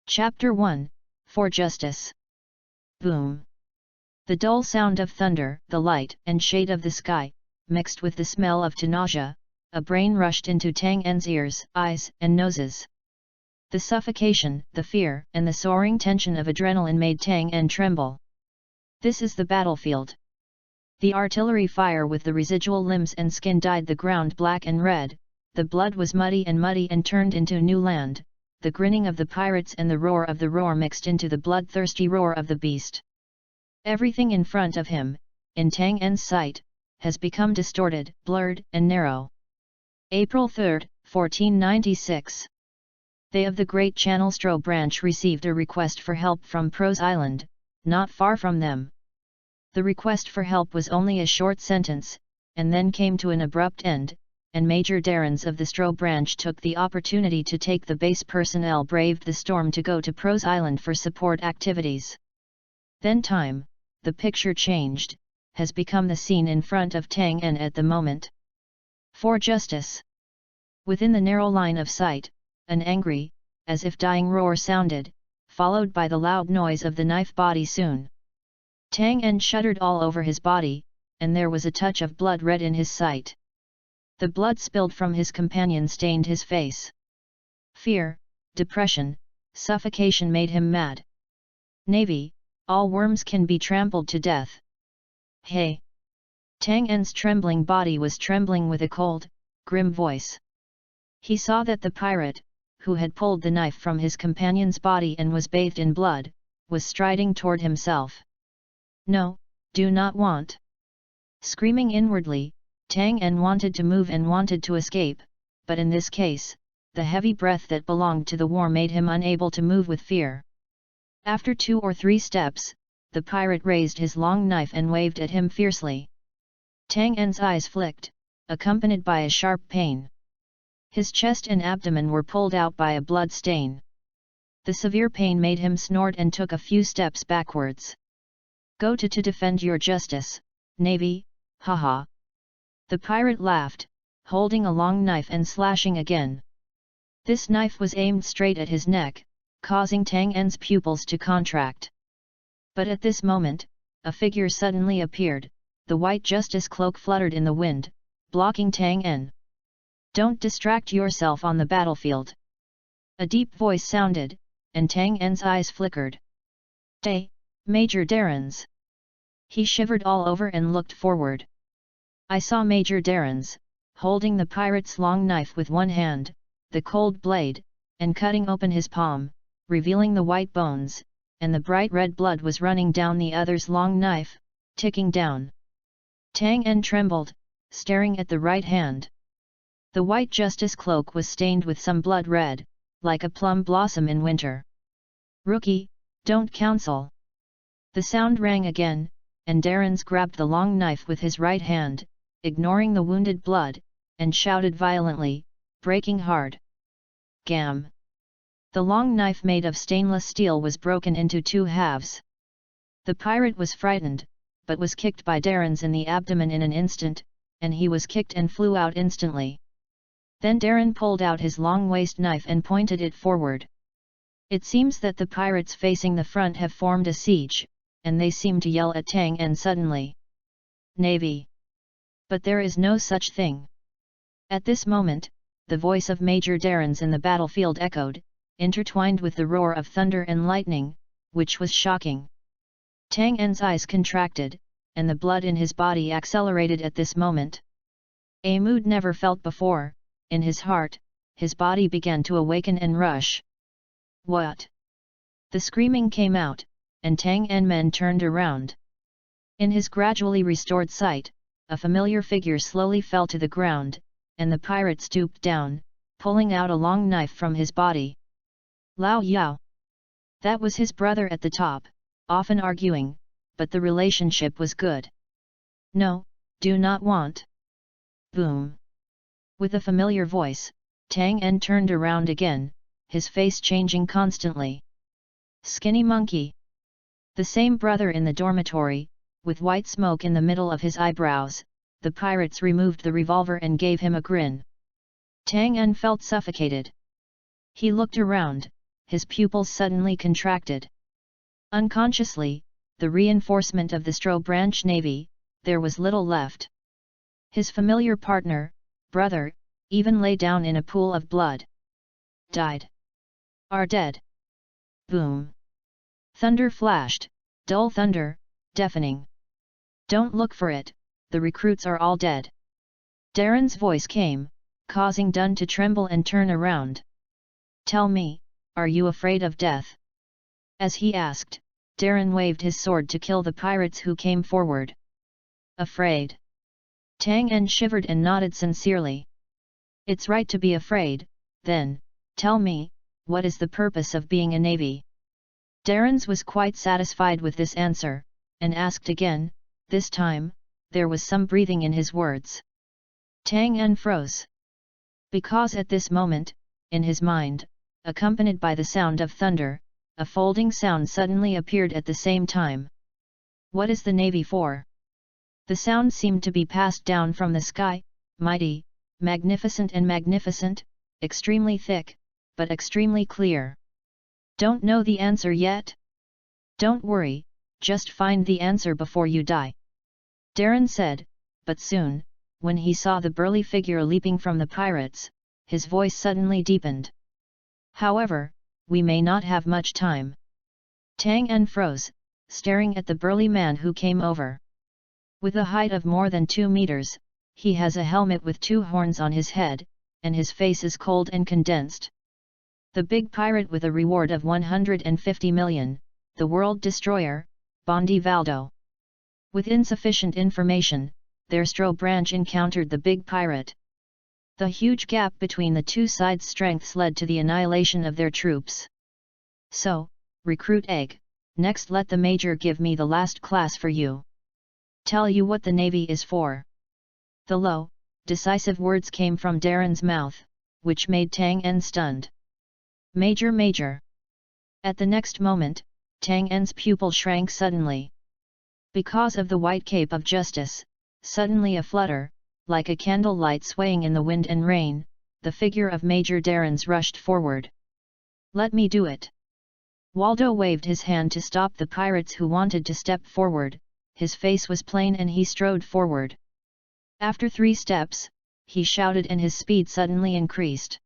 Chapter 1, For Justice. Boom. The dull sound of thunder, the light and shade of the sky, mixed with the smell of nausea, a brain rushed into Tang En's ears, eyes, and noses. The suffocation, the fear, and the soaring tension of adrenaline made Tang En tremble. This is the battlefield. The artillery fire with the residual limbs and skin dyed the ground black and red, the blood was muddy and turned into new land. The grinning of the pirates and the roar of the roar mixed into the bloodthirsty roar of the beast. Everything in front of him, in Tang En's sight, has become distorted, blurred, and narrow. April 3, 1496. They of the Great Channelstro branch received a request for help from Prose Island, not far from them. The request for help was only a short sentence, and then came to an abrupt end, and Major Darrens of the Stro branch took the opportunity to take the base personnel braved the storm to go to Prose Island for support activities. Then time, the picture changed, has become the scene in front of Tang En at the moment. For justice. Within the narrow line of sight, an angry, as if dying roar sounded, followed by the loud noise of the knife body soon. Tang En shuddered all over his body, and there was a touch of blood red in his sight. The blood spilled from his companion stained his face. Fear, depression, suffocation made him mad. Navy, all worms can be trampled to death. Hey! Tang En's trembling body was trembling with a cold, grim voice. He saw that the pirate, who had pulled the knife from his companion's body and was bathed in blood, was striding toward himself. No, do not want. Screaming inwardly, Tang En wanted to move and wanted to escape, but in this case, the heavy breath that belonged to the war made him unable to move with fear. After 2 or 3 steps, the pirate raised his long knife and waved at him fiercely. Tang En's eyes flicked, accompanied by a sharp pain. His chest and abdomen were pulled out by a blood stain. The severe pain made him snort and took a few steps backwards. Go to defend your justice, Navy, haha. The pirate laughed, holding a long knife and slashing again. This knife was aimed straight at his neck, causing Tang En's pupils to contract. But at this moment, a figure suddenly appeared, the white justice cloak fluttered in the wind, blocking Tang En. Don't distract yourself on the battlefield. A deep voice sounded, and Tang En's eyes flickered. Hey, Major Darrens! He shivered all over and looked forward. I saw Major Darrens, holding the pirate's long knife with one hand, the cold blade, and cutting open his palm, revealing the white bones, and the bright red blood was running down the other's long knife, ticking down. Tang En trembled, staring at the right hand. The white justice cloak was stained with some blood red, like a plum blossom in winter. Rookie, don't counsel. The sound rang again, and Darrens grabbed the long knife with his right hand, ignoring the wounded blood, and shouted violently, breaking hard. Gam! The long knife made of stainless steel was broken into 2 halves. The pirate was frightened, but was kicked by Darrens in the abdomen in an instant, and he was kicked and flew out instantly. Then Darren pulled out his long waist knife and pointed it forward. It seems that the pirates facing the front have formed a siege, and they seem to yell at Tang En suddenly. Navy! But there is no such thing. At this moment, the voice of Major Darrens in the battlefield echoed, intertwined with the roar of thunder and lightning, which was shocking. Tang En's eyes contracted, and the blood in his body accelerated at this moment. A mood never felt before, in his heart, his body began to awaken and rush. What? The screaming came out, and Tang En men turned around. In his gradually restored sight, a familiar figure slowly fell to the ground, and the pirate stooped down, pulling out a long knife from his body. Lao Yao! That was his brother at the top, often arguing, but the relationship was good. No, do not want. Boom! With a familiar voice, Tang En turned around again, his face changing constantly. Skinny monkey! The same brother in the dormitory, with white smoke in the middle of his eyebrows, the pirates removed the revolver and gave him a grin. Tang En felt suffocated. He looked around, his pupils suddenly contracted. Unconsciously, the reinforcement of the Stro branch navy, there was little left. His familiar partner, brother, even lay down in a pool of blood. Died. Are dead. Boom. Thunder flashed, dull thunder, deafening. Don't look for it, the recruits are all dead. Darren's voice came, causing Dunn to tremble and turn around. Tell me, are you afraid of death? As he asked, Darren waved his sword to kill the pirates who came forward. Afraid? Tang En shivered and nodded sincerely. It's right to be afraid, then, tell me, what is the purpose of being a navy? Darren's was quite satisfied with this answer, and asked again. This time, there was some breathing in his words. Tang En froze. Because at this moment, in his mind, accompanied by the sound of thunder, a folding sound suddenly appeared at the same time. What is the navy for? The sound seemed to be passed down from the sky, mighty, magnificent and magnificent, extremely thick, but extremely clear. Don't know the answer yet? Don't worry, just find the answer before you die. Darren said, but soon, when he saw the burly figure leaping from the pirates, his voice suddenly deepened. However, we may not have much time. Tang En froze, staring at the burly man who came over. With a height of more than 2 meters, he has a helmet with 2 horns on his head, and his face is cold and condensed. The big pirate with a reward of 150 million, the world destroyer, Bondi Valdo. With insufficient information, their Stro branch encountered the big pirate. The huge gap between the two sides' strengths led to the annihilation of their troops. So, Recruit Egg, next let the Major give me the last class for you. Tell you what the Navy is for. The low, decisive words came from Darren's mouth, which made Tang En stunned. Major, Major. At the next moment, Tang En's pupil shrank suddenly. Because of the white cape of justice, suddenly aflutter, like a candle light swaying in the wind and rain, the figure of Major Darren's rushed forward. Let me do it. Waldo waved his hand to stop the pirates who wanted to step forward, his face was plain and he strode forward. After 3 steps, he shouted and his speed suddenly increased.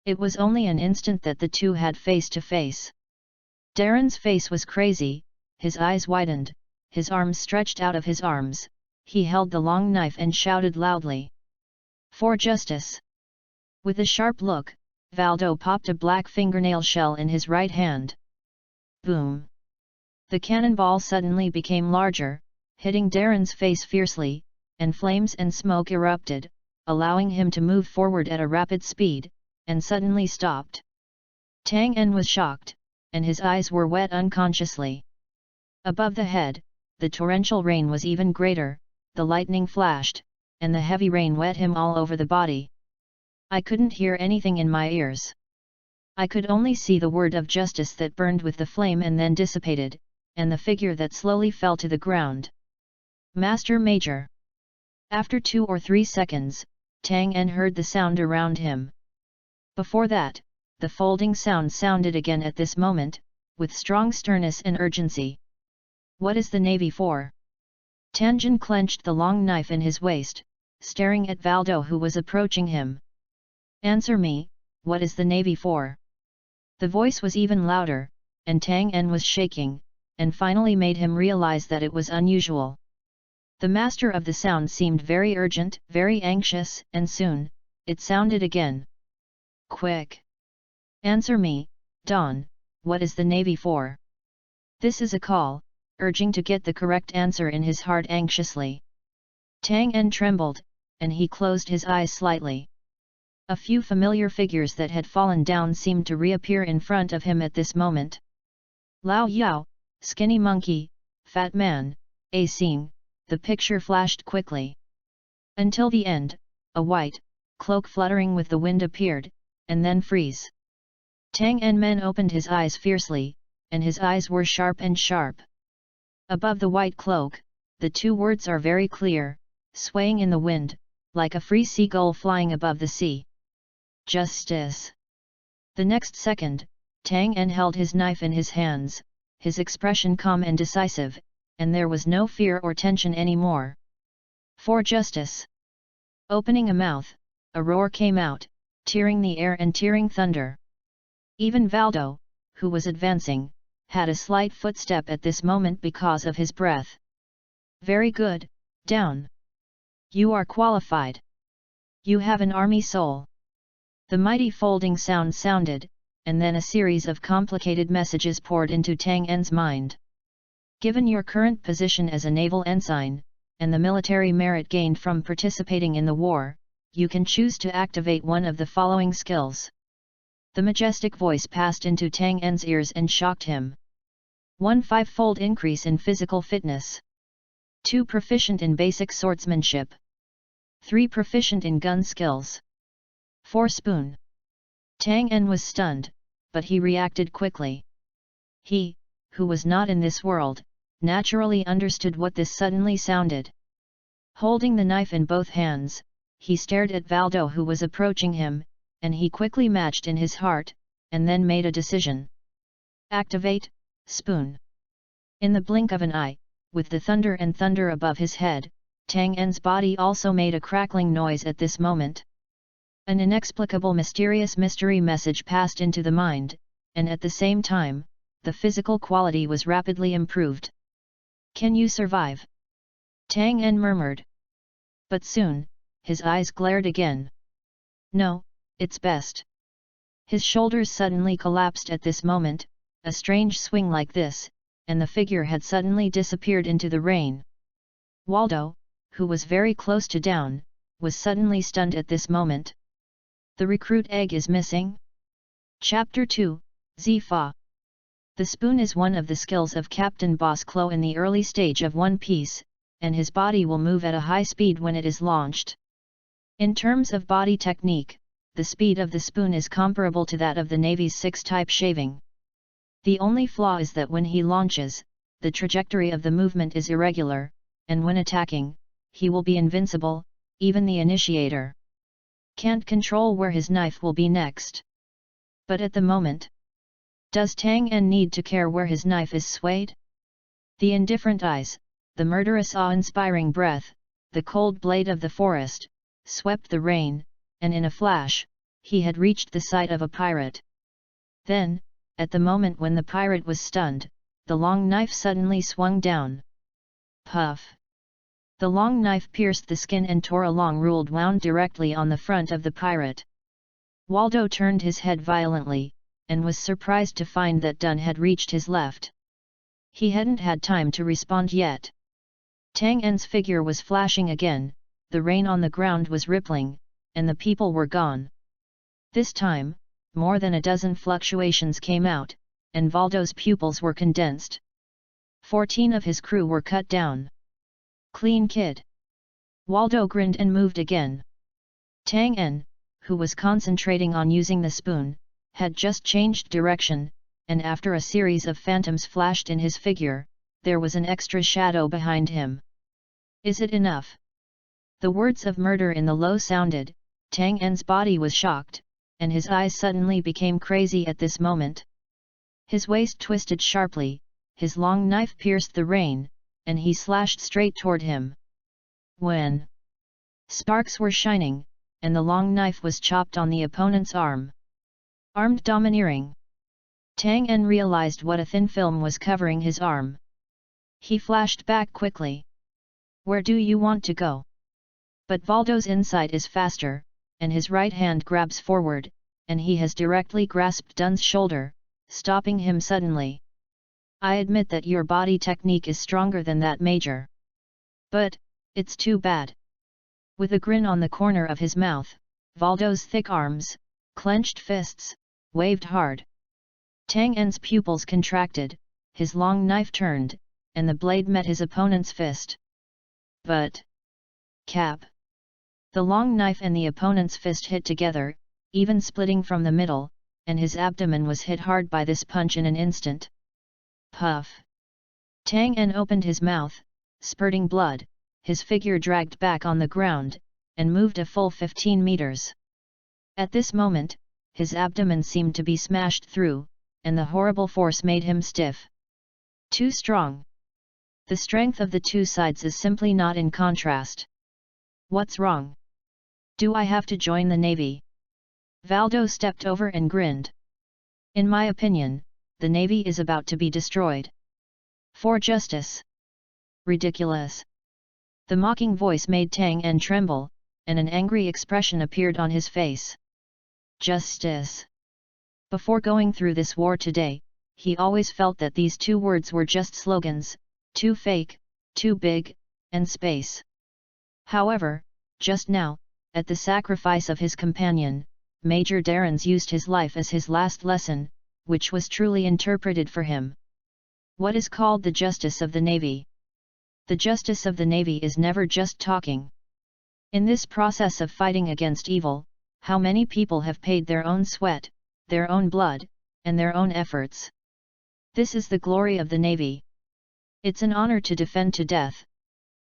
It was only an instant that the two had face to face. Darren's face was crazy, his eyes widened, his arms stretched out of his arms, he held the long knife and shouted loudly. For justice! With a sharp look, Valdo popped a black fingernail shell in his right hand. Boom! The cannonball suddenly became larger, hitting Darren's face fiercely, and flames and smoke erupted, allowing him to move forward at a rapid speed, and suddenly stopped. Tang En was shocked, and his eyes were wet unconsciously. Above the head, the torrential rain was even greater, the lightning flashed, and the heavy rain wet him all over the body. I couldn't hear anything in my ears. I could only see the word of justice that burned with the flame and then dissipated, and the figure that slowly fell to the ground. Master Major. After 2 or 3 seconds, Tang En heard the sound around him. Before that, the folding sound sounded again at this moment, with strong sternness and urgency. What is the Navy for? Tanjin clenched the long knife in his waist, staring at Valdo who was approaching him. Answer me, what is the Navy for? The voice was even louder, and Tang En was shaking, and finally made him realize that it was unusual. The master of the sound seemed very urgent, very anxious, and soon, it sounded again. Quick! Answer me, Don, what is the Navy for? This is a call, urging to get the correct answer in his heart anxiously. Tang En trembled, and he closed his eyes slightly. A few familiar figures that had fallen down seemed to reappear in front of him at this moment. Lao Yao, Skinny Monkey, Fat Man, A Sing, the picture flashed quickly. Until the end, a white cloak fluttering with the wind appeared, and then freeze. Tang En Men opened his eyes fiercely, and his eyes were sharp and sharp. Above the white cloak, the 2 words are very clear, swaying in the wind, like a free seagull flying above the sea. Justice. The next second, Tang En held his knife in his hands, his expression calm and decisive, and there was no fear or tension anymore. For justice! Opening a mouth, a roar came out, tearing the air and tearing thunder. Even Valdo, who was advancing, had a slight footstep at this moment because of his breath. Very good, down. You are qualified. You have an army soul. The mighty folding sound sounded, and then a series of complicated messages poured into Tang En's mind. Given your current position as a naval ensign, and the military merit gained from participating in the war, you can choose to activate one of the following skills. The majestic voice passed into Tang En's ears and shocked him. 1 5-fold increase in physical fitness. 2 proficient in basic swordsmanship. 3 proficient in gun skills. 4 spoon. Tang En was stunned, but he reacted quickly. He, who was not in this world, naturally understood what this suddenly sounded. Holding the knife in both hands, he stared at Valdo who was approaching him, and he quickly matched in his heart, and then made a decision. Activate, spoon. In the blink of an eye, with the thunder above his head, Tang En's body also made a crackling noise at this moment. An inexplicable mysterious mystery message passed into the mind, and at the same time, the physical quality was rapidly improved. Can you survive? Tang En murmured. But soon, his eyes glared again. No, it's best. His shoulders suddenly collapsed at this moment, a strange swing like this, and the figure had suddenly disappeared into the rain. Waldo, who was very close to down, was suddenly stunned at this moment. The recruit egg is missing? Chapter 2-60. The spoon is one of the skills of Captain Boss Klo in the early stage of One Piece, and his body will move at a high speed when it is launched. In terms of body technique, the speed of the spoon is comparable to that of the Navy's 6-type shaving. The only flaw is that when he launches, the trajectory of the movement is irregular, and when attacking, he will be invincible, even the initiator can't control where his knife will be next. But at the moment, does Tang En need to care where his knife is swayed? The indifferent eyes, the murderous awe-inspiring breath, the cold blade of the forest, swept the rain, and in a flash, he had reached the site of a pirate. Then, at the moment when the pirate was stunned, the long knife suddenly swung down. Puff! The long knife pierced the skin and tore a long ruled wound directly on the front of the pirate. Waldo turned his head violently, and was surprised to find that Dun had reached his left. He hadn't had time to respond yet. Tang En's figure was flashing again, the rain on the ground was rippling, and the people were gone. This time, more than a dozen fluctuations came out, and Valdo's pupils were condensed. 14 of his crew were cut down. Clean kid. Waldo grinned and moved again. Tang En, who was concentrating on using the spoon, had just changed direction, and after a series of phantoms flashed in his figure, there was an extra shadow behind him. Is it enough? The words of murder in the low sounded, Tang En's body was shocked, and his eyes suddenly became crazy at this moment. His waist twisted sharply, his long knife pierced the rain, and he slashed straight toward him. When sparks were shining, and the long knife was chopped on the opponent's arm. Armed domineering. Tang En realized what a thin film was covering his arm. He flashed back quickly. Where do you want to go? But Valdo's insight is faster, and his right hand grabs forward, and he has directly grasped Dun's shoulder, stopping him suddenly. I admit that your body technique is stronger than that, Major. But, it's too bad. With a grin on the corner of his mouth, Valdo's thick arms, clenched fists, waved hard. Tang En's pupils contracted, his long knife turned, and the blade met his opponent's fist. But cap! The long knife and the opponent's fist hit together, even splitting from the middle, and his abdomen was hit hard by this punch in an instant. Puff! Tang En opened his mouth, spurting blood, his figure dragged back on the ground, and moved a full 15 meters. At this moment, his abdomen seemed to be smashed through, and the horrible force made him stiff. Too strong. The strength of the two sides is simply not in contrast. What's wrong? Do I have to join the navy? Valdo stepped over and grinned. In my opinion, the navy is about to be destroyed. For justice. Ridiculous. The mocking voice made Tang En tremble, and an angry expression appeared on his face. Justice. Before going through this war today, he always felt that these two words were just slogans, too fake, too big, and space. However, just now, at the sacrifice of his companion, Major Darrens used his life as his last lesson, which was truly interpreted for him. What is called the justice of the Navy? The justice of the Navy is never just talking. In this process of fighting against evil, how many people have paid their own sweat, their own blood, and their own efforts? This is the glory of the Navy. It's an honor to defend to death.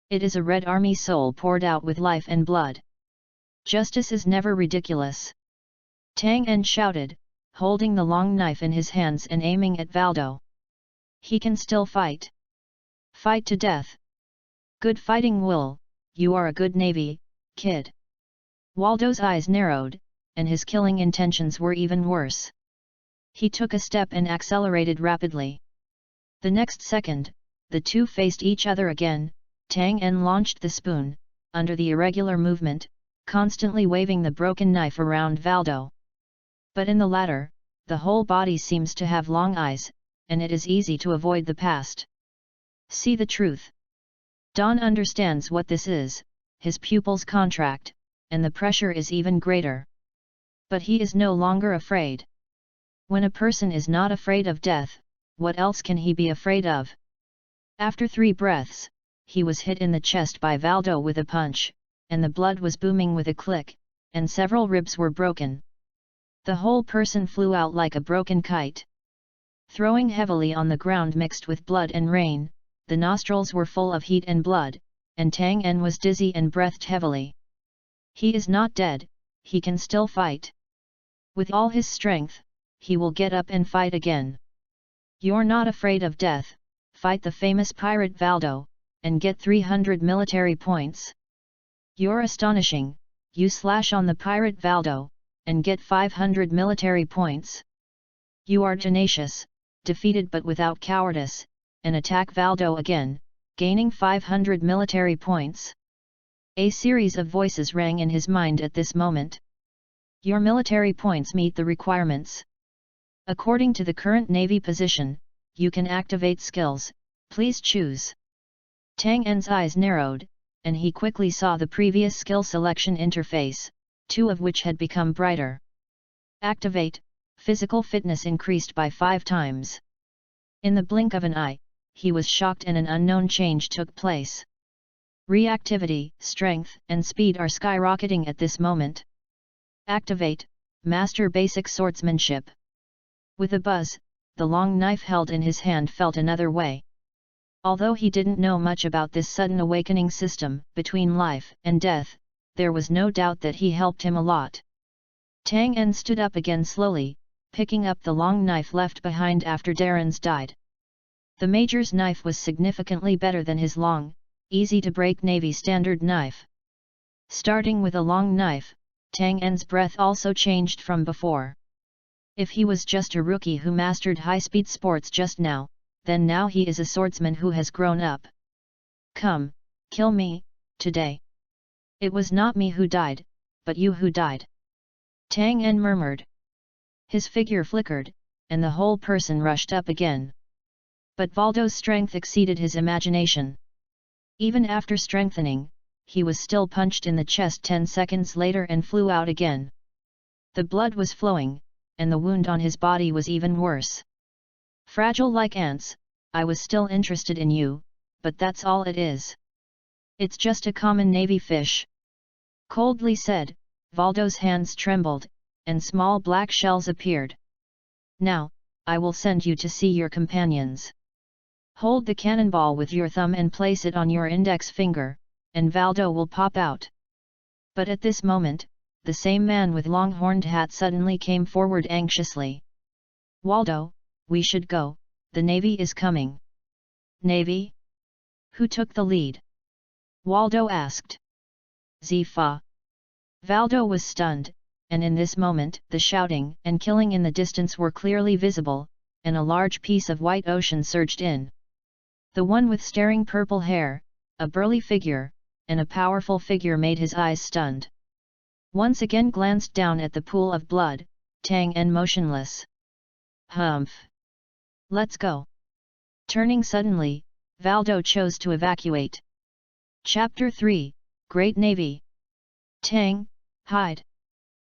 It is a Red Army soul poured out with life and blood. Justice is never ridiculous. Tang En shouted, holding the long knife in his hands and aiming at Valdo. He can still fight. Fight to death. Good fighting will, you are a good Navy, kid. Waldo's eyes narrowed, and his killing intentions were even worse. He took a step and accelerated rapidly. The next second, the two faced each other again. Tang En launched the spoon, under the irregular movement, constantly waving the broken knife around Valdo. But in the latter, the whole body seems to have long eyes, and it is easy to avoid the past. See the truth. Don understands what this is, his pupils contract, and the pressure is even greater. But he is no longer afraid. When a person is not afraid of death, what else can he be afraid of? After 3 breaths, he was hit in the chest by Valdo with a punch, and the blood was booming with a click, and several ribs were broken. The whole person flew out like a broken kite. Throwing heavily on the ground mixed with blood and rain, the nostrils were full of heat and blood, and Tang En was dizzy and breathed heavily. He is not dead, he can still fight. With all his strength, he will get up and fight again. You're not afraid of death, fight the famous pirate Valdo, and get 300 military points. You're astonishing, you slash on the pirate Valdo, and get 500 military points. You are tenacious, defeated but without cowardice, and attack Valdo again, gaining 500 military points. A series of voices rang in his mind at this moment. Your military points meet the requirements. According to the current Navy position, you can activate skills, please choose. Tang En's eyes narrowed, and he quickly saw the previous skill selection interface, 2 of which had become brighter. Activate, physical fitness increased by 5 times. In the blink of an eye, he was shocked and an unknown change took place. Reactivity, strength, and speed are skyrocketing at this moment. Activate, master basic swordsmanship. With a buzz, the long knife held in his hand felt another way. Although he didn't know much about this sudden awakening system between life and death, there was no doubt that he helped him a lot. Tang En stood up again slowly, picking up the long knife left behind after Darrens died. The Major's knife was significantly better than his long, easy-to-break Navy standard knife. Starting with a long knife, Tang En's breath also changed from before. If he was just a rookie who mastered high-speed sports just now, then now he is a swordsman who has grown up. Come, kill me, today. It was not me who died, but you who died. Tang En murmured. His figure flickered, and the whole person rushed up again. But Valdo's strength exceeded his imagination. Even after strengthening, he was still punched in the chest 10 seconds later and flew out again. The blood was flowing, and the wound on his body was even worse. Fragile like ants, I was still interested in you, but that's all it is. It's just a common Navy fish. Coldly said, Valdo's hands trembled, and small black shells appeared. Now, I will send you to see your companions. Hold the cannonball with your thumb and place it on your index finger, and Valdo will pop out. But at this moment, the same man with long horned hat suddenly came forward anxiously. Waldo, we should go, the Navy is coming. Navy? Who took the lead? Waldo asked. Zifa. Valdo was stunned, and in this moment the shouting and killing in the distance were clearly visible, and a large piece of white ocean surged in. The one with staring purple hair, a burly figure, and a powerful figure made his eyes stunned. Once again glanced down at the pool of blood, Tang En motionless. Humph. Let's go. Turning suddenly, Valdo chose to evacuate. Chapter 3, Great Navy. Tang, hide.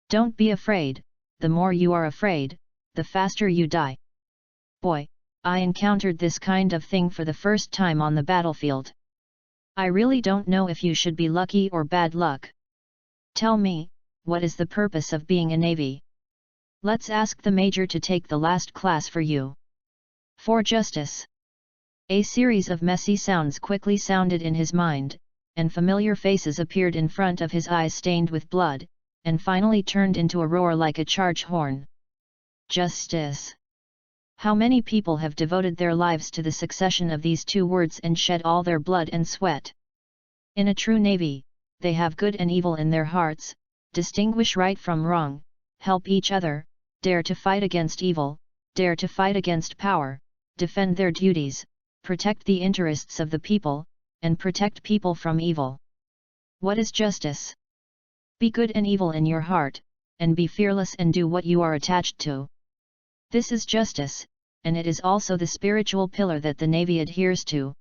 Don't be afraid, the more you are afraid, the faster you die. Boy, I encountered this kind of thing for the first time on the battlefield. I really don't know if you should be lucky or bad luck. Tell me, what is the purpose of being a navy? Let's ask the major to take the last class for you. For justice. A series of messy sounds quickly sounded in his mind, and familiar faces appeared in front of his eyes stained with blood, and finally turned into a roar like a charge horn. Justice. How many people have devoted their lives to the succession of these two words and shed all their blood and sweat? In a true navy, they have good and evil in their hearts, distinguish right from wrong, help each other, dare to fight against evil, dare to fight against power, defend their duties, protect the interests of the people, and protect people from evil. What is justice? Be good and evil in your heart, and be fearless and do what you are attached to. This is justice, and it is also the spiritual pillar that the Navy adheres to.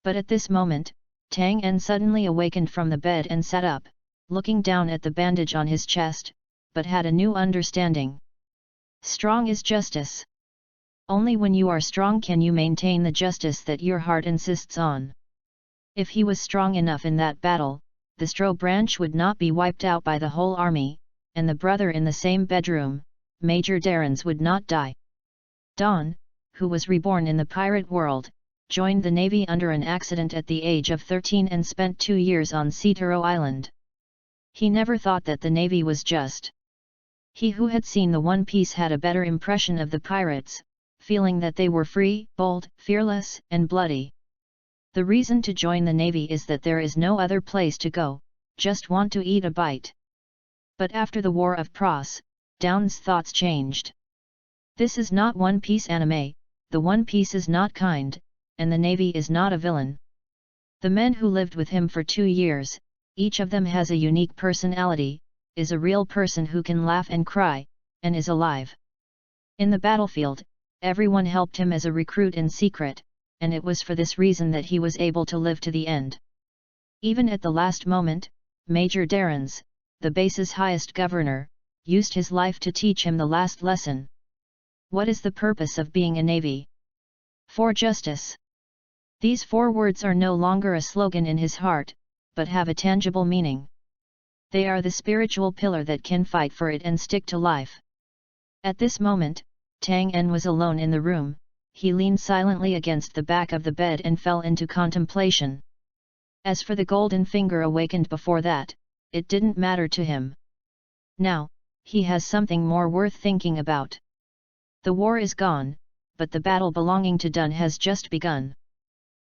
But at this moment, Tang En suddenly awakened from the bed and sat up, looking down at the bandage on his chest, but had a new understanding. Strong is justice. Only when you are strong can you maintain the justice that your heart insists on. If he was strong enough in that battle, the Stro branch would not be wiped out by the whole army, and the brother in the same bedroom, Major Darrens, would not die. Don, who was reborn in the pirate world, joined the Navy under an accident at the age of 13 and spent 2 years on Cetaro Island. He never thought that the Navy was just. He who had seen the One Piece had a better impression of the pirates, feeling that they were free, bold, fearless, and bloody. The reason to join the Navy is that there is no other place to go, just want to eat a bite. But after the War of Pros, Down's thoughts changed. This is not One Piece anime, the One Piece is not kind, and the Navy is not a villain. The men who lived with him for 2 years, each of them has a unique personality, is a real person who can laugh and cry, and is alive. In the battlefield, everyone helped him as a recruit in secret, and it was for this reason that he was able to live to the end. Even at the last moment, Major Darrens, the base's highest governor, used his life to teach him the last lesson. What is the purpose of being a navy? For justice. These 4 words are no longer a slogan in his heart, but have a tangible meaning. They are the spiritual pillar that can fight for it and stick to life. At this moment, Tang En was alone in the room. He leaned silently against the back of the bed and fell into contemplation. As for the golden finger awakened before that, it didn't matter to him. Now, he has something more worth thinking about. The war is gone, but the battle belonging to Dun has just begun.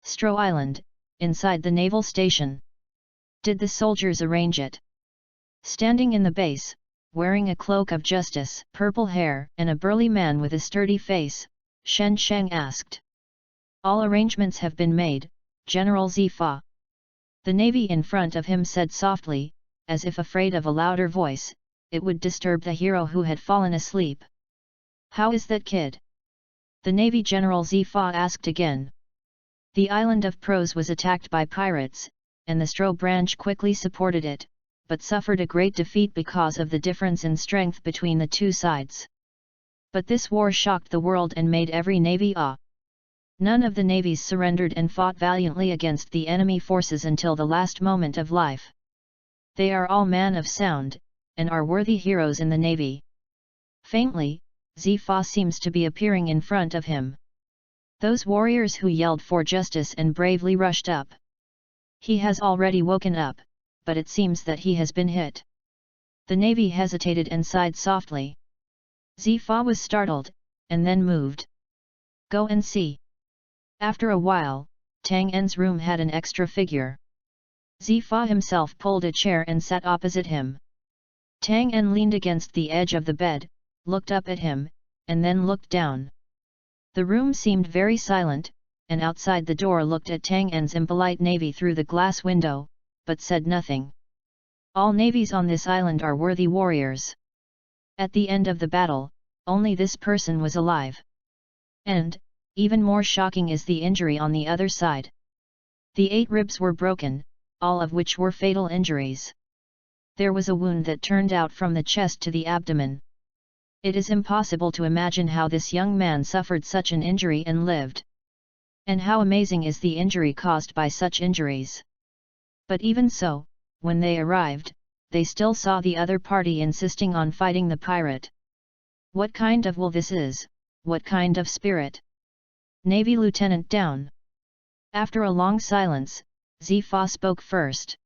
Stro Island, inside the naval station. Did the soldiers arrange it? Standing in the base, wearing a cloak of justice, purple hair, and a burly man with a sturdy face, Shen Sheng asked. All arrangements have been made, General Zifa. The navy in front of him said softly, as if afraid of a louder voice, it would disturb the hero who had fallen asleep. How is that kid? The Navy General Zifa asked again. The island of Pros was attacked by pirates, and the Stro branch quickly supported it, but suffered a great defeat because of the difference in strength between the two sides. But this war shocked the world and made every navy awe. None of the navies surrendered and fought valiantly against the enemy forces until the last moment of life. They are all men of sound, and are worthy heroes in the navy. Faintly, Zifa seems to be appearing in front of him. Those warriors who yelled for justice and bravely rushed up. He has already woken up, but it seems that he has been hit. The navy hesitated and sighed softly. Zifa was startled, and then moved. Go and see. After a while, Tang En's room had an extra figure. Zifa himself pulled a chair and sat opposite him. Tang En leaned against the edge of the bed, looked up at him, and then looked down. The room seemed very silent, and outside the door looked at Tang En's impolite navy through the glass window, but said nothing. All navies on this island are worthy warriors. At the end of the battle, only this person was alive. And, even more shocking is the injury on the other side. The 8 ribs were broken, all of which were fatal injuries. There was a wound that turned out from the chest to the abdomen. It is impossible to imagine how this young man suffered such an injury and lived. And how amazing is the injury caused by such injuries. But even so, when they arrived, they still saw the other party insisting on fighting the pirate. What kind of will this is, what kind of spirit? Navy Lieutenant down. After a long silence, Zifa spoke first.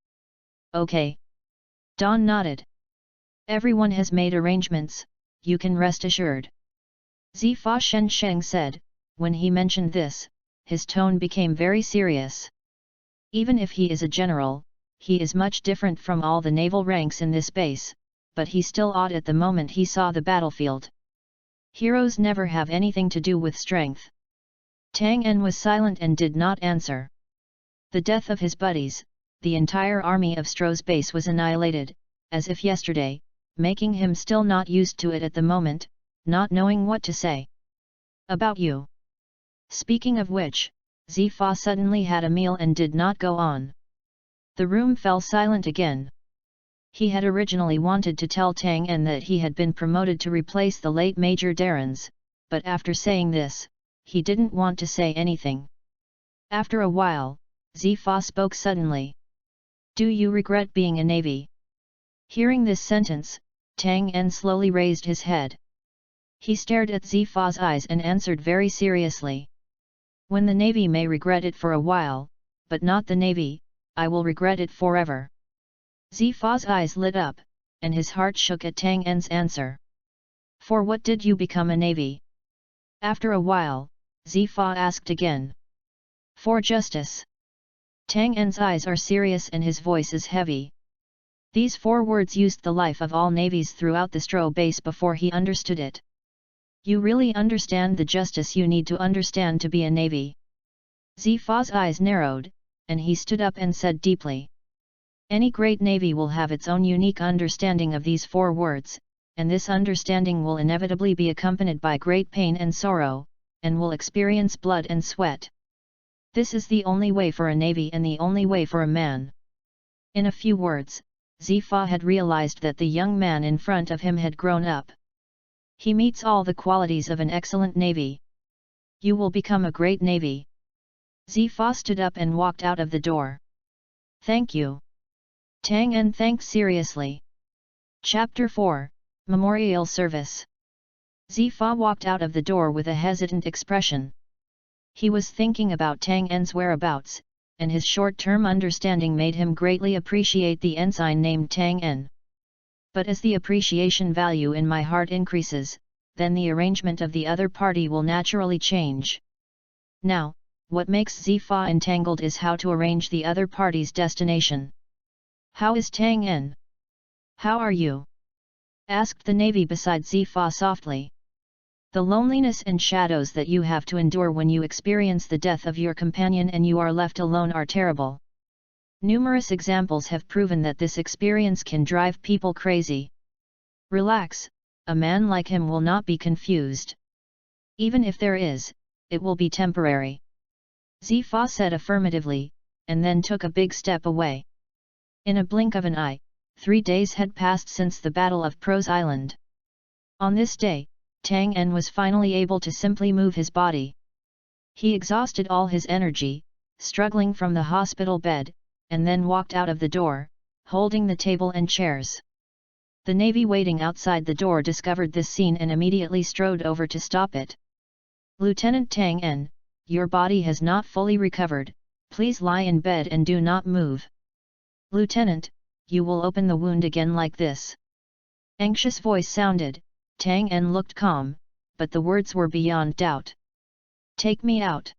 Okay. Don nodded. Everyone has made arrangements, you can rest assured. Zifa Shensheng said. When he mentioned this, his tone became very serious. Even if he is a general, he is much different from all the naval ranks in this base, but he still awed at the moment he saw the battlefield. Heroes never have anything to do with strength. Tang En was silent and did not answer. The death of his buddies, the entire army of Stroh's base was annihilated, as if yesterday, making him still not used to it at the moment, not knowing what to say. About you. Speaking of which, Zifa suddenly had a meal and did not go on. The room fell silent again. He had originally wanted to tell Tang En that he had been promoted to replace the late Major Darrens, but after saying this, he didn't want to say anything. After a while, Zifa spoke suddenly. Do you regret being a navy? Hearing this sentence, Tang En slowly raised his head. He stared at Zifa's eyes and answered very seriously. When the navy may regret it for a while, but not the navy, I will regret it forever. Zifa's eyes lit up, and his heart shook at Tang En's answer. For what did you become a navy? After a while, Zifa asked again. For justice. Tang En's eyes are serious and his voice is heavy. These 4 words used the life of all navies throughout the Stroh base before he understood it. You really understand the justice you need to understand to be a navy. Zifa's eyes narrowed, and he stood up and said deeply. Any great navy will have its own unique understanding of these 4 words, and this understanding will inevitably be accompanied by great pain and sorrow, and will experience blood and sweat. This is the only way for a navy and the only way for a man. In a few words, Zifa had realized that the young man in front of him had grown up. He meets all the qualities of an excellent navy. You will become a great navy. Zifa stood up and walked out of the door. Thank you. Tang En thanked seriously. Chapter 4, Memorial Service. Zifa walked out of the door with a hesitant expression. He was thinking about Tang En's whereabouts, and his short-term understanding made him greatly appreciate the ensign named Tang En. But as the appreciation value in my heart increases, then the arrangement of the other party will naturally change. Now, what makes Zifa entangled is how to arrange the other party's destination. How is Tang En? How are you? Asked the navy beside Zifa softly. The loneliness and shadows that you have to endure when you experience the death of your companion and you are left alone are terrible. Numerous examples have proven that this experience can drive people crazy. Relax, a man like him will not be confused. Even if there is, it will be temporary. Zifa said affirmatively, and then took a big step away. In a blink of an eye, 3 days had passed since the Battle of Prose Island. On this day, Tang En was finally able to simply move his body. He exhausted all his energy, struggling from the hospital bed, and then walked out of the door, holding the table and chairs. The navy waiting outside the door discovered this scene and immediately strode over to stop it. Lieutenant Tang En, your body has not fully recovered, please lie in bed and do not move. Lieutenant, you will open the wound again like this. Anxious voice sounded. Tang En looked calm, but the words were beyond doubt. "Take me out."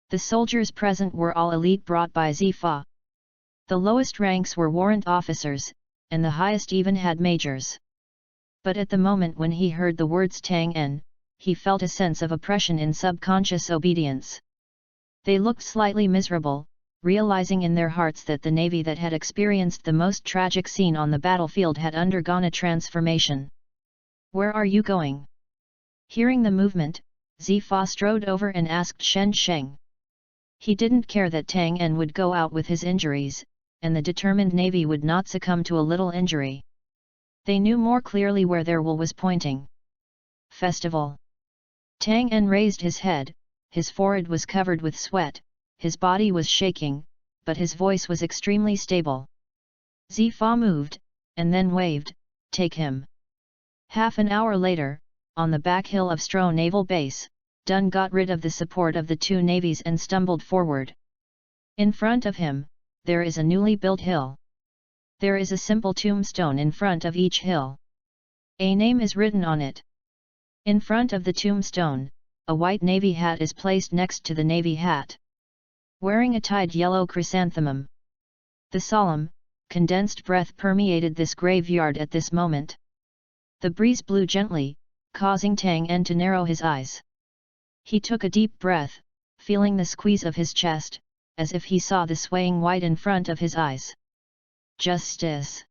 The soldiers present were all elite brought by Zifa. The lowest ranks were warrant officers, and the highest even had majors. But at the moment when he heard the words Tang En, he felt a sense of oppression in subconscious obedience. They looked slightly miserable, realizing in their hearts that the navy that had experienced the most tragic scene on the battlefield had undergone a transformation. "Where are you going?" Hearing the movement, Zifa strode over and asked Shen Sheng. He didn't care that Tang En would go out with his injuries, and the determined navy would not succumb to a little injury. They knew more clearly where their will was pointing. Festival. Tang En raised his head, his forehead was covered with sweat, his body was shaking, but his voice was extremely stable. Zifa moved, and then waved, "Take him." Half an hour later, on the back hill of Stro Naval Base, Dun got rid of the support of the two navies and stumbled forward. In front of him, there is a newly built hill. There is a simple tombstone in front of each hill. A name is written on it. In front of the tombstone, a white navy hat is placed next to the navy hat, wearing a tied yellow chrysanthemum. The solemn, condensed breath permeated this graveyard at this moment. The breeze blew gently, causing Tang En to narrow his eyes. He took a deep breath, feeling the squeeze of his chest, as if he saw the swaying white in front of his eyes. Justice.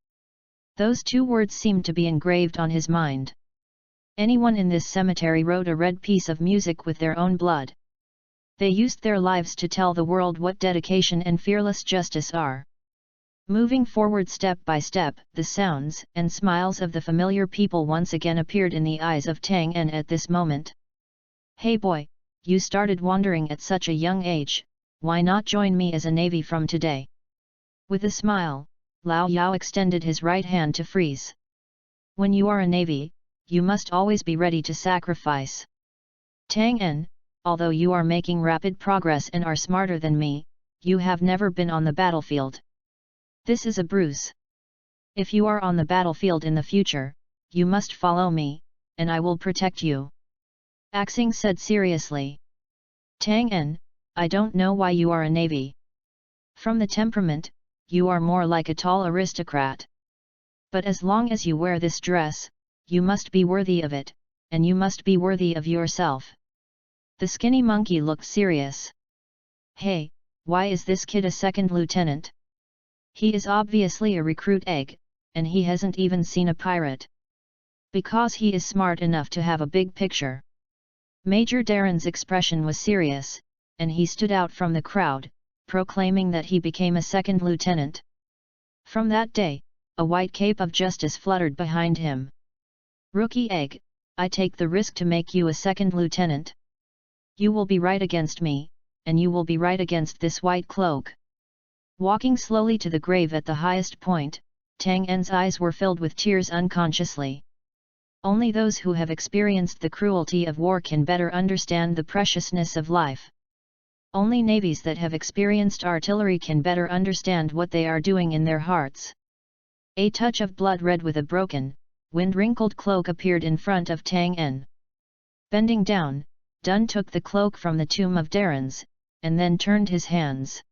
Those two words seemed to be engraved on his mind. Anyone in this cemetery wrote a red piece of music with their own blood. They used their lives to tell the world what dedication and fearless justice are. Moving forward step by step, the sounds and smiles of the familiar people once again appeared in the eyes of Tang En at this moment. "Hey boy, you started wandering at such a young age, why not join me as a navy from today?" With a smile, Lao Yao extended his right hand to freeze. "When you are a navy, you must always be ready to sacrifice. Tang En, although you are making rapid progress and are smarter than me, you have never been on the battlefield. This is a bruise. If you are on the battlefield in the future, you must follow me, and I will protect you," Axing said seriously. "Tang En, I don't know why you are a navy. From the temperament, you are more like a tall aristocrat. But as long as you wear this dress, you must be worthy of it, and you must be worthy of yourself." The skinny monkey looked serious. "Hey, why is this kid a second lieutenant? He is obviously a recruit egg, and he hasn't even seen a pirate. Because he is smart enough to have a big picture." Major Darren's expression was serious, and he stood out from the crowd, proclaiming that he became a second lieutenant. From that day, a white cape of justice fluttered behind him. "Rookie egg, I take the risk to make you a second lieutenant. You will be right against me, and you will be right against this white cloak." Walking slowly to the grave at the highest point, Tang En's eyes were filled with tears unconsciously. Only those who have experienced the cruelty of war can better understand the preciousness of life. Only navies that have experienced artillery can better understand what they are doing in their hearts. A touch of blood red with a broken, wind-wrinkled cloak appeared in front of Tang En. Bending down, Dun took the cloak from the tomb of Darren's, and then turned his hands.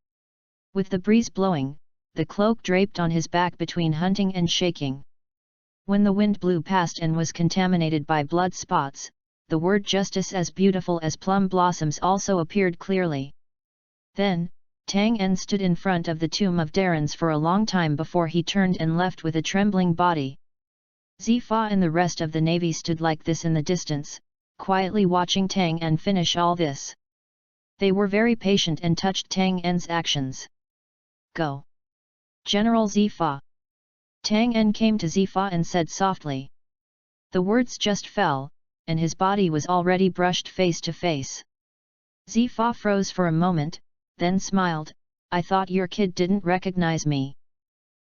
With the breeze blowing, the cloak draped on his back between hunting and shaking. When the wind blew past and was contaminated by blood spots, the word "justice as beautiful as plum blossoms" also appeared clearly. Then, Tang En stood in front of the tomb of Darren's for a long time before he turned and left with a trembling body. Zifa and the rest of the navy stood like this in the distance, quietly watching Tang En finish all this. They were very patient and touched Tang En's actions. "Go! General Zifa!" Tang En came to Zifa and said softly. The words just fell, and his body was already brushed face to face. Zifa froze for a moment, then smiled, "I thought your kid didn't recognize me."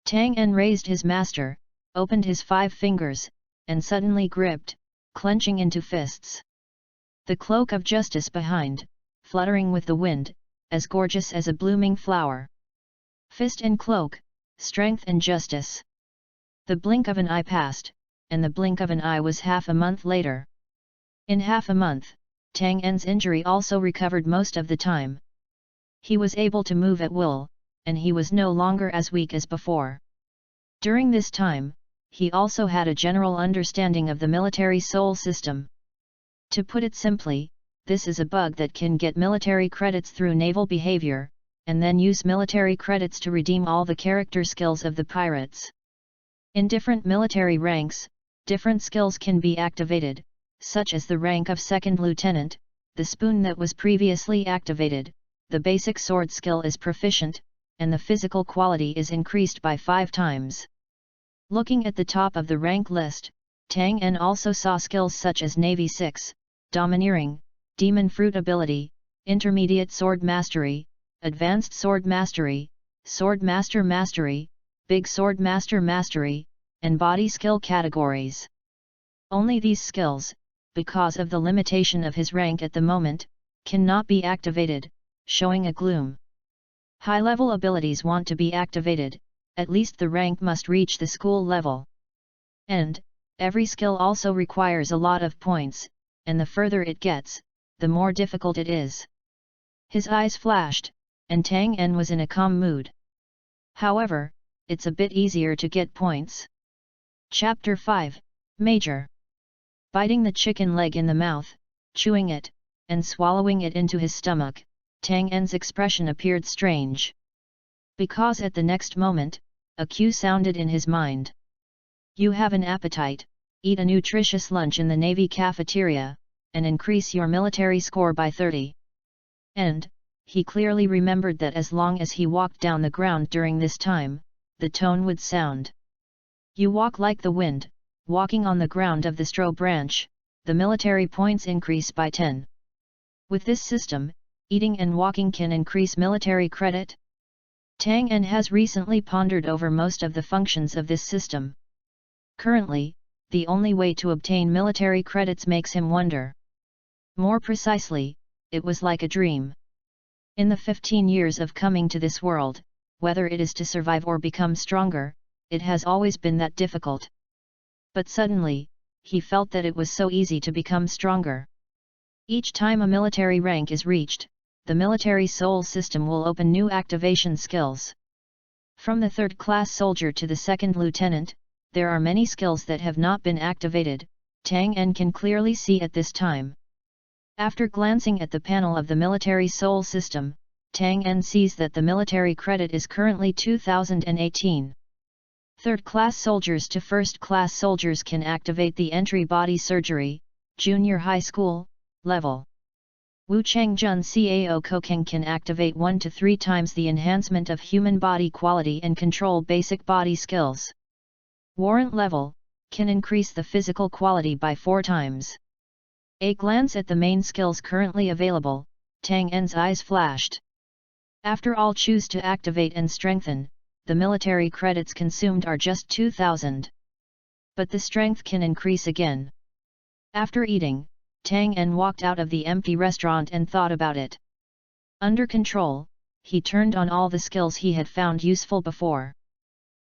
Tang En raised his master, opened his 5 fingers, and suddenly gripped, clenching into fists. The cloak of justice behind, fluttering with the wind, as gorgeous as a blooming flower. Fist and cloak, strength and justice. The blink of an eye passed, and the blink of an eye was half a month later. In half a month, Tang En's injury also recovered most of the time. He was able to move at will, and he was no longer as weak as before. During this time, he also had a general understanding of the military soul system. To put it simply, this is a bug that can get military credits through naval behavior, and then use military credits to redeem all the character skills of the pirates. In different military ranks, different skills can be activated, such as the rank of second lieutenant, the spoon that was previously activated, the basic sword skill is proficient, and the physical quality is increased by 5 times. Looking at the top of the rank list, Tang En also saw skills such as Navy 6, Domineering, Demon Fruit Ability, Intermediate Sword Mastery, Advanced Sword Mastery, Sword Master Mastery, Big Sword Master Mastery, and Body Skill categories. Only these skills, because of the limitation of his rank at the moment, cannot be activated, showing a gloom. High-level abilities want to be activated, at least the rank must reach the school level. And, every skill also requires a lot of points, and the further it gets, the more difficult it is. His eyes flashed, and Tang En was in a calm mood. However, it's a bit easier to get points. Chapter 5, Major. Biting the chicken leg in the mouth, chewing it, and swallowing it into his stomach, Tang En's expression appeared strange. Because at the next moment, a cue sounded in his mind. You have an appetite, eat a nutritious lunch in the Navy cafeteria, and increase your military score by 30. And, he clearly remembered that as long as he walked down the ground during this time, the tone would sound. You walk like the wind, walking on the ground of the straw branch, the military points increase by 10. With this system, eating and walking can increase military credit? Tang En has recently pondered over most of the functions of this system. Currently, the only way to obtain military credits makes him wonder. More precisely, it was like a dream. In the 15 years of coming to this world, whether it is to survive or become stronger, it has always been that difficult. But suddenly, he felt that it was so easy to become stronger. Each time a military rank is reached, the military soul system will open new activation skills. From the 3rd-class soldier to the 2nd lieutenant, there are many skills that have not been activated, Tang En can clearly see at this time. After glancing at the panel of the military soul system, Tang En sees that the military credit is currently 2018. 3rd-class soldiers to 1st-class soldiers can activate the entry body surgery, junior high school, level. Wu Changjun Cao Kokeng can activate 1 to 3 times the enhancement of human body quality and control basic body skills. Warrant level, can increase the physical quality by 4 times. A glance at the main skills currently available, Tang En's eyes flashed. After all choose to activate and strengthen, the military credits consumed are just 2,000. But the strength can increase again. After eating, Tang En walked out of the empty restaurant and thought about it. Under control, he turned on all the skills he had found useful before.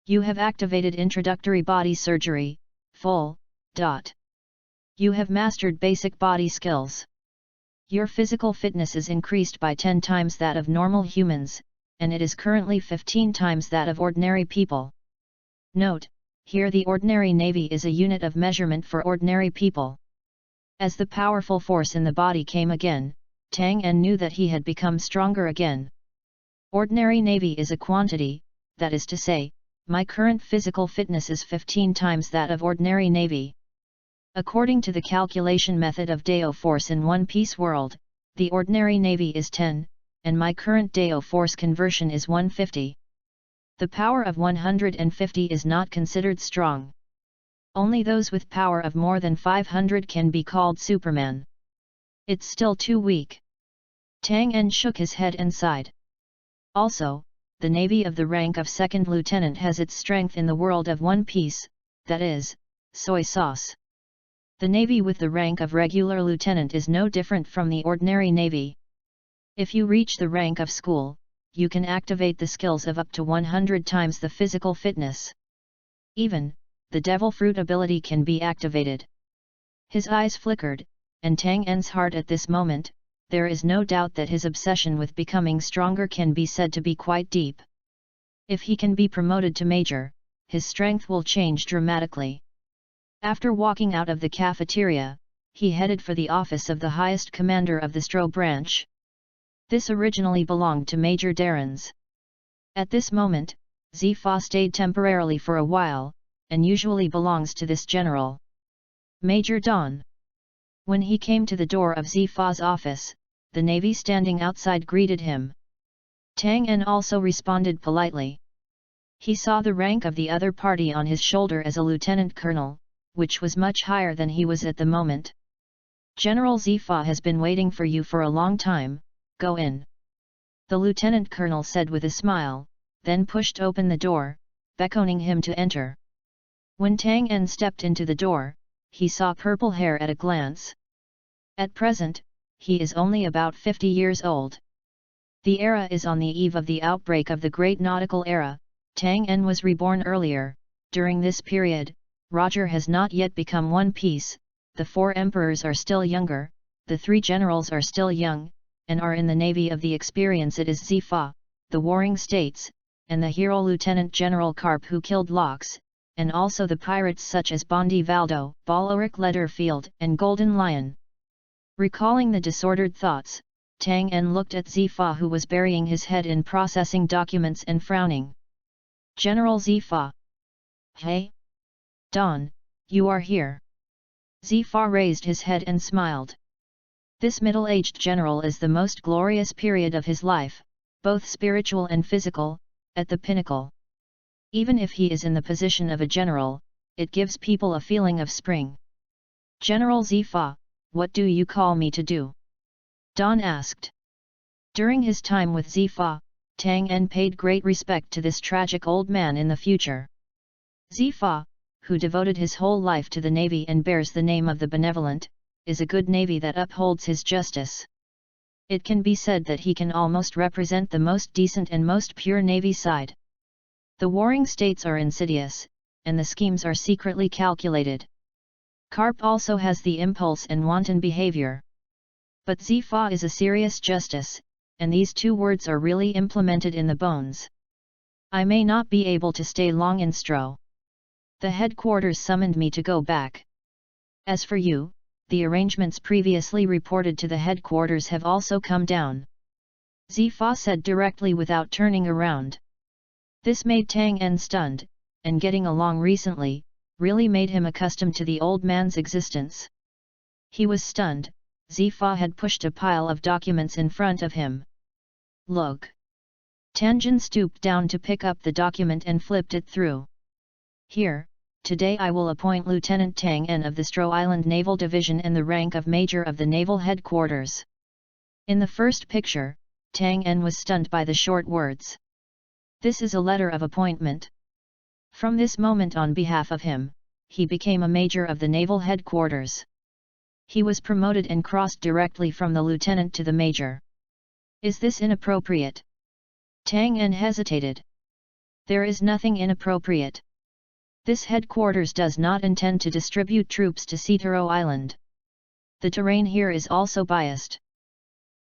You have activated introductory body surgery, full. You have mastered basic body skills. Your physical fitness is increased by 10 times that of normal humans, and it is currently 15 times that of ordinary people. Note, here the ordinary navy is a unit of measurement for ordinary people. As the powerful force in the body came again, Tang En knew that he had become stronger again. Ordinary navy is a quantity, that is to say, my current physical fitness is 15 times that of ordinary navy. According to the calculation method of Dao force in One Piece world, the ordinary navy is 10, and my current Dao force conversion is 150. The power of 150 is not considered strong. Only those with power of more than 500 can be called Superman. It's still too weak. Tang En shook his head and sighed. Also, the navy of the rank of 2nd lieutenant has its strength in the world of One Piece, that is, soy sauce. The navy with the rank of regular lieutenant is no different from the ordinary navy. If you reach the rank of school, you can activate the skills of up to 100 times the physical fitness. Even, the devil fruit ability can be activated. His eyes flickered, and Tang En's heart at this moment, there is no doubt that his obsession with becoming stronger can be said to be quite deep. If he can be promoted to major, his strength will change dramatically. After walking out of the cafeteria, he headed for the office of the highest commander of the Stro branch. This originally belonged to Major Darrens. At this moment, Zifa stayed temporarily for a while, and usually belongs to this general. Major Don. When he came to the door of Zifa's office, the navy standing outside greeted him. Tang En also responded politely. He saw the rank of the other party on his shoulder as a lieutenant colonel, which was much higher than he was at the moment. General Zifa has been waiting for you for a long time, go in. The lieutenant colonel said with a smile, then pushed open the door, beckoning him to enter. When Tang En stepped into the door, he saw purple hair at a glance. At present, he is only about 50 years old. The era is on the eve of the outbreak of the Great Nautical Era. Tang En was reborn earlier. During this period, Roger has not yet become one piece, the 4 emperors are still younger, the 3 generals are still young, and are in the navy of the experience. It is Zifa, the Warring States, and the hero Lieutenant General Carp who killed Lox, and also the pirates such as Bondi Valdo, Baloric Letterfield, and Golden Lion. Recalling the disordered thoughts, Tang En looked at Zifa who was burying his head in processing documents and frowning. General Zifa. Hey? Don, you are here. Zifa raised his head and smiled. This middle-aged general is the most glorious period of his life, both spiritual and physical, at the pinnacle. Even if he is in the position of a general, it gives people a feeling of spring. General Zifa, what do you call me to do? Don asked. During his time with Zifa, Tang En paid great respect to this tragic old man in the future. Zifa, who devoted his whole life to the navy and bears the name of the benevolent, is a good navy that upholds his justice. It can be said that he can almost represent the most decent and most pure navy side. The warring states are insidious, and the schemes are secretly calculated. Carp also has the impulse and wanton behavior. But Zifa is a serious justice, and these 2 words are really implemented in the bones. I may not be able to stay long in Stro. The headquarters summoned me to go back. As for you, the arrangements previously reported to the headquarters have also come down. Zifa said directly without turning around. This made Tang En stunned, and getting along recently, really made him accustomed to the old man's existence. He was stunned. Zifa had pushed a pile of documents in front of him. Look. Tanjin stooped down to pick up the document and flipped it through. Here, today I will appoint Lieutenant Tang En of the Stro Island Naval Division and the rank of Major of the Naval Headquarters. In the first picture, Tang En was stunned by the short words. This is a letter of appointment. From this moment on behalf of him, he became a major of the naval headquarters. He was promoted and crossed directly from the lieutenant to the major. Is this inappropriate? Tang En hesitated. There is nothing inappropriate. This headquarters does not intend to distribute troops to Citaro Island. The terrain here is also biased.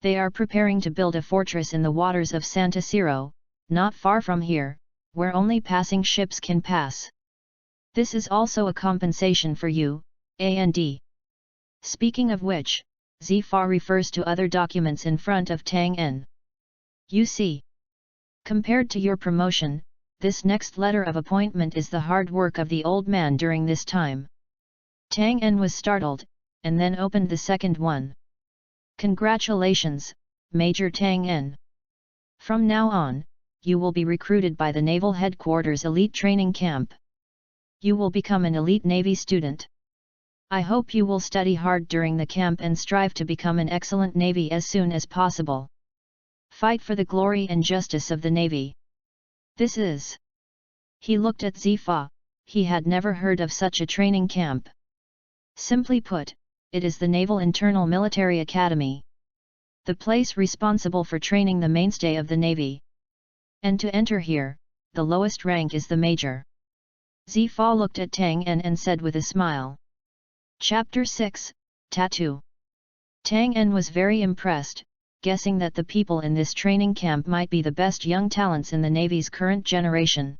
They are preparing to build a fortress in the waters of Santa Ciro, not far from here, where only passing ships can pass. This is also a compensation for you, and. Speaking of which, Zifa refers to other documents in front of Tang En. You see. Compared to your promotion, this next letter of appointment is the hard work of the old man during this time. Tang En was startled, and then opened the second one. Congratulations, Major Tang En. From now on, you will be recruited by the Naval Headquarters Elite Training Camp. You will become an elite Navy student. I hope you will study hard during the camp and strive to become an excellent Navy as soon as possible. Fight for the glory and justice of the Navy. This is. He looked at Zifa, he had never heard of such a training camp. Simply put, it is the Naval Internal Military Academy. The place responsible for training the mainstay of the Navy. And to enter here, the lowest rank is the major. Zifa looked at Tang En and said with a smile. Chapter 6, Tattoo. Tang En was very impressed, guessing that the people in this training camp might be the best young talents in the Navy's current generation.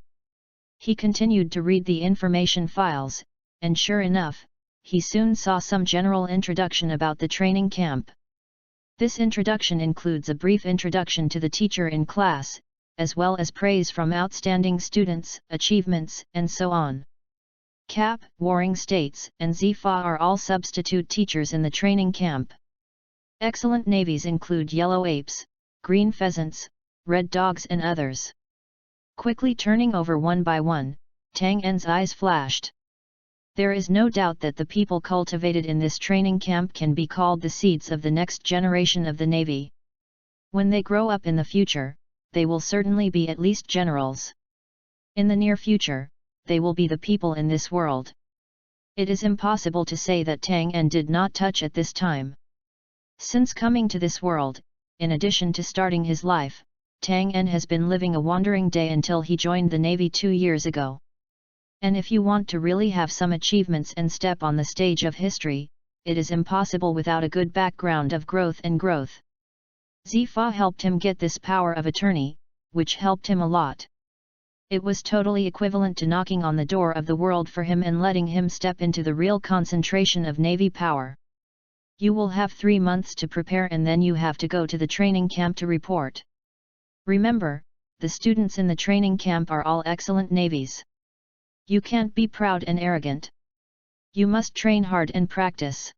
He continued to read the information files, and sure enough, he soon saw some general introduction about the training camp. This introduction includes a brief introduction to the teacher in class, as well as praise from outstanding students, achievements, and so on. Cap, Warring States, and Zifa are all substitute teachers in the training camp. Excellent navies include yellow apes, green pheasants, red dogs and others. Quickly turning over one by one, Tang En's eyes flashed. There is no doubt that the people cultivated in this training camp can be called the seeds of the next generation of the Navy. When they grow up in the future, they will certainly be at least generals. In the near future, they will be the people in this world. It is impossible to say that Tang En did not touch at this time. Since coming to this world, in addition to starting his life, Tang En has been living a wandering day until he joined the Navy 2 years ago. And if you want to really have some achievements and step on the stage of history, it is impossible without a good background of growth and growth. Zifa helped him get this power of attorney, which helped him a lot. It was totally equivalent to knocking on the door of the world for him and letting him step into the real concentration of Navy power. You will have 3 months to prepare and then you have to go to the training camp to report. Remember, the students in the training camp are all excellent navies. You can't be proud and arrogant. You must train hard and practice.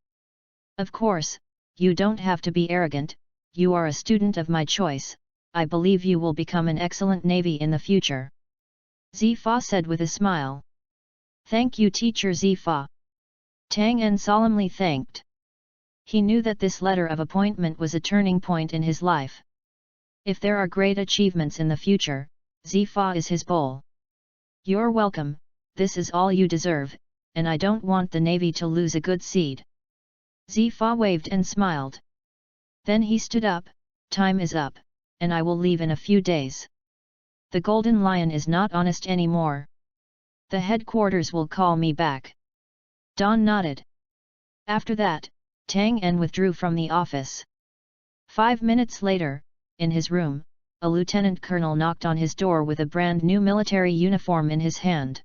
Of course, you don't have to be arrogant, you are a student of my choice, I believe you will become an excellent navy in the future. Zifa said with a smile. Thank you Teacher Zifa. Tang En solemnly thanked. He knew that this letter of appointment was a turning point in his life. If there are great achievements in the future, Zifa is his goal. You're welcome, this is all you deserve, and I don't want the Navy to lose a good seed. Zifa waved and smiled. Then he stood up, time is up, and I will leave in a few days. The Golden Lion is not honest anymore. The headquarters will call me back. Don nodded. After that, Tang En withdrew from the office. 5 minutes later, in his room, a lieutenant colonel knocked on his door with a brand new military uniform in his hand.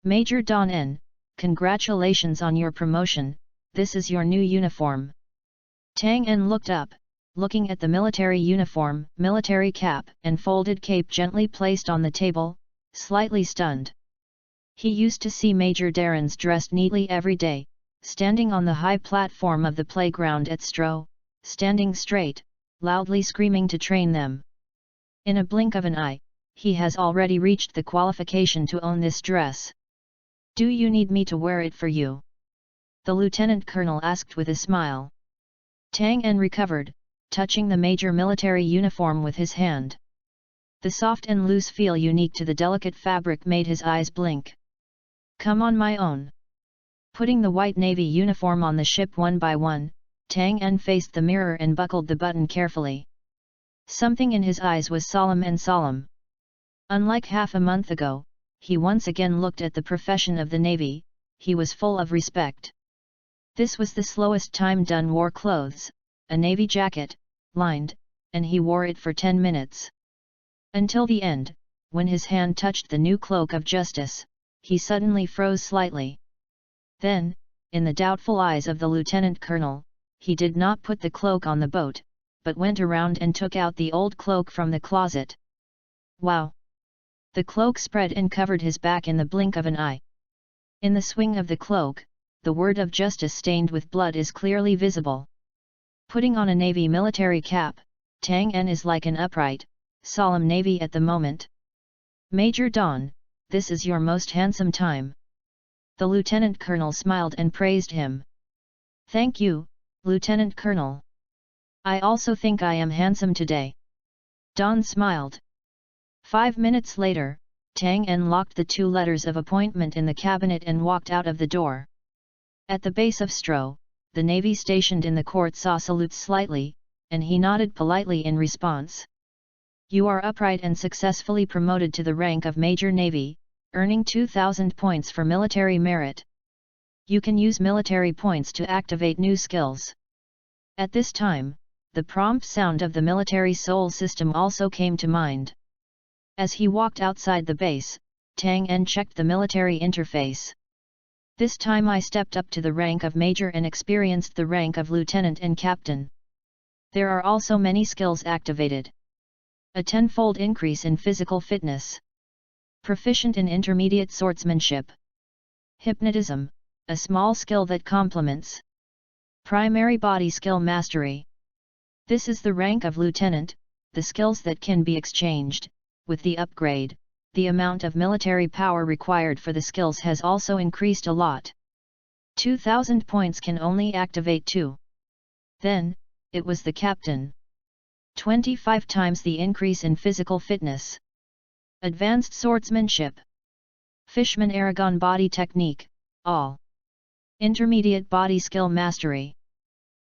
Major Don En, congratulations on your promotion, this is your new uniform. Tang En looked up, looking at the military uniform, military cap and folded cape gently placed on the table, slightly stunned. He used to see Major Darrens dressed neatly every day, standing on the high platform of the playground at Stro, standing straight, loudly screaming to train them. In a blink of an eye, he has already reached the qualification to own this dress. Do you need me to wear it for you? The lieutenant colonel asked with a smile. Tang En recovered, touching the major military uniform with his hand. The soft and loose feel unique to the delicate fabric made his eyes blink. Come on my own. Putting the white navy uniform on the ship one by one, Tang En faced the mirror and buckled the button carefully. Something in his eyes was solemn and solemn. Unlike half a month ago, he once again looked at the profession of the Navy, he was full of respect. This was the slowest time Dun wore clothes, a navy jacket, lined, and he wore it for 10 minutes. Until the end, when his hand touched the new cloak of justice, he suddenly froze slightly. Then, in the doubtful eyes of the lieutenant colonel, he did not put the cloak on the boat, but went around and took out the old cloak from the closet. Wow! The cloak spread and covered his back in the blink of an eye. In the swing of the cloak, the word of justice stained with blood is clearly visible. Putting on a navy military cap, Tang En is like an upright, solemn navy at the moment. Major Don, this is your most handsome time. The lieutenant colonel smiled and praised him. Thank you, Lieutenant Colonel. I also think I am handsome today. Don smiled. 5 minutes later, Tang En locked the 2 letters of appointment in the cabinet and walked out of the door. At the base of Stro, the Navy stationed in the court saw salutes slightly, and he nodded politely in response. You are upright and successfully promoted to the rank of Major Navy, earning 2,000 points for military merit. You can use military points to activate new skills. At this time, the prompt sound of the military soul system also came to mind. As he walked outside the base, Tang En checked the military interface. This time I stepped up to the rank of major and experienced the rank of lieutenant and captain. There are also many skills activated. A 10-fold increase in physical fitness. Proficient in intermediate swordsmanship. Hypnotism, a small skill that complements. Primary body skill mastery. This is the rank of lieutenant, the skills that can be exchanged. With the upgrade, the amount of military power required for the skills has also increased a lot. 2000 points can only activate 2. Then, it was the captain. 25 times the increase in physical fitness. Advanced swordsmanship. Fishman Aragon body technique, all. Intermediate body skill mastery.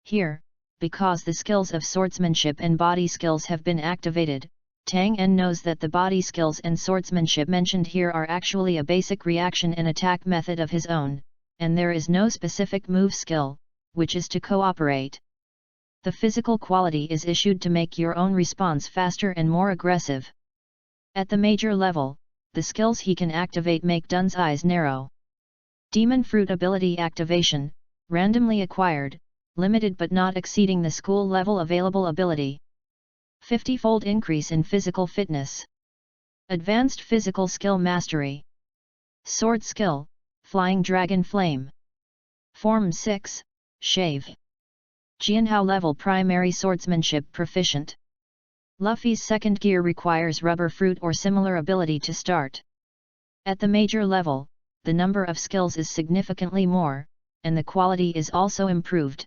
Here, because the skills of swordsmanship and body skills have been activated, Tang En knows that the body skills and swordsmanship mentioned here are actually a basic reaction and attack method of his own, and there is no specific move skill, which is to cooperate. The physical quality is issued to make your own response faster and more aggressive. At the major level, the skills he can activate make Dun's eyes narrow. Demon Fruit ability activation, randomly acquired, limited but not exceeding the school level available ability. 50-fold increase in physical fitness. Advanced physical skill mastery. Sword skill, Flying Dragon Flame. Form 6, Shave. Jianhao level primary swordsmanship proficient. Luffy's second gear requires rubber fruit or similar ability to start. At the major level, the number of skills is significantly more, and the quality is also improved.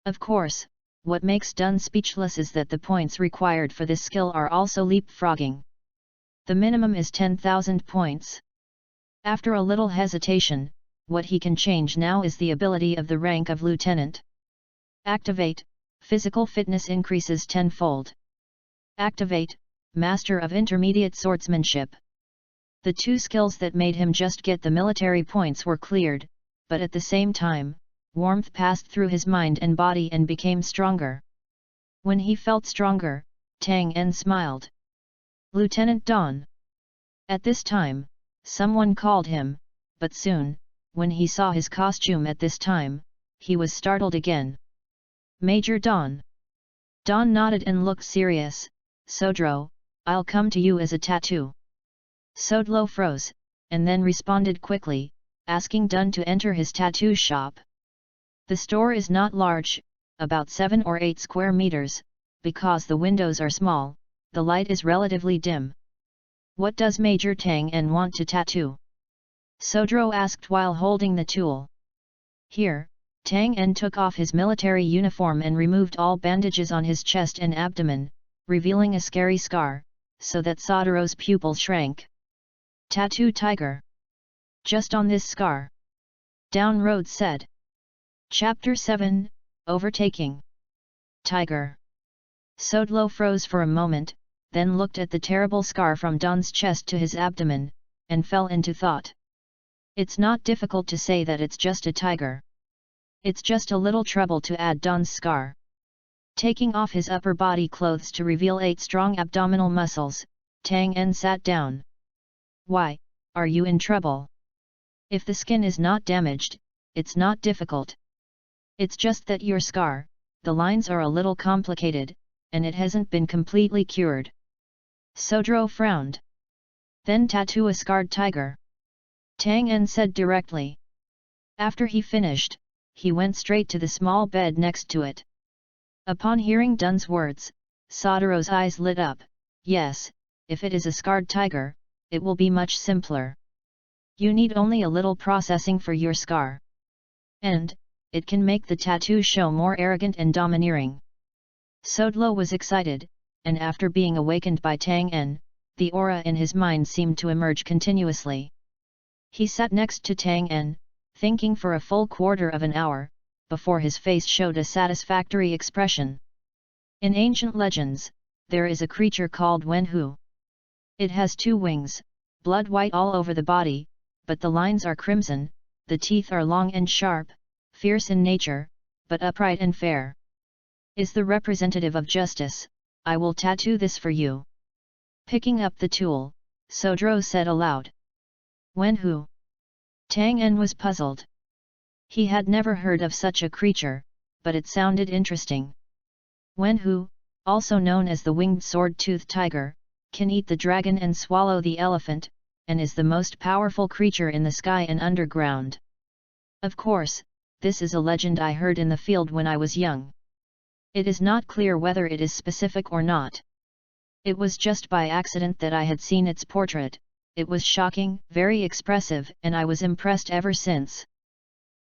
Of course, what makes Dun speechless is that the points required for this skill are also leapfrogging. The minimum is 10,000 points. After a little hesitation, what he can change now is the ability of the rank of lieutenant. Activate, physical fitness increases 10-fold. Activate, Master of Intermediate Swordsmanship. The two skills that made him just get the military points were cleared, but at the same time, warmth passed through his mind and body and became stronger. When he felt stronger, Tang En smiled. Lieutenant Don. At this time, someone called him, but soon, when he saw his costume at this time, he was startled again. Major Don. Don nodded and looked serious. Sodro, I'll come to you as a tattoo. Sodlo froze, and then responded quickly, asking Dun to enter his tattoo shop. The store is not large, about 7 or 8 square meters, because the windows are small, the light is relatively dim. What does Major Tang En want to tattoo? Sodro asked while holding the tool. Here, Tang En took off his military uniform and removed all bandages on his chest and abdomen, revealing a scary scar, so that Sodoro's pupil shrank. Tattoo tiger. Just on this scar. Down Road said. Chapter 7, Overtaking. Tiger. Sodlo froze for a moment, then looked at the terrible scar from Don's chest to his abdomen, and fell into thought. It's not difficult to say that it's just a tiger. It's just a little trouble to add Don's scar. Taking off his upper body clothes to reveal 8 strong abdominal muscles, Tang En sat down. Why, are you in trouble? If the skin is not damaged, it's not difficult. It's just that your scar, the lines are a little complicated, and it hasn't been completely cured. Sodro frowned. Then tattoo a scarred tiger. Tang En said directly. After he finished, he went straight to the small bed next to it. Upon hearing Dun's words, Sodoro's eyes lit up. Yes, if it is a scarred tiger, it will be much simpler. You need only a little processing for your scar. And, it can make the tattoo show more arrogant and domineering. Sodlo was excited, and after being awakened by Tang En, the aura in his mind seemed to emerge continuously. He sat next to Tang En, thinking for a full quarter of an hour, before his face showed a satisfactory expression. In ancient legends, there is a creature called Wenhu. It has 2 wings, blood white all over the body, but the lines are crimson, the teeth are long and sharp, fierce in nature, but upright and fair. is the representative of justice, I will tattoo this for you. Picking up the tool, Sodro said aloud. When who? Tang En was puzzled. He had never heard of such a creature, but it sounded interesting. Wen Hu, also known as the winged sword-toothed tiger, can eat the dragon and swallow the elephant, and is the most powerful creature in the sky and underground. Of course, this is a legend I heard in the field when I was young. It is not clear whether it is specific or not. It was just by accident that I had seen its portrait. It was shocking, very expressive, and I was impressed ever since.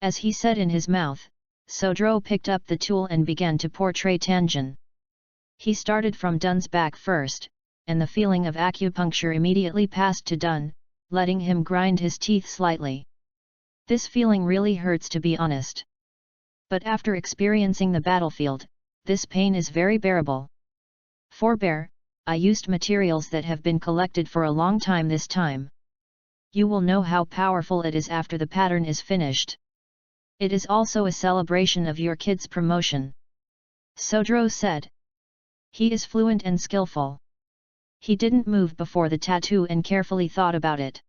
As he said in his mouth, Sodro picked up the tool and began to portray Tanjin. He started from Dun's back first, and the feeling of acupuncture immediately passed to Dun, letting him grind his teeth slightly. This feeling really hurts, to be honest. But after experiencing the battlefield, this pain is very bearable. Forbear, I used materials that have been collected for a long time this time. You will know how powerful it is after the pattern is finished. It is also a celebration of your kid's promotion. Sodro said. He is fluent and skillful. He didn't move before the tattoo and carefully thought about it.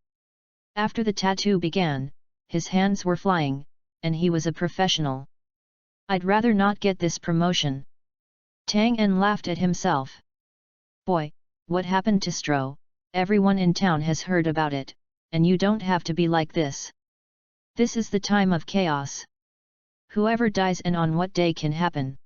After the tattoo began, his hands were flying, and he was a professional. I'd rather not get this promotion. Tang En laughed at himself. Boy, what happened to Stro? Everyone in town has heard about it, and you don't have to be like this. This is the time of chaos. Whoever dies and on what day can happen.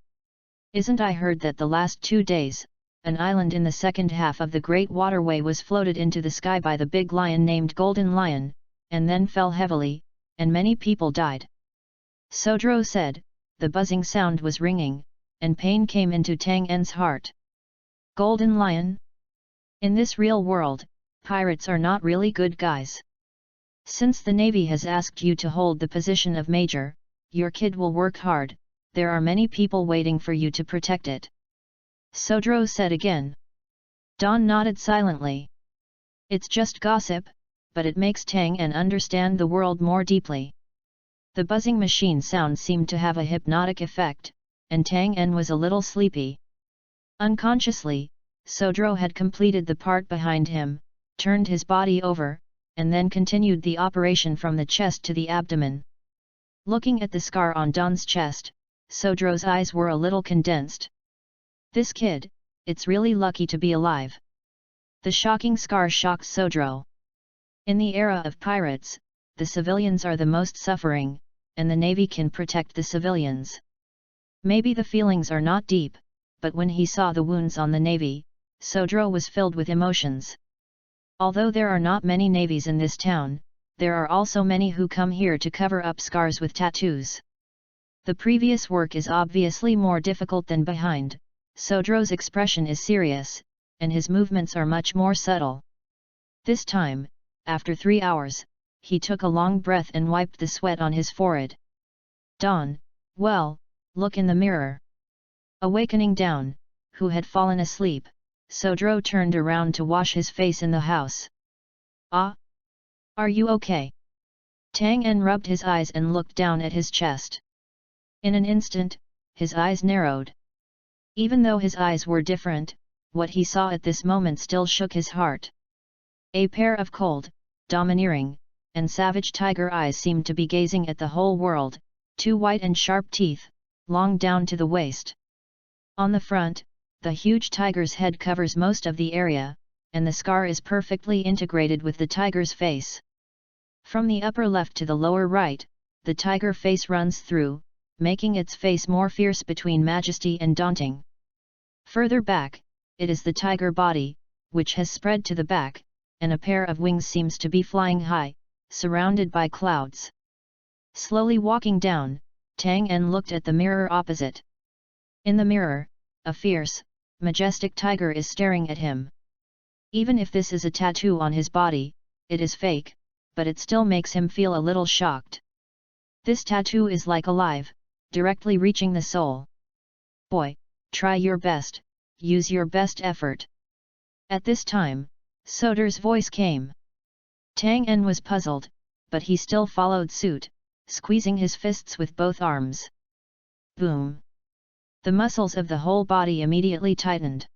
Isn't I heard that the last 2 days, an island in the second half of the Great Waterway was floated into the sky by the big lion named Golden Lion, and then fell heavily, and many people died. Sodro said. The buzzing sound was ringing, and pain came into Tang En's heart. Golden Lion? In this real world, pirates are not really good guys. Since the Navy has asked you to hold the position of Major, your kid will work hard, there are many people waiting for you to protect it. Sodro said again. Don nodded silently. It's just gossip, but it makes Tang En understand the world more deeply. The buzzing machine sound seemed to have a hypnotic effect, and Tang En was a little sleepy. Unconsciously, Sodro had completed the part behind him, turned his body over, and then continued the operation from the chest to the abdomen. Looking at the scar on Don's chest, Sodro's eyes were a little condensed. This kid, it's really lucky to be alive. The shocking scar shocked Sodro. In the era of pirates, the civilians are the most suffering, and the Navy can protect the civilians. Maybe the feelings are not deep, but when he saw the wounds on the Navy, Sodro was filled with emotions. Although there are not many navies in this town, there are also many who come here to cover up scars with tattoos. The previous work is obviously more difficult than behind. Sodro's expression is serious, and his movements are much more subtle. This time, after 3 hours, he took a long breath and wiped the sweat on his forehead. Don, well, look in the mirror. Awakening Down, who had fallen asleep, Sodro turned around to wash his face in the house. Ah? Are you okay? Tang En rubbed his eyes and looked down at his chest. In an instant, his eyes narrowed. Even though his eyes were different, what he saw at this moment still shook his heart. A pair of cold, domineering, and savage tiger eyes seemed to be gazing at the whole world, 2 white and sharp teeth, long down to the waist. On the front, the huge tiger's head covers most of the area, and the scar is perfectly integrated with the tiger's face. From the upper left to the lower right, the tiger face runs through, making its face more fierce between majesty and daunting. Further back, it is the tiger body, which has spread to the back, and a pair of wings seems to be flying high, surrounded by clouds. Slowly walking down, Tang En looked at the mirror opposite. In the mirror, a fierce, majestic tiger is staring at him. Even if this is a tattoo on his body, it is fake, but it still makes him feel a little shocked. This tattoo is like alive, directly reaching the soul. Boy, try your best, use your best effort. At this time, Sodro's voice came. Tang En was puzzled, but he still followed suit, squeezing his fists with both arms. Boom! The muscles of the whole body immediately tightened.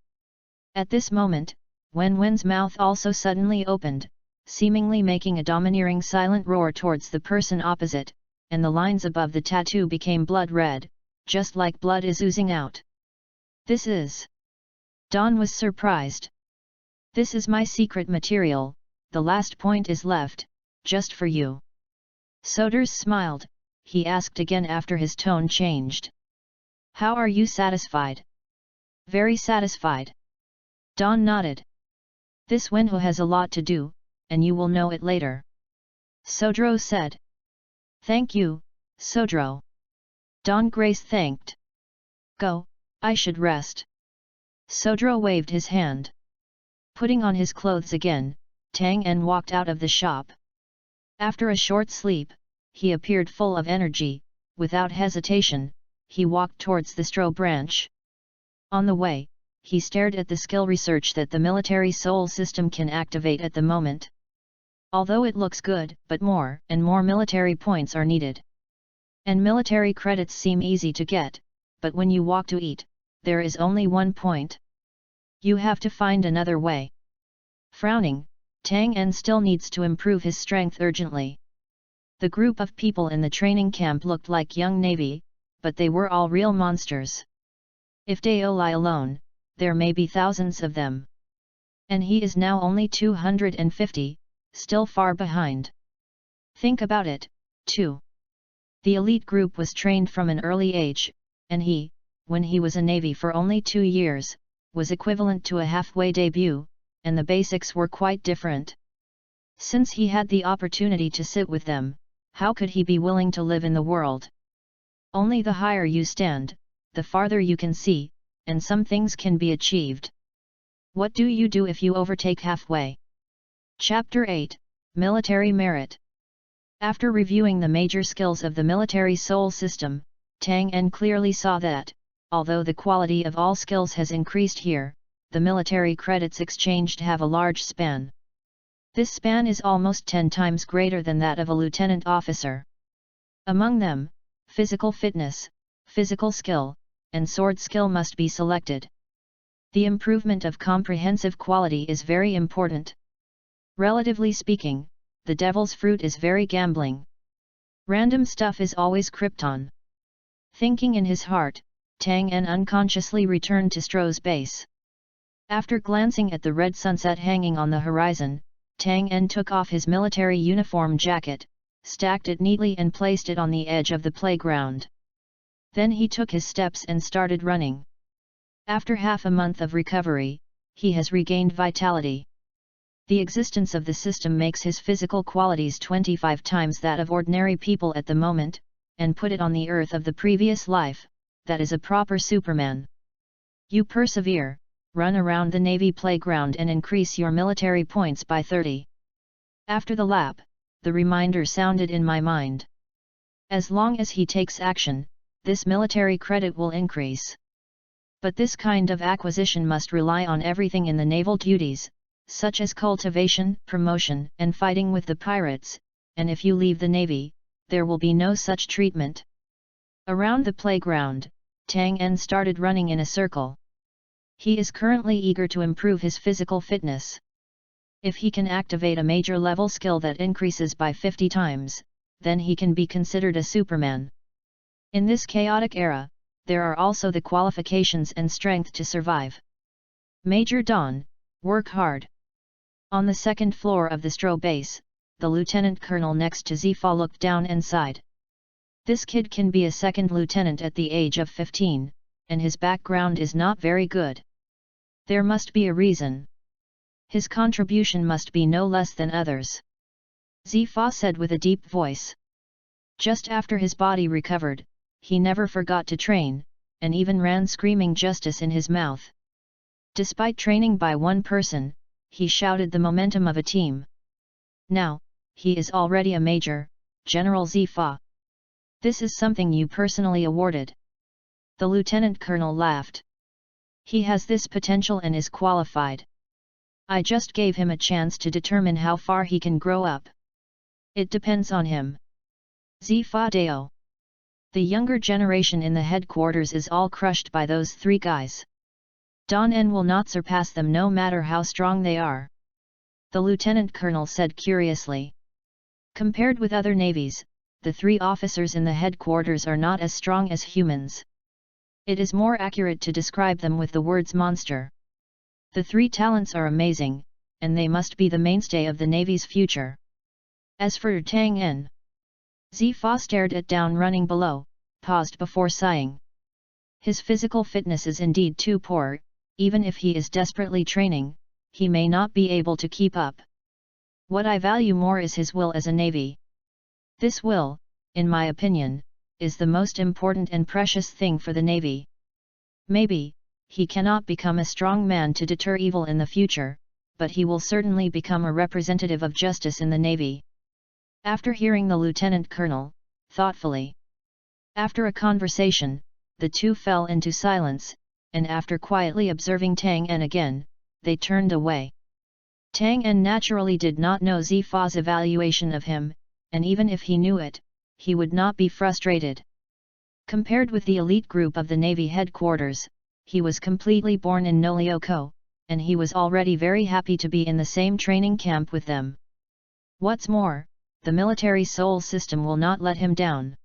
At this moment, Wen Wen's mouth also suddenly opened, seemingly making a domineering silent roar towards the person opposite, and the lines above the tattoo became blood red, just like blood is oozing out. This is... Dawn was surprised. This is my secret material, the last point is left, just for you. Soders smiled, he asked again after his tone changed. How are you satisfied? Very satisfied. Dawn nodded. This Wenhu has a lot to do, and you will know it later. Sodro said. Thank you, Sodro. Dawn Grace thanked. Go, I should rest. Sodro waved his hand. Putting on his clothes again, Tang En walked out of the shop. After a short sleep, he appeared full of energy. Without hesitation, he walked towards the Stro branch. On the way, he stared at the skill research that the military soul system can activate at the moment. Although it looks good, but more and more military points are needed. And military credits seem easy to get, but when you walk to eat, there is only 1 point. You have to find another way. Frowning, Tang En still needs to improve his strength urgently. The group of people in the training camp looked like young navy, but they were all real monsters. If they lie alone, there may be thousands of them. And he is now only 250, still far behind. Think about it, too. The elite group was trained from an early age, and he, when he was a navy for only 2 years, was equivalent to a halfway debut, and the basics were quite different. Since he had the opportunity to sit with them, how could he be willing to live in the world? Only the higher you stand, the farther you can see, and some things can be achieved. What do you do if you overtake halfway? Chapter 8, Military Merit. After reviewing the major skills of the military soul system, Tang En clearly saw that, although the quality of all skills has increased here, the military credits exchanged have a large span. This span is almost 10 times greater than that of a lieutenant officer. Among them, physical fitness, physical skill, and sword skill must be selected. The improvement of comprehensive quality is very important. Relatively speaking, the devil's fruit is very gambling. Random stuff is always Krypton. Thinking in his heart, Tang En unconsciously returned to Stro's base. After glancing at the red sunset hanging on the horizon, Tang En took off his military uniform jacket, stacked it neatly and placed it on the edge of the playground. Then he took his steps and started running. After half a month of recovery, he has regained vitality. The existence of the system makes his physical qualities 25 times that of ordinary people at the moment, and put it on the earth of the previous life, that is a proper Superman. You persevere, run around the Navy playground and increase your military points by 30. After the lap, the reminder sounded in my mind. As long as he takes action, this military credit will increase. But this kind of acquisition must rely on everything in the naval duties, such as cultivation, promotion, and fighting with the pirates, and if you leave the Navy, there will be no such treatment. Around the playground, Tang En started running in a circle. He is currently eager to improve his physical fitness. If he can activate a major level skill that increases by 50 times, then he can be considered a Superman. In this chaotic era, there are also the qualifications and strength to survive. Major Dawn, work hard. On the 2nd floor of the Stro base, the lieutenant colonel next to Zifa looked down and sighed. This kid can be a 2nd lieutenant at the age of 15, and his background is not very good. There must be a reason. His contribution must be no less than others. Zifa said with a deep voice. Just after his body recovered, he never forgot to train, and even ran screaming justice in his mouth. Despite training by one person, he shouted the momentum of a team. Now, he is already a major, General Zifa. This is something you personally awarded. The lieutenant colonel laughed. He has this potential and is qualified. I just gave him a chance to determine how far he can grow up. It depends on him. Zifa Deo. The younger generation in the headquarters is all crushed by those three guys. Don N will not surpass them no matter how strong they are. The lieutenant colonel said curiously. Compared with other navies, the three officers in the headquarters are not as strong as humans. It is more accurate to describe them with the words monster. The three talents are amazing, and they must be the mainstay of the Navy's future. As for Tang En, Zifa stared it down running below, paused before sighing. His physical fitness is indeed too poor, even if he is desperately training, he may not be able to keep up. What I value more is his will as a Navy. This will, in my opinion, is the most important and precious thing for the Navy. Maybe, he cannot become a strong man to deter evil in the future, but he will certainly become a representative of justice in the Navy. After hearing the lieutenant colonel, thoughtfully. After a conversation, the two fell into silence, and after quietly observing Tang En again, they turned away. Tang En naturally did not know Zifa's evaluation of him, and even if he knew it, he would not be frustrated. Compared with the elite group of the Navy headquarters, he was completely born in Nolioko, and he was already very happy to be in the same training camp with them. What's more, the military soul system will not let him down.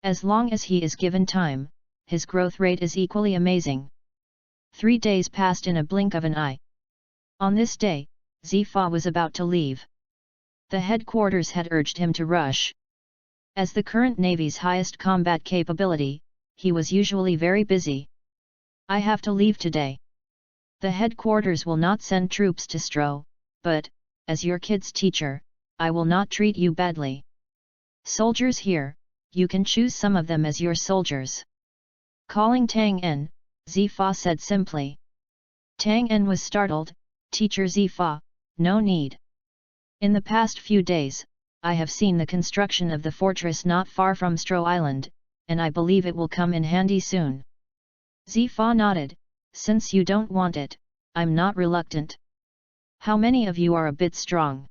As long as he is given time, his growth rate is equally amazing. 3 days passed in a blink of an eye. On this day, Zifa was about to leave. The headquarters had urged him to rush. As the current Navy's highest combat capability, he was usually very busy. I have to leave today. The headquarters will not send troops to Stro, but, as your kid's teacher, I will not treat you badly. Soldiers here, you can choose some of them as your soldiers. Calling Tang En, Zifa said simply. Tang En was startled. Teacher Zifa, no need. In the past few days, I have seen the construction of the fortress not far from Stro Island, and I believe it will come in handy soon. Zifa nodded. Since you don't want it, I'm not reluctant. How many of you are a bit strong?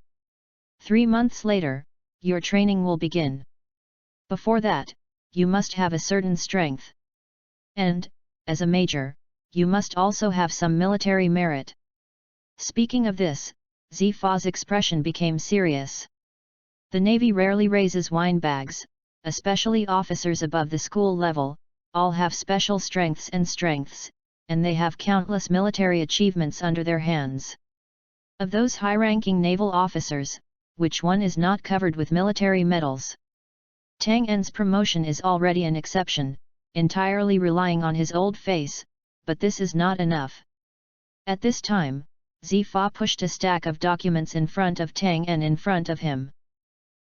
3 months later, your training will begin. Before that, you must have a certain strength. And, as a major, you must also have some military merit. Speaking of this, Zifa's expression became serious. The Navy rarely raises wine bags, especially officers above the school level, all have special strengths, and they have countless military achievements under their hands. Of those high-ranking naval officers, which one is not covered with military medals? Tang En's promotion is already an exception, entirely relying on his old face, but this is not enough. At this time, Zifa pushed a stack of documents in front of Tang En in front of him.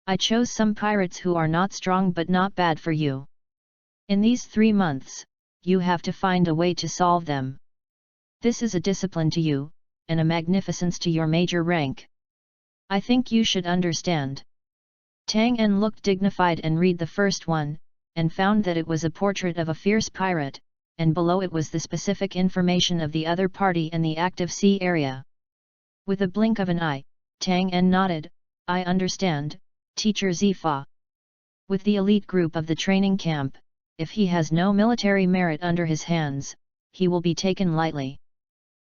I chose some pirates who are not strong but not bad for you. In these 3 months, you have to find a way to solve them. This is a discipline to you, and a magnificence to your major rank. I think you should understand. Tang En looked dignified and read the first one, and found that it was a portrait of a fierce pirate, and below it was the specific information of the other party and the active sea area. With a blink of an eye, Tang En nodded. I understand, Teacher Zifa. With the elite group of the training camp, if he has no military merit under his hands, he will be taken lightly.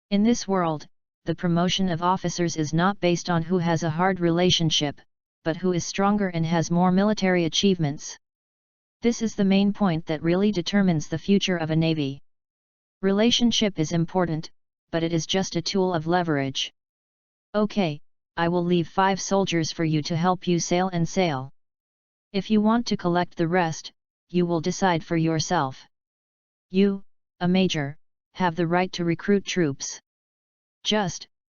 In this world, the promotion of officers is not based on who has a hard relationship, but who is stronger and has more military achievements. This is the main point that really determines the future of a navy. Relationship is important, but it is just a tool of leverage. Okay, I will leave 5 soldiers for you to help you sail and sail. If you want to collect the rest, you will decide for yourself. You, a major, have the right to recruit troops.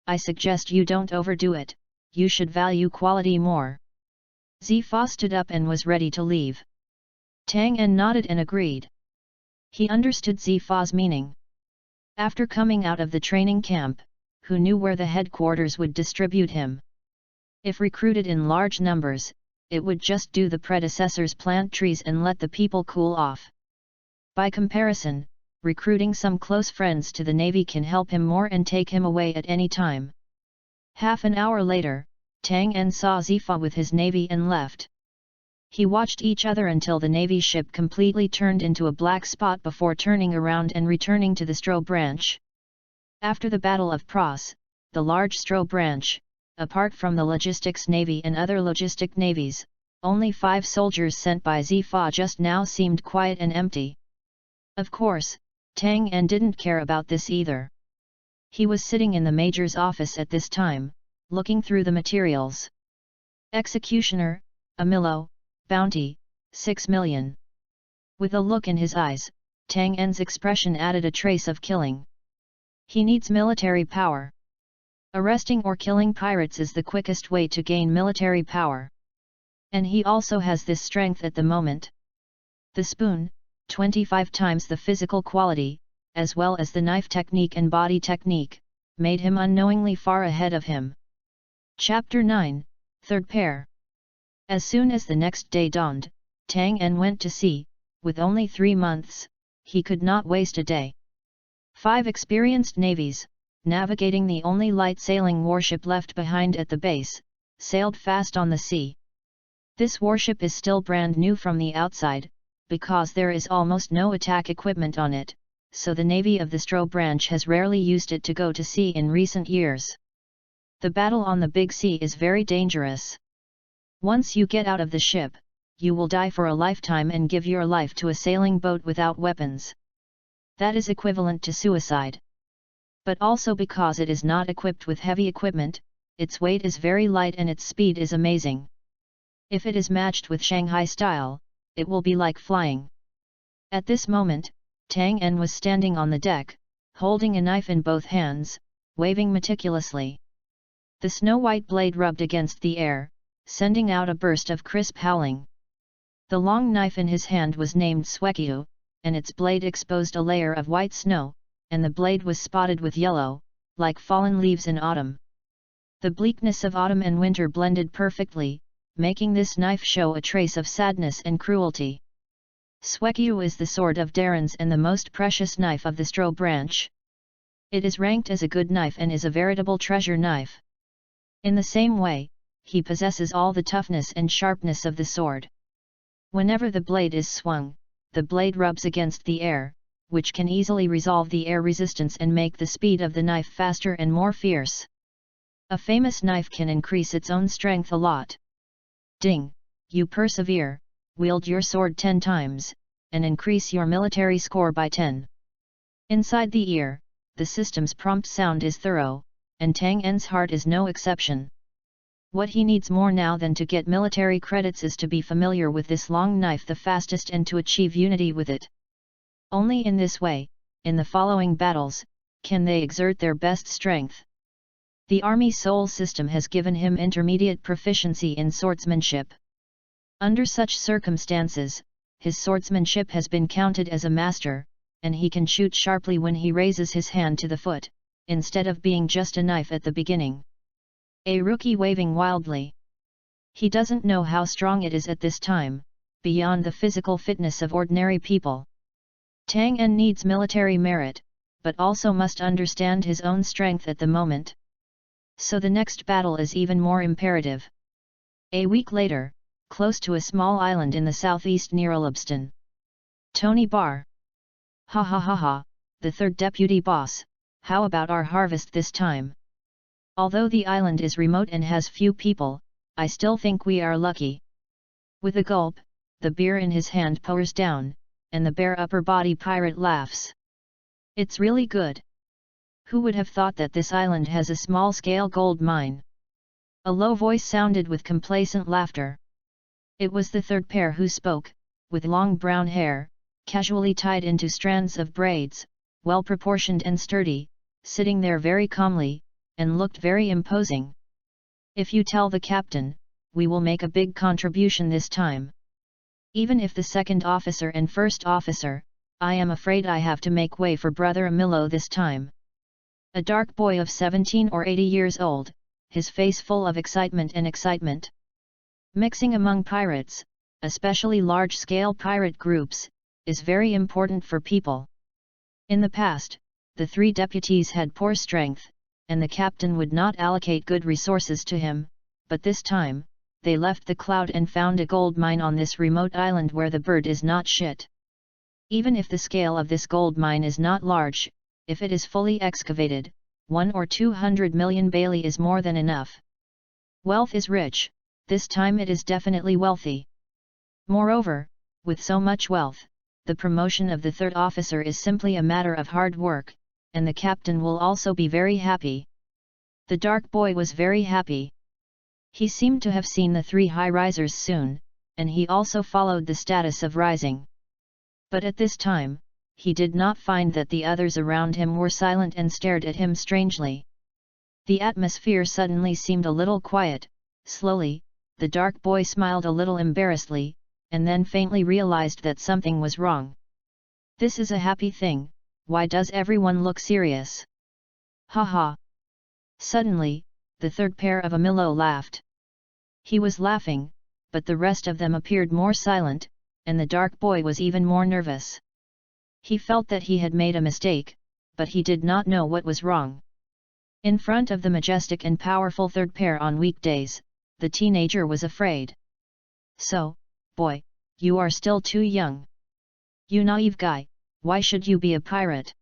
I suggest you don't overdo it, you should value quality more. Zifa stood up and was ready to leave. Tang En nodded and agreed. He understood Zifa's meaning. After coming out of the training camp, who knew where the headquarters would distribute him? If recruited in large numbers, it would just do the predecessors plant trees and let the people cool off. By comparison, recruiting some close friends to the Navy can help him more and take him away at any time. Half an hour later, Tang En saw Zifa with his Navy and left. He watched each other until the Navy ship completely turned into a black spot before turning around and returning to the Stro branch. After the Battle of Pras, the large Stro branch, apart from the Logistics Navy and other logistic navies, only 5 soldiers sent by Zifa just now seemed quiet and empty. Of course, Tang En didn't care about this either. He was sitting in the Major's office at this time, looking through the materials. Executioner, Amilo, Bounty, 6 million. With a look in his eyes, Tang En's expression added a trace of killing. He needs military power. Arresting or killing pirates is the quickest way to gain military power. And he also has this strength at the moment. The spoon, 25 times the physical quality, as well as the knife technique and body technique, made him unknowingly far ahead of him. Chapter 9, Third Pair. As soon as the next day dawned, Tang En went to sea. With only 3 months, he could not waste a day. 5 experienced navies, navigating the only light-sailing warship left behind at the base, sailed fast on the sea. This warship is still brand new from the outside, because there is almost no attack equipment on it, so the navy of the Stro branch has rarely used it to go to sea in recent years. The battle on the big sea is very dangerous. Once you get out of the ship, you will die for a lifetime and give your life to a sailing boat without weapons. That is equivalent to suicide. But also because it is not equipped with heavy equipment, its weight is very light and its speed is amazing. If it is matched with Shanghai style, it will be like flying. At this moment, Tang En was standing on the deck, holding a knife in both hands, waving meticulously. The snow-white blade rubbed against the air, sending out a burst of crisp howling. The long knife in his hand was named Swekyu, and its blade exposed a layer of white snow, and the blade was spotted with yellow, like fallen leaves in autumn. The bleakness of autumn and winter blended perfectly, making this knife show a trace of sadness and cruelty. Swekyu is the sword of Darrens and the most precious knife of the Stro branch. It is ranked as a good knife and is a veritable treasure knife. In the same way, he possesses all the toughness and sharpness of the sword. Whenever the blade is swung, the blade rubs against the air, which can easily resolve the air resistance and make the speed of the knife faster and more fierce. A famous knife can increase its own strength a lot. Ding! You persevere, wield your sword 10 times, and increase your military score by 10. Inside the ear, the system's prompt sound is thorough, and Tang En's heart is no exception. What he needs more now than to get military credits is to be familiar with this long knife the fastest and to achieve unity with it. Only in this way, in the following battles, can they exert their best strength. The Army Soul system has given him intermediate proficiency in swordsmanship. Under such circumstances, his swordsmanship has been counted as a master, and he can shoot sharply when he raises his hand to the foot, instead of being just a knife at the beginning. A rookie waving wildly. He doesn't know how strong it is at this time, beyond the physical fitness of ordinary people. Tang En needs military merit, but also must understand his own strength at the moment. So the next battle is even more imperative. A week later, close to a small island in the southeast near Olubston. Tony Bar. Ha ha ha ha, the third deputy boss, how about our harvest this time? Although the island is remote and has few people, I still think we are lucky. With a gulp, the beer in his hand pours down, and the bare upper body pirate laughs. It's really good. Who would have thought that this island has a small-scale gold mine? A low voice sounded with complacent laughter. It was the third pair who spoke, with long brown hair, casually tied into strands of braids, well-proportioned and sturdy, sitting there very calmly, and looked very imposing. If you tell the captain, we will make a big contribution this time. Even if the second officer and first officer, I am afraid I have to make way for Brother Amilo this time. A dark boy of 17 or 80 years old, his face full of excitement and excitement. Mixing among pirates, especially large-scale pirate groups, is very important for people. In the past, the 3 deputies had poor strength, and the captain would not allocate good resources to him, but this time, they left the cloud and found a gold mine on this remote island where the bird is not shit. Even if the scale of this gold mine is not large, if it is fully excavated, 1 or 200 million Bailey is more than enough. Wealth is rich, this time it is definitely wealthy. Moreover, with so much wealth, the promotion of the third officer is simply a matter of hard work, and the captain will also be very happy. The dark boy was very happy. He seemed to have seen the 3 high-risers soon, and he also followed the status of rising. But at this time, he did not find that the others around him were silent and stared at him strangely. The atmosphere suddenly seemed a little quiet. Slowly, the dark boy smiled a little embarrassedly, and then faintly realized that something was wrong. This is a happy thing, why does everyone look serious? Ha ha! Suddenly, the third pair of Amilo laughed. He was laughing, but the rest of them appeared more silent, and the dark boy was even more nervous. He felt that he had made a mistake, but he did not know what was wrong. In front of the majestic and powerful third pair on weekdays, the teenager was afraid. So, boy, you are still too young. You naive guy, why should you be a pirate?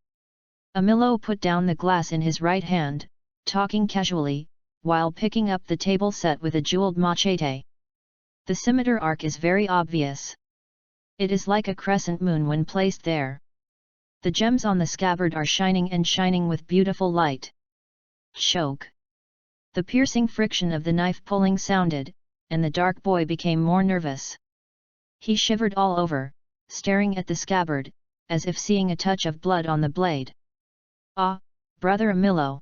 Amilo put down the glass in his right hand, talking casually, while picking up the table set with a jeweled machete. The scimitar arc is very obvious. It is like a crescent moon when placed there. The gems on the scabbard are shining and shining with beautiful light. Choke! The piercing friction of the knife pulling sounded, and the dark boy became more nervous. He shivered all over, staring at the scabbard, as if seeing a touch of blood on the blade. Ah, brother Amilo!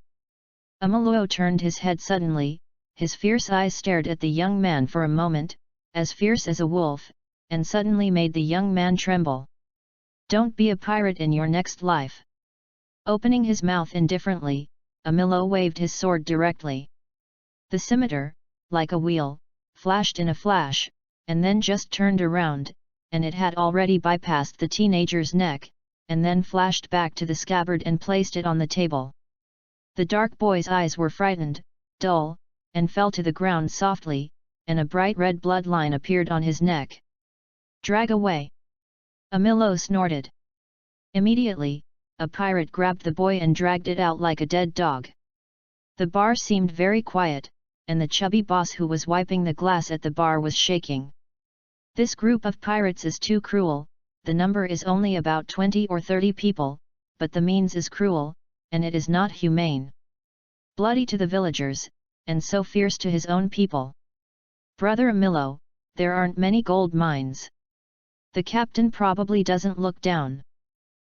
Amilo turned his head suddenly, his fierce eyes stared at the young man for a moment, as fierce as a wolf, and suddenly made the young man tremble. Don't be a pirate in your next life. Opening his mouth indifferently, Amilo waved his sword directly. The scimitar, like a wheel, flashed in a flash, and then just turned around, and it had already bypassed the teenager's neck, and then flashed back to the scabbard and placed it on the table. The dark boy's eyes were frightened, dull, and fell to the ground softly, and a bright red bloodline appeared on his neck. Drag away! Amilo snorted. Immediately, a pirate grabbed the boy and dragged it out like a dead dog. The bar seemed very quiet, and the chubby boss who was wiping the glass at the bar was shaking. This group of pirates is too cruel, the number is only about 20 or 30 people, but the means is cruel, and it is not humane. Bloody to the villagers, and so fierce to his own people. Brother Amilo, there aren't many gold mines. The captain probably doesn't look down.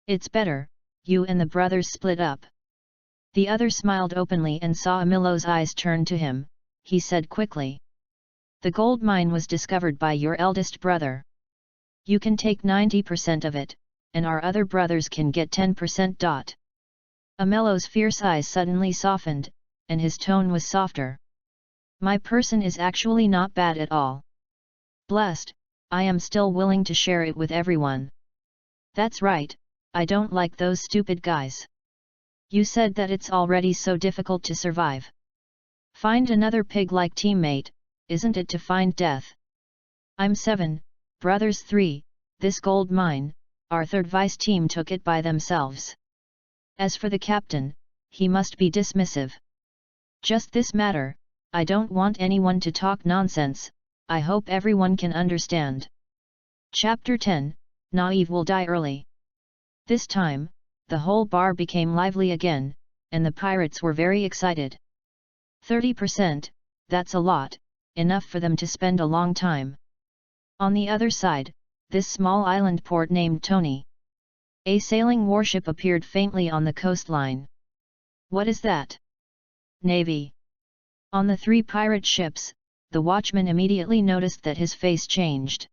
It's better, you and the brothers split up. The other smiled openly and saw Amilo's eyes turn to him. He said quickly. The gold mine was discovered by your eldest brother. You can take 90% of it, and our other brothers can get 10%. Amilo's fierce eyes suddenly softened, and his tone was softer. My person is actually not bad at all. Blessed, I am still willing to share it with everyone. That's right, I don't like those stupid guys. You said that it's already so difficult to survive. Find another pig-like teammate, isn't it to find death? I'm 7, brothers 3, this gold mine, our third vice team took it by themselves. As for the captain, he must be dismissive. Just this matter, I don't want anyone to talk nonsense, I hope everyone can understand. Chapter 10, Naive will die early. This time, the whole bar became lively again, and the pirates were very excited. 30%, that's a lot, enough for them to spend a long time. On the other side, this small island port named Tony. A sailing warship appeared faintly on the coastline. What is that? Navy. On the 3 pirate ships, the watchman immediately noticed that his face changed.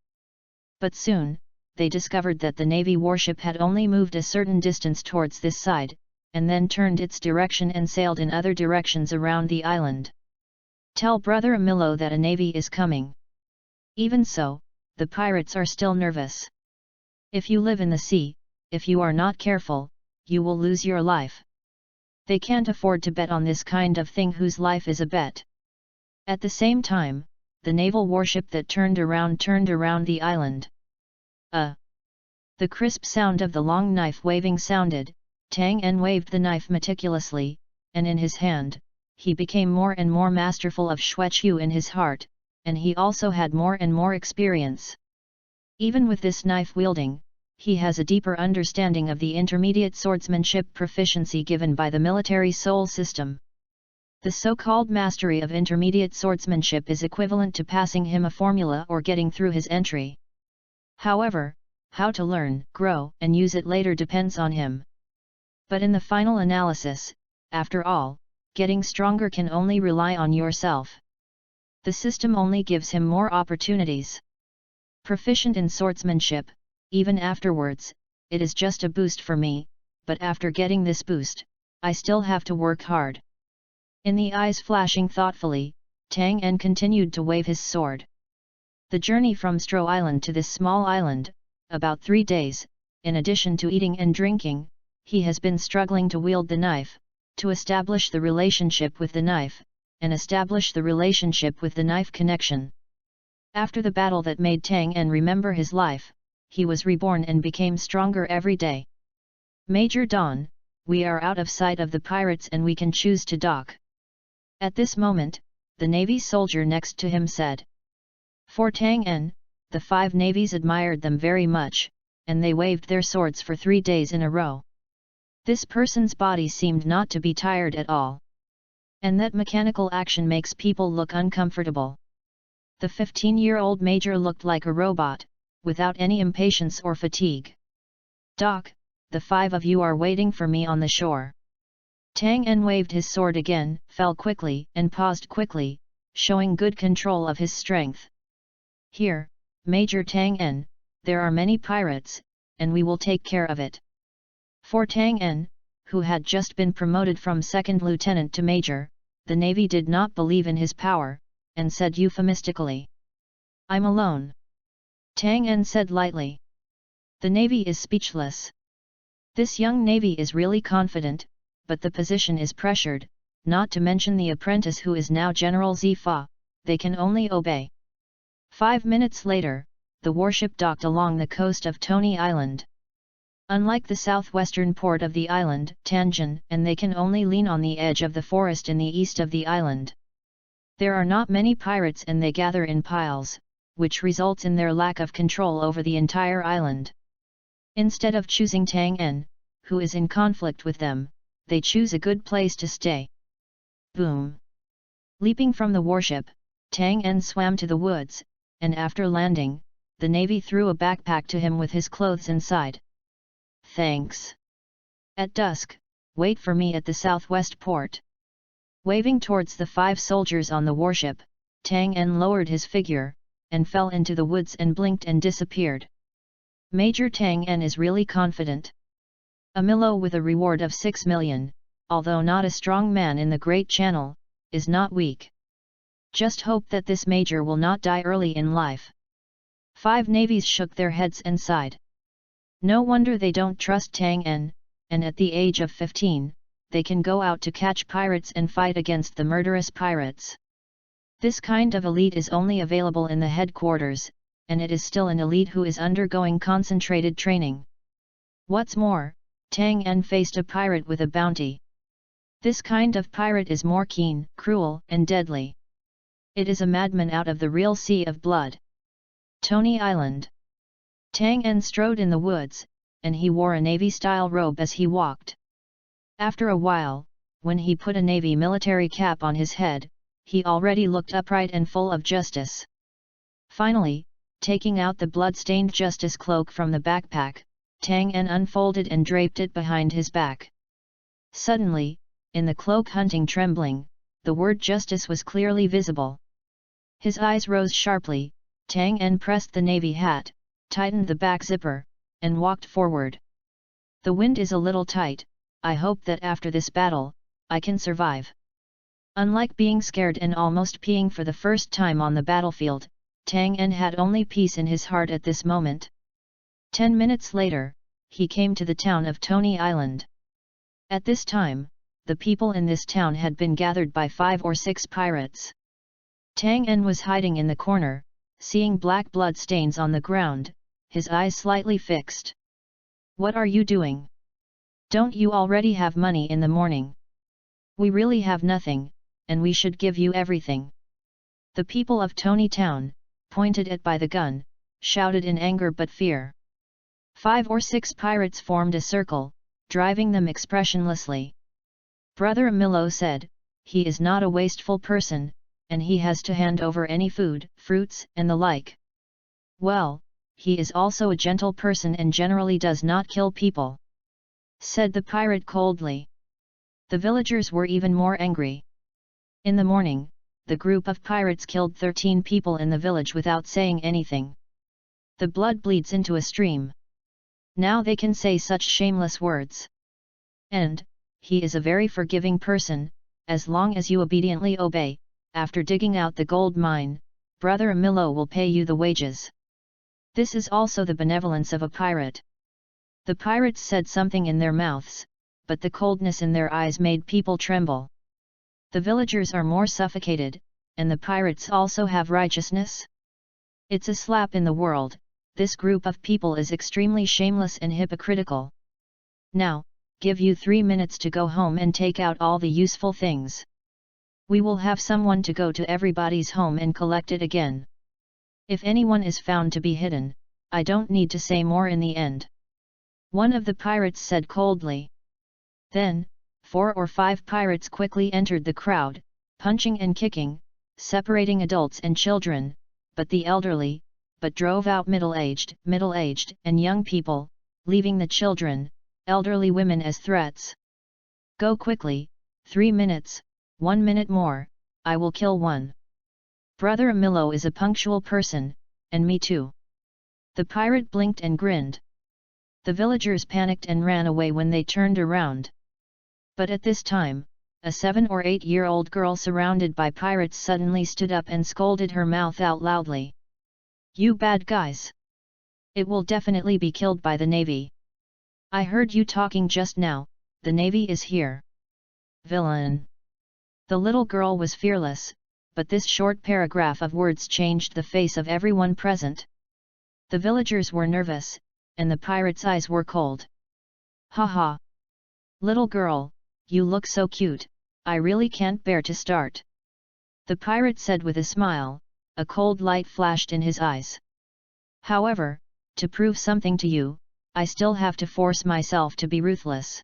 But soon, they discovered that the Navy warship had only moved a certain distance towards this side, and then turned its direction and sailed in other directions around the island. Tell Brother Amilo that a navy is coming. Even so, the pirates are still nervous. If you live in the sea, if you are not careful, you will lose your life. They can't afford to bet on this kind of thing whose life is a bet. At the same time, the naval warship that turned around the island. The crisp sound of the long knife waving sounded. Tang En waved the knife meticulously, and in his hand, he became more and more masterful of Xueqiu in his heart, and he also had more and more experience. Even with this knife wielding, he has a deeper understanding of the intermediate swordsmanship proficiency given by the military soul system. The so-called mastery of intermediate swordsmanship is equivalent to passing him a formula or getting through his entry. However, how to learn, grow, and use it later depends on him. But in the final analysis, after all, getting stronger can only rely on yourself. The system only gives him more opportunities. Proficient in swordsmanship, even afterwards, it is just a boost for me, but after getting this boost, I still have to work hard. In the eyes flashing thoughtfully, Tang En continued to wave his sword. The journey from Stro Island to this small island, about 3 days, in addition to eating and drinking, he has been struggling to wield the knife, to establish the relationship with the knife, and establish the relationship with the knife connection. After the battle that made Tang En remember his life, he was reborn and became stronger every day. Major Don, we are out of sight of the pirates and we can choose to dock. At this moment, the Navy soldier next to him said. For Tang En, the 5 navies admired them very much, and they waved their swords for 3 days in a row. This person's body seemed not to be tired at all. And that mechanical action makes people look uncomfortable. The 15-year-old major looked like a robot, without any impatience or fatigue. Doc, the 5 of you are waiting for me on the shore. Tang En waved his sword again, fell quickly, and paused quickly, showing good control of his strength. Here, Major Tang En, there are many pirates, and we will take care of it. For Tang En, who had just been promoted from second lieutenant to major, the Navy did not believe in his power, and said euphemistically. I'm alone. Tang En said lightly. The Navy is speechless. This young Navy is really confident, but the position is pressured, not to mention the apprentice who is now General Zifa, they can only obey. 5 minutes later, the warship docked along the coast of Tony Island. Unlike the southwestern port of the island, Tanjin, and they can only lean on the edge of the forest in the east of the island. There are not many pirates and they gather in piles, which results in their lack of control over the entire island. Instead of choosing Tang En, who is in conflict with them, they choose a good place to stay. Boom! Leaping from the warship, Tang En swam to the woods, and after landing, the Navy threw a backpack to him with his clothes inside. Thanks. At dusk, wait for me at the southwest port. Waving towards the 5 soldiers on the warship, Tang En lowered his figure, and fell into the woods and blinked and disappeared. Major Tang En is really confident. A Milo with a reward of 6 million, although not a strong man in the Great Channel, is not weak. Just hope that this major will not die early in life. 5 navies shook their heads and sighed. No wonder they don't trust Tang En, and at the age of 15, they can go out to catch pirates and fight against the murderous pirates. This kind of elite is only available in the headquarters, and it is still an elite who is undergoing concentrated training. What's more, Tang En faced a pirate with a bounty. This kind of pirate is more keen, cruel, and deadly. It is a madman out of the real sea of blood. Tony Island. Tang En strode in the woods, and he wore a Navy-style robe as he walked. After a while, when he put a Navy military cap on his head, he already looked upright and full of justice. Finally, taking out the blood-stained justice cloak from the backpack, Tang En unfolded and draped it behind his back. Suddenly, in the cloak hunting trembling, the word justice was clearly visible. His eyes rose sharply, Tang En pressed the navy hat, tightened the back zipper, and walked forward. The wind is a little tight, I hope that after this battle, I can survive. Unlike being scared and almost peeing for the first time on the battlefield, Tang En had only peace in his heart at this moment. 10 minutes later, he came to the town of Tony Island. At this time, the people in this town had been gathered by 5 or 6 pirates. Tang En was hiding in the corner, seeing black blood stains on the ground, his eyes slightly fixed. What are you doing? Don't you already have money in the morning? We really have nothing, and we should give you everything. The people of Tony Town, pointed at by the gun, shouted in anger but fear. 5 or 6 pirates formed a circle, driving them expressionlessly. Brother Milo said, he is not a wasteful person, and he has to hand over any food, fruits, and the like. Well, he is also a gentle person and generally does not kill people, said the pirate coldly. The villagers were even more angry. In the morning, the group of pirates killed 13 people in the village without saying anything. The blood bleeds into a stream. Now they can say such shameless words. And, he is a very forgiving person, as long as you obediently obey. After digging out the gold mine, Brother Milo will pay you the wages. This is also the benevolence of a pirate. The pirates said something in their mouths, but the coldness in their eyes made people tremble. The villagers are more suffocated, and the pirates also have righteousness? It's a slap in the world. This group of people is extremely shameless and hypocritical. Now, give you 3 minutes to go home and take out all the useful things. We will have someone to go to everybody's home and collect it again. If anyone is found to be hidden, I don't need to say more in the end. One of the pirates said coldly. Then, 4 or 5 pirates quickly entered the crowd, punching and kicking, separating adults and children, but the elderly, but drove out middle-aged, and young people, leaving the children, elderly women as threats. Go quickly, 3 minutes, 1 minute more, I will kill one. Brother Milo is a punctual person, and me too. The pirate blinked and grinned. The villagers panicked and ran away when they turned around. But at this time, a 7 or 8-year-old girl surrounded by pirates suddenly stood up and scolded her mouth out loudly. You bad guys! It will definitely be killed by the navy. I heard you talking just now, the navy is here. Villain! The little girl was fearless, but this short paragraph of words changed the face of everyone present. The villagers were nervous, and the pirates' eyes were cold. Ha ha! Little girl, you look so cute, I really can't bear to start. The pirate said with a smile, a cold light flashed in his eyes. However, to prove something to you, I still have to force myself to be ruthless.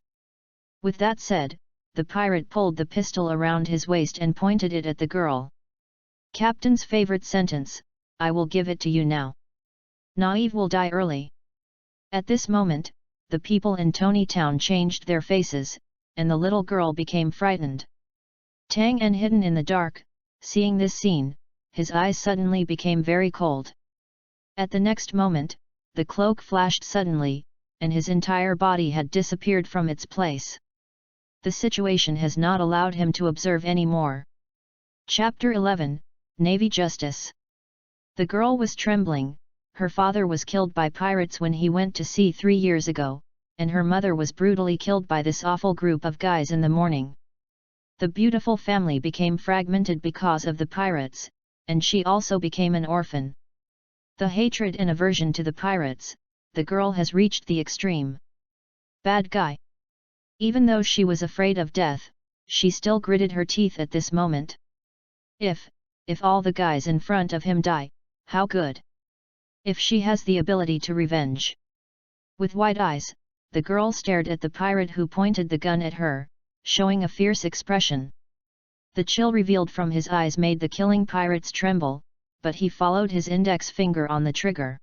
With that said, the pirate pulled the pistol around his waist and pointed it at the girl. Captain's favorite sentence, I will give it to you now. Naive will die early. At this moment, the people in Tony Town changed their faces, and the little girl became frightened. Tang En, hidden in the dark, seeing this scene, his eyes suddenly became very cold. At the next moment, the cloak flashed suddenly, and his entire body had disappeared from its place. The situation has not allowed him to observe any more. Chapter 11, Navy Justice. The girl was trembling. Her father was killed by pirates when he went to sea 3 years ago, and her mother was brutally killed by this awful group of guys in the morning. The beautiful family became fragmented because of the pirates, and she also became an orphan. The hatred and aversion to the pirates, the girl has reached the extreme. Bad guy. Even though she was afraid of death, she still gritted her teeth at this moment. If all the guys in front of him die, how good? If she has the ability to revenge. With wide eyes, the girl stared at the pirate who pointed the gun at her, showing a fierce expression. The chill revealed from his eyes made the killing pirates tremble, but he followed his index finger on the trigger.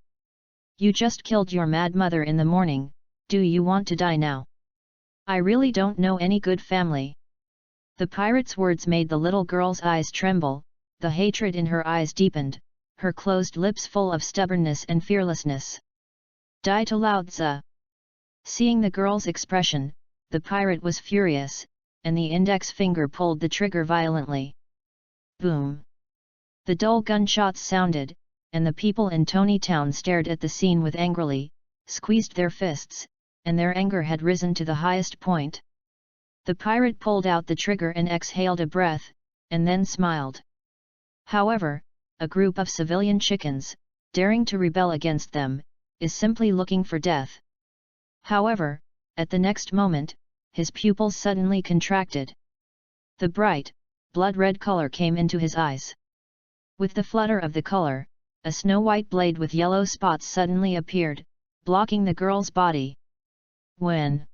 You just killed your mad mother in the morning, do you want to die now? I really don't know any good family. The pirate's words made the little girl's eyes tremble, the hatred in her eyes deepened, her closed lips full of stubbornness and fearlessness. Die to Lao Tzu. Seeing the girl's expression, the pirate was furious, and the index finger pulled the trigger violently. Boom! The dull gunshots sounded, and the people in Tony Town stared at the scene with angrily, squeezed their fists, and their anger had risen to the highest point. The pirate pulled out the trigger and exhaled a breath, and then smiled. However, a group of civilian chickens, daring to rebel against them, is simply looking for death. However, at the next moment, his pupils suddenly contracted. The bright, blood-red color came into his eyes. With the flutter of the color, a snow-white blade with yellow spots suddenly appeared, blocking the girl's body. When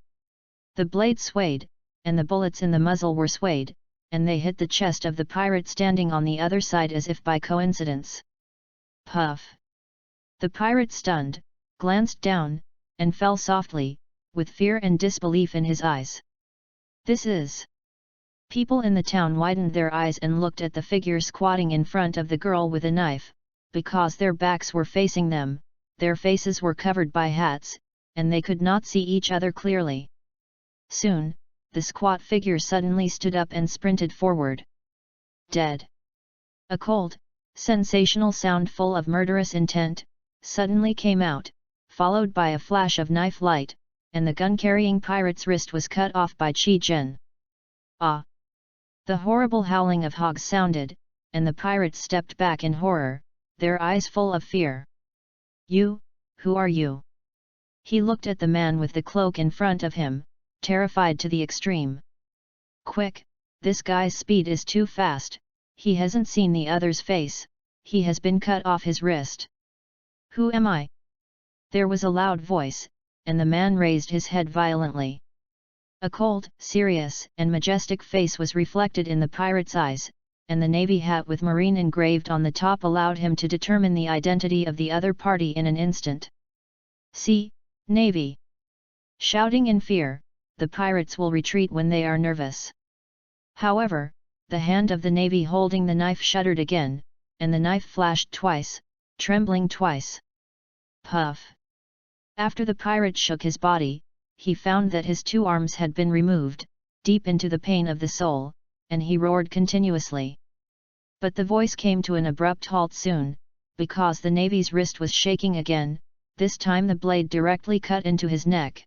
the blade swayed, and the bullets in the muzzle were swayed, and they hit the chest of the pirate standing on the other side as if by coincidence. Puff! The pirate, stunned, glanced down, and fell softly, with fear and disbelief in his eyes. This is... People in the town widened their eyes and looked at the figure squatting in front of the girl with a knife. Because their backs were facing them, their faces were covered by hats, and they could not see each other clearly. Soon, the squat figure suddenly stood up and sprinted forward. Dead! A cold, sensational sound full of murderous intent suddenly came out, followed by a flash of knife light, and the gun-carrying pirate's wrist was cut off by Chi Jin. Ah! The horrible howling of hogs sounded, and the pirates stepped back in horror, their eyes full of fear. You, who are you? He looked at the man with the cloak in front of him, terrified to the extreme. Quick, this guy's speed is too fast, he hasn't seen the other's face, he has been cut off his wrist. Who am I? There was a loud voice, and the man raised his head violently. A cold, serious, and majestic face was reflected in the pirate's eyes, and the navy hat with marine engraved on the top allowed him to determine the identity of the other party in an instant. See, Navy! Shouting in fear, the pirates will retreat when they are nervous. However, the hand of the navy holding the knife shuddered again, and the knife flashed twice, trembling twice. Puff! After the pirate shook his body, he found that his two arms had been removed, deep into the pain of the soul, and he roared continuously. But the voice came to an abrupt halt soon, because the navy's wrist was shaking again, this time the blade directly cut into his neck.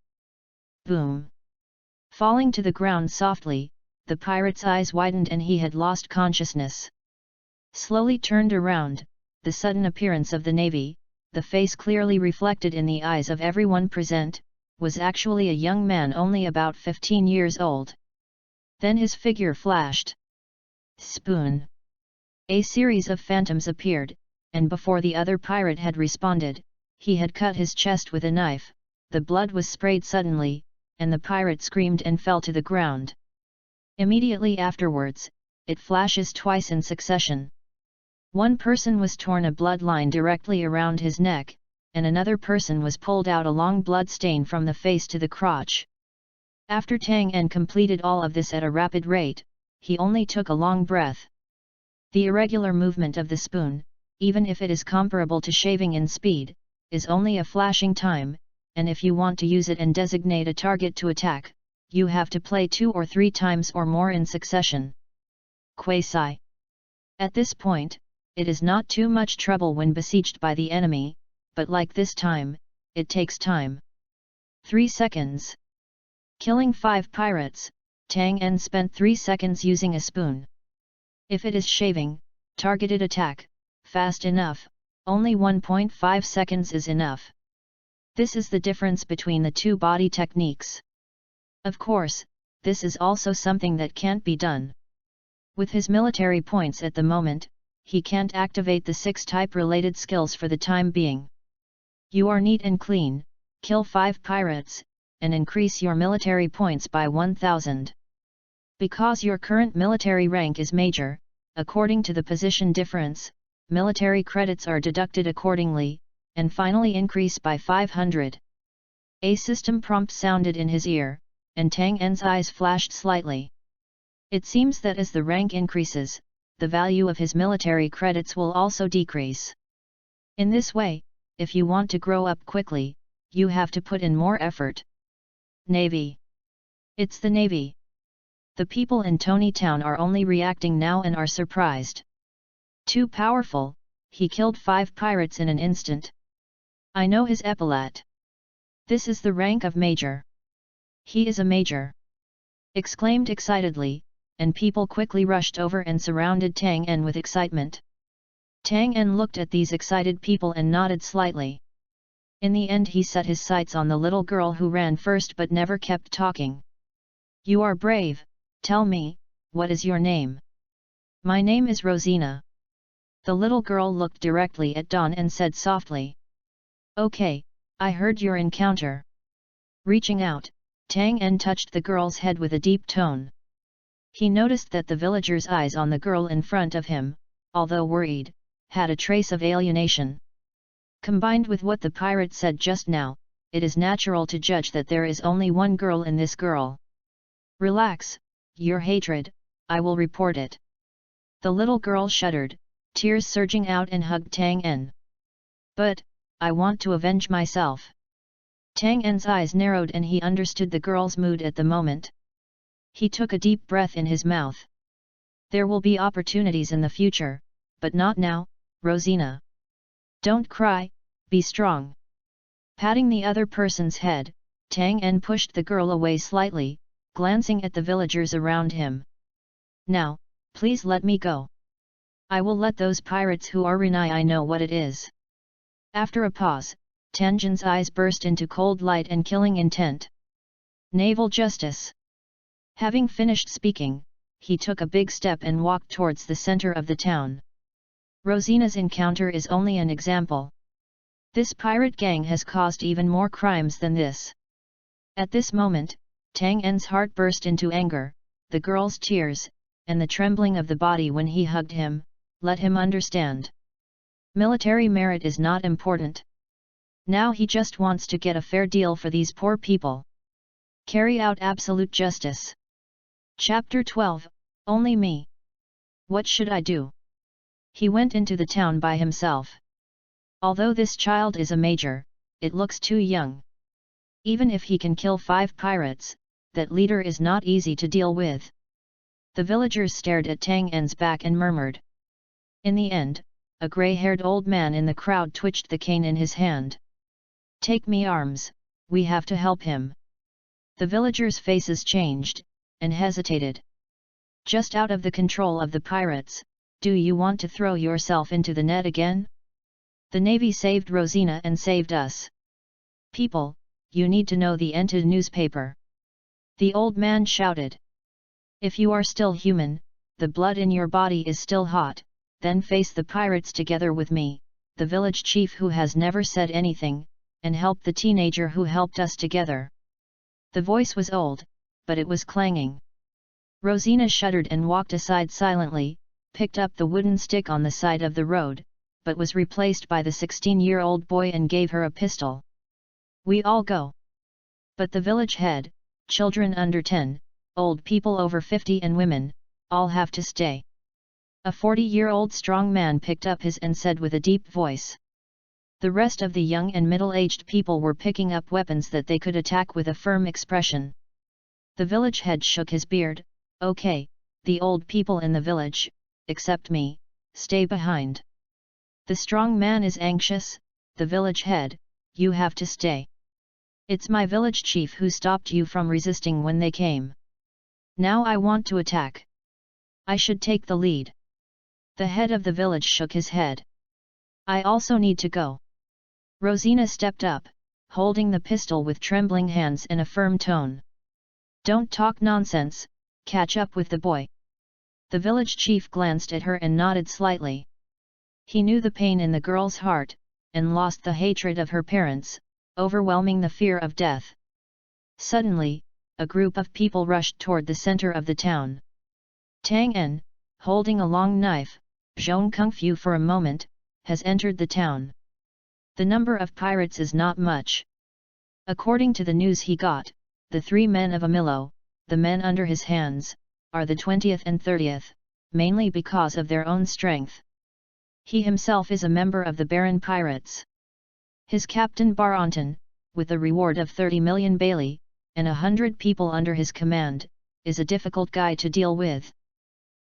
Boom! Falling to the ground softly, the pirate's eyes widened and he had lost consciousness. Slowly turned around, the sudden appearance of the navy, the face clearly reflected in the eyes of everyone present, was actually a young man only about 15 years old. Then his figure flashed. Spoon! A series of phantoms appeared, and before the other pirate had responded, he had cut his chest with a knife, the blood was sprayed suddenly, and the pirate screamed and fell to the ground. Immediately afterwards, it flashes twice in succession. One person was torn a bloodline directly around his neck, and another person was pulled out a long blood stain from the face to the crotch. After Tang En completed all of this at a rapid rate, he only took a long breath. The irregular movement of the spoon, even if it is comparable to shaving in speed, is only a flashing time, and if you want to use it and designate a target to attack, you have to play 2 or 3 times or more in succession. Quasi. At this point, it is not too much trouble when besieged by the enemy, but like this time, it takes time. 3 seconds. Killing 5 pirates, Tang En spent 3 seconds using a spoon. If it is shaving, targeted attack, fast enough, only 1.5 seconds is enough. This is the difference between the two body techniques. Of course, this is also something that can't be done. With his military points at the moment, he can't activate the 6 type-related skills for the time being. You are neat and clean, kill 5 pirates, and increase your military points by 1000. Because your current military rank is major, according to the position difference, military credits are deducted accordingly, and finally increase by 500. A system prompt sounded in his ear, and Tang En's eyes flashed slightly. It seems that as the rank increases, the value of his military credits will also decrease. In this way, if you want to grow up quickly, you have to put in more effort. Navy. It's the Navy. The people in Tony Town are only reacting now and are surprised. Too powerful, he killed 5 pirates in an instant. I know his epaulet. This is the rank of Major. He is a Major! Exclaimed excitedly, and people quickly rushed over and surrounded Tang En with excitement. Tang En looked at these excited people and nodded slightly. In the end he set his sights on the little girl who ran first but never kept talking. You are brave, tell me, what is your name? My name is Rosina. The little girl looked directly at Dawn and said softly. Okay, I heard your encounter. Reaching out, Tang En touched the girl's head with a deep tone. He noticed that the villager's eyes on the girl in front of him, although worried, had a trace of alienation. Combined with what the pirate said just now, it is natural to judge that there is only one girl in this girl. Relax, your hatred, I will report it. The little girl shuddered, tears surging out and hugged Tang En. But, I want to avenge myself. Tang En's eyes narrowed and he understood the girl's mood at the moment. He took a deep breath in his mouth. There will be opportunities in the future, but not now, Rosina. Don't cry, be strong. Patting the other person's head, Tang En pushed the girl away slightly, glancing at the villagers around him. Now, please let me go. I will let those pirates who are Renai I know what it is. After a pause, Tanjin's eyes burst into cold light and killing intent. Naval justice. Having finished speaking, he took a big step and walked towards the center of the town. Rosina's encounter is only an example. This pirate gang has caused even more crimes than this. At this moment, Tang En's heart burst into anger, the girl's tears, and the trembling of the body when he hugged him, let him understand. Military merit is not important. Now he just wants to get a fair deal for these poor people. Carry out absolute justice. Chapter 12, Only Me. What should I do? He went into the town by himself. Although this child is a major, it looks too young. Even if he can kill 5 pirates, that leader is not easy to deal with. The villagers stared at Tang En's back and murmured. In the end, a grey-haired old man in the crowd twitched the cane in his hand. Take me arms, we have to help him. The villagers' faces changed, and hesitated. Just out of the control of the pirates, do you want to throw yourself into the net again? The Navy saved Rosina and saved us. People, you need to know the Entu newspaper. The old man shouted. If you are still human, the blood in your body is still hot, then face the pirates together with me, the village chief who has never said anything, and help the teenager who helped us together. The voice was old, but it was clanging. Rosina shuddered and walked aside silently, picked up the wooden stick on the side of the road, but was replaced by the 16-year-old boy and gave her a pistol. We all go. But the village head, children under 10, old people over 50 and women, all have to stay. A 40-year-old strong man picked up his and said with a deep voice. The rest of the young and middle-aged people were picking up weapons that they could attack with a firm expression. The village head shook his beard. Okay, the old people in the village, except me, stay behind. The strong man is anxious, the village head, you have to stay. It's my village chief who stopped you from resisting when they came. Now I want to attack. I should take the lead. The head of the village shook his head. I also need to go. Rosina stepped up, holding the pistol with trembling hands and a firm tone. Don't talk nonsense, catch up with the boy. The village chief glanced at her and nodded slightly. He knew the pain in the girl's heart, and lost the hatred of her parents, overwhelming the fear of death. Suddenly, a group of people rushed toward the center of the town. Tang En, holding a long knife, zhong kung fu for a moment, has entered the town. The number of pirates is not much. According to the news he got, the 3 men of Amilo, the men under his hands, are the 20th and 30th, mainly because of their own strength. He himself is a member of the Baron Pirates. His captain Baranton, with a reward of 30 million Bailey, and 100 people under his command, is a difficult guy to deal with.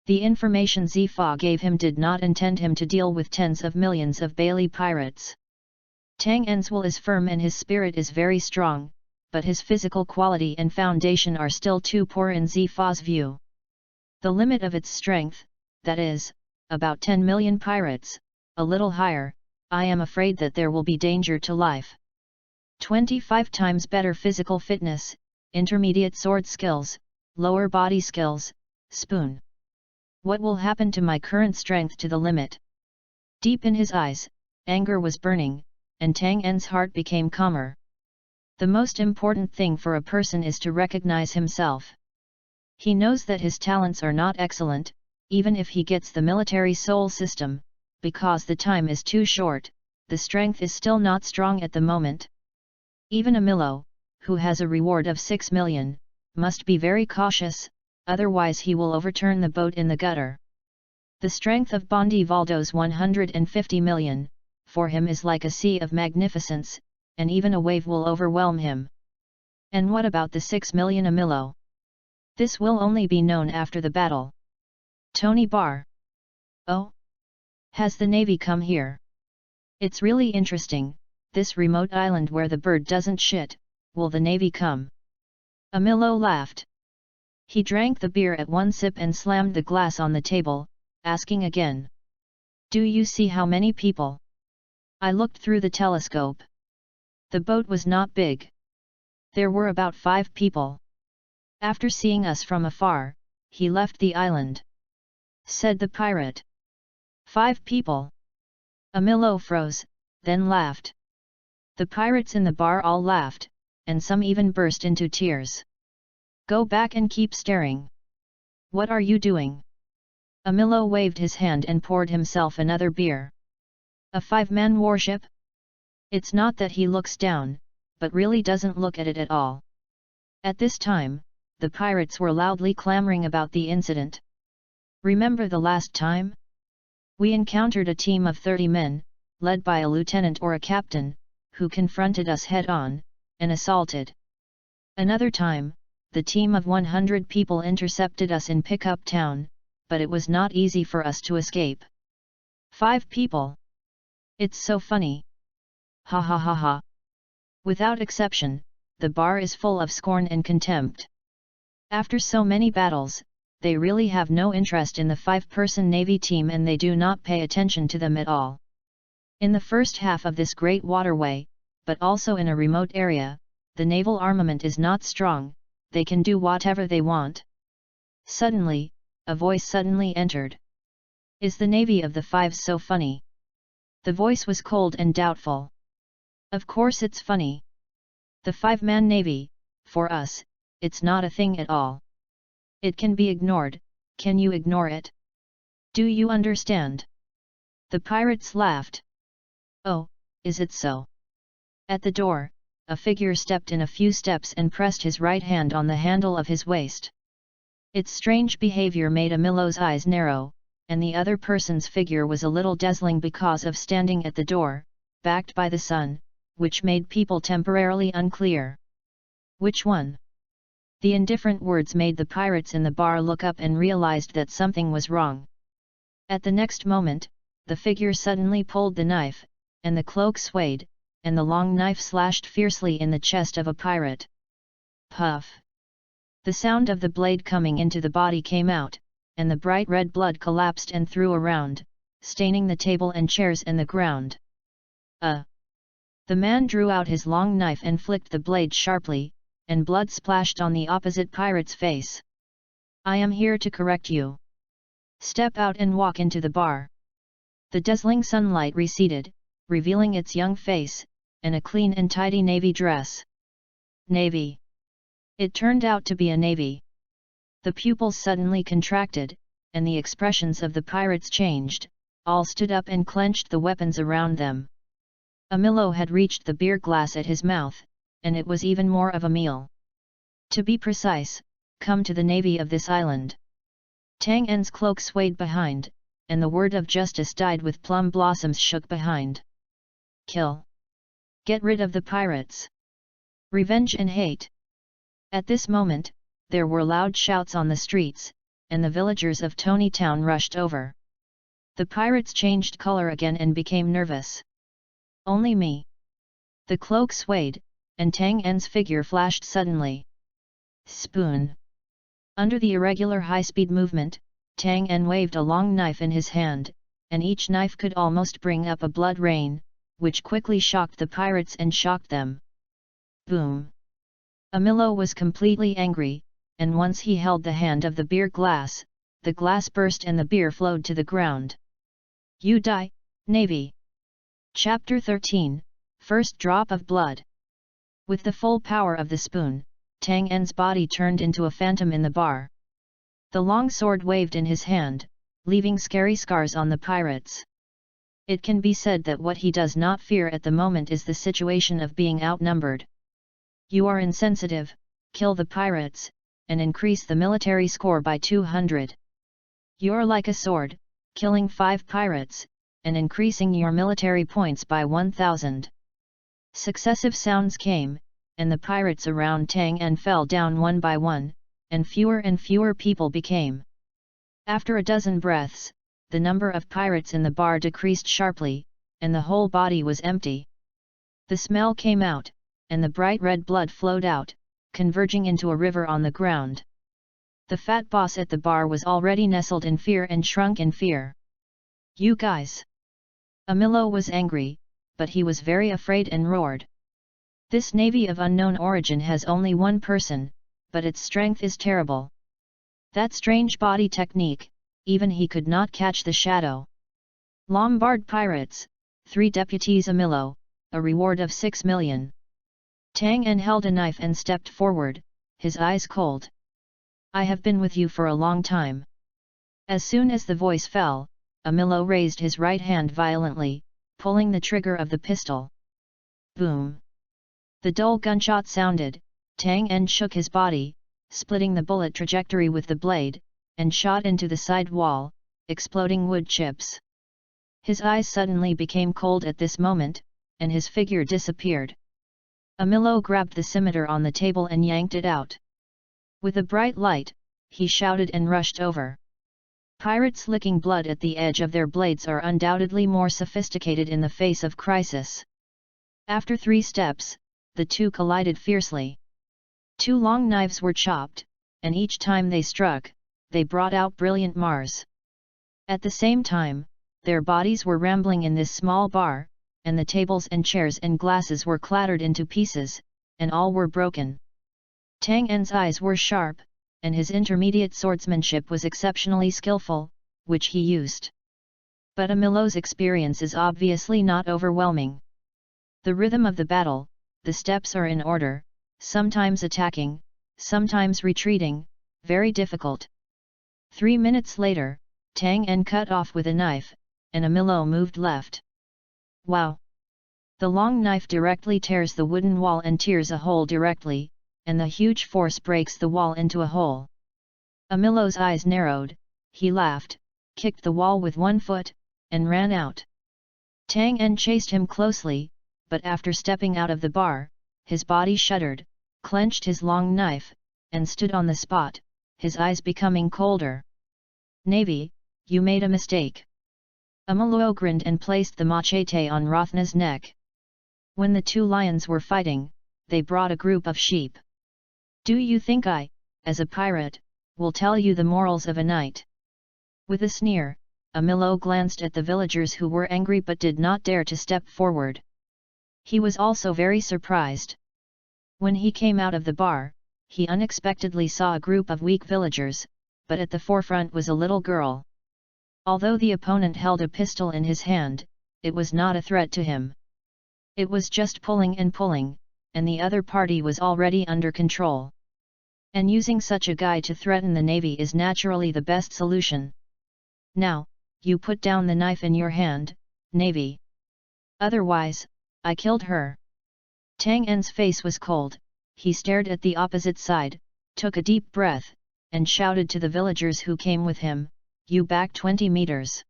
The information Zifa gave him did not intend him to deal with tens of millions of Bailey pirates. Tang En's will is firm and his spirit is very strong, but his physical quality and foundation are still too poor in Zifa's view. The limit of its strength, that is, about 10 million pirates, a little higher, I am afraid that there will be danger to life. 25 times better physical fitness, intermediate sword skills, lower body skills, spoon. What will happen to my current strength to the limit? Deep in his eyes, anger was burning, and Tang En's heart became calmer. The most important thing for a person is to recognize himself. He knows that his talents are not excellent, even if he gets the military soul system, because the time is too short, the strength is still not strong at the moment. Even a Milo, who has a reward of 6 million, must be very cautious, otherwise he will overturn the boat in the gutter. The strength of Bondi Valdo's 150 million, for him is like a sea of magnificence, and even a wave will overwhelm him. And what about the 6 million Amilo? This will only be known after the battle. Tony Barr. Oh? Has the Navy come here? It's really interesting, this remote island where the bird doesn't shit, will the Navy come? Amilo laughed. He drank the beer at one sip and slammed the glass on the table, asking again. Do you see how many people? I looked through the telescope. The boat was not big. There were about 5 people. After seeing us from afar, he left the island. Said the pirate. 5 people. Amilo froze, then laughed. The pirates in the bar all laughed, and some even burst into tears. Go back and keep staring. What are you doing? Amilo waved his hand and poured himself another beer. A 5-man warship? It's not that he looks down, but really doesn't look at it at all. At this time, the pirates were loudly clamoring about the incident. Remember the last time? We encountered a team of 30 men, led by a lieutenant or a captain, who confronted us head-on, and assaulted. Another time, the team of 100 people intercepted us in Pickup Town, but it was not easy for us to escape. 5 people. It's so funny. Ha ha ha ha. Without exception, the bar is full of scorn and contempt. After so many battles, they really have no interest in the 5-person Navy team and they do not pay attention to them at all. In the first half of this great waterway, but also in a remote area, the naval armament is not strong, they can do whatever they want. Suddenly, a voice suddenly entered. Is the Navy of the 5 so funny? The voice was cold and doubtful. Of course it's funny. The 5-man Navy, for us, it's not a thing at all. It can be ignored, can you ignore it? Do you understand? The pirates laughed. Oh, is it so? At the door, a figure stepped in a few steps and pressed his right hand on the handle of his waist. Its strange behavior made Amilo's eyes narrow, and the other person's figure was a little dazzling because of standing at the door, backed by the sun, which made people temporarily unclear. Which one? The indifferent words made the pirates in the bar look up and realized that something was wrong. At the next moment, the figure suddenly pulled the knife, and the cloak swayed, and the long knife slashed fiercely in the chest of a pirate. Puff! The sound of the blade coming into the body came out, and the bright red blood collapsed and threw around, staining the table and chairs and the ground. The man drew out his long knife and flicked the blade sharply, and blood splashed on the opposite pirate's face. I am here to correct you. Step out and walk into the bar. The dazzling sunlight receded, revealing its young face, and a clean and tidy navy dress. Navy. It turned out to be a navy. The pupils suddenly contracted, and the expressions of the pirates changed, all stood up and clenched the weapons around them. Amilo had reached the beer glass at his mouth, and it was even more of a meal. To be precise, come to the navy of this island. Tang En's cloak swayed behind, and the word of justice died with plum blossoms shook behind. Kill. Get rid of the pirates. Revenge and hate. At this moment, there were loud shouts on the streets, and the villagers of Tony Town rushed over. The pirates changed color again and became nervous. Only me. The cloak swayed, and Tang En's figure flashed suddenly. Spoon. Under the irregular high-speed movement, Tang En waved a long knife in his hand, and each knife could almost bring up a blood rain, which quickly shocked the pirates and shocked them. Boom! Amilo was completely angry, and once he held the hand of the beer glass, the glass burst and the beer flowed to the ground. You die, Navy! Chapter 13, First Drop of Blood. With the full power of the spoon, Tang En's body turned into a phantom in the bar. The long sword waved in his hand, leaving scary scars on the pirates. It can be said that what he does not fear at the moment is the situation of being outnumbered. You are insensitive, kill the pirates, and increase the military score by 200. You're like a sword, killing 5 pirates, and increasing your military points by 1000. Successive sounds came, and the pirates around Tang En fell down one by one, and fewer people became. After a dozen breaths, the number of pirates in the bar decreased sharply, and the whole body was empty. The smell came out, and the bright red blood flowed out, converging into a river on the ground. The fat boss at the bar was already nestled in fear and shrunk in fear. You guys! Amilo was angry, but he was very afraid and roared. This navy of unknown origin has only one person, but its strength is terrible. That strange body technique, even he could not catch the shadow. Lombard pirates, 3 deputies Amilo, a reward of 6 million. Tang En held a knife and stepped forward, his eyes cold. I have been with you for a long time. As soon as the voice fell, Amilo raised his right hand violently, pulling the trigger of the pistol. Boom! The dull gunshot sounded. Tang En shook his body, splitting the bullet trajectory with the blade, and shot into the side wall, exploding wood chips. His eyes suddenly became cold at this moment, and his figure disappeared. Amilo grabbed the scimitar on the table and yanked it out. With a bright light, he shouted and rushed over. Pirates licking blood at the edge of their blades are undoubtedly more sophisticated in the face of crisis. After 3 steps, the two collided fiercely. 2 long knives were chopped, and each time they struck, they brought out brilliant Mars. At the same time, their bodies were rambling in this small bar, and the tables and chairs and glasses were clattered into pieces, and all were broken. Tang En's eyes were sharp, and his intermediate swordsmanship was exceptionally skillful, which he used. But Amilo's experience is obviously not overwhelming. The rhythm of the battle, the steps are in order, sometimes attacking, sometimes retreating, very difficult. 3 minutes later, Tang En cut off with a knife, and Amilo moved left. Wow! The long knife directly tears the wooden wall and tears a hole directly, and the huge force breaks the wall into a hole. Amilo's eyes narrowed, he laughed, kicked the wall with 1 foot, and ran out. Tang En chased him closely, but after stepping out of the bar, his body shuddered, clenched his long knife, and stood on the spot, his eyes becoming colder. Navy, you made a mistake. Amilo grinned and placed the machete on Rothn's neck. When the 2 lions were fighting, they brought a group of sheep. Do you think I, as a pirate, will tell you the morals of a knight? With a sneer, Amilo glanced at the villagers who were angry but did not dare to step forward. He was also very surprised. When he came out of the bar, he unexpectedly saw a group of weak villagers, but at the forefront was a little girl. Although the opponent held a pistol in his hand, it was not a threat to him. It was just pulling and pulling, and the other party was already under control. And using such a guy to threaten the navy is naturally the best solution. Now, you put down the knife in your hand, Navy. Otherwise, I killed her. Tang En's face was cold, he stared at the opposite side, took a deep breath, and shouted to the villagers who came with him, you back 20 meters.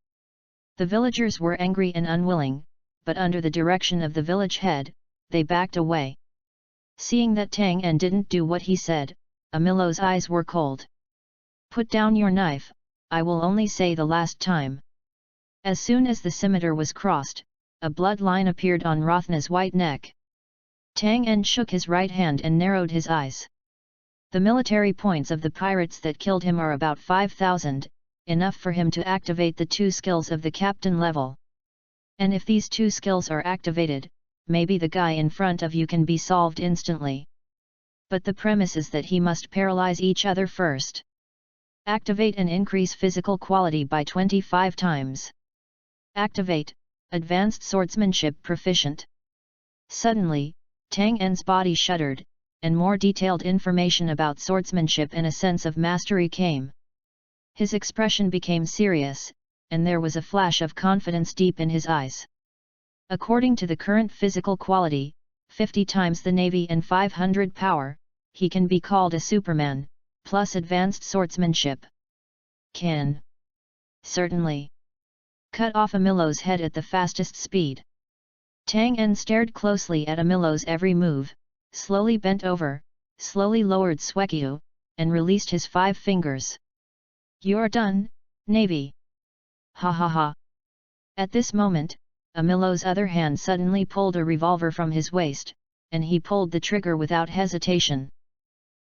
The villagers were angry and unwilling, but under the direction of the village head, they backed away. Seeing that Tang En didn't do what he said, Amilo's eyes were cold. Put down your knife, I will only say the last time. As soon as the scimitar was crossed, a blood line appeared on Rothn's white neck. Tang En shook his right hand and narrowed his eyes. The military points of the pirates that killed him are about 5,000, enough for him to activate the 2 skills of the captain level. And if these 2 skills are activated, maybe the guy in front of you can be solved instantly. But the premise is that he must paralyze each other first. Activate and increase physical quality by 25 times. Activate, advanced swordsmanship proficient. Suddenly, Tang En's body shuddered, and more detailed information about swordsmanship and a sense of mastery came. His expression became serious, and there was a flash of confidence deep in his eyes. According to the current physical quality, 50 times the Navy and 500 power, he can be called a Superman, plus advanced swordsmanship. Can. Certainly. Cut off Amillo's head at the fastest speed. Tang En stared closely at Amillo's every move, slowly bent over, slowly lowered Swekyu, and released his 5 fingers. You're done, Navy. Ha ha ha. At this moment, Amillo's other hand suddenly pulled a revolver from his waist, and he pulled the trigger without hesitation.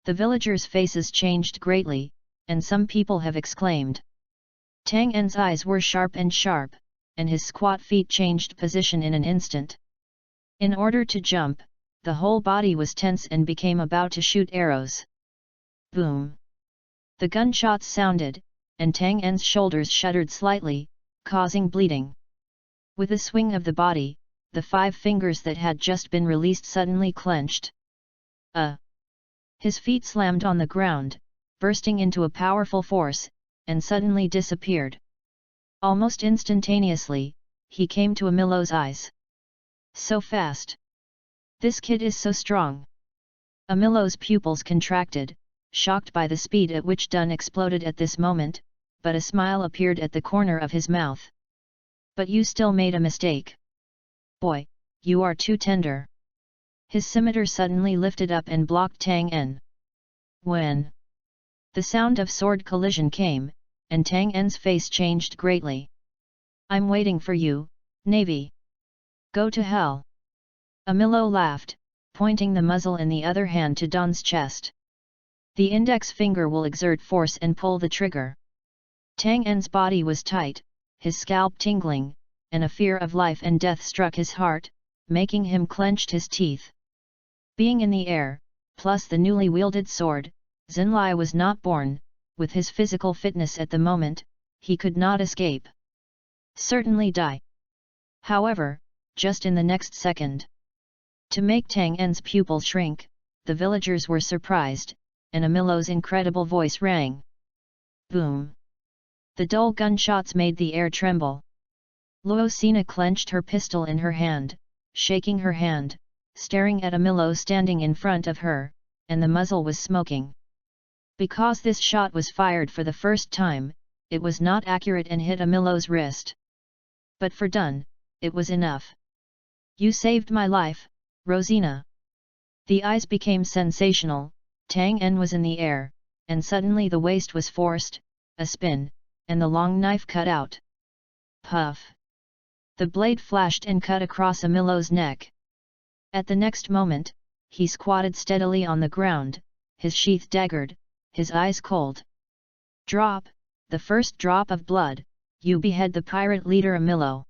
The villagers' faces changed greatly, and some people have exclaimed. Tang En's eyes were sharp, and his squat feet changed position in an instant. In order to jump, the whole body was tense and became about to shoot arrows. Boom! The gunshots sounded, and Tang En's shoulders shuddered slightly, causing bleeding. With a swing of the body, the 5 fingers that had just been released suddenly clenched. His feet slammed on the ground, bursting into a powerful force, and suddenly disappeared. Almost instantaneously, he came to Amillo's eyes. So fast! This kid is so strong! Amillo's pupils contracted, shocked by the speed at which Dun exploded at this moment, but a smile appeared at the corner of his mouth. But you still made a mistake. Boy, you are too tender. His scimitar suddenly lifted up and blocked Tang En. When the sound of sword collision came, and Tang En's face changed greatly. I'm waiting for you, Navy. Go to hell. Amillo laughed, pointing the muzzle in the other hand to Dun's chest. The index finger will exert force and pull the trigger. Tang En's body was tight, his scalp tingling, and a fear of life and death struck his heart, making him clench his teeth. Being in the air, plus the newly wielded sword, Xinlai was not born. With his physical fitness at the moment, he could not escape. Certainly die. However, just in the next second. To make Tang En's pupils shrink, the villagers were surprised, and Amillo's incredible voice rang. Boom! The dull gunshots made the air tremble. Luosina clenched her pistol in her hand, shaking her hand, staring at Amillo standing in front of her, and the muzzle was smoking. Because this shot was fired for the first time, it was not accurate and hit Amillo's wrist. But for Dun, it was enough. You saved my life, Rosina. The eyes became sensational, Tang En was in the air, and suddenly the waist was forced, a spin, and the long knife cut out. Puff! The blade flashed and cut across Amillo's neck. At the next moment, he squatted steadily on the ground, his sheath daggered, his eyes cold. Drop, the first drop of blood, you behead the pirate leader Amillo.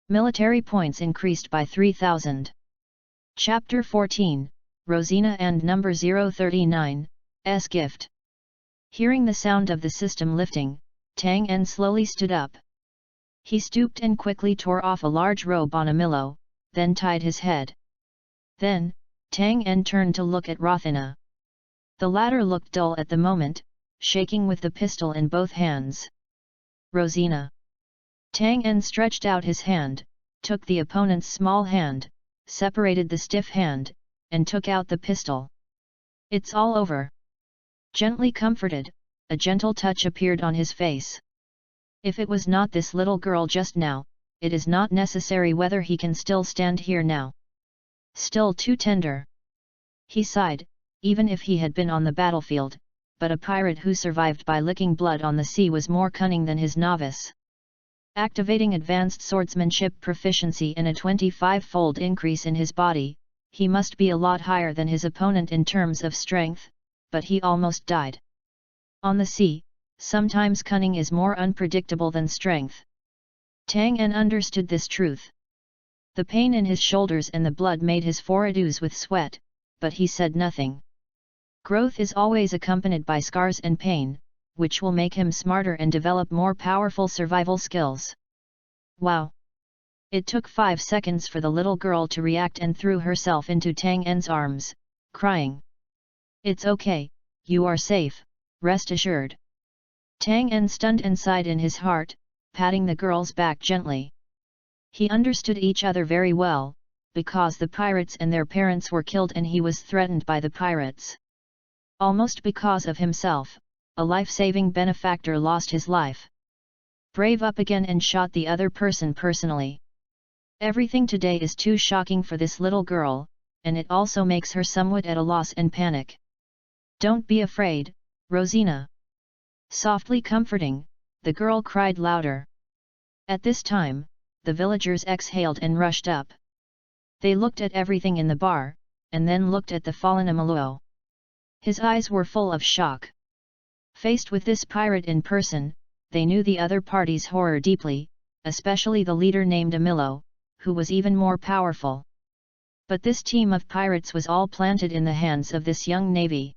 Military points increased by 3,000. Chapter 14, Rosina and number 039, S gift. Hearing the sound of the system lifting, Tang En slowly stood up. He stooped and quickly tore off a large robe on Amillo, then tied his head. Then, Tang En turned to look at Rothina. The latter looked dull at the moment, shaking with the pistol in both hands. Rosina. Tang En stretched out his hand, took the opponent's small hand, separated the stiff hand, and took out the pistol. It's all over. Gently comforted, a gentle touch appeared on his face. If it was not this little girl just now, it is not necessary whether he can still stand here now. Still too tender. He sighed, even if he had been on the battlefield, but a pirate who survived by licking blood on the sea was more cunning than his novice. Activating advanced swordsmanship proficiency and a 25-fold increase in his body, he must be a lot higher than his opponent in terms of strength, but he almost died. On the sea, sometimes cunning is more unpredictable than strength. Tang En understood this truth. The pain in his shoulders and the blood made his forehead ooze with sweat, but he said nothing. Growth is always accompanied by scars and pain, which will make him smarter and develop more powerful survival skills. Wow! It took 5 seconds for the little girl to react and threw herself into Tang En's arms, crying. "It's okay, you are safe, rest assured." Tang En stunned and sighed in his heart, patting the girl's back gently. He understood each other very well, because the pirates and their parents were killed and he was threatened by the pirates. Almost because of himself, a life-saving benefactor lost his life. Brave up again and shot the other person personally. Everything today is too shocking for this little girl, and it also makes her somewhat at a loss and panic. "Don't be afraid, Rosina." Softly comforting, the girl cried louder. At this time, the villagers exhaled and rushed up. They looked at everything in the bar, and then looked at the fallen Ameluo. His eyes were full of shock. Faced with this pirate in person, they knew the other party's horror deeply, especially the leader named Amilo, who was even more powerful. But this team of pirates was all planted in the hands of this young navy.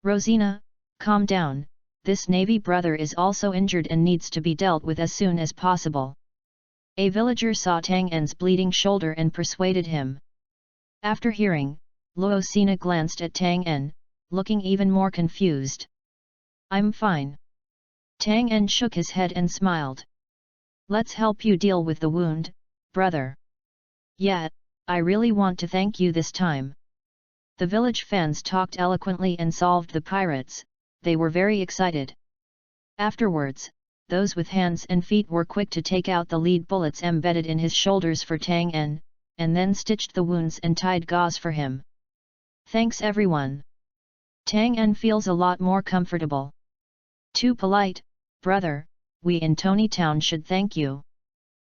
"Rosina, calm down, this navy brother is also injured and needs to be dealt with as soon as possible." A villager saw Tang En's bleeding shoulder and persuaded him. After hearing, Luosina glanced at Tang En, looking even more confused. "I'm fine." Tang En shook his head and smiled. "Let's help you deal with the wound, brother." "Yeah, I really want to thank you this time." The village fans talked eloquently and solved the pirates. They were very excited. Afterwards, those with hands and feet were quick to take out the lead bullets embedded in his shoulders for Tang En, and then stitched the wounds and tied gauze for him. "Thanks everyone. Tang En feels a lot more comfortable." "Too polite, brother, we in Tony Town should thank you,"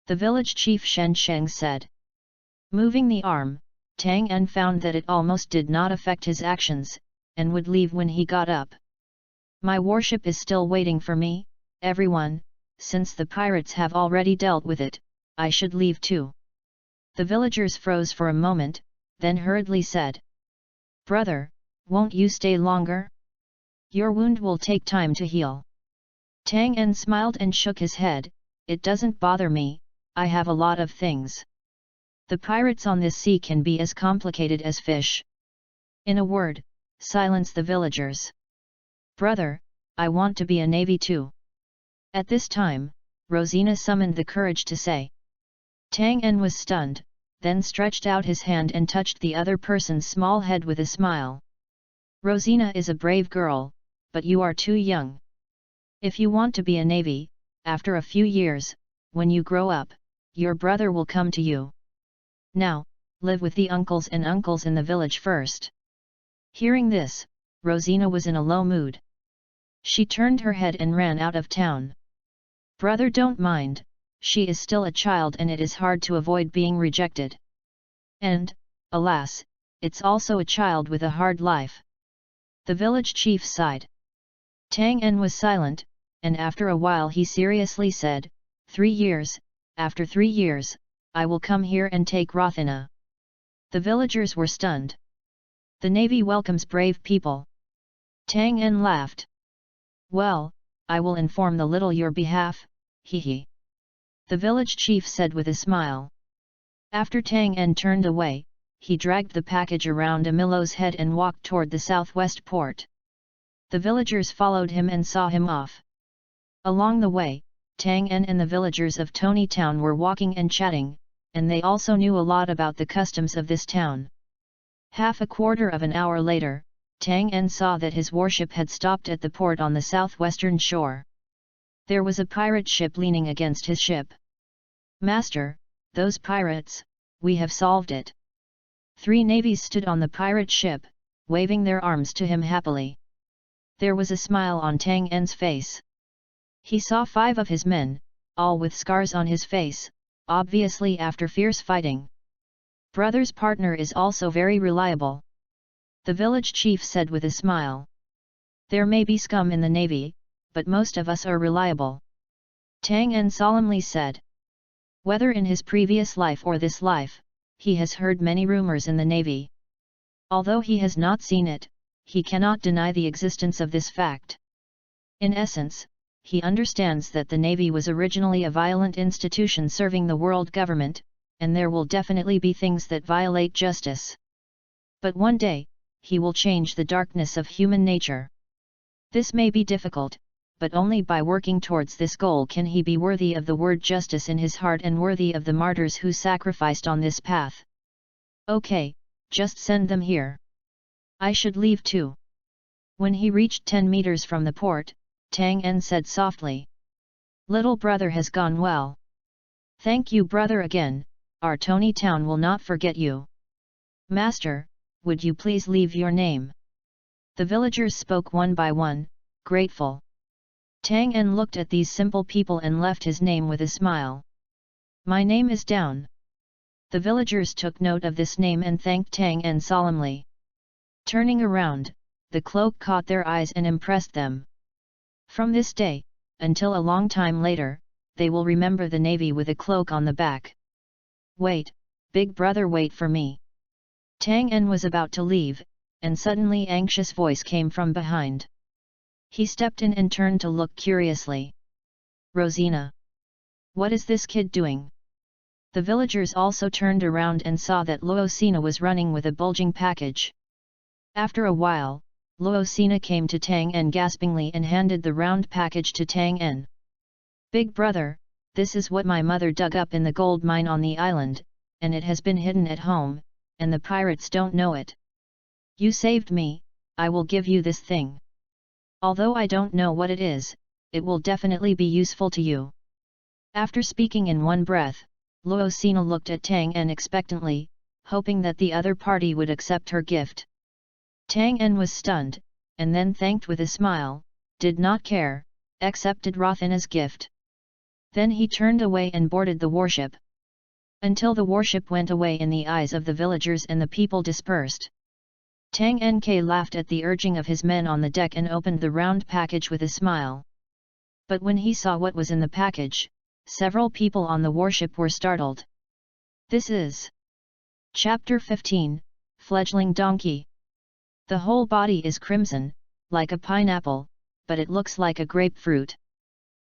the village chief Shen Sheng said. Moving the arm, Tang En found that it almost did not affect his actions, and would leave when he got up. "My warship is still waiting for me, everyone, since the pirates have already dealt with it, I should leave too." The villagers froze for a moment, then hurriedly said. "Brother, won't you stay longer? Your wound will take time to heal." Tang En smiled and shook his head. "It doesn't bother me, I have a lot of things. The pirates on this sea can be as complicated as fish." In a word, silence the villagers. "Brother, I want to be a navy too." At this time, Rosina summoned the courage to say. Tang En was stunned, then stretched out his hand and touched the other person's small head with a smile. "Rosina is a brave girl, but you are too young. If you want to be a navy, after a few years, when you grow up, your brother will come to you. Now, live with the uncles and uncles in the village first." Hearing this, Rosina was in a low mood. She turned her head and ran out of town. "Brother, don't mind, she is still a child and it is hard to avoid being rejected. And, alas, it's also a child with a hard life." The village chief sighed. Tang En was silent, and after a while he seriously said, 3 years, after 3 years, I will come here and take Rothina." The villagers were stunned. "The navy welcomes brave people." Tang En laughed. "Well, I will inform the little your behalf, hee." The village chief said with a smile. After Tang En turned away, he dragged the package around Amilo's head and walked toward the southwest port. The villagers followed him and saw him off. Along the way, Tang En and the villagers of Tony Town were walking and chatting, and they also knew a lot about the customs of this town. Half a quarter of an hour later, Tang En saw that his warship had stopped at the port on the southwestern shore. There was a pirate ship leaning against his ship. "Master, those pirates, we have solved it." 3 navies stood on the pirate ship, waving their arms to him happily. There was a smile on Tang En's face. He saw 5 of his men, all with scars on his face, obviously after fierce fighting. "Brother's partner is also very reliable," the village chief said with a smile. "There may be scum in the navy, but most of us are reliable," Tang En solemnly said. Whether in his previous life or this life, he has heard many rumors in the Navy. Although he has not seen it, he cannot deny the existence of this fact. In essence, he understands that the Navy was originally a violent institution serving the world government, and there will definitely be things that violate justice. But one day, he will change the darkness of human nature. This may be difficult, but only by working towards this goal can he be worthy of the word justice in his heart and worthy of the martyrs who sacrificed on this path. Okay, just send them here. I should leave too. When he reached 10 meters from the port, Tang En said softly. Little brother has gone well. Thank you brother again, our Tony Town will not forget you. Master, would you please leave your name? The villagers spoke one by one, grateful. Tang En looked at these simple people and left his name with a smile. My name is Down. The villagers took note of this name and thanked Tang En solemnly. Turning around, the cloak caught their eyes and impressed them. From this day, until a long time later, they will remember the Navy with a cloak on the back. Wait, big brother, wait for me. Tang En was about to leave, and suddenly anxious voice came from behind. He stepped in and turned to look curiously. Rosina! What is this kid doing? The villagers also turned around and saw that Rosina was running with a bulging package. After a while, Rosina came to Tang En gaspingly and handed the round package to Tang En. Big brother, this is what my mother dug up in the gold mine on the island, and it has been hidden at home, and the pirates don't know it. You saved me, I will give you this thing. Although I don't know what it is, it will definitely be useful to you. After speaking in one breath, Rosina looked at Tang En expectantly, hoping that the other party would accept her gift. Tang En was stunned, and then thanked with a smile, did not care, accepted Rosina's gift. Then he turned away and boarded the warship. Until the warship went away in the eyes of the villagers and the people dispersed. Tang En laughed at the urging of his men on the deck and opened the round package with a smile. But when he saw what was in the package, several people on the warship were startled. This is Chapter 15, Fledgling Donkey. The whole body is crimson, like a pineapple, but it looks like a grapefruit.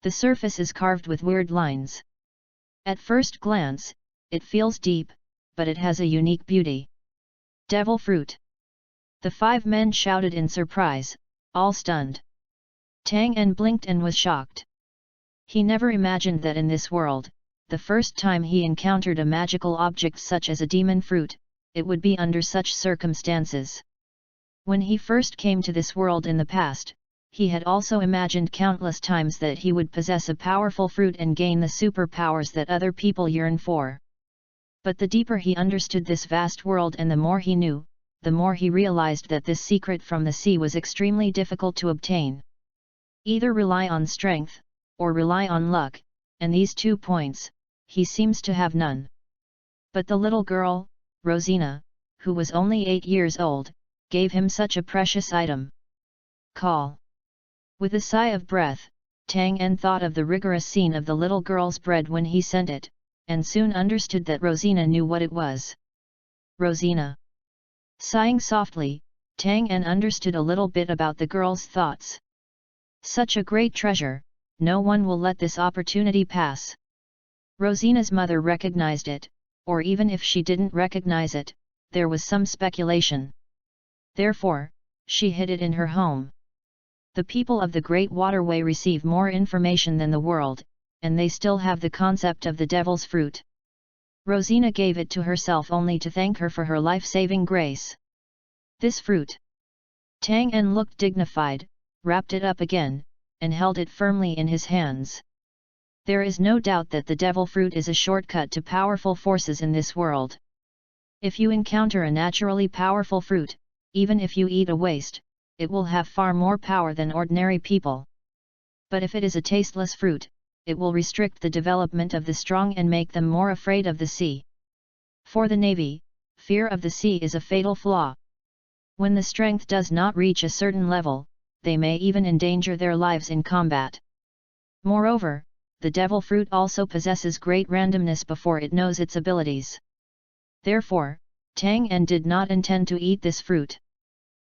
The surface is carved with weird lines. At first glance, it feels deep, but it has a unique beauty. Devil fruit. The 5 men shouted in surprise, all stunned. Tang En blinked and was shocked. He never imagined that in this world, the first time he encountered a magical object such as a demon fruit, it would be under such circumstances. When he first came to this world in the past, he had also imagined countless times that he would possess a powerful fruit and gain the superpowers that other people yearn for. But the deeper he understood this vast world and the more he knew, the more he realized that this secret from the sea was extremely difficult to obtain. Either rely on strength, or rely on luck, and these 2 points, he seems to have none. But the little girl, Rosina, who was only 8 years old, gave him such a precious item. Call. With a sigh of breath, Tang En thought of the rigorous scene of the little girl's bread when he sent it, and soon understood that Rosina knew what it was. Rosina. Sighing softly, Tang En understood a little bit about the girl's thoughts. Such a great treasure, no one will let this opportunity pass. Rosina's mother recognized it, or even if she didn't recognize it, there was some speculation. Therefore, she hid it in her home. The people of the Great Waterway receive more information than the world, and they still have the concept of the devil's fruit. Rosina gave it to herself only to thank her for her life-saving grace. This fruit. Tang En looked dignified, wrapped it up again, and held it firmly in his hands. There is no doubt that the devil fruit is a shortcut to powerful forces in this world. If you encounter a naturally powerful fruit, even if you eat a waste, it will have far more power than ordinary people. But if it is a tasteless fruit, it will restrict the development of the strong and make them more afraid of the sea. For the Navy, fear of the sea is a fatal flaw. When the strength does not reach a certain level, they may even endanger their lives in combat. Moreover, the devil fruit also possesses great randomness before it knows its abilities. Therefore, Tang En did not intend to eat this fruit.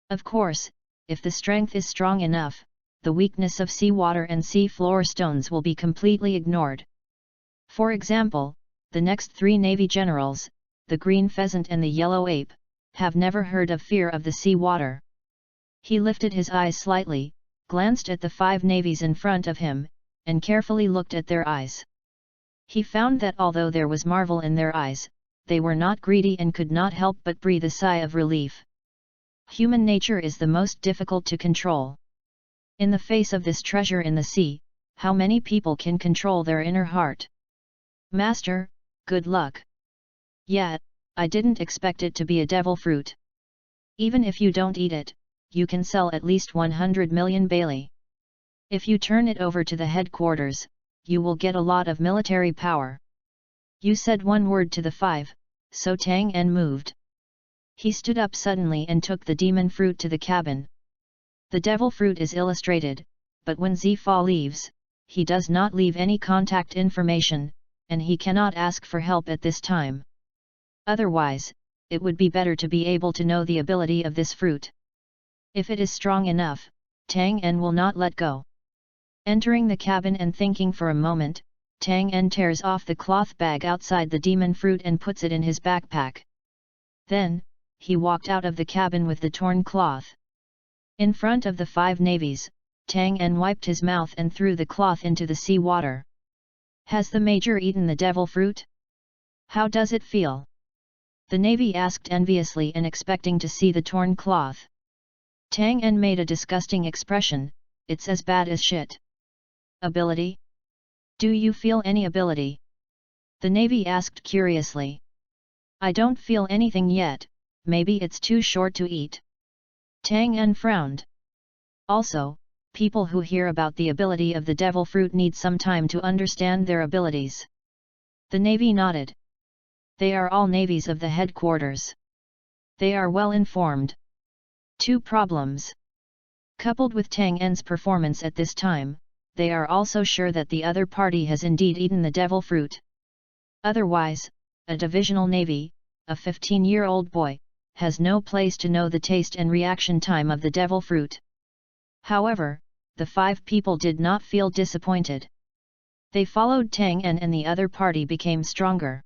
Of course, if the strength is strong enough, the weakness of seawater and sea floor stones will be completely ignored. For example, the next three Navy generals, the green pheasant and the yellow ape, have never heard of fear of the sea water. He lifted his eyes slightly, glanced at the 5 navies in front of him, and carefully looked at their eyes. He found that although there was marvel in their eyes, they were not greedy and could not help but breathe a sigh of relief. Human nature is the most difficult to control. In the face of this treasure in the sea, how many people can control their inner heart? Master, good luck. Yet, I didn't expect it to be a devil fruit. Even if you don't eat it, you can sell at least 100 million baili. If you turn it over to the headquarters, you will get a lot of military power. You said one word to the 5, so Tang En moved. He stood up suddenly and took the demon fruit to the cabin. The devil fruit is illustrated, but when Zifa leaves, he does not leave any contact information, and he cannot ask for help at this time. Otherwise, it would be better to be able to know the ability of this fruit. If it is strong enough, Tang En will not let go. Entering the cabin and thinking for a moment, Tang En tears off the cloth bag outside the demon fruit and puts it in his backpack. Then, he walked out of the cabin with the torn cloth. In front of the 5 navies, Tang En wiped his mouth and threw the cloth into the sea water. Has the major eaten the devil fruit? How does it feel? The navy asked enviously and expecting to see the torn cloth. Tang En made a disgusting expression, it's as bad as shit. Ability? Do you feel any ability? The navy asked curiously. I don't feel anything yet, maybe it's too short to eat. Tang En frowned. Also, people who hear about the ability of the devil fruit need some time to understand their abilities. The navy nodded. They are all navies of the headquarters. They are well informed. 2 problems. Coupled with Tang En's performance at this time, they are also sure that the other party has indeed eaten the devil fruit. Otherwise, a divisional navy, a 15-year-old boy, has no place to know the taste and reaction time of the devil fruit. However, the 5 people did not feel disappointed. They followed Tang En and the other party became stronger.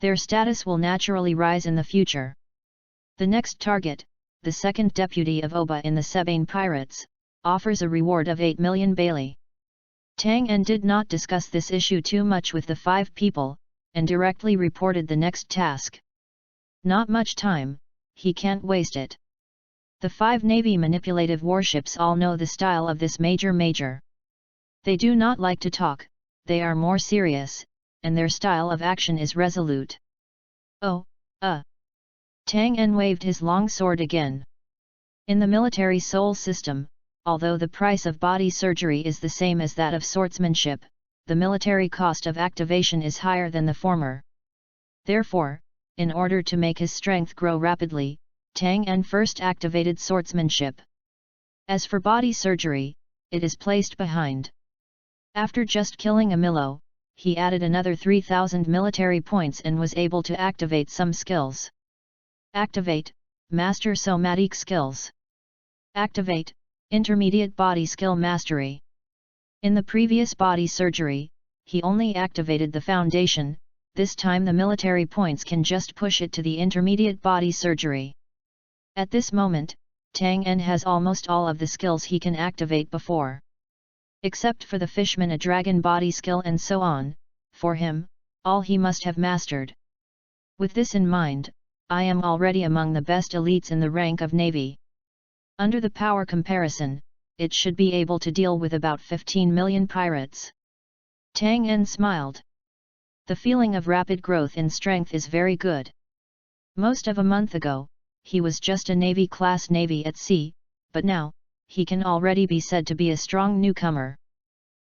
Their status will naturally rise in the future. The next target, the second deputy of Oba in the Sebane pirates, offers a reward of 8 million baili. Tang En did not discuss this issue too much with the 5 people, and directly reported the next task. Not much time, he can't waste it. The 5 Navy manipulative warships all know the style of this major. They do not like to talk, they are more serious, and their style of action is resolute. Oh, Tang En waved his long sword again. In the military soul system, although the price of body surgery is the same as that of swordsmanship, the military cost of activation is higher than the former. Therefore, in order to make his strength grow rapidly, Tang En first activated swordsmanship. As for body surgery, it is placed behind. After just killing a Milo, he added another 3,000 military points and was able to activate some skills. Activate, Master Somatic Skills. Activate, Intermediate Body Skill Mastery. In the previous body surgery, he only activated the foundation, this time the military points can just push it to the intermediate body surgery. At this moment, Tang En has almost all of the skills he can activate before. Except for the fishman a dragon body skill and so on, for him, all he must have mastered. With this in mind, I am already among the best elites in the rank of Navy. Under the power comparison, it should be able to deal with about 15 million pirates. Tang En smiled. The feeling of rapid growth in strength is very good. Most of a month ago, he was just a Navy-class Navy at sea, but now, he can already be said to be a strong newcomer.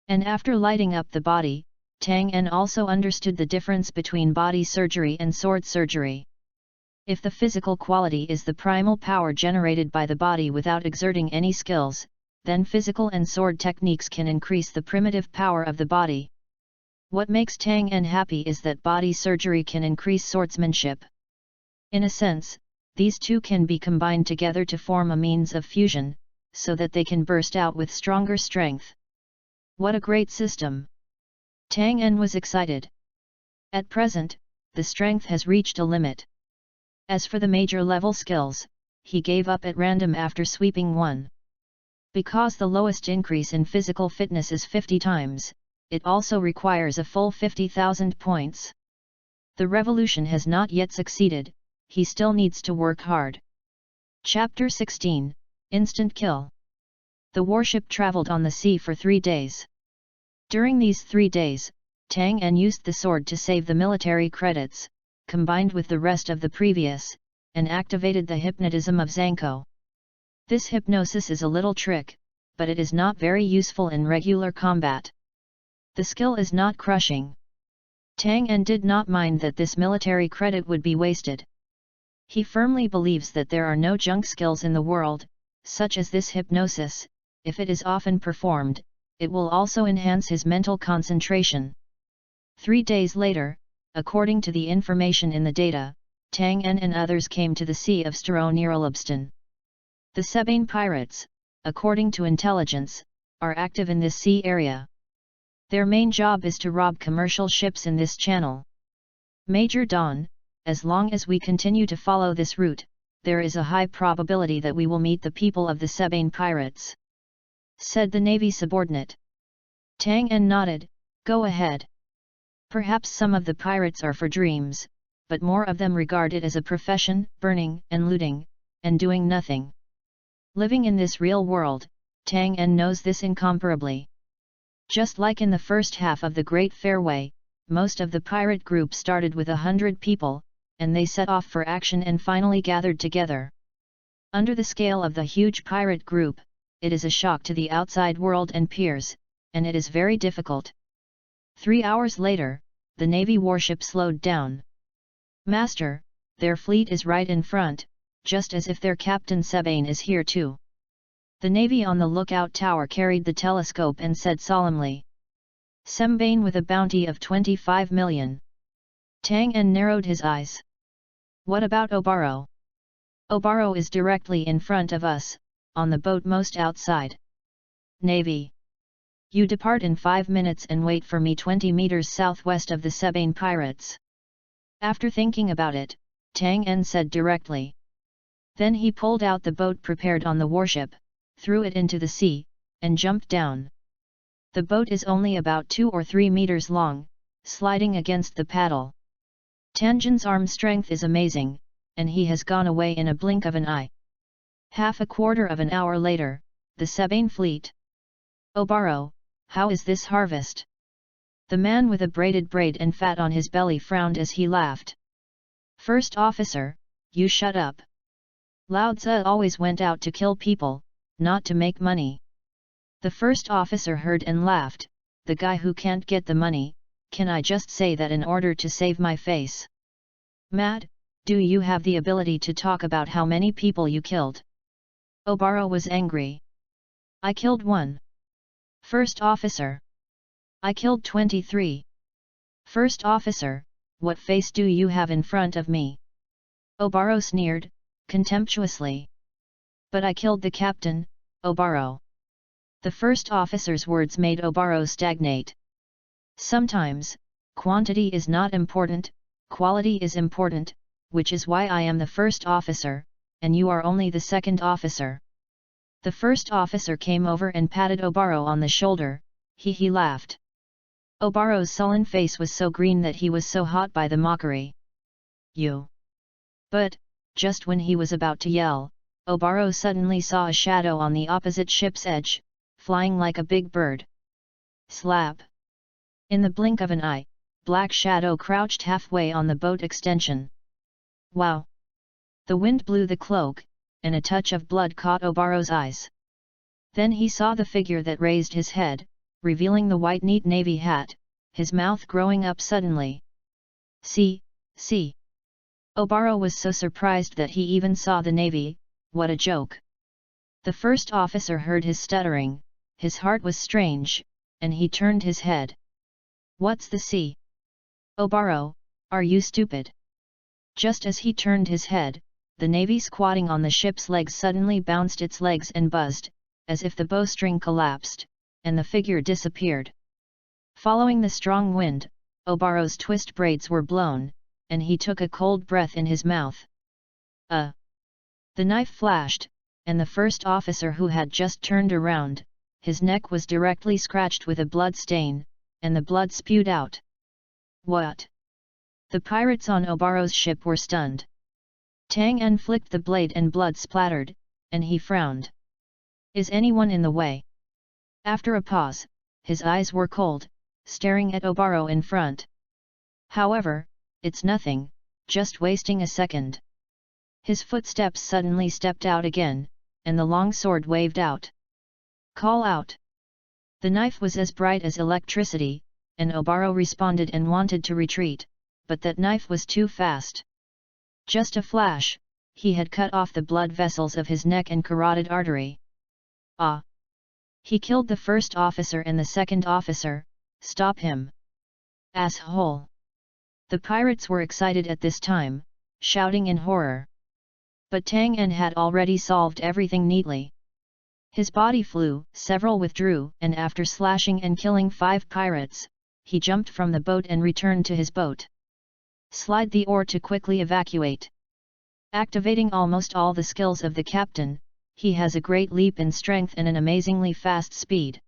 And after lighting up the body, Tang En also understood the difference between body surgery and sword surgery. If the physical quality is the primal power generated by the body without exerting any skills, then physical and sword techniques can increase the primitive power of the body. What makes Tang En happy is that body surgery can increase swordsmanship. In a sense, these two can be combined together to form a means of fusion, so that they can burst out with stronger strength. What a great system! Tang En was excited. At present, the strength has reached a limit. As for the major level skills, he gave up at random after sweeping one. Because the lowest increase in physical fitness is 50 times, it also requires a full 50,000 points. The revolution has not yet succeeded, he still needs to work hard. Chapter 16, Instant Kill. The warship traveled on the sea for 3 days. During these 3 days, Tang En used the sword to save the military credits, combined with the rest of the previous, and activated the hypnotism of Zanko. This hypnosis is a little trick, but it is not very useful in regular combat. The skill is not crushing. Tang En did not mind that this military credit would be wasted. He firmly believes that there are no junk skills in the world, such as this hypnosis. If it is often performed, it will also enhance his mental concentration. 3 days later, according to the information in the data, Tang En and others came to the Sea of Staro near Alubstan. The Sebane pirates, according to intelligence, are active in this sea area. Their main job is to rob commercial ships in this channel. Major Don, as long as we continue to follow this route, there is a high probability that we will meet the people of the Sebane pirates, said the Navy subordinate. Tang En nodded, go ahead. Perhaps some of the pirates are for dreams, but more of them regard it as a profession, burning and looting, and doing nothing. Living in this real world, Tang En knows this incomparably. Just like in the first half of the Great Fairway, most of the pirate group started with 100 people, and they set off for action and finally gathered together. Under the scale of the huge pirate group, it is a shock to the outside world and peers, and it is very difficult. 3 hours later, the Navy warship slowed down. Master, their fleet is right in front, just as if their captain Sebane is here too. The Navy on the lookout tower carried the telescope and said solemnly. Sebane with a bounty of 25 million. Tang En narrowed his eyes. What about Obaro? Obaro is directly in front of us, on the boat most outside. Navy. You depart in 5 minutes and wait for me 20 meters southwest of the Sebane pirates. After thinking about it, Tang En said directly. Then he pulled out the boat prepared on the warship, threw it into the sea, and jumped down. The boat is only about 2 or 3 meters long, sliding against the paddle. Tangen's arm strength is amazing, and he has gone away in a blink of an eye. Half a quarter of an hour later, the Sebane fleet. Obaro, how is this harvest? The man with a braided braid and fat on his belly frowned as he laughed. First officer, you shut up. Lao Tzu always went out to kill people, not to make money. The first officer heard and laughed, the guy who can't get the money, can I just say that in order to save my face? Mad, do you have the ability to talk about how many people you killed? Obaro was angry. I killed 1. First officer. I killed 23. First officer, what face do you have in front of me? Obaro sneered, contemptuously. But I killed the captain, Obaro. The first officer's words made Obaro stagnate. Sometimes, quantity is not important, quality is important, which is why I am the first officer, and you are only the second officer. The first officer came over and patted Obaro on the shoulder, he laughed. Obaro's sullen face was so green that he was so hot by the mockery. You. But, just when he was about to yell, Obaro suddenly saw a shadow on the opposite ship's edge, flying like a big bird. Slap! In the blink of an eye, Black Shadow crouched halfway on the boat extension. Wow! The wind blew the cloak, and a touch of blood caught Obaro's eyes. Then he saw the figure that raised his head, revealing the white neat navy hat, his mouth growing up suddenly. See! Obaro was so surprised that he even saw the navy, what a joke! The first officer heard his stuttering, his heart was strange, and he turned his head. "What's the sea? Obaro, are you stupid?" Just as he turned his head, the navy squatting on the ship's legs suddenly bounced its legs and buzzed, as if the bowstring collapsed, and the figure disappeared. Following the strong wind, Obaro's twist braids were blown, and he took a cold breath in his mouth. The knife flashed, and the first officer who had just turned around, his neck was directly scratched with a blood stain, and the blood spewed out. "What?" The pirates on Obaro's ship were stunned. Tang En flicked the blade and blood splattered, and he frowned. "Is anyone in the way?" After a pause, his eyes were cold, staring at Obaro in front. "However, it's nothing, just wasting a second." His footsteps suddenly stepped out again, and the long sword waved out. "Call out!" The knife was as bright as electricity, and Obaro responded and wanted to retreat, but that knife was too fast. Just a flash, he had cut off the blood vessels of his neck and carotid artery. "Ah! He killed the first officer and the second officer, stop him! Asshole!" The pirates were excited at this time, shouting in horror. But Tang En had already solved everything neatly. His body flew, several withdrew, and after slashing and killing 5 pirates, he jumped from the boat and returned to his boat. Slide the oar to quickly evacuate. Activating almost all the skills of the captain, he has a great leap in strength and an amazingly fast speed.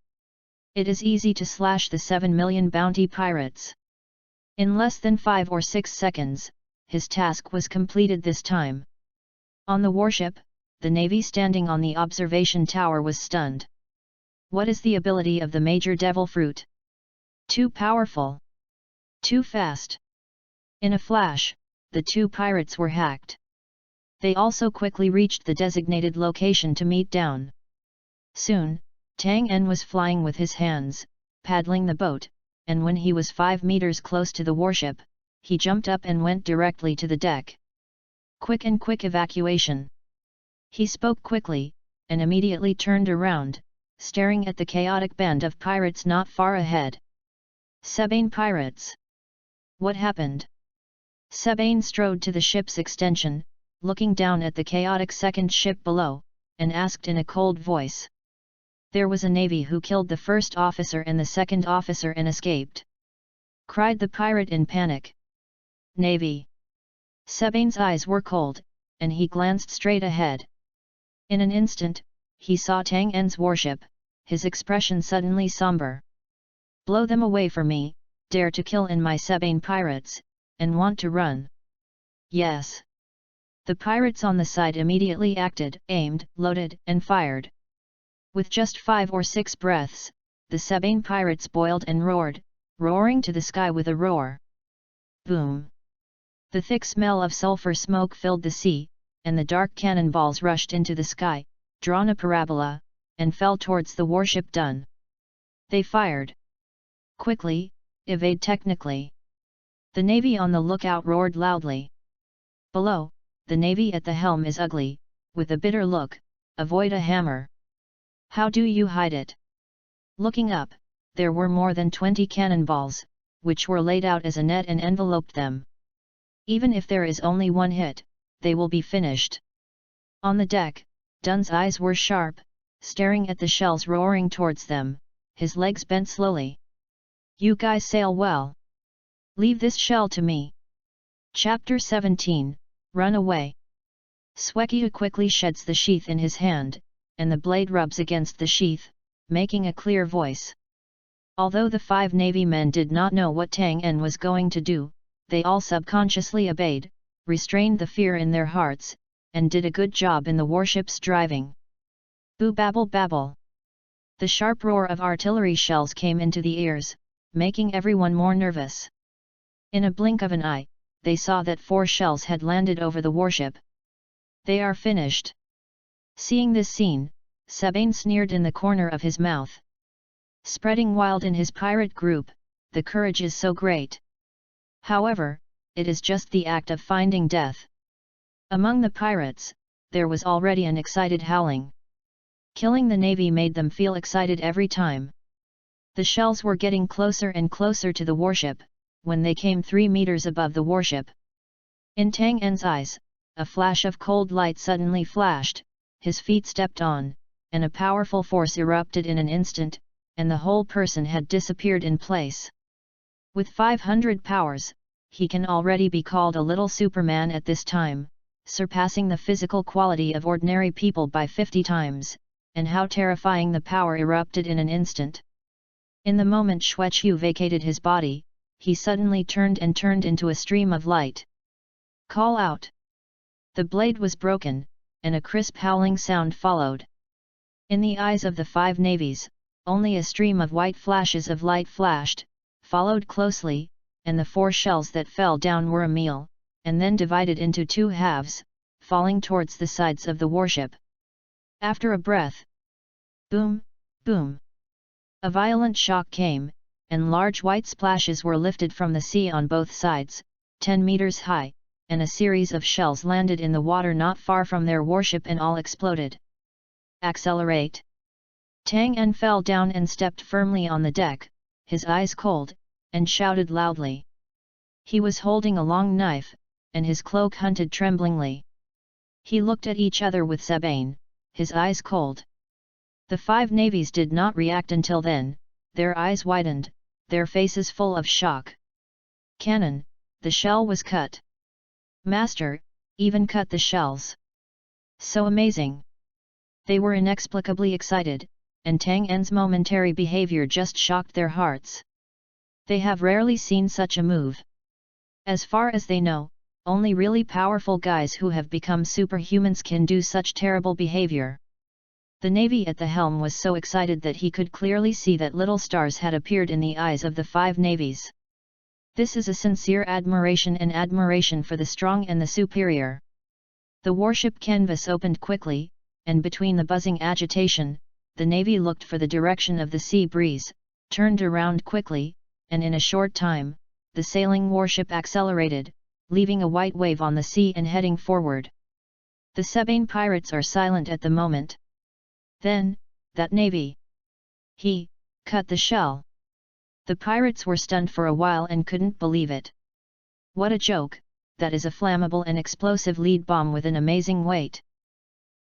It is easy to slash the 7 million bounty pirates. In less than 5 or 6 seconds, his task was completed this time. On the warship, the navy standing on the observation tower was stunned. What is the ability of the Major Devil Fruit? Too powerful. Too fast. In a flash, the 2 pirates were hacked. They also quickly reached the designated location to meet down. Soon, Tang En was flying with his hands, paddling the boat, and when he was 5 meters close to the warship, he jumped up and went directly to the deck. Quick evacuation. He spoke quickly, and immediately turned around, staring at the chaotic band of pirates not far ahead. "Sebane pirates! What happened?" Sebane strode to the ship's extension, looking down at the chaotic second ship below, and asked in a cold voice. "There was a navy who killed the first officer and the second officer and escaped," cried the pirate in panic. "Navy?" Sebane's eyes were cold, and he glanced straight ahead. In an instant, he saw Tang En's warship, his expression suddenly somber. "Blow them away for me, dare to kill in my Sebane pirates, and want to run." "Yes." The pirates on the side immediately acted, aimed, loaded, and fired. With just 5 or 6 breaths, the Sebane pirates boiled and roared, roaring to the sky with a roar. Boom! The thick smell of sulfur smoke filled the sea, and the dark cannonballs rushed into the sky, drawn a parabola, and fell towards the warship Dun. They fired. "Quickly, evade technically!" The navy on the lookout roared loudly. "Below, the navy at the helm is ugly, with a bitter look, avoid a hammer." "How do you hide it?" Looking up, there were more than 20 cannonballs, which were laid out as a net and enveloped them. "Even if there is only one hit, they will be finished." On the deck, Dun's eyes were sharp, staring at the shells roaring towards them, his legs bent slowly. "You guys sail well. Leave this shell to me." Chapter 17, Run Away. Swekia quickly sheds the sheath in his hand, and the blade rubs against the sheath, making a clear voice. Although the 5 navy men did not know what Tang En was going to do, they all subconsciously obeyed, restrained the fear in their hearts, and did a good job in the warship's driving. Boo babble babble. The sharp roar of artillery shells came into the ears, making everyone more nervous. In a blink of an eye, they saw that 4 shells had landed over the warship. "They are finished." Seeing this scene, Sebane sneered in the corner of his mouth. Spreading wild in his pirate group, the courage is so great. However, it is just the act of finding death. Among the pirates, there was already an excited howling. Killing the navy made them feel excited every time. The shells were getting closer and closer to the warship, when they came 3 meters above the warship. In Tang En's eyes, a flash of cold light suddenly flashed, his feet stepped on, and a powerful force erupted in an instant, and the whole person had disappeared in place. With 500 powers, he can already be called a little Superman at this time, surpassing the physical quality of ordinary people by 50 times, and how terrifying the power erupted in an instant. In the moment Xueqiu vacated his body, he suddenly turned into a stream of light. Call out! The blade was broken, and a crisp howling sound followed. In the eyes of the 5 navies, only a stream of white flashes of light flashed, followed closely, and the 4 shells that fell down were a meal, and then divided into 2 halves, falling towards the sides of the warship. After a breath, boom, boom, a violent shock came, and large white splashes were lifted from the sea on both sides, 10 meters high, and a series of shells landed in the water not far from their warship and all exploded. Accelerate! Tang En fell down and stepped firmly on the deck, his eyes cold, and shouted loudly. He was holding a long knife, and his cloak hunted tremblingly. He looked at each other with Sabine, his eyes cold. The 5 navies did not react until then, their eyes widened, their faces full of shock. Cannon, the shell was cut. Master, even cut the shells. So amazing! They were inexplicably excited, and Tang En's momentary behavior just shocked their hearts. They have rarely seen such a move. As far as they know, only really powerful guys who have become superhumans can do such terrible behavior. The navy at the helm was so excited that he could clearly see that little stars had appeared in the eyes of the 5 navies. This is a sincere admiration for the strong and the superior. The warship canvas opened quickly, and between the buzzing agitation, the navy looked for the direction of the sea breeze, turned around quickly, and in a short time, the sailing warship accelerated, leaving a white wave on the sea and heading forward. The Sabine pirates are silent at the moment. Then, that navy! He cut the shell! The pirates were stunned for a while and couldn't believe it. What a joke, that is a flammable and explosive lead bomb with an amazing weight.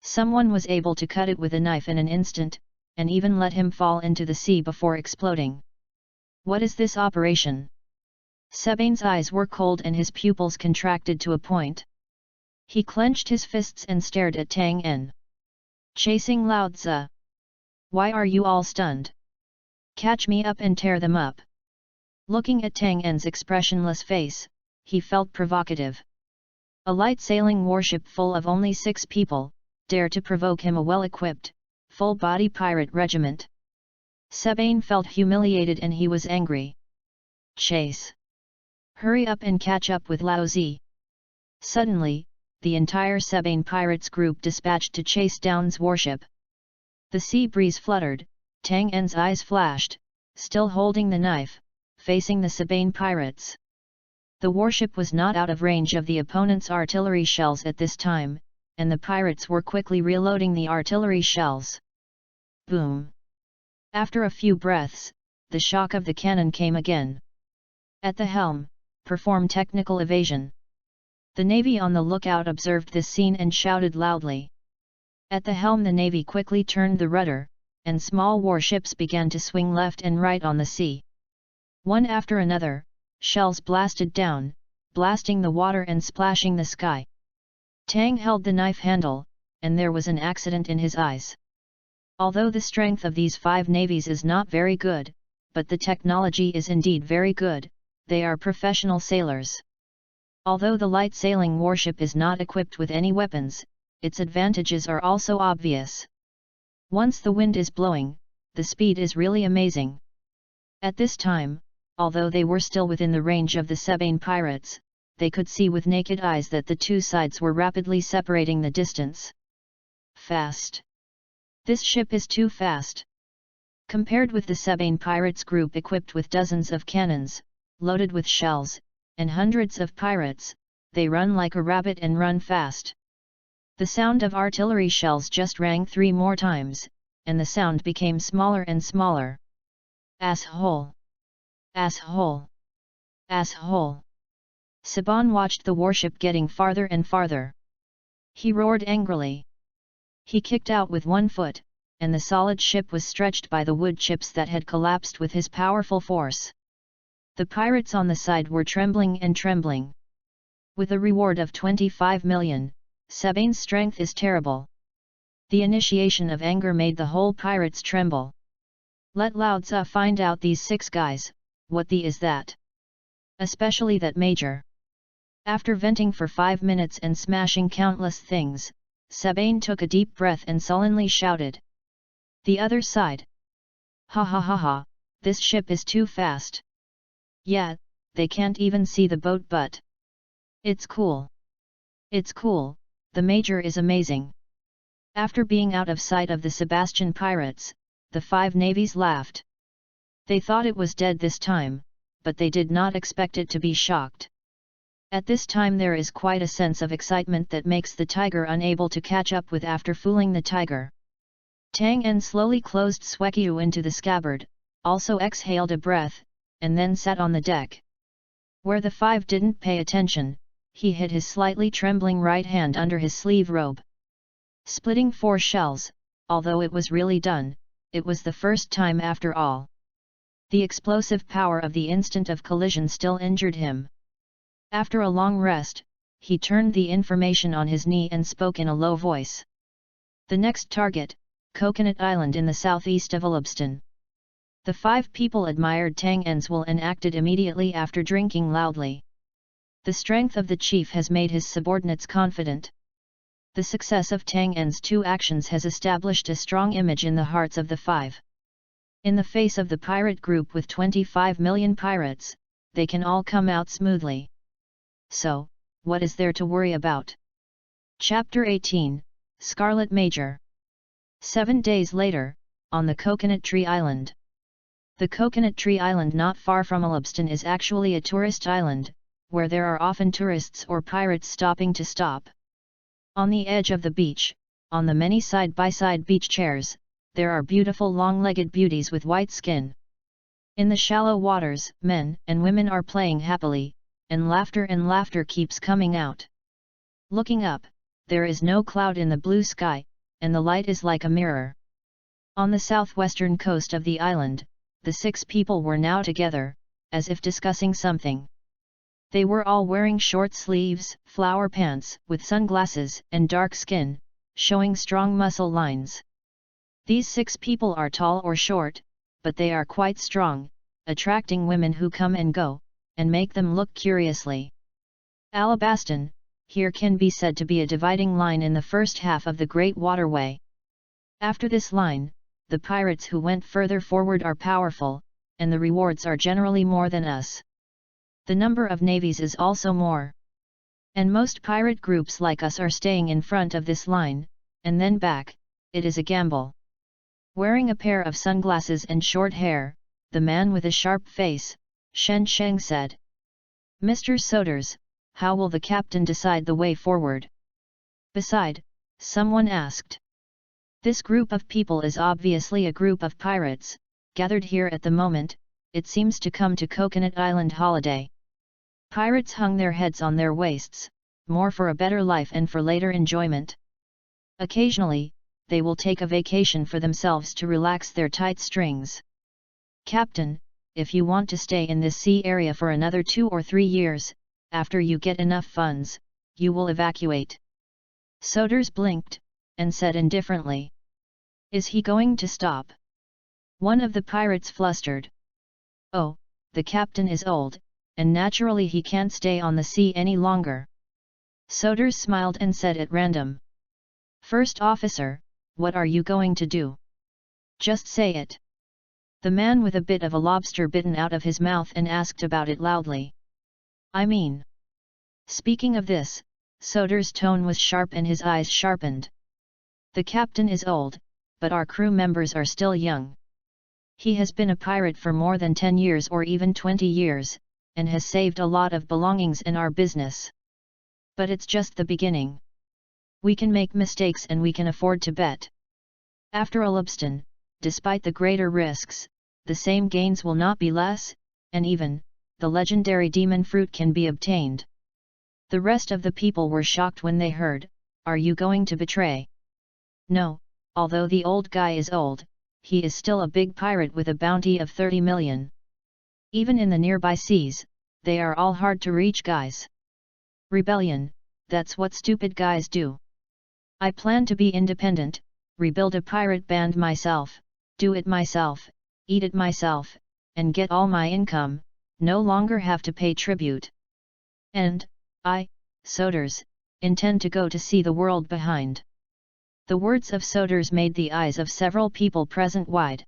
Someone was able to cut it with a knife in an instant, and even let him fall into the sea before exploding. What is this operation? Sabine's eyes were cold and his pupils contracted to a point. He clenched his fists and stared at Tang En. Chasing Lao Tzu. Why are you all stunned? Catch me up and tear them up. Looking at Tang En's expressionless face, he felt provocative. A light sailing warship full of only 6 people, dare to provoke him, a well-equipped, full-body pirate regiment. Sabine felt humiliated and he was angry. Chase! Hurry up and catch up with Lao Zi. Suddenly, the entire Sabine pirates group dispatched to chase down's warship. The sea breeze fluttered, Tang En's eyes flashed, still holding the knife, facing the Sabine pirates. The warship was not out of range of the opponent's artillery shells at this time, and the pirates were quickly reloading the artillery shells. Boom! After a few breaths, the shock of the cannon came again. At the helm, perform technical evasion. The navy on the lookout observed this scene and shouted loudly. At the helm the navy quickly turned the rudder, and small warships began to swing left and right on the sea. One after another, shells blasted down, blasting the water and splashing the sky. Tang held the knife handle, and there was an accident in his eyes. Although the strength of these 5 navies is not very good, but the technology is indeed very good, they are professional sailors. Although the light sailing warship is not equipped with any weapons, its advantages are also obvious. Once the wind is blowing, the speed is really amazing. At this time, although they were still within the range of the Sabine pirates, they could see with naked eyes that the 2 sides were rapidly separating the distance. Fast! This ship is too fast. Compared with the Sabine pirates group equipped with dozens of cannons, loaded with shells, and hundreds of pirates, they run like a rabbit and run fast. The sound of artillery shells just rang 3 more times, and the sound became smaller and smaller. Asshole! Asshole! Asshole! Saban watched the warship getting farther and farther. He roared angrily. He kicked out with one foot, and the solid ship was stretched by the wood chips that had collapsed with his powerful force. The pirates on the side were trembling and trembling. With a reward of 25 million, Saban's strength is terrible. The initiation of anger made the whole pirates tremble. Let Loudza find out these 6 guys, what the is that? Especially that major. After venting for 5 minutes and smashing countless things, Saban took a deep breath and sullenly shouted. The other side. Ha ha ha ha, this ship is too fast. Yeah, they can't even see the boat but. It's cool. It's cool, the major is amazing. After being out of sight of the Sebastian pirates, the 5 navies laughed. They thought it was dead this time, but they did not expect it to be shocked. At this time there is quite a sense of excitement that makes the tiger unable to catch up with after fooling the tiger. Tang En slowly closed Swekyu into the scabbard, also exhaled a breath, and then sat on the deck. Where the 5 didn't pay attention, he hid his slightly trembling right hand under his sleeve robe. Splitting 4 shells, although it was really done, it was the first time after all. The explosive power of the instant of collision still injured him. After a long rest, he turned the information on his knee and spoke in a low voice. The next target, Coconut Island in the southeast of Alabston. The 5 people admired Tang En's will and acted immediately after drinking loudly. The strength of the chief has made his subordinates confident. The success of Tang En's 2 actions has established a strong image in the hearts of the 5. In the face of the pirate group with 25 million pirates, they can all come out smoothly. So, what is there to worry about? Chapter 18, Scarlet Major. 7 days later, on the Coconut Tree Island. The Coconut Tree Island not far from Alabston is actually a tourist island, where there are often tourists or pirates stopping to stop. On the edge of the beach, on the many side-by-side beach chairs, there are beautiful long-legged beauties with white skin. In the shallow waters, men and women are playing happily, and laughter keeps coming out. Looking up, there is no cloud in the blue sky, and the light is like a mirror. On the southwestern coast of the island, the 6 people were now together, as if discussing something. They were all wearing short sleeves, flower pants, with sunglasses, and dark skin, showing strong muscle lines. These 6 people are tall or short, but they are quite strong, attracting women who come and go, and make them look curiously. Alabaston, here can be said to be a dividing line in the first half of the Great Waterway. After this line, the pirates who went further forward are powerful, and the rewards are generally more than us. The number of navies is also more. And most pirate groups like us are staying in front of this line, and then back, it is a gamble. Wearing a pair of sunglasses and short hair, the man with a sharp face, Shen Sheng said. Mr. Soders, how will the captain decide the way forward? Beside, someone asked. This group of people is obviously a group of pirates, gathered here at the moment, it seems to come to Coconut Island holiday. Pirates hung their heads on their waists, more for a better life and for later enjoyment. Occasionally, they will take a vacation for themselves to relax their tight strings. Captain, if you want to stay in this sea area for another 2 or 3 years, after you get enough funds, you will evacuate. Soders blinked, and said indifferently. Is he going to stop? One of the pirates flustered. Oh, the captain is old, and naturally he can't stay on the sea any longer. Soders smiled and said at random. First officer, what are you going to do? Just say it. The man with a bit of a lobster bitten out of his mouth and asked about it loudly. I mean. Speaking of this, Soders' tone was sharp and his eyes sharpened. The captain is old, but our crew members are still young. He has been a pirate for more than 10 years or even 20 years, and has saved a lot of belongings in our business. But it's just the beginning. We can make mistakes and we can afford to bet. After Alubstan, despite the greater risks, the same gains will not be less, and even, the legendary demon fruit can be obtained. The rest of the people were shocked when they heard, "Are you going to betray?" No, although the old guy is old, he is still a big pirate with a bounty of 30 million. Even in the nearby seas, they are all hard to reach guys. Rebellion, that's what stupid guys do. I plan to be independent, rebuild a pirate band myself, do it myself, eat it myself, and get all my income, no longer have to pay tribute. And, Soders, intend to go to see the world behind. The words of Soders made the eyes of several people present wide.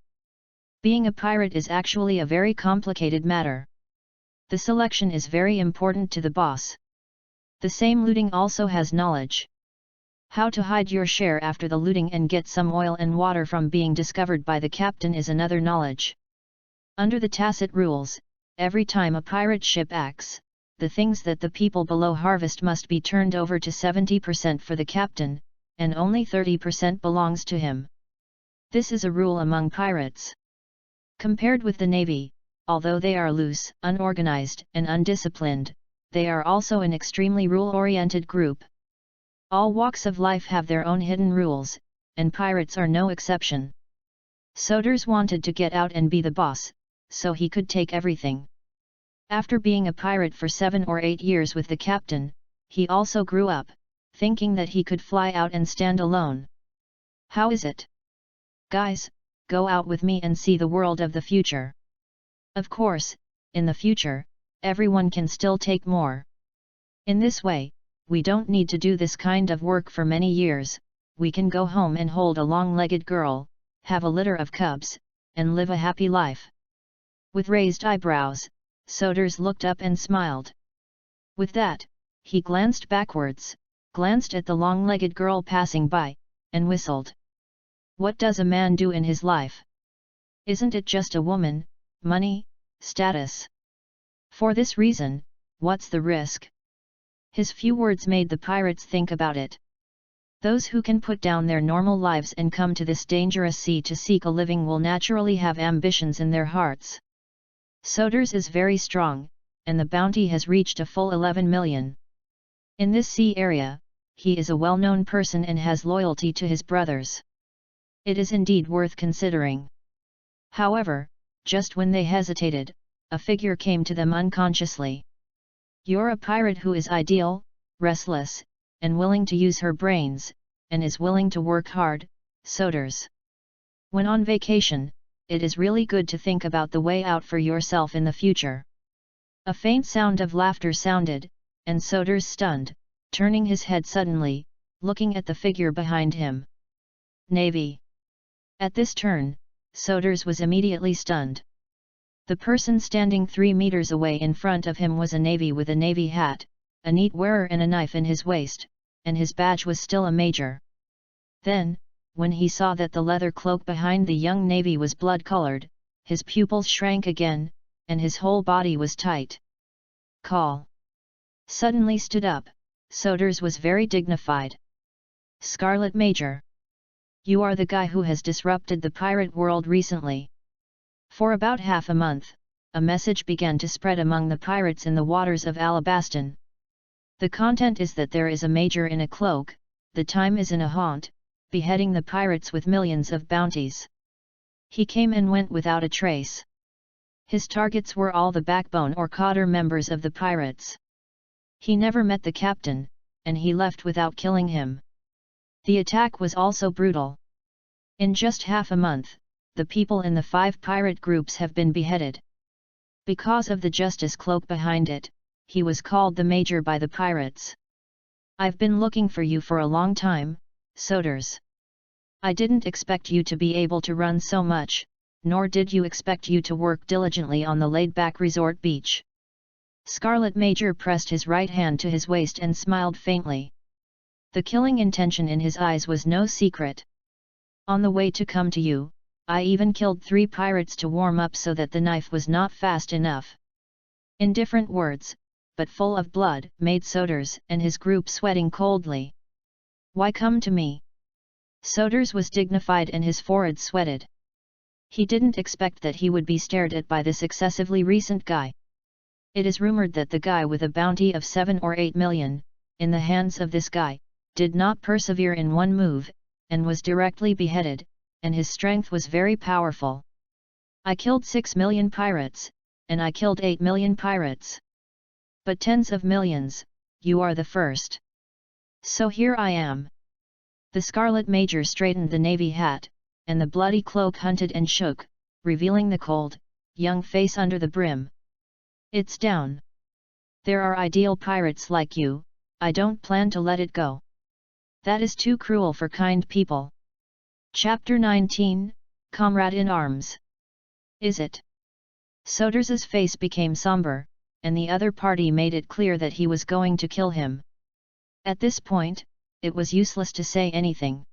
Being a pirate is actually a very complicated matter. The selection is very important to the boss. The same looting also has knowledge. How to hide your share after the looting and get some oil and water from being discovered by the captain is another knowledge. Under the tacit rules, every time a pirate ship acts, the things that the people below harvest must be turned over to 70% for the captain, and only 30% belongs to him. This is a rule among pirates. Compared with the navy, although they are loose, unorganized, and undisciplined, they are also an extremely rule-oriented group. All walks of life have their own hidden rules, and pirates are no exception. Soders wanted to get out and be the boss, so he could take everything. After being a pirate for 7 or 8 years with the captain, he also grew up, thinking that he could fly out and stand alone. How is it? Guys, go out with me and see the world of the future. Of course, in the future, everyone can still take more. In this way, we don't need to do this kind of work for many years, we can go home and hold a long-legged girl, have a litter of cubs, and live a happy life. With raised eyebrows, Soders looked up and smiled. With that, he glanced backwards, glanced at the long-legged girl passing by, and whistled. What does a man do in his life? Isn't it just a woman, money, status? For this reason, what's the risk? His few words made the pirates think about it. Those who can put down their normal lives and come to this dangerous sea to seek a living will naturally have ambitions in their hearts. Soders is very strong, and the bounty has reached a full 11 million. In this sea area, he is a well-known person and has loyalty to his brothers. It is indeed worth considering. However, just when they hesitated, a figure came to them unconsciously. You're a pirate who is ideal, restless, and willing to use her brains, and is willing to work hard, Soders. When on vacation, it is really good to think about the way out for yourself in the future. A faint sound of laughter sounded, and Soders stunned, turning his head suddenly, looking at the figure behind him. Navy. At this turn, Soders was immediately stunned. The person standing 3 meters away in front of him was a navy with a navy hat, a neat wearer and a knife in his waist, and his badge was still a major. Then, when he saw that the leather cloak behind the young navy was blood-colored, his pupils shrank again, and his whole body was tight. Call. Suddenly stood up, Soders was very dignified. Scarlet Major. You are the guy who has disrupted the pirate world recently. For about half a month, a message began to spread among the pirates in the waters of Alabastan. The content is that there is a major in a cloak, the time is in a haunt, beheading the pirates with millions of bounties. He came and went without a trace. His targets were all the backbone or cadre members of the pirates. He never met the captain, and he left without killing him. The attack was also brutal. In just half a month, the people in the 5 pirate groups have been beheaded. Because of the justice cloak behind it, he was called the Major by the pirates. I've been looking for you for a long time, Soders. I didn't expect you to be able to run so much, nor did you expect you to work diligently on the laid-back resort beach. Scarlet Major pressed his right hand to his waist and smiled faintly. The killing intention in his eyes was no secret. On the way to come to you, I even killed 3 pirates to warm up so that the knife was not fast enough. In different words, but full of blood, made Soders and his group sweating coldly. Why come to me? Soders was dignified and his forehead sweated. He didn't expect that he would be stared at by this excessively recent guy. It is rumored that the guy with a bounty of 7 or 8 million, in the hands of this guy, did not persevere in one move, and was directly beheaded, and his strength was very powerful. I killed 6 million pirates, and I killed 8 million pirates. But tens of millions, you are the first. So here I am. The Scarlet Major straightened the navy hat, and the bloody cloak hunted and shook, revealing the cold, young face under the brim. It's down. There are ideal pirates like you, I don't plan to let it go. That is too cruel for kind people. Chapter 19, Comrade in Arms. Is it? Soders's face became somber, and the other party made it clear that he was going to kill him. At this point, it was useless to say anything.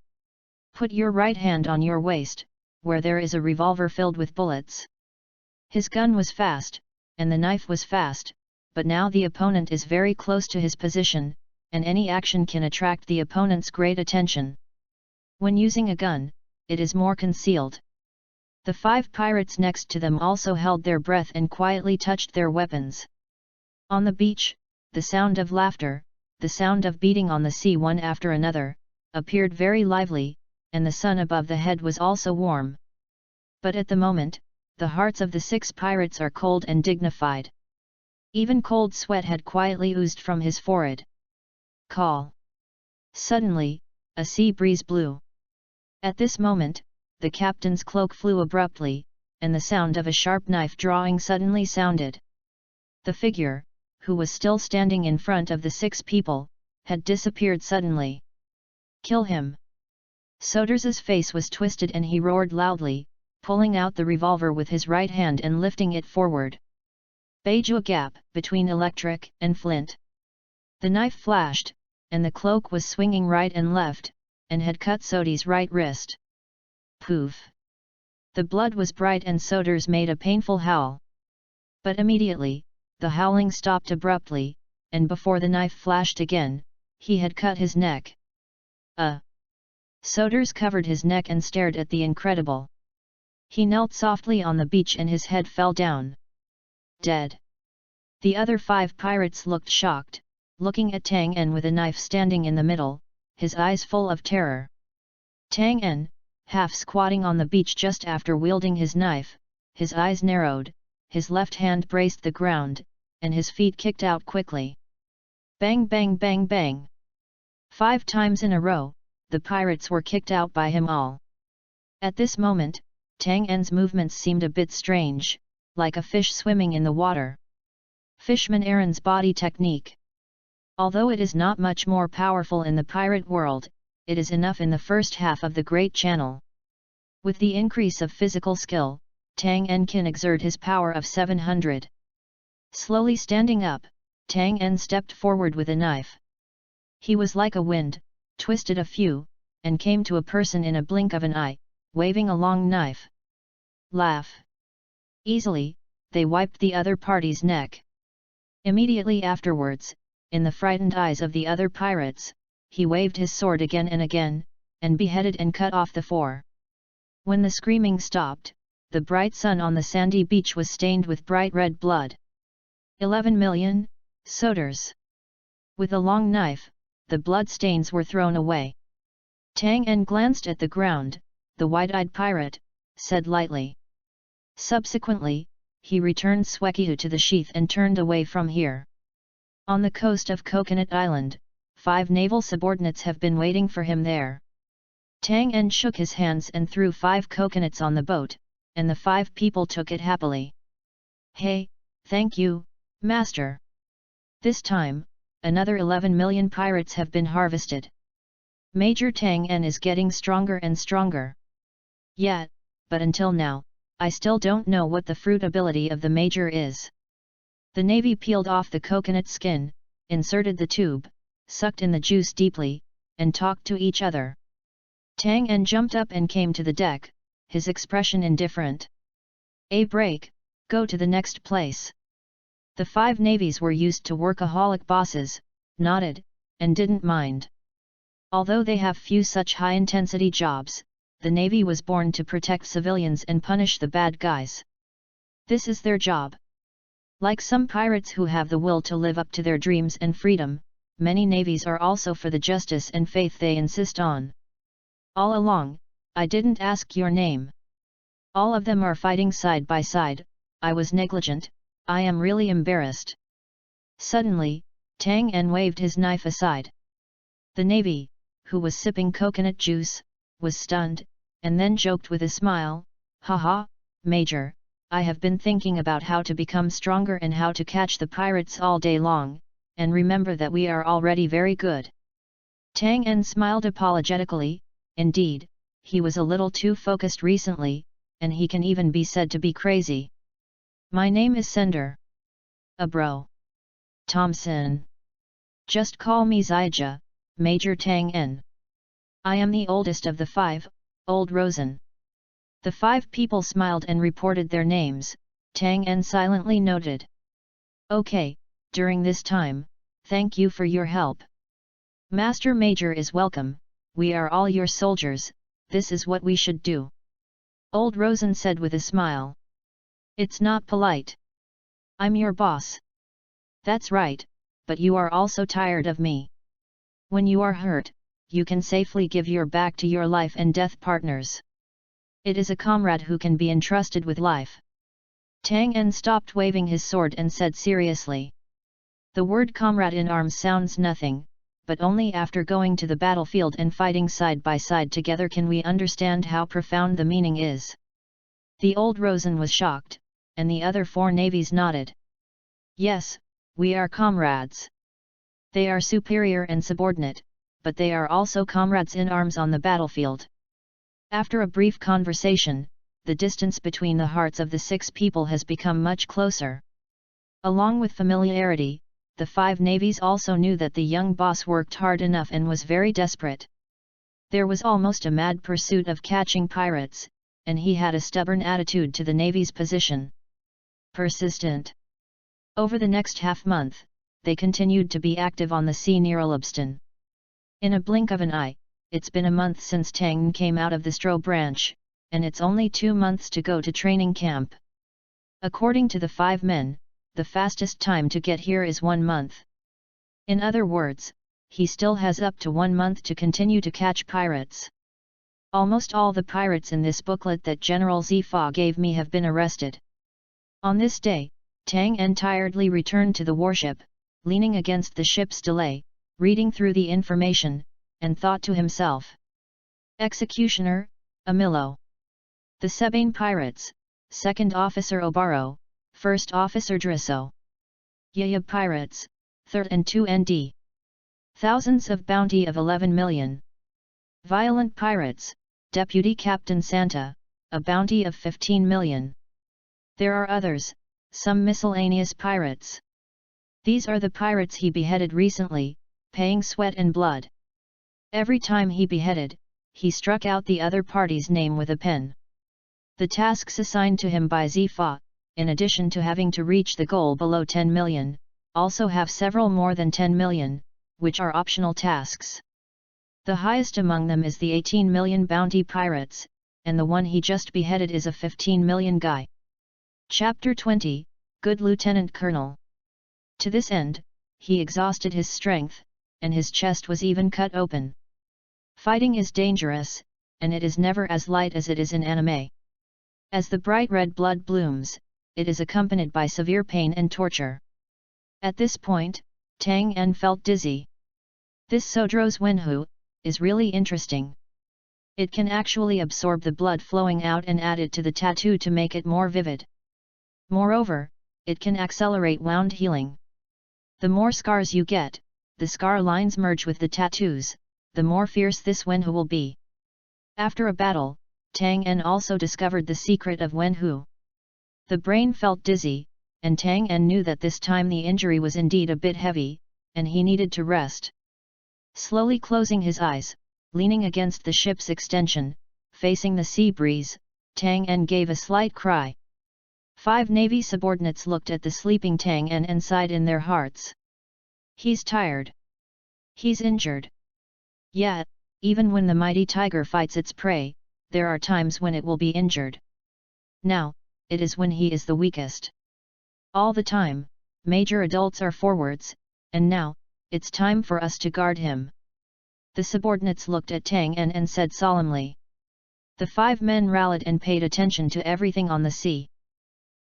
Put your right hand on your waist, where there is a revolver filled with bullets. His gun was fast, and the knife was fast, but now the opponent is very close to his position, and any action can attract the opponent's great attention. When using a gun, it is more concealed. The 5 pirates next to them also held their breath and quietly touched their weapons. On the beach, the sound of laughter, the sound of beating on the sea one after another, appeared very lively, and the sun above the head was also warm. But at the moment, the hearts of the 6 pirates are cold and dignified. Even cold sweat had quietly oozed from his forehead. Call. Suddenly, a sea breeze blew. At this moment, the captain's cloak flew abruptly, and the sound of a sharp knife drawing suddenly sounded. The figure, who was still standing in front of the 6 people, had disappeared suddenly. Kill him! Soders's face was twisted and he roared loudly, pulling out the revolver with his right hand and lifting it forward. Beju a gap between electric and flint. The knife flashed, and the cloak was swinging right and left, and had cut Sodi's right wrist. Poof! The blood was bright and Soders made a painful howl. But immediately, the howling stopped abruptly, and before the knife flashed again, he had cut his neck. Soders covered his neck and stared at the incredible. He knelt softly on the beach and his head fell down. Dead. The other 5 pirates looked shocked, looking at Tang En with a knife standing in the middle, his eyes full of terror. Tang En, half squatting on the beach just after wielding his knife, his eyes narrowed, his left hand braced the ground, and his feet kicked out quickly. Bang bang bang bang! 5 times in a row, the pirates were kicked out by him all. At this moment, Tang En's movements seemed a bit strange, like a fish swimming in the water. Fishman Aaron's body technique. Although it is not much more powerful in the pirate world, it is enough in the first half of the Great Channel. With the increase of physical skill, Tang En can exert his power of 700. Slowly standing up, Tang En stepped forward with a knife. He was like a wind, twisted a few, and came to a person in a blink of an eye, waving a long knife. Laugh. Easily, they wiped the other party's neck. Immediately afterwards, in the frightened eyes of the other pirates, he waved his sword again and again, and beheaded and cut off the 4. When the screaming stopped, the bright sun on the sandy beach was stained with bright red blood. 11 million, Soders. With a long knife, the blood stains were thrown away. Tang En glanced at the ground, the wide-eyed pirate, said lightly. Subsequently, he returned Swekyu to the sheath and turned away from here. On the coast of Coconut Island, 5 naval subordinates have been waiting for him there. Tang En shook his hands and threw 5 coconuts on the boat, and the 5 people took it happily. Hey, thank you, master. This time, another 11 million pirates have been harvested. Major Tang En is getting stronger and stronger. Yet, but until now, I still don't know what the fruit ability of the Major is. The Navy peeled off the coconut skin, inserted the tube, sucked in the juice deeply, and talked to each other. Tang En jumped up and came to the deck, his expression indifferent. A break, go to the next place. The 5 navies were used to workaholic bosses, nodded, and didn't mind. Although they have few such high-intensity jobs, the Navy was born to protect civilians and punish the bad guys. This is their job. Like some pirates who have the will to live up to their dreams and freedom, many navies are also for the justice and faith they insist on. All along, I didn't ask your name. All of them are fighting side by side. I was negligent, I am really embarrassed. Suddenly, Tang En waved his knife aside. The Navy, who was sipping coconut juice, was stunned, and then joked with a smile, "Haha, Major, I have been thinking about how to become stronger and how to catch the pirates all day long, and remember that we are already very good." Tang En smiled apologetically. Indeed, he was a little too focused recently, and he can even be said to be crazy. "My name is Sender. Bro. Thompson. Just call me Zijia, Major Tang En. I am the oldest of the 5, Old Rosen." The 5 people smiled and reported their names. Tang En silently noted. "Okay, during this time, thank you for your help. Master Major is welcome, we are all your soldiers, this is what we should do." Old Rosen said with a smile. "It's not polite. I'm your boss." "That's right, but you are also tired of me. When you are hurt, you can safely give your back to your life and death partners. It is a comrade who can be entrusted with life." Tang En stopped waving his sword and said seriously. "The word comrade in arms sounds nothing, but only after going to the battlefield and fighting side by side together can we understand how profound the meaning is." The Old Rosen was shocked, and the other 4 navies nodded. "Yes, we are comrades. They are superior and subordinate, but they are also comrades in arms on the battlefield." After a brief conversation, the distance between the hearts of the 6 people has become much closer. Along with familiarity, the 5 navies also knew that the young boss worked hard enough and was very desperate. There was almost a mad pursuit of catching pirates, and he had a stubborn attitude to the Navy's position. Persistent. Over the next half-month, they continued to be active on the sea near Alabston. In a blink of an eye, it's been a month since Tang came out of the Stro branch, and it's only 2 months to go to training camp. According to the 5 men, the fastest time to get here is 1 month. In other words, he still has up to 1 month to continue to catch pirates. Almost all the pirates in this booklet that General Zifa gave me have been arrested. On this day, Tang En tiredly returned to the warship, leaning against the ship's delay, reading through the information, and thought to himself. Executioner, Amilo. The Sebane Pirates, 2nd Officer Obaro, 1st Officer Drisso. Yayab Pirates, 3rd and 2 ND. Thousands of bounty of 11 million. Violent Pirates, Deputy Captain Santa, a bounty of 15 million. There are others, some miscellaneous pirates. These are the pirates he beheaded recently, paying sweat and blood. Every time he beheaded, he struck out the other party's name with a pen. The tasks assigned to him by Zifa, in addition to having to reach the goal below 10 million, also have several more than 10 million, which are optional tasks. The highest among them is the 18 million bounty pirates, and the one he just beheaded is a 15 million guy. Chapter 20, Good Lieutenant Colonel. To this end, he exhausted his strength, and his chest was even cut open. Fighting is dangerous, and it is never as light as it is in anime. As the bright red blood blooms, it is accompanied by severe pain and torture. At this point, Tang En felt dizzy. This Sodro's Wenhu is really interesting. It can actually absorb the blood flowing out and add it to the tattoo to make it more vivid. Moreover, it can accelerate wound healing. The more scars you get, the scar lines merge with the tattoos, the more fierce this Wenhu will be. After a battle, Tang En also discovered the secret of Wenhu. The brain felt dizzy, and Tang En knew that this time the injury was indeed a bit heavy, and he needed to rest. Slowly closing his eyes, leaning against the ship's extension, facing the sea breeze, Tang En gave a slight cry. 5 Navy subordinates looked at the sleeping Tang En and sighed in their hearts. He's tired. He's injured. Yet, even when the mighty tiger fights its prey, there are times when it will be injured. Now, it is when he is the weakest. All the time, major adults are forwards, and now, it's time for us to guard him. The subordinates looked at Tang En and said solemnly. The 5 men rallied and paid attention to everything on the sea.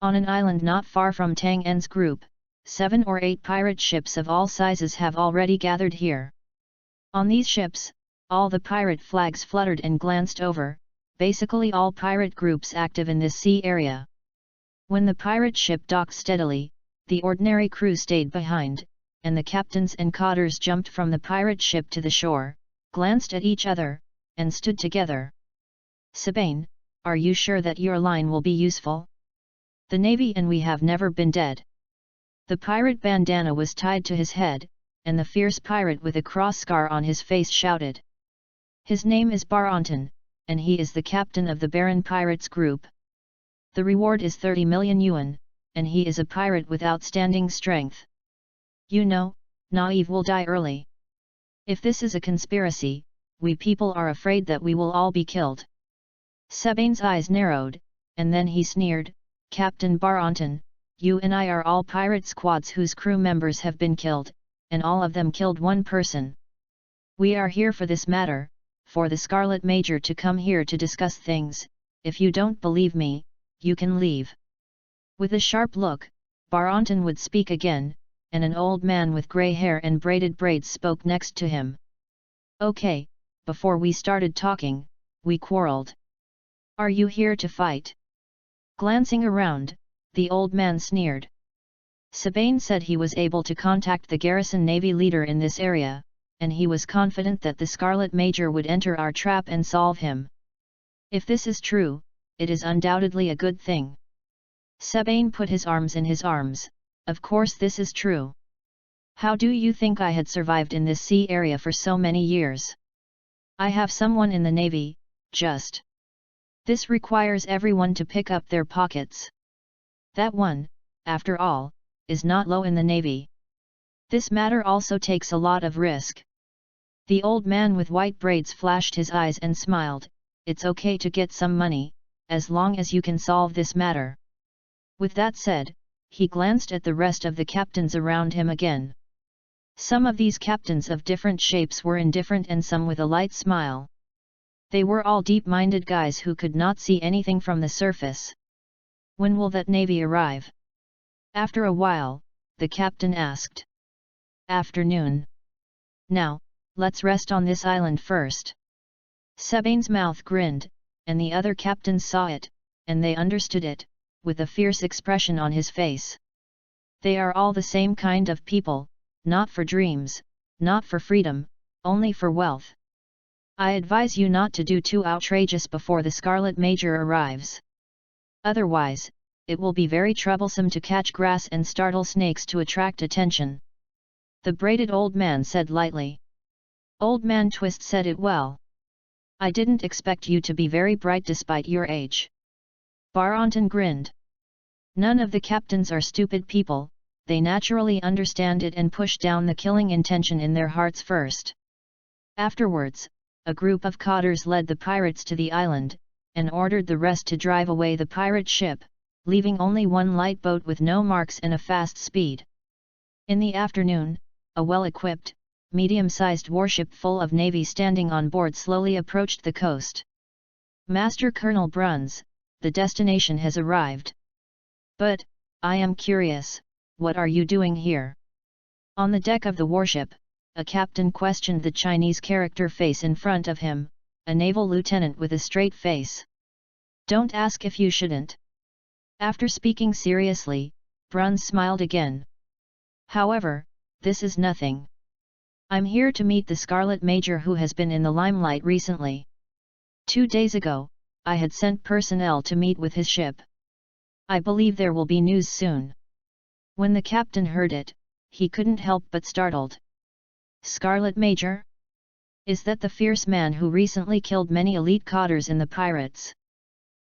On an island not far from Tang En's group, 7 or 8 pirate ships of all sizes have already gathered here. On these ships, all the pirate flags fluttered and glanced over, basically all pirate groups active in this sea area. When the pirate ship docked steadily, the ordinary crew stayed behind, and the captains and cotters jumped from the pirate ship to the shore, glanced at each other, and stood together. Sabine, are you sure that your line will be useful? The navy and we have never been dead. The pirate bandana was tied to his head, and the fierce pirate with a cross scar on his face shouted. His name is Baranton, and he is the captain of the Baron Pirates group. The reward is 30 million yuan, and he is a pirate with outstanding strength. You know, Naive will die early. If this is a conspiracy, we people are afraid that we will all be killed. Sabine's eyes narrowed, and then he sneered, Captain Baranton, you and I are all pirate squads whose crew members have been killed, and all of them killed one person. We are here for this matter, for the Scarlet Major to come here to discuss things. If you don't believe me, you can leave. With a sharp look, Baranton would speak again, and an old man with grey hair and braided braids spoke next to him. Okay, before we started talking, we quarreled. Are you here to fight? Glancing around, the old man sneered. Sabine said he was able to contact the garrison navy leader in this area, and he was confident that the Scarlet Major would enter our trap and solve him. If this is true, it is undoubtedly a good thing. Sabine put his arms in his arms. Of course this is true. How do you think I had survived in this sea area for so many years? I have someone in the navy, just. This requires everyone to pick up their pockets. That one, after all, is not low in the navy. This matter also takes a lot of risk. The old man with white braids flashed his eyes and smiled. It's okay to get some money, as long as you can solve this matter. With that said, he glanced at the rest of the captains around him again. Some of these captains of different shapes were indifferent and some with a light smile. They were all deep-minded guys who could not see anything from the surface. When will that navy arrive? After a while, the captain asked. Afternoon. Now, let's rest on this island first. Sabine's mouth grinned, and the other captains saw it, and they understood it, with a fierce expression on his face. They are all the same kind of people, not for dreams, not for freedom, only for wealth. I advise you not to do too outrageous before the Scarlet Major arrives. Otherwise, it will be very troublesome to catch grass and startle snakes to attract attention. The braided old man said lightly. Old Man Twist said it well. I didn't expect you to be very bright despite your age. Baranton grinned. None of the captains are stupid people, they naturally understand it and push down the killing intention in their hearts first. Afterwards, a group of cotters led the pirates to the island, and ordered the rest to drive away the pirate ship, leaving only one light boat with no marks and a fast speed. In the afternoon, a well-equipped, medium-sized warship full of navy standing on board slowly approached the coast. Master Colonel Bruns, the destination has arrived. But, I am curious, what are you doing here? On the deck of the warship, a captain questioned the Chinese character face in front of him, a naval lieutenant with a straight face. Don't ask if you shouldn't. After speaking seriously, Bruns smiled again. However, this is nothing. I'm here to meet the Scarlet Major who has been in the limelight recently. 2 days ago, I had sent personnel to meet with his ship. I believe there will be news soon. When the captain heard it, he couldn't help but startled. Scarlet Major? Is that the fierce man who recently killed many elite cotters in the pirates?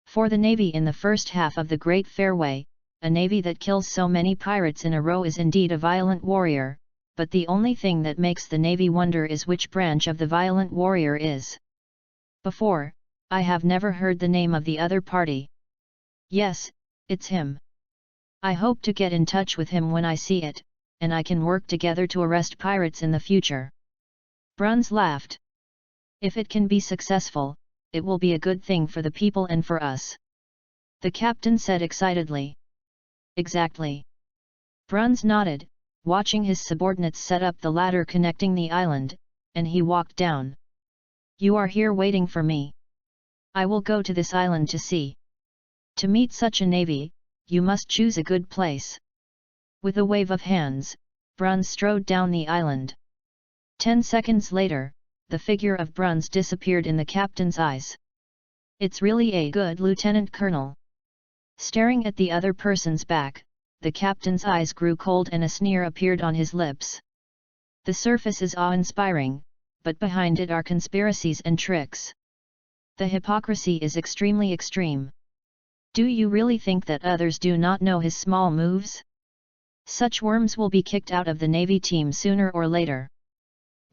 For the navy in the first half of the Great Fairway, a navy that kills so many pirates in a row is indeed a violent warrior, but the only thing that makes the Navy wonder is which branch of the violent warrior is. Before, I have never heard the name of the other party. Yes, it's him. I hope to get in touch with him when I see it, and I can work together to arrest pirates in the future." Bruns laughed. "If it can be successful, it will be a good thing for the people and for us," the captain said excitedly. "Exactly." Bruns nodded, watching his subordinates set up the ladder connecting the island, and he walked down. "You are here waiting for me. I will go to this island to see. To meet such a navy, you must choose a good place." With a wave of hands, Bruns strode down the island. 10 seconds later, the figure of Bruns disappeared in the captain's eyes. "It's really a good lieutenant colonel." Staring at the other person's back, the captain's eyes grew cold and a sneer appeared on his lips. "The surface is awe-inspiring, but behind it are conspiracies and tricks. The hypocrisy is extremely extreme. Do you really think that others do not know his small moves? Such worms will be kicked out of the Navy team sooner or later.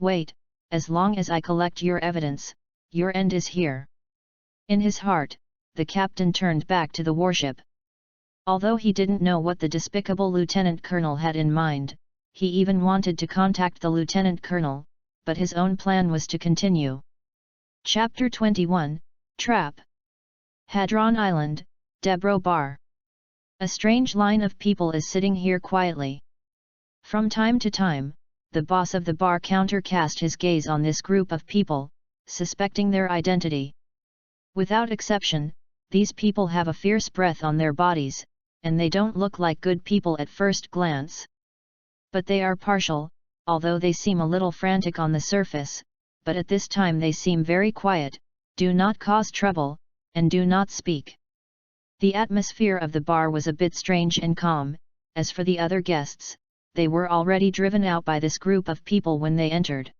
Wait, as long as I collect your evidence, your end is here." In his heart, the captain turned back to the warship. Although he didn't know what the despicable lieutenant colonel had in mind, he even wanted to contact the lieutenant colonel, but his own plan was to continue. Chapter 21, Trap. Hadron Island, Debro Bar. A strange line of people is sitting here quietly. From time to time, the boss of the bar counter cast his gaze on this group of people, suspecting their identity. Without exception, these people have a fierce breath on their bodies, and they don't look like good people at first glance. But they are partial, although they seem a little frantic on the surface, but at this time they seem very quiet, do not cause trouble, and do not speak. The atmosphere of the bar was a bit strange and calm. As for the other guests, they were already driven out by this group of people when they entered.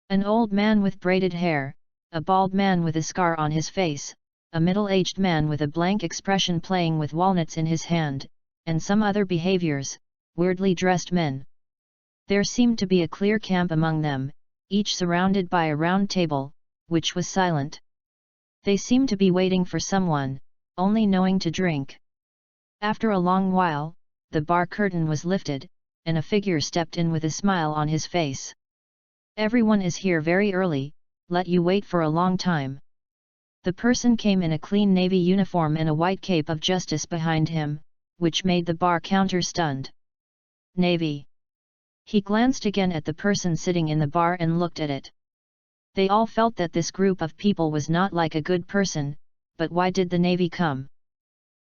An old man with braided hair, a bald man with a scar on his face, a middle-aged man with a blank expression playing with walnuts in his hand, and some other behaviors, weirdly dressed men. There seemed to be a clear camp among them, each surrounded by a round table, which was silent. They seemed to be waiting for someone, only knowing to drink. After a long while, the bar curtain was lifted, and a figure stepped in with a smile on his face. "Everyone is here very early, let you wait for a long time." The person came in a clean navy uniform and a white cape of justice behind him, which made the bar counter stunned. "Navy." He glanced again at the person sitting in the bar and looked at it. They all felt that this group of people was not like a good person, but why did the Navy come?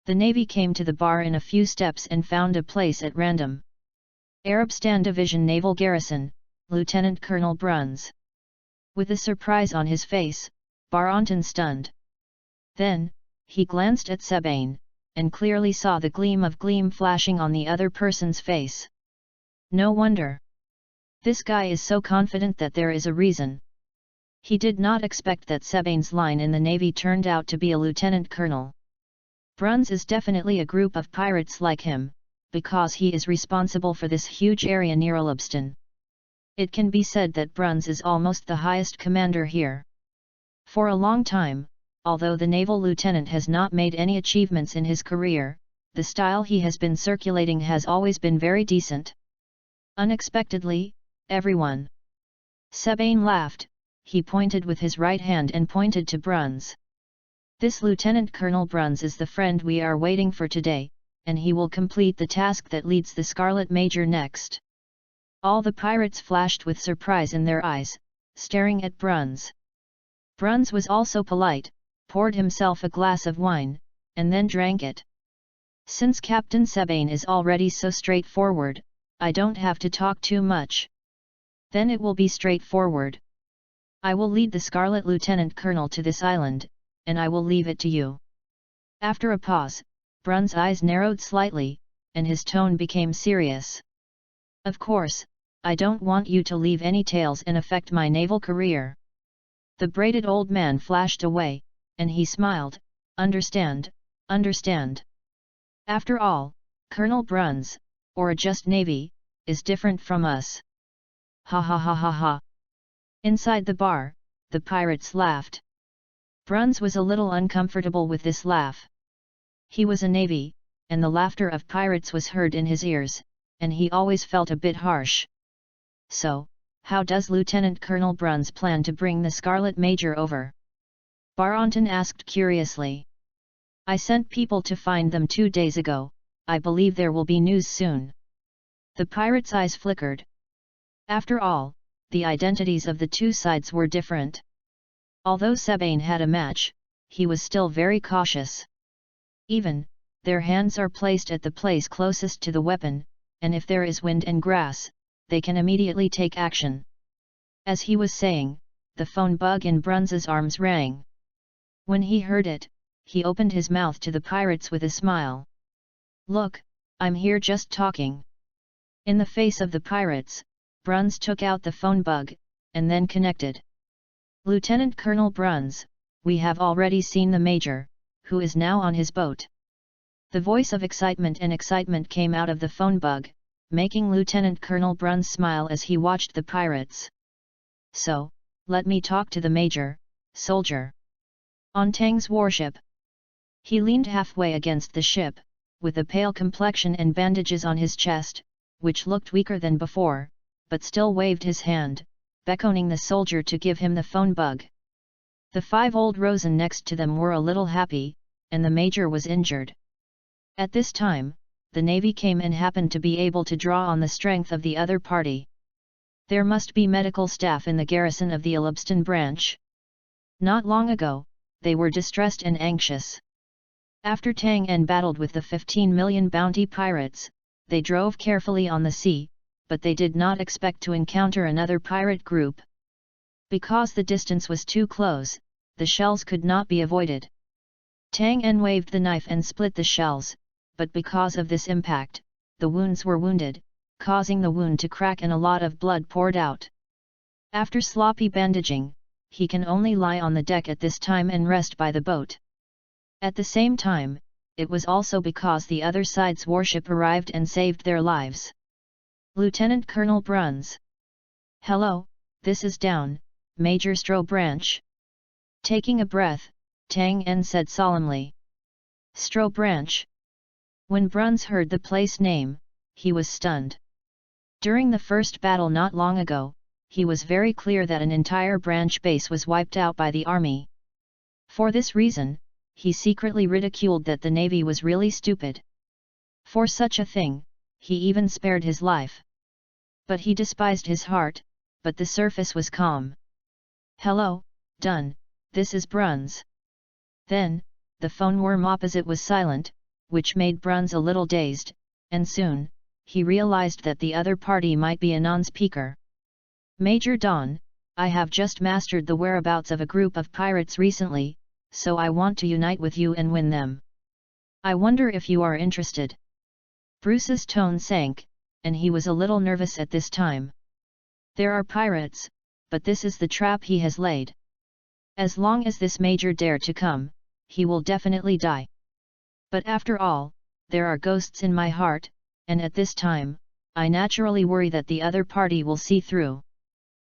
The Navy came to the bar in a few steps and found a place at random. Arabstan Division Naval Garrison, Lieutenant Colonel Bruns. With a surprise on his face, Baranton stunned. Then, he glanced at Sebain, and clearly saw the gleam flashing on the other person's face. No wonder. This guy is so confident that there is a reason. He did not expect that Sebain's line in the Navy turned out to be a lieutenant colonel. Bruns is definitely a group of pirates like him, because he is responsible for this huge area near Alabstan. It can be said that Bruns is almost the highest commander here. For a long time, although the naval lieutenant has not made any achievements in his career, the style he has been circulating has always been very decent. Unexpectedly, everyone. Sebain laughed, he pointed with his right hand and pointed to Bruns. This Lieutenant Colonel Bruns is the friend we are waiting for today, and he will complete the task that leads the Scarlet Major next. All the pirates flashed with surprise in their eyes, staring at Bruns. Bruns was also polite, poured himself a glass of wine, and then drank it. Since Captain Sebain is already so straightforward, I don't have to talk too much. Then it will be straightforward. I will lead the Scarlet Lieutenant Colonel to this island, and I will leave it to you. After a pause, Bruns' eyes narrowed slightly, and his tone became serious. Of course, I don't want you to leave any tales and affect my naval career. The braided old man flashed away, and he smiled, understand. After all, Colonel Bruns, or a just Navy, is different from us. Ha ha ha ha ha. Inside the bar, the pirates laughed. Bruns was a little uncomfortable with this laugh. He was a navy, and the laughter of pirates was heard in his ears, and he always felt a bit harsh. So, how does Lieutenant Colonel Bruns plan to bring the Scarlet Major over? Barrington asked curiously. I sent people to find them 2 days ago. I believe there will be news soon. The pirate's eyes flickered. After all, the identities of the two sides were different. Although Sebane had a match, he was still very cautious. Even, their hands are placed at the place closest to the weapon, and if there is wind and grass, they can immediately take action. As he was saying, the phone bug in Bruns's arms rang. When he heard it, he opened his mouth to the pirates with a smile. Look, I'm here just talking. In the face of the pirates, Bruns took out the phone bug, and then connected. Lieutenant Colonel Bruns, we have already seen the Major, who is now on his boat. The voice of excitement came out of the phone bug, making Lieutenant Colonel Bruns smile as he watched the pirates. So, let me talk to the Major, soldier. On Tang's warship. He leaned halfway against the ship, with a pale complexion and bandages on his chest, which looked weaker than before, but still waved his hand, beckoning the soldier to give him the phone bug. The 5 old Rosen next to them were a little happy, and the Major was injured. At this time, the Navy came and happened to be able to draw on the strength of the other party. There must be medical staff in the garrison of the Elubston branch. Not long ago, they were distressed and anxious. After Tang En battled with the 15 million bounty pirates, they drove carefully on the sea, but they did not expect to encounter another pirate group. Because the distance was too close, the shells could not be avoided. Tang En waved the knife and split the shells, but because of this impact, the wounds were wounded, causing the wound to crack and a lot of blood poured out. After sloppy bandaging, he can only lie on the deck at this time and rest by the boat. At the same time, it was also because the other side's warship arrived and saved their lives. Lieutenant Colonel Bruns. Hello, this is down, Major Stroh Branch. Taking a breath, Tang En said solemnly. Stroh Branch. When Bruns heard the place name, he was stunned. During the first battle not long ago, he was very clear that an entire branch base was wiped out by the army. For this reason, he secretly ridiculed that the Navy was really stupid. For such a thing, he even spared his life. But he despised his heart, but the surface was calm. Hello, Dun, this is Bruns. Then, the phone worm opposite was silent, which made Bruns a little dazed, and soon, he realized that the other party might be a non-speaker. Major Don, I have just mastered the whereabouts of a group of pirates recently, so I want to unite with you and win them. I wonder if you are interested. Bruce's tone sank, and he was a little nervous at this time. There are pirates, but this is the trap he has laid. As long as this Major dare to come, he will definitely die. But after all, there are ghosts in my heart, and at this time, I naturally worry that the other party will see through.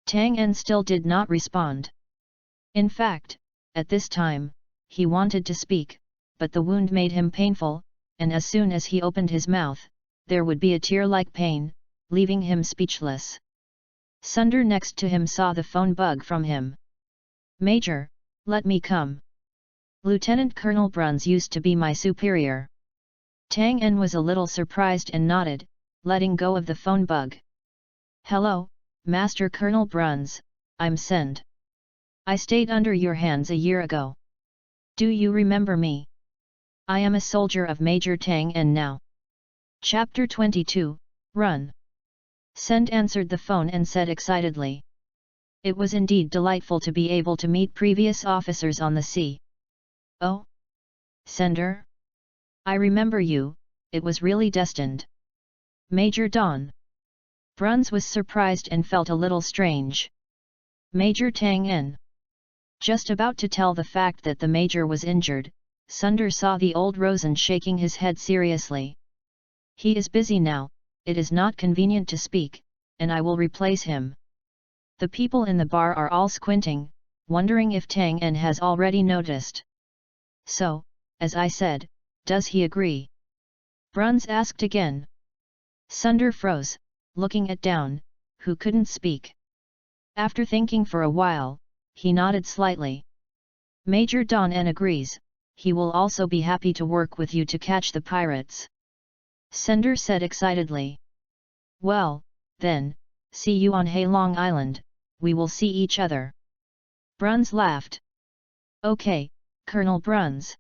Tang En still did not respond. In fact, at this time, he wanted to speak, but the wound made him painful, and as soon as he opened his mouth, there would be a tear-like pain, leaving him speechless. Sunder next to him saw the phone bug from him. Major, let me come. Lieutenant Colonel Bruns used to be my superior. Tang En was a little surprised and nodded, letting go of the phone bug. Hello, Master Colonel Bruns, I'm Send. I stayed under your hands a year ago. Do you remember me? I am a soldier of Major Tang En now. Chapter 22, Run. Send answered the phone and said excitedly. It was indeed delightful to be able to meet previous officers on the sea. Oh? Sender? I remember you, it was really destined. Major Don. Bruns was surprised and felt a little strange. Major Tang En. Just about to tell the fact that the Major was injured, Sunder saw the old Rosen shaking his head seriously. He is busy now, it is not convenient to speak, and I will replace him. The people in the bar are all squinting, wondering if Tang En has already noticed. So, as I said, does he agree? Bruns asked again. Sunder froze, looking at Down, who couldn't speak. After thinking for a while, he nodded slightly. Major Don En agrees, he will also be happy to work with you to catch the pirates. Sunder said excitedly. Well, then, see you on Halong Island, we will see each other. Bruns laughed. Okay, Colonel Bruns.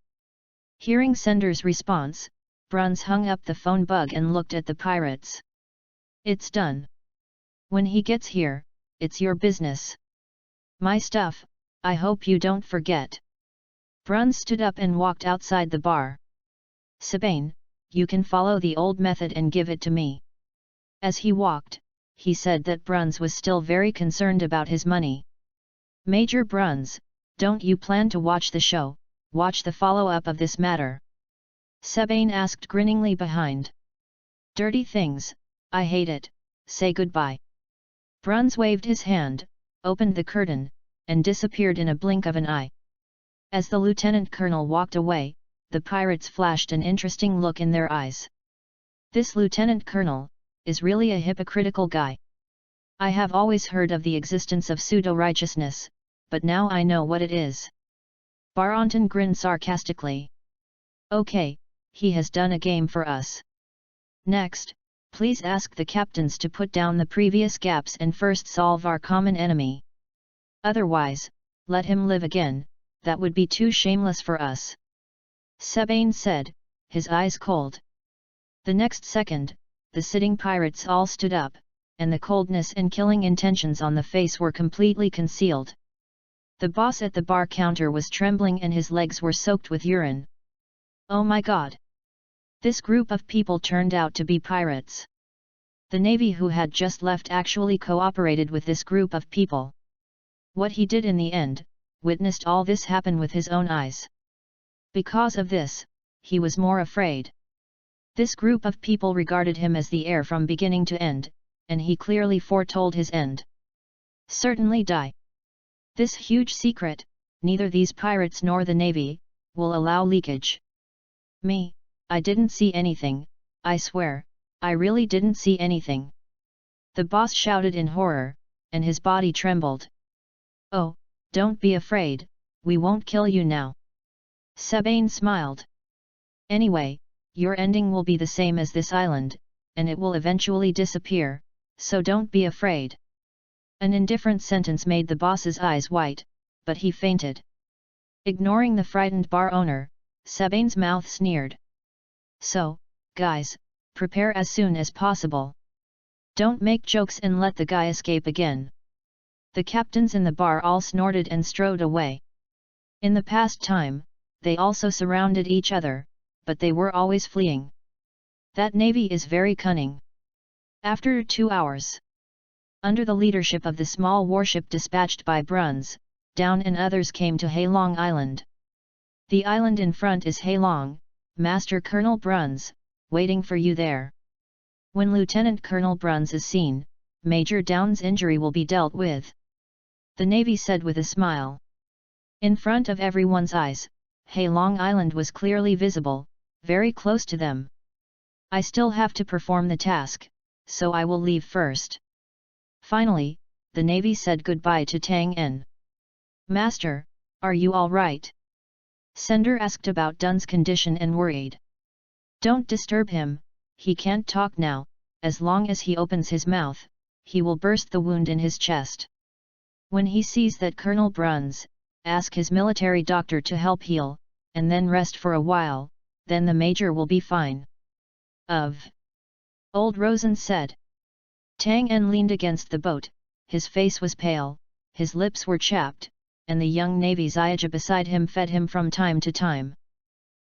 Hearing Sunder's response, Bruns hung up the phone bug and looked at the pirates. It's done. When he gets here, it's your business. My stuff, I hope you don't forget. Bruns stood up and walked outside the bar. Sabine, you can follow the old method and give it to me. As he walked, he said that Bruns was still very concerned about his money. Major Bruns, don't you plan to watch the show, watch the follow-up of this matter? Sabine asked grinningly behind. Dirty things, I hate it, say goodbye. Bruns waved his hand, opened the curtain, and disappeared in a blink of an eye. As the lieutenant colonel walked away, the pirates flashed an interesting look in their eyes. This lieutenant colonel is really a hypocritical guy. I have always heard of the existence of pseudo-righteousness, but now I know what it is. Baronton grinned sarcastically. Okay, he has done a game for us. Next, please ask the captains to put down the previous gaps and first solve our common enemy. Otherwise, let him live again, that would be too shameless for us. Sabine said, his eyes cold. The next second, the sitting pirates all stood up, and the coldness and killing intentions on the face were completely concealed. The boss at the bar counter was trembling and his legs were soaked with urine. Oh my God! This group of people turned out to be pirates. The navy who had just left actually cooperated with this group of people. What he did in the end, witnessed all this happen with his own eyes. Because of this, he was more afraid. This group of people regarded him as the heir from beginning to end, and he clearly foretold his end. Certainly die. This huge secret, neither these pirates nor the navy, will allow leakage. Me, I didn't see anything, I swear, I really didn't see anything. The boss shouted in horror, and his body trembled. Oh, don't be afraid, we won't kill you now. Sabine smiled. Anyway, your ending will be the same as this island, and it will eventually disappear, so don't be afraid. An indifferent sentence made the boss's eyes white, but he fainted. Ignoring the frightened bar owner, Sabine's mouth sneered. So, guys, prepare as soon as possible. Don't make jokes and let the guy escape again. The captains in the bar all snorted and strode away. In the past time, they also surrounded each other, but they were always fleeing. That navy is very cunning. After 2 hours, under the leadership of the small warship dispatched by Bruns, Down and others came to Halong Island. The island in front is Halong, Master Colonel Bruns, waiting for you there. When Lieutenant Colonel Bruns is seen, Major Down's injury will be dealt with. The Navy said with a smile. In front of everyone's eyes, Halong Island was clearly visible, very close to them. I still have to perform the task, so I will leave first. Finally, the Navy said goodbye to Tang En. Master, are you all right? Sender asked about Dun's condition and worried. Don't disturb him, he can't talk now, as long as he opens his mouth, he will burst the wound in his chest. When he sees that Colonel Bruns, ask his military doctor to help heal, and then rest for a while, then the major will be fine. Old Rosen said. Tang En leaned against the boat, his face was pale, his lips were chapped, and the young Navy Ziyaj beside him fed him from time to time.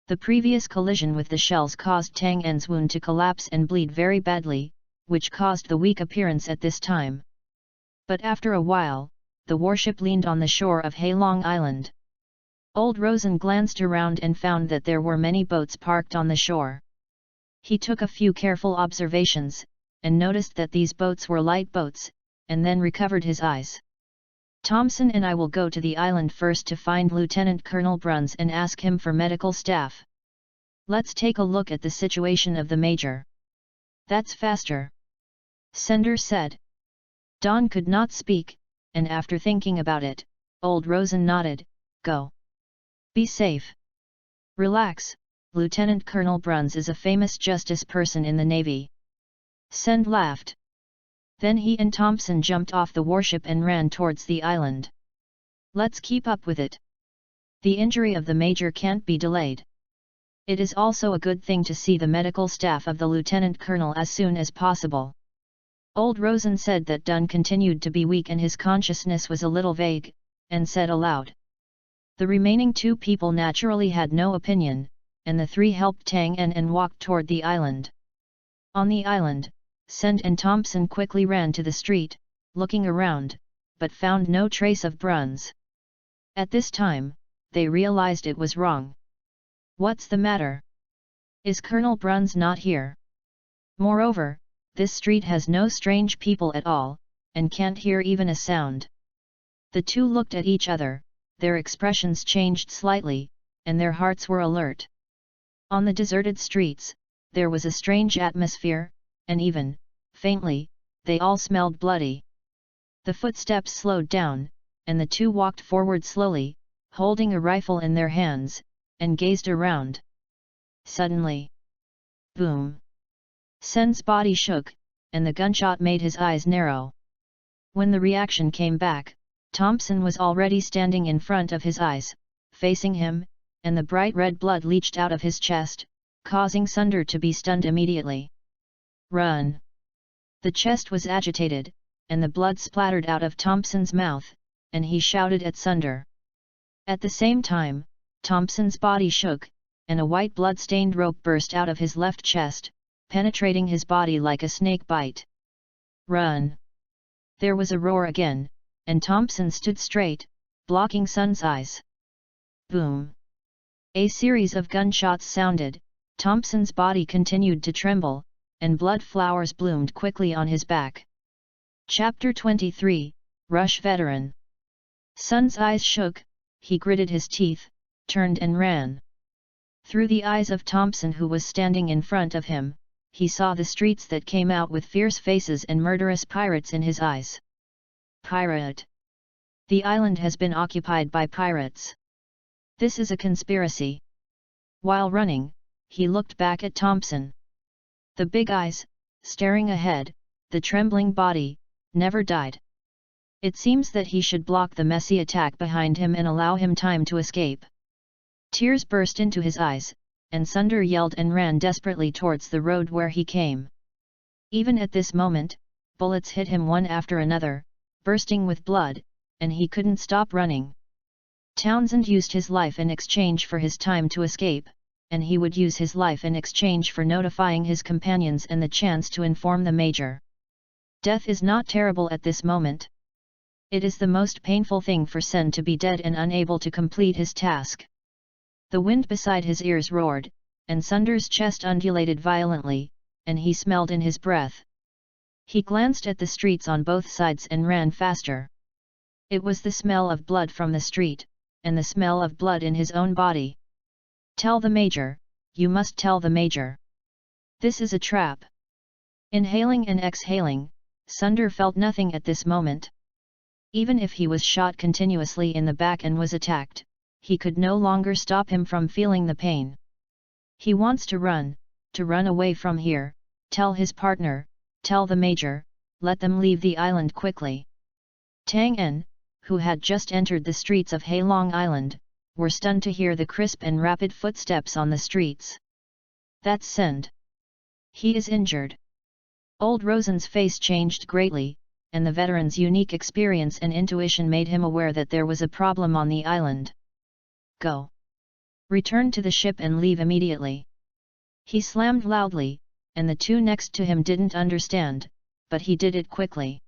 The previous collision with the shells caused Tang En's wound to collapse and bleed very badly, which caused the weak appearance at this time. But after a while, the warship leaned on the shore of Halong Island. Old Rosen glanced around and found that there were many boats parked on the shore. He took a few careful observations, and noticed that these boats were light boats, and then recovered his eyes. Thompson and I will go to the island first to find Lieutenant Colonel Bruns and ask him for medical staff. Let's take a look at the situation of the Major. That's faster, Sender said. Don could not speak, and after thinking about it, old Rosen nodded. Go. Be safe. Relax, Lieutenant Colonel Bruns is a famous justice person in the Navy. Send laughed. Then he and Thompson jumped off the warship and ran towards the island. Let's keep up with it. The injury of the Major can't be delayed. It is also a good thing to see the medical staff of the Lieutenant Colonel as soon as possible. Old Rosen said that Dunn continued to be weak and his consciousness was a little vague, and said aloud. The remaining two people naturally had no opinion, and the three helped Tang En and walked toward the island. On the island, Send and Thompson quickly ran to the street, looking around, but found no trace of Bruns. At this time, they realized it was wrong. What's the matter? Is Colonel Bruns not here? Moreover, this street has no strange people at all, and can't hear even a sound. The two looked at each other, their expressions changed slightly, and their hearts were alert. On the deserted streets, there was a strange atmosphere, and even, faintly, they all smelled bloody. The footsteps slowed down, and the two walked forward slowly, holding a rifle in their hands, and gazed around. Suddenly, boom! Sen's body shook, and the gunshot made his eyes narrow. When the reaction came back, Thompson was already standing in front of his eyes, facing him, and the bright red blood leached out of his chest, causing Sunder to be stunned immediately. Run! The chest was agitated, and the blood splattered out of Thompson's mouth, and he shouted at Sunder. At the same time, Thompson's body shook, and a white blood-stained rope burst out of his left chest, penetrating his body like a snake bite. Run! There was a roar again, and Thompson stood straight, blocking Sun's eyes. Boom! A series of gunshots sounded, Thompson's body continued to tremble, and blood flowers bloomed quickly on his back. Chapter 23, Rush Veteran. Sun's eyes shook, he gritted his teeth, turned and ran. Through the eyes of Thompson who was standing in front of him, he saw the streets that came out with fierce faces and murderous pirates in his eyes. Pirate! The island has been occupied by pirates. This is a conspiracy. While running, he looked back at Thompson. The big eyes, staring ahead, the trembling body, never died. It seems that he should block the messy attack behind him and allow him time to escape. Tears burst into his eyes, and Sunder yelled and ran desperately towards the road where he came. Even at this moment, bullets hit him one after another, bursting with blood, and he couldn't stop running. Townsend used his life in exchange for his time to escape, and he would use his life in exchange for notifying his companions and the chance to inform the Major. Death is not terrible at this moment. It is the most painful thing for Sen to be dead and unable to complete his task. The wind beside his ears roared, and Sunder's chest undulated violently, and he smelled in his breath. He glanced at the streets on both sides and ran faster. It was the smell of blood from the street, and the smell of blood in his own body. Tell the Major, you must tell the Major. This is a trap. Inhaling and exhaling, Sunder felt nothing at this moment. Even if he was shot continuously in the back and was attacked, he could no longer stop him from feeling the pain. He wants to run away from here, tell his partner, tell the Major, let them leave the island quickly. Tang En, who had just entered the streets of Halong Island, were stunned to hear the crisp and rapid footsteps on the streets. That's Send. He is injured. Old Rosen's face changed greatly, and the veteran's unique experience and intuition made him aware that there was a problem on the island. Go. Return to the ship and leave immediately. He slammed loudly, and the two next to him didn't understand, but he did it quickly.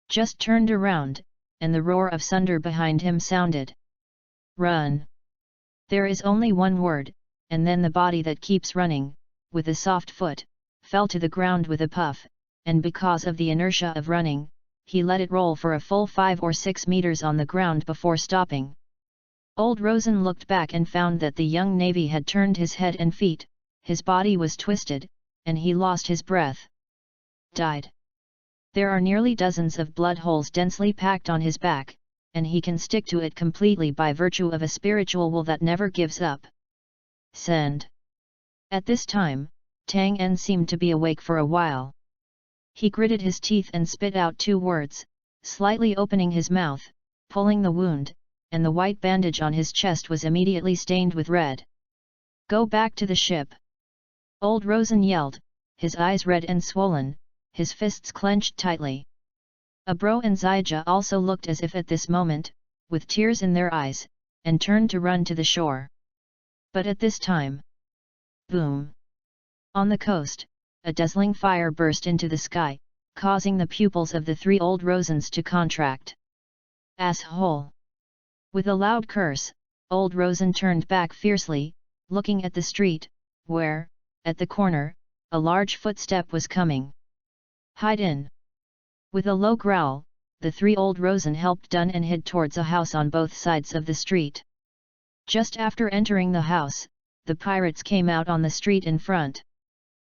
Just turned around, and the roar of Sunder behind him sounded. Run. There is only one word, and then the body that keeps running, with a soft foot, fell to the ground with a puff, and because of the inertia of running, he let it roll for a full 5 or 6 meters on the ground before stopping. Old Rosen looked back and found that the young navy had turned his head and feet, his body was twisted, and he lost his breath. Died. There are nearly dozens of blood holes densely packed on his back, and he can stick to it completely by virtue of a spiritual will that never gives up. Send. At this time, Tang En seemed to be awake for a while. He gritted his teeth and spit out 2 words, slightly opening his mouth, pulling the wound, and the white bandage on his chest was immediately stained with red. Go back to the ship. Old Rosen yelled, his eyes red and swollen, his fists clenched tightly. Abro and Zyja also looked as if at this moment, with tears in their eyes, and turned to run to the shore. But at this time, boom! On the coast, a dazzling fire burst into the sky, causing the pupils of the 3 old Rosens to contract. Asshole! With a loud curse, old Rosen turned back fiercely, looking at the street, where, at the corner, a large footstep was coming. Hide in! With a low growl, the 3 old Rosen helped Dun and hid towards a house on both sides of the street. Just after entering the house, the pirates came out on the street in front.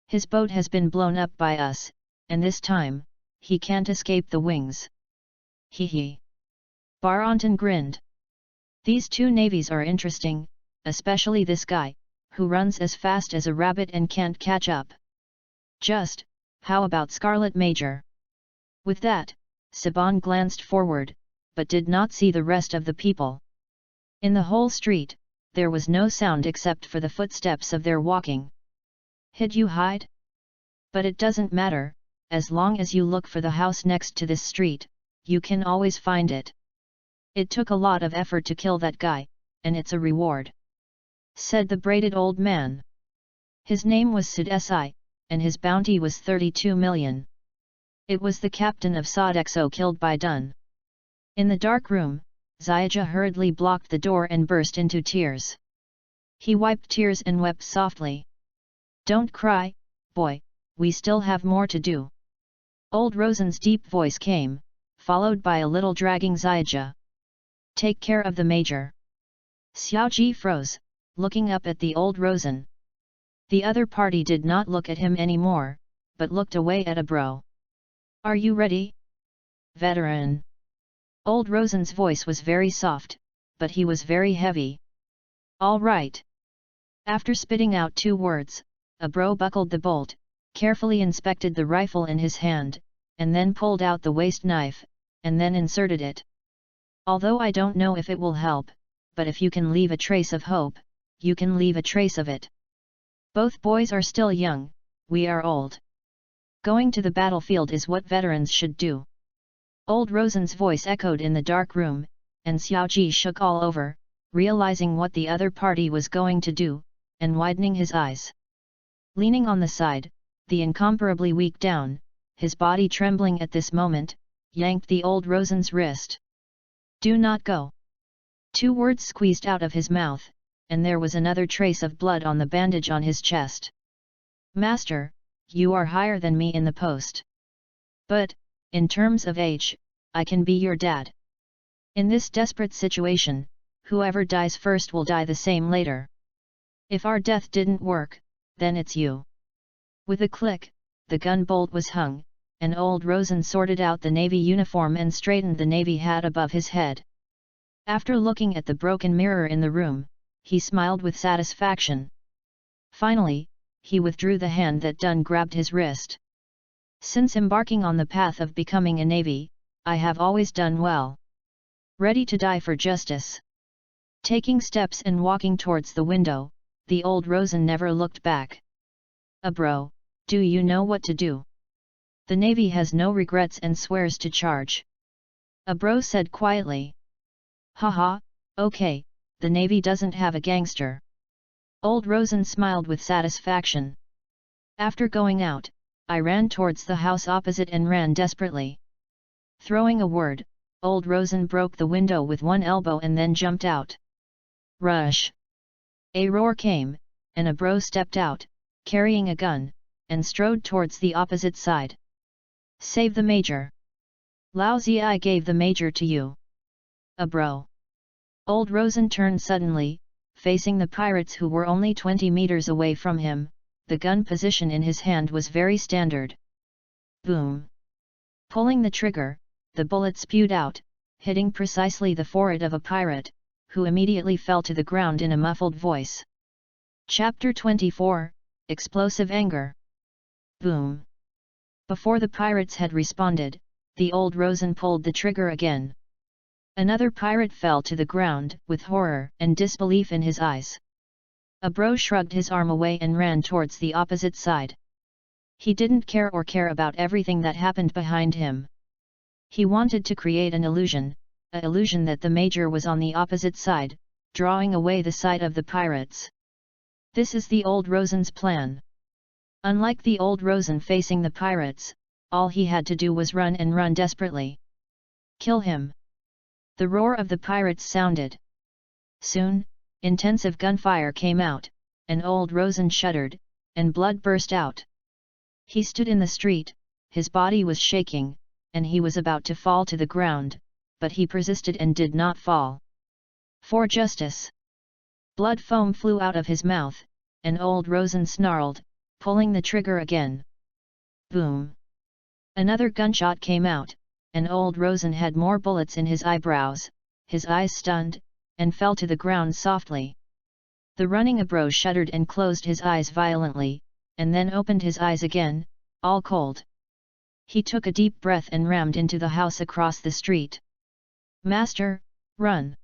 His boat has been blown up by us, and this time, he can't escape the wings. Hee hee. Baranton grinned. These 2 navies are interesting, especially this guy, who runs as fast as a rabbit and can't catch up. Just, how about Scarlet Major? With that, Saban glanced forward, but did not see the rest of the people. In the whole street, there was no sound except for the footsteps of their walking. Hid you hide? But it doesn't matter, as long as you look for the house next to this street, you can always find it. It took a lot of effort to kill that guy, and it's a reward," said the braided old man. His name was Sid Si, and his bounty was 32 million. It was the captain of Sodexo killed by Dun. In the dark room, Zyja hurriedly blocked the door and burst into tears. He wiped tears and wept softly. "Don't cry, boy, we still have more to do." Old Rosen's deep voice came, followed by a little dragging Zyja. "Take care of the major." Xiaoji froze, looking up at the old Rosen. The other party did not look at him anymore, but looked away at Abro. "Are you ready, veteran?" Old Rosen's voice was very soft, but he was very heavy. "All right." After spitting out 2 words, Abro buckled the bolt, carefully inspected the rifle in his hand, and then pulled out the waste knife, and then inserted it. "Although I don't know if it will help, but if you can leave a trace of hope, you can leave a trace of it. Both boys are still young, we are old. Going to the battlefield is what veterans should do." Old Rosen's voice echoed in the dark room, and Xiaoji shook all over, realizing what the other party was going to do, and widening his eyes. Leaning on the side, the incomparably weak down, his body trembling at this moment, yanked the old Rosen's wrist. "Do not go." 2 words squeezed out of his mouth, and there was another trace of blood on the bandage on his chest. "Master, you are higher than me in the post. But, in terms of age, I can be your dad. In this desperate situation, whoever dies first will die the same later. If our death didn't work, then it's you." With a click, the gun bolt was hung, and old Rosen sorted out the navy uniform and straightened the navy hat above his head. After looking at the broken mirror in the room, he smiled with satisfaction. Finally, he withdrew the hand that Dun grabbed his wrist. "Since embarking on the path of becoming a navy, I have always done well. Ready to die for justice." Taking steps and walking towards the window, the old Rosen never looked back. "Abro, do you know what to do? The navy has no regrets and swears to charge." Abro said quietly. "Haha, okay, the navy doesn't have a gangster." Old Rosen smiled with satisfaction. "After going out, I ran towards the house opposite and ran desperately." Throwing a word, old Rosen broke the window with one elbow and then jumped out. Rush! A roar came, and Abro stepped out, carrying a gun, and strode towards the opposite side. Save the major. Lao Zi gave the major to you. Bro. Old Rosen turned suddenly, facing the pirates who were only 20 meters away from him. The gun position in his hand was very standard. Boom. Pulling the trigger, the bullet spewed out, hitting precisely the forehead of a pirate, who immediately fell to the ground in a muffled voice. Chapter 24, Explosive Anger. Boom. Before the pirates had responded, the old Rosen pulled the trigger again. Another pirate fell to the ground, with horror and disbelief in his eyes. Bro shrugged his arm away and ran towards the opposite side. He didn't care about everything that happened behind him. He wanted to create an illusion that the major was on the opposite side, drawing away the sight of the pirates. This is the old Rosen's plan. Unlike the old Rosen facing the pirates, all he had to do was run and run desperately. Kill him! The roar of the pirates sounded. Soon, intensive gunfire came out, and old Rosen shuddered, and blood burst out. He stood in the street, his body was shaking, and he was about to fall to the ground, but he persisted and did not fall. For justice! Blood foam flew out of his mouth, and old Rosen snarled, pulling the trigger again. Boom! Another gunshot came out, and old Rosen had more bullets in his eyebrows, his eyes stunned, and fell to the ground softly. The running Bro shuddered and closed his eyes violently, and then opened his eyes again, all cold. He took a deep breath and rammed into the house across the street. Master, run!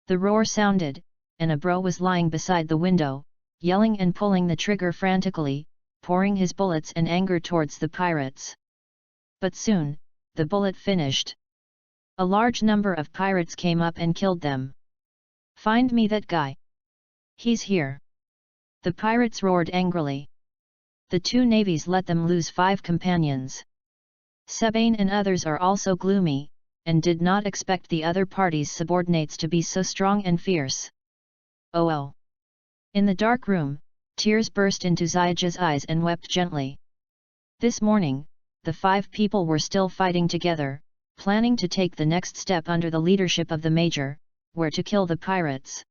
The roar sounded, and Bro was lying beside the window, yelling and pulling the trigger frantically, pouring his bullets and anger towards the pirates. But soon, the bullet finished. A large number of pirates came up and killed them. Find me that guy! He's here! The pirates roared angrily. The two navies let them lose 5 companions. Sebane and others are also gloomy, and did not expect the other party's subordinates to be so strong and fierce. Oh! In the dark room, tears burst into Xiaja's eyes and wept gently. This morning, the 5 people were still fighting together, planning to take the next step under the leadership of the major, where to kill the pirates.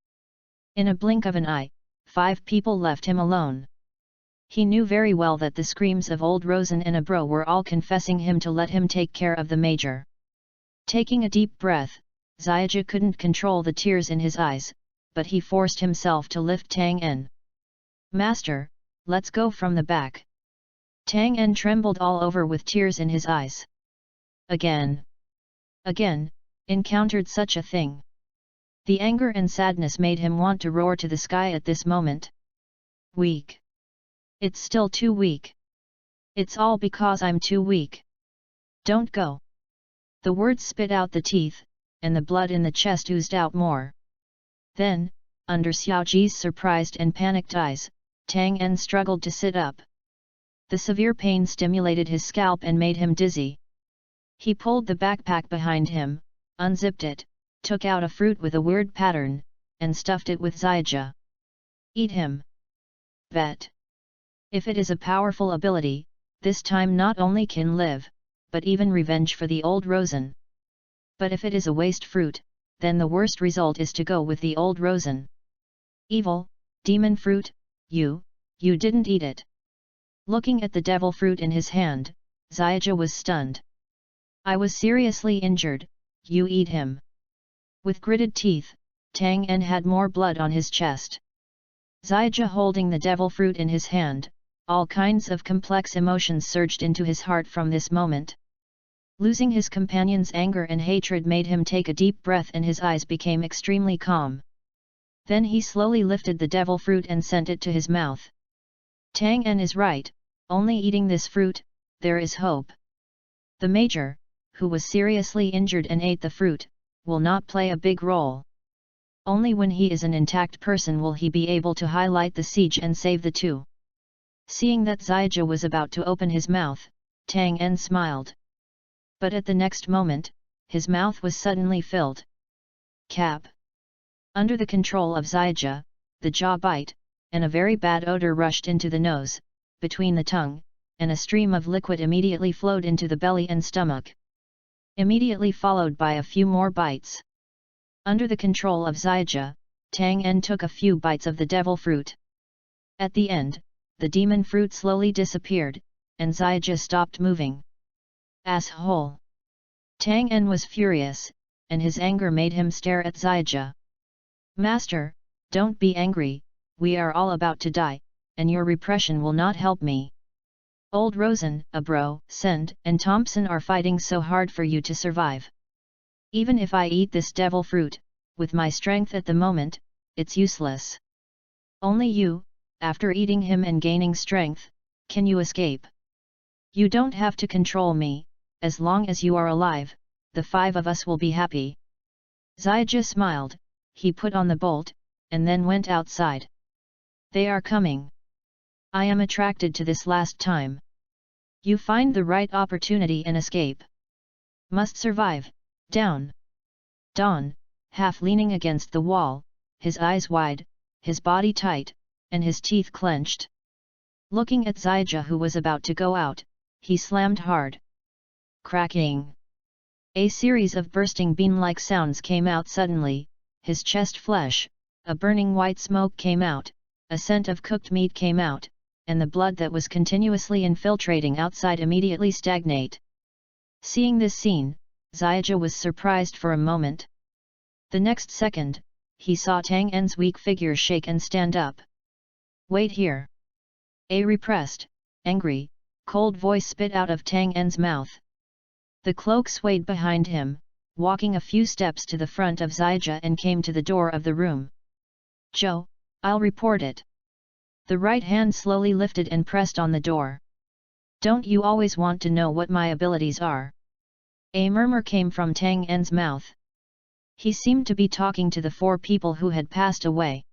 In a blink of an eye, 5 people left him alone. He knew very well that the screams of old Rosen and Bro were all confessing him to let him take care of the major. Taking a deep breath, Xiaja couldn't control the tears in his eyes, but he forced himself to lift Tang En. Master, let's go from the back. Tang En trembled all over with tears in his eyes. Again, encountered such a thing. The anger and sadness made him want to roar to the sky at this moment. Weak. It's still too weak. It's all because I'm too weak. Don't go. The words spit out the teeth, and the blood in the chest oozed out more. Then, under Xiaoji's surprised and panicked eyes, Tang En struggled to sit up. The severe pain stimulated his scalp and made him dizzy. He pulled the backpack behind him, unzipped it, took out a fruit with a weird pattern, and stuffed it with Xiaja. Eat him. Bet. If it is a powerful ability, this time not only can live, but even revenge for the old Rosen. But if it is a waste fruit, then the worst result is to go with the old Rosen. Evil, demon fruit, you didn't eat it. Looking at the devil fruit in his hand, Xiaja was stunned. I was seriously injured, you eat him. With gritted teeth, Tang En had more blood on his chest. Xiaja holding the devil fruit in his hand, all kinds of complex emotions surged into his heart from this moment. Losing his companion's anger and hatred made him take a deep breath and his eyes became extremely calm. Then he slowly lifted the devil fruit and sent it to his mouth. Tang En is right, only eating this fruit, there is hope. The major, who was seriously injured and ate the fruit, will not play a big role. Only when he is an intact person will he be able to highlight the siege and save the two. Seeing that Xiaja was about to open his mouth, Tang En smiled. But at the next moment, his mouth was suddenly filled. Cap. Under the control of Xiaja, the jaw bite, and a very bad odor rushed into the nose, between the tongue, and a stream of liquid immediately flowed into the belly and stomach. Immediately followed by a few more bites. Under the control of Zyja, Tang En took a few bites of the devil fruit. At the end, the demon fruit slowly disappeared, and Zyja stopped moving. Asshole! Tang En was furious, and his anger made him stare at Zyja. Master, don't be angry, we are all about to die, and your repression will not help me. Old Rosen, Abro, Send, and Thompson are fighting so hard for you to survive. Even if I eat this devil fruit, with my strength at the moment, it's useless. Only you, after eating him and gaining strength, can you escape. You don't have to control me, as long as you are alive, the 5 of us will be happy. Zyja smiled, he put on the bolt, and then went outside. They are coming. I am attracted to this last time. You find the right opportunity and escape. Must survive, down. Don, half leaning against the wall, his eyes wide, his body tight, and his teeth clenched. Looking at Zyja who was about to go out, he slammed hard. Cracking. A series of bursting bean-like sounds came out suddenly, his chest flesh, a burning white smoke came out, a scent of cooked meat came out, and the blood that was continuously infiltrating outside immediately stagnate. Seeing this scene, Zyja was surprised for a moment. The next second, he saw Tang En's weak figure shake and stand up. Wait here. A repressed, angry, cold voice spit out of Tang En's mouth. The cloak swayed behind him, walking a few steps to the front of Zyja and came to the door of the room. Joe, I'll report it. The right hand slowly lifted and pressed on the door. Don't you always want to know what my abilities are? A murmur came from Tang En's mouth. He seemed to be talking to the 4 people who had passed away.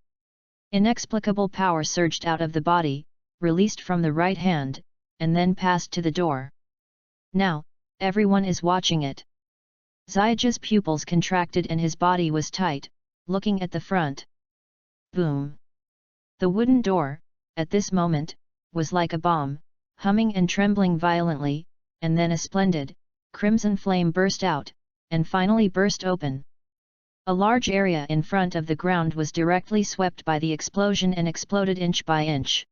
Inexplicable power surged out of the body, released from the right hand, and then passed to the door. Now, everyone is watching it. Zyja's pupils contracted and his body was tight, looking at the front. Boom! The wooden door, at this moment, was like a bomb, humming and trembling violently, and then a splendid, crimson flame burst out, and finally burst open. A large area in front of the ground was directly swept by the explosion and exploded inch by inch.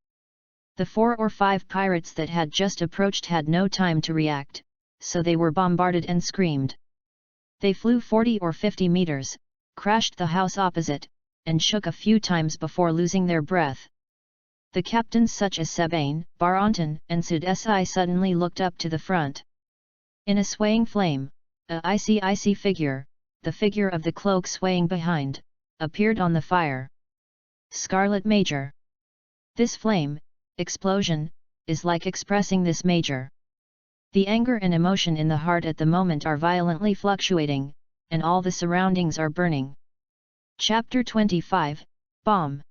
The 4 or 5 pirates that had just approached had no time to react, so they were bombarded and screamed. They flew 40 or 50 meters, crashed the house opposite, and shook a few times before losing their breath. The captains such as Sabine, Baranton, and Sud-Si suddenly looked up to the front. In a swaying flame, a icy figure, the figure of the cloak swaying behind, appeared on the fire. Scarlet Major. This flame, explosion, is like expressing this major. The anger and emotion in the heart at the moment are violently fluctuating, and all the surroundings are burning. Chapter 25, Bomb.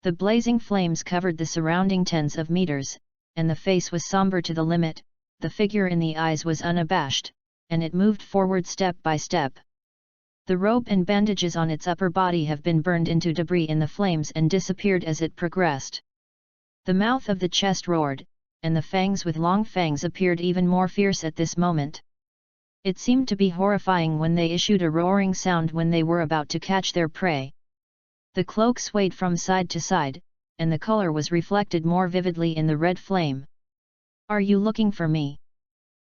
The blazing flames covered the surrounding tens of meters, and the face was somber to the limit, the figure in the eyes was unabashed, and it moved forward step by step. The rope and bandages on its upper body have been burned into debris in the flames and disappeared as it progressed. The mouth of the chest roared, and the fangs with long fangs appeared even more fierce at this moment. It seemed to be horrifying when they issued a roaring sound when they were about to catch their prey. The cloak swayed from side to side, and the color was reflected more vividly in the red flame. Are you looking for me?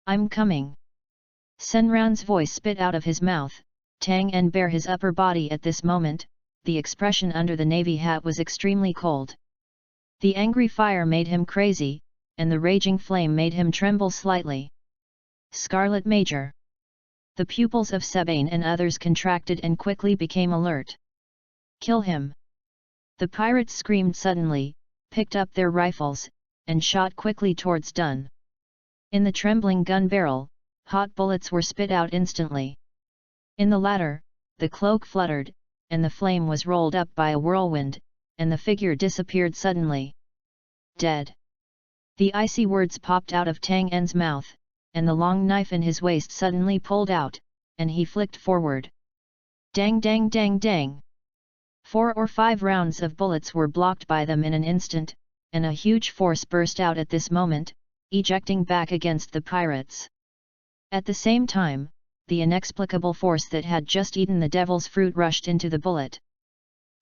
I'm coming. Senran's voice spit out of his mouth. Tang En bare his upper body at this moment, the expression under the navy hat was extremely cold. The angry fire made him crazy, and the raging flame made him tremble slightly. Scarlet Major. The pupils of Sabine and others contracted and quickly became alert. Kill him! The pirates screamed suddenly, picked up their rifles, and shot quickly towards Dun. In the trembling gun barrel, hot bullets were spit out instantly. In the latter, the cloak fluttered, and the flame was rolled up by a whirlwind, and the figure disappeared suddenly. Dead. The icy words popped out of Tang En's mouth, and the long knife in his waist suddenly pulled out, and he flicked forward. Dang dang dang dang! 4 or 5 rounds of bullets were blocked by them in an instant, and a huge force burst out at this moment, ejecting back against the pirates. At the same time, the inexplicable force that had just eaten the devil's fruit rushed into the bullet.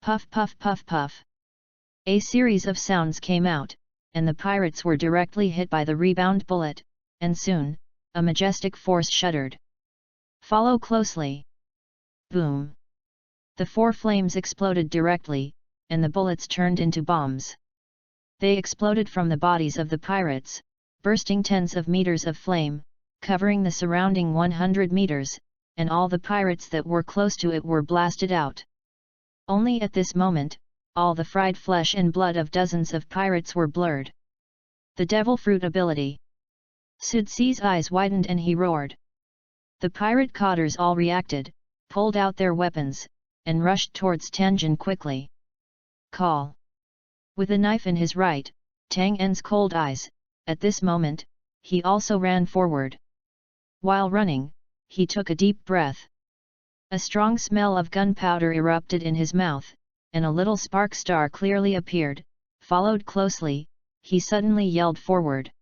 Puff puff puff puff. A series of sounds came out, and the pirates were directly hit by the rebound bullet, and soon, a majestic force shuddered. Follow closely. Boom. The 4 flames exploded directly, and the bullets turned into bombs. They exploded from the bodies of the pirates, bursting tens of meters of flame, covering the surrounding 100 meters, and all the pirates that were close to it were blasted out. Only at this moment, all the fried flesh and blood of dozens of pirates were blurred. The devil fruit ability. Sudsi's eyes widened and he roared. The pirate cotters all reacted, pulled out their weapons, and rushed towards Tanjin quickly. Call. With a knife in his right, Tang En's cold eyes, at this moment, he also ran forward. While running, he took a deep breath. A strong smell of gunpowder erupted in his mouth, and a little spark star clearly appeared, followed closely, he suddenly yelled forward.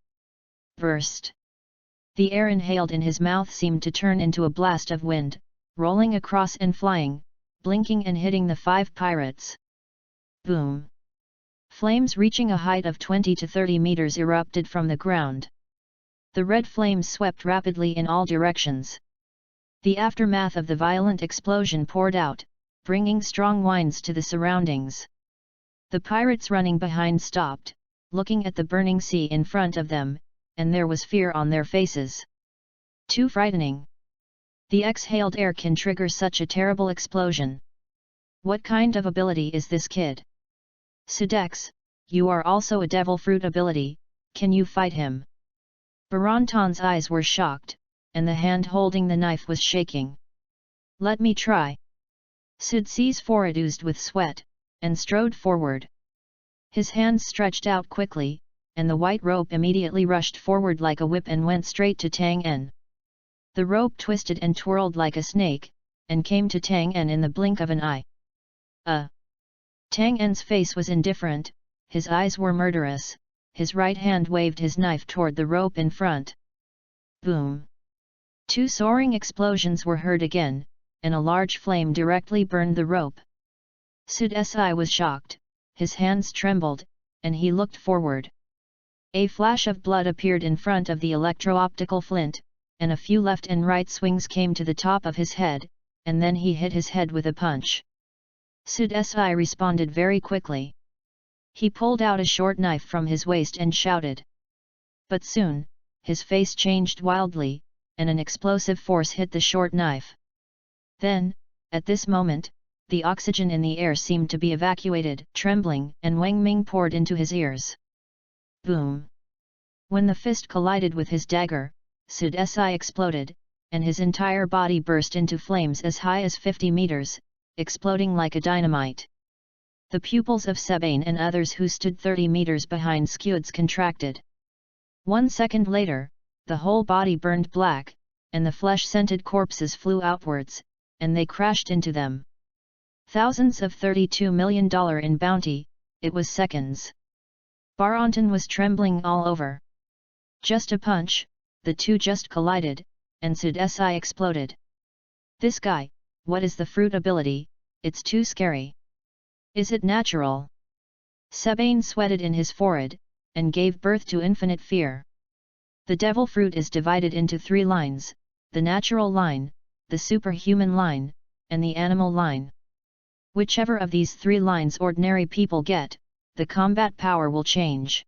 Burst! The air inhaled in his mouth seemed to turn into a blast of wind, rolling across and flying, blinking and hitting the 5 pirates. Boom! Flames reaching a height of 20 to 30 meters erupted from the ground. The red flames swept rapidly in all directions. The aftermath of the violent explosion poured out, bringing strong winds to the surroundings. The pirates running behind stopped, looking at the burning sea in front of them, and there was fear on their faces. Too frightening. The exhaled air can trigger such a terrible explosion. What kind of ability is this kid? Sudex, you are also a devil fruit ability, can you fight him? Baranton's eyes were shocked, and the hand holding the knife was shaking. Let me try. Sudsi's forehead oozed with sweat, and strode forward. His hands stretched out quickly, and the white rope immediately rushed forward like a whip and went straight to Tang En. The rope twisted and twirled like a snake, and came to Tang En in the blink of an eye. Tang En's face was indifferent, his eyes were murderous, his right hand waved his knife toward the rope in front. Boom! 2 soaring explosions were heard again, and a large flame directly burned the rope. Sudsi was shocked, his hands trembled, and he looked forward. A flash of blood appeared in front of the electro-optical flint, and a few left and right swings came to the top of his head, and then he hit his head with a punch. Sudsi responded very quickly. He pulled out a short knife from his waist and shouted. But soon, his face changed wildly, and an explosive force hit the short knife. Then, at this moment, the oxygen in the air seemed to be evacuated, trembling, and Wang Ming poured into his ears. Boom! When the fist collided with his dagger, Sudsi exploded, and his entire body burst into flames as high as 50 meters, exploding like a dynamite. The pupils of Sebane and others who stood 30 meters behind Scuds contracted. 1 second later, the whole body burned black, and the flesh-scented corpses flew outwards, and they crashed into them. Thousands of $32 million in bounty, it was seconds. Baranton was trembling all over. Just a punch, the two just collided, and Sudsi exploded. This guy, what is the fruit ability? It's too scary. Is it natural? Sebane sweated in his forehead, and gave birth to infinite fear. The devil fruit is divided into 3 lines, the natural line, the superhuman line, and the animal line. Whichever of these 3 lines ordinary people get, the combat power will change.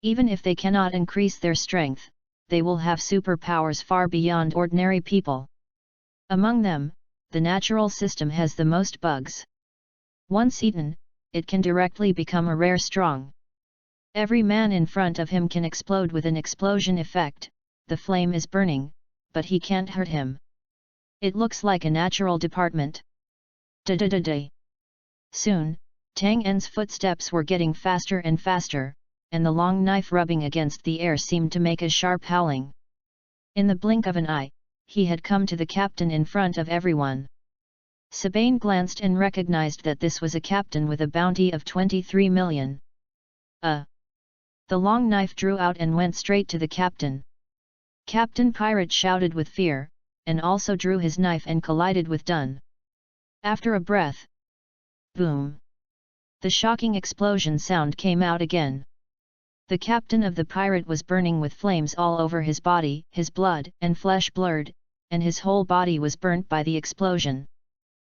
Even if they cannot increase their strength, they will have superpowers far beyond ordinary people. Among them, the natural system has the most bugs. Once eaten, it can directly become a rare strong. Every man in front of him can explode with an explosion effect, the flame is burning, but he can't hurt him. It looks like a natural department. Da-da-da-da. Soon, Tang En's footsteps were getting faster and faster, and the long knife rubbing against the air seemed to make a sharp howling. In the blink of an eye, he had come to the captain in front of everyone. Sebane glanced and recognized that this was a captain with a bounty of 23 million. The long knife drew out and went straight to the captain. Captain Pirate shouted with fear, and also drew his knife and collided with Dun. After a breath, boom! The shocking explosion sound came out again. The captain of the pirate was burning with flames all over his body, his blood and flesh blurred, and his whole body was burnt by the explosion.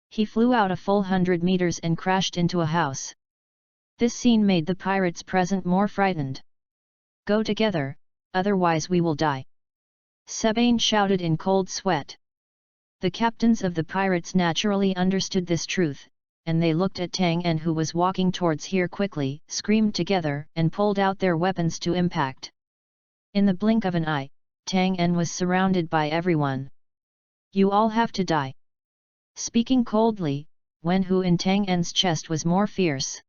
He flew out a full 100 meters and crashed into a house. This scene made the pirates present more frightened. "Go together, otherwise we will die," Sabine shouted in cold sweat. The captains of the pirates naturally understood this truth, and they looked at Tang En, who was walking towards here quickly, screamed together and pulled out their weapons to impact. In the blink of an eye, Tang En was surrounded by everyone. "You all have to die." Speaking coldly, Wen Hu in Tang En's chest was more fierce.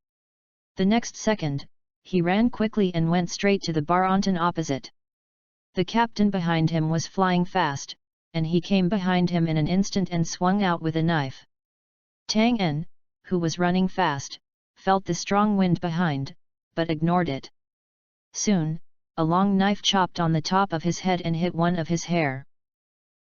The next second, he ran quickly and went straight to the Baronton opposite. The captain behind him was flying fast, and he came behind him in an instant and swung out with a knife. Tang En, who was running fast, felt the strong wind behind, but ignored it. Soon, a long knife chopped on the top of his head and hit one of his hair.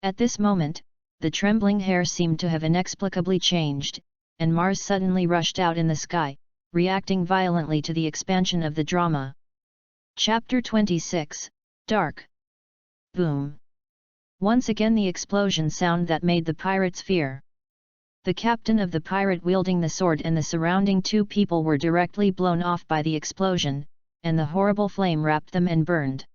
At this moment, the trembling hair seemed to have inexplicably changed, and Mars suddenly rushed out in the sky, reacting violently to the expansion of the drama. Chapter 26, Dark. Boom! Once again the explosion sound that made the pirates fear. The captain of the pirate wielding the sword and the surrounding two people were directly blown off by the explosion, and the horrible flame wrapped them and burned.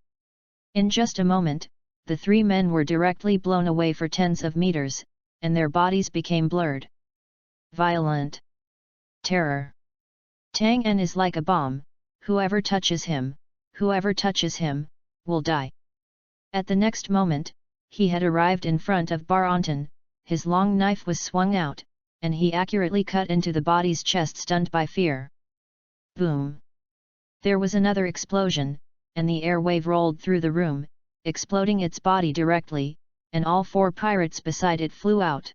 In just a moment, the three men were directly blown away for tens of meters, and their bodies became blurred. Violent terror. Tang En is like a bomb, whoever touches him, will die. At the next moment, he had arrived in front of Baronton, his long knife was swung out, and he accurately cut into the body's chest, stunned by fear. Boom! There was another explosion, and the air wave rolled through the room, exploding its body directly, and all four pirates beside it flew out.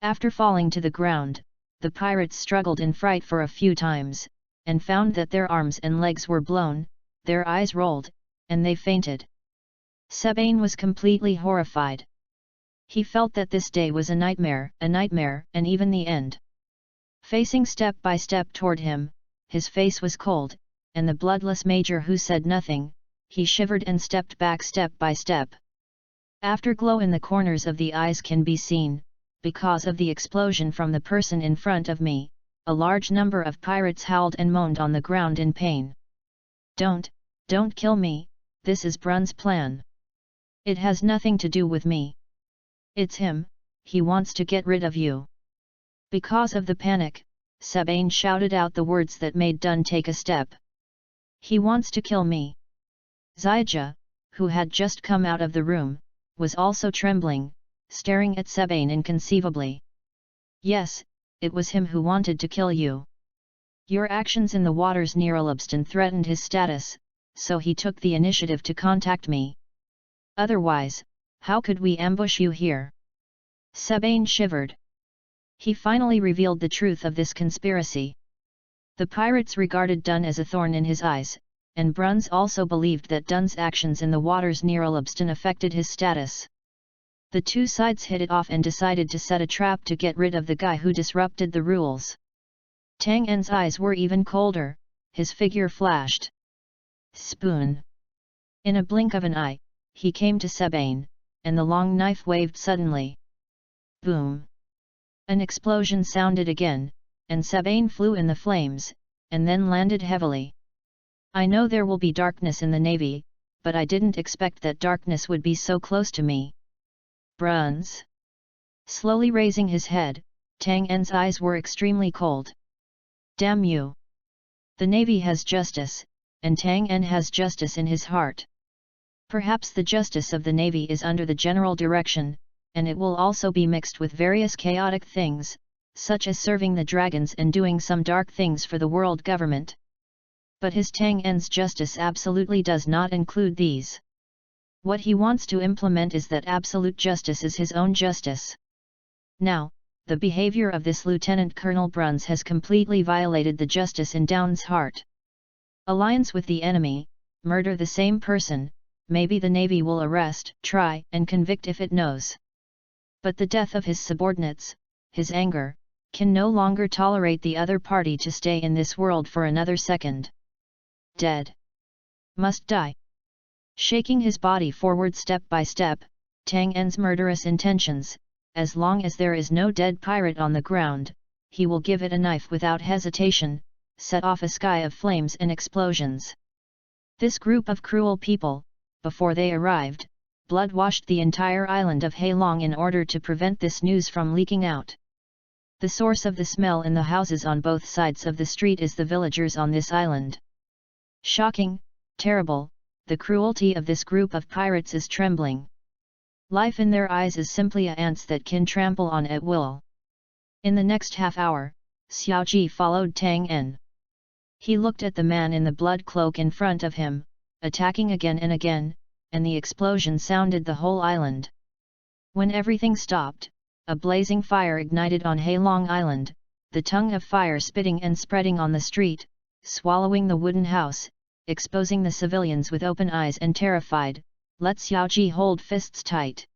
After falling to the ground, the pirates struggled in fright for a few times, and found that their arms and legs were blown, their eyes rolled, and they fainted. Sabine was completely horrified. He felt that this day was a nightmare, and even the end. Facing step by step toward him, his face was cold, and the bloodless major who said nothing, he shivered and stepped back step by step. Afterglow in the corners of the eyes can be seen, because of the explosion from the person in front of me. A large number of pirates howled and moaned on the ground in pain. Don't kill me, this is Brun's plan. It has nothing to do with me. It's him, he wants to get rid of you." Because of the panic, Sabine shouted out the words that made Dun take a step. "He wants to kill me." Zijia, who had just come out of the room, was also trembling, staring at Sabine inconceivably. "Yes, it was him who wanted to kill you. Your actions in the waters near Alabston threatened his status, so he took the initiative to contact me. Otherwise, how could we ambush you here?" Sabine shivered. He finally revealed the truth of this conspiracy. The pirates regarded Dun as a thorn in his eyes, and Bruns also believed that Dun's actions in the waters near Alabston affected his status. The two sides hit it off and decided to set a trap to get rid of the guy who disrupted the rules. Tang En's eyes were even colder, his figure flashed. Spoon! In a blink of an eye, he came to Sabine, and the long knife waved suddenly. Boom! An explosion sounded again, and Sabine flew in the flames, and then landed heavily. "I know there will be darkness in the navy, but I didn't expect that darkness would be so close to me." Bruns. Slowly raising his head, Tang En's eyes were extremely cold. "Damn you! The navy has justice, and Tang En has justice in his heart. Perhaps the justice of the navy is under the general direction, and it will also be mixed with various chaotic things, such as serving the dragons and doing some dark things for the world government. But his Tang En's justice absolutely does not include these. What he wants to implement is that absolute justice is his own justice. Now, the behavior of this Lieutenant Colonel Bruns has completely violated the justice in Down's heart. Alliance with the enemy, murder the same person, maybe the Navy will arrest, try, and convict if it knows. But the death of his subordinates, his anger, can no longer tolerate the other party to stay in this world for another second. Dead. Must die. Shaking his body forward step by step, Tang En's murderous intentions, as long as there is no dead pirate on the ground, he will give it a knife without hesitation, set off a sky of flames and explosions. This group of cruel people, before they arrived, blood-washed the entire island of Heilong in order to prevent this news from leaking out. The source of the smell in the houses on both sides of the street is the villagers on this island. Shocking, terrible, the cruelty of this group of pirates is trembling. Life in their eyes is simply ants that can trample on at will. In the next half hour, Xiaoji followed Tang En. He looked at the man in the blood cloak in front of him, attacking again and again, and the explosion sounded the whole island. When everything stopped, a blazing fire ignited on Heilong Island, the tongue of fire spitting and spreading on the street, swallowing the wooden house, exposing the civilians with open eyes and terrified. Let Xiaoji hold fists tight.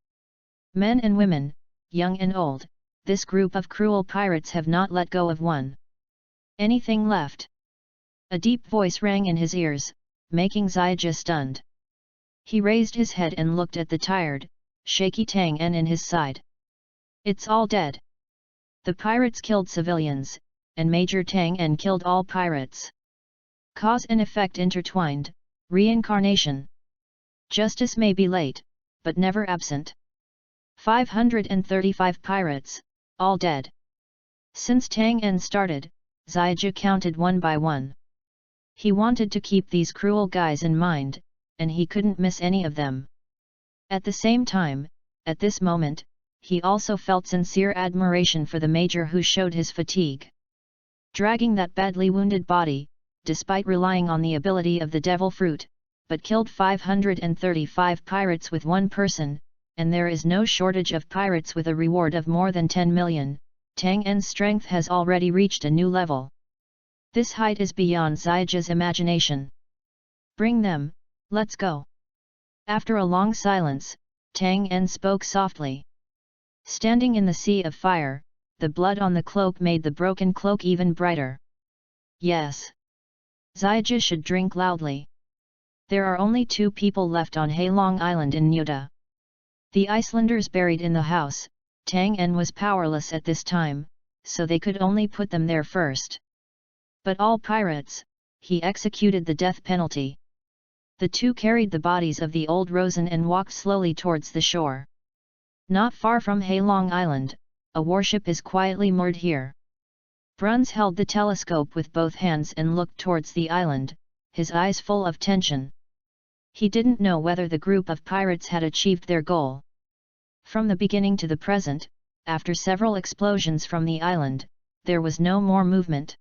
Men and women, young and old, this group of cruel pirates have not let go of one. Anything left. A deep voice rang in his ears, making Xiaoji stunned. He raised his head and looked at the tired, shaky Tang En in his side. It's all dead. The pirates killed civilians, and Major Tang En killed all pirates. Cause and effect intertwined, reincarnation. Justice may be late, but never absent. 535 pirates, all dead. Since Tang En started, Xiaoji counted one by one. He wanted to keep these cruel guys in mind, and he couldn't miss any of them. At the same time, at this moment, he also felt sincere admiration for the major who showed his fatigue. Dragging that badly wounded body, despite relying on the ability of the devil fruit, but killed 535 pirates with one person, and there is no shortage of pirates with a reward of more than 10 million, Tang En's strength has already reached a new level. This height is beyond Xiaoji's imagination. Bring them, let's go. After a long silence, Tang En spoke softly. Standing in the sea of fire, the blood on the cloak made the broken cloak even brighter. Yes. Xiaoji should drink loudly. There are only 2 people left on Heilong Island in Nuda. The Icelanders buried in the house, Tang En was powerless at this time, so they could only put them there first. But all pirates, he executed the death penalty. The 2 carried the bodies of the old Rosen and walked slowly towards the shore. Not far from Heilong Island, a warship is quietly moored here. Bruns held the telescope with both hands and looked towards the island, his eyes full of tension. He didn't know whether the group of pirates had achieved their goal. From the beginning to the present, after several explosions from the island, there was no more movement.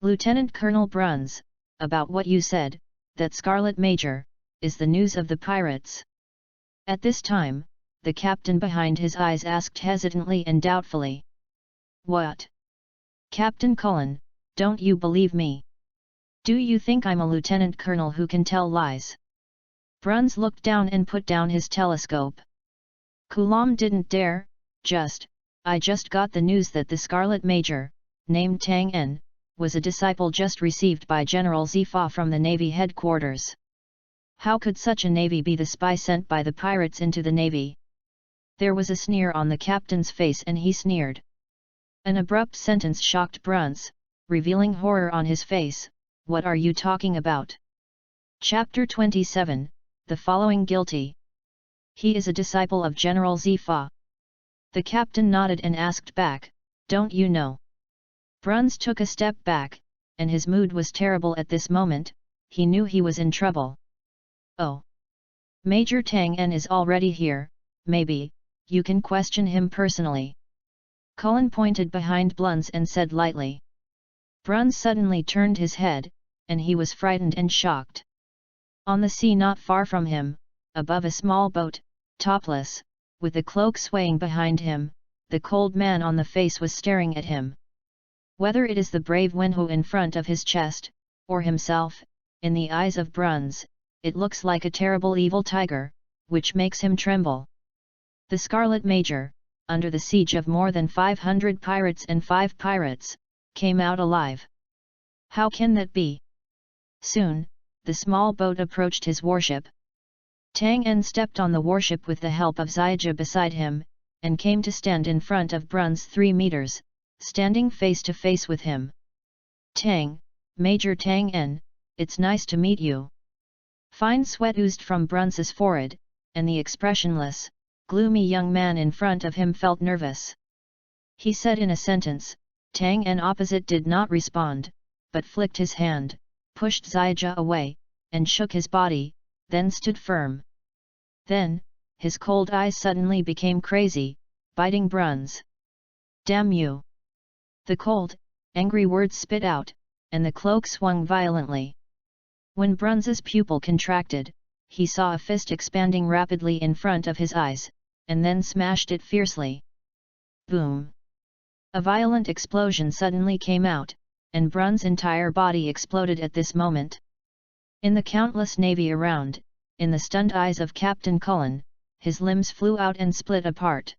Lieutenant Colonel Bruns, about what you said, that Scarlet Major, is the news of the pirates. At this time, the captain behind his eyes asked hesitantly and doubtfully. What? Captain Cullen, don't you believe me? Do you think I'm a lieutenant colonel who can tell lies? Bruns looked down and put down his telescope. Kulam didn't dare, I just got the news that the Scarlet Major, named Tang En, was a disciple just received by General Zifa from the Navy headquarters. How could such a navy be the spy sent by the pirates into the Navy? There was a sneer on the captain's face and he sneered. An abrupt sentence shocked Bruns, revealing horror on his face. What are you talking about? Chapter 27, The Following Guilty. He is a disciple of General Zifa. The captain nodded and asked back, don't you know? Bruns took a step back, and his mood was terrible at this moment, he knew he was in trouble. Oh! Major Tang En is already here, maybe, you can question him personally. Cullen pointed behind Bruns and said lightly. Bruns suddenly turned his head, and he was frightened and shocked. On the sea not far from him, above a small boat, topless, with a cloak swaying behind him, the cold man on the face was staring at him. Whether it is the brave Wenhu in front of his chest, or himself, in the eyes of Bruns, it looks like a terrible evil tiger, which makes him tremble. The Scarlet Major, under the siege of more than 500 pirates and 5 pirates, came out alive. How can that be? Soon, the small boat approached his warship. Tang En stepped on the warship with the help of Xiaja beside him, and came to stand in front of Brun's 3 meters, standing face to face with him. Tang, Major Tang En, it's nice to meet you. Fine sweat oozed from Brun's forehead, and the expressionless, gloomy young man in front of him felt nervous. He said in a sentence. Tang En opposite did not respond, but flicked his hand, pushed Xiaja away, and shook his body, then stood firm. Then, his cold eyes suddenly became crazy, biting Brun's. Damn you! The cold, angry words spit out, and the cloak swung violently. When Brun's pupil contracted, he saw a fist expanding rapidly in front of his eyes, and then smashed it fiercely. Boom! A violent explosion suddenly came out, and Brun's entire body exploded at this moment. In the countless navy around, in the stunned eyes of Captain Cullen, his limbs flew out and split apart.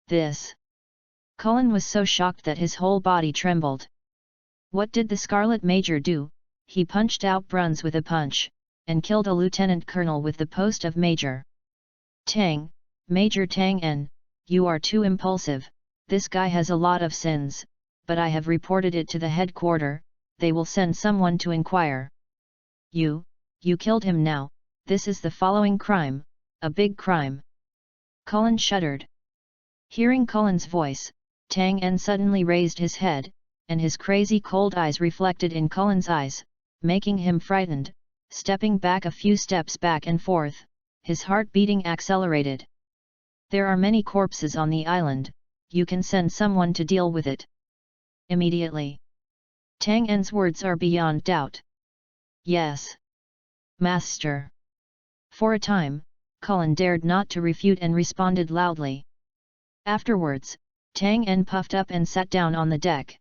This! Cullen was so shocked that his whole body trembled. What did the Scarlet Major do? He punched out Brun's with a punch, and killed a lieutenant colonel with the post of major. Tang, Major Tang En, you are too impulsive. This guy has a lot of sins, but I have reported it to the headquarter, they will send someone to inquire. You killed him now, this is the following crime, a big crime. Cullen shuddered. Hearing Cullen's voice, Tang En suddenly raised his head, and his crazy cold eyes reflected in Cullen's eyes, making him frightened, stepping back a few steps back and forth, his heart beating accelerated. There are many corpses on the island, you can send someone to deal with it. Immediately. Tang En's words are beyond doubt. Yes. Master. For a time, Cullen dared not to refute and responded loudly. Afterwards, Tang En puffed up and sat down on the deck.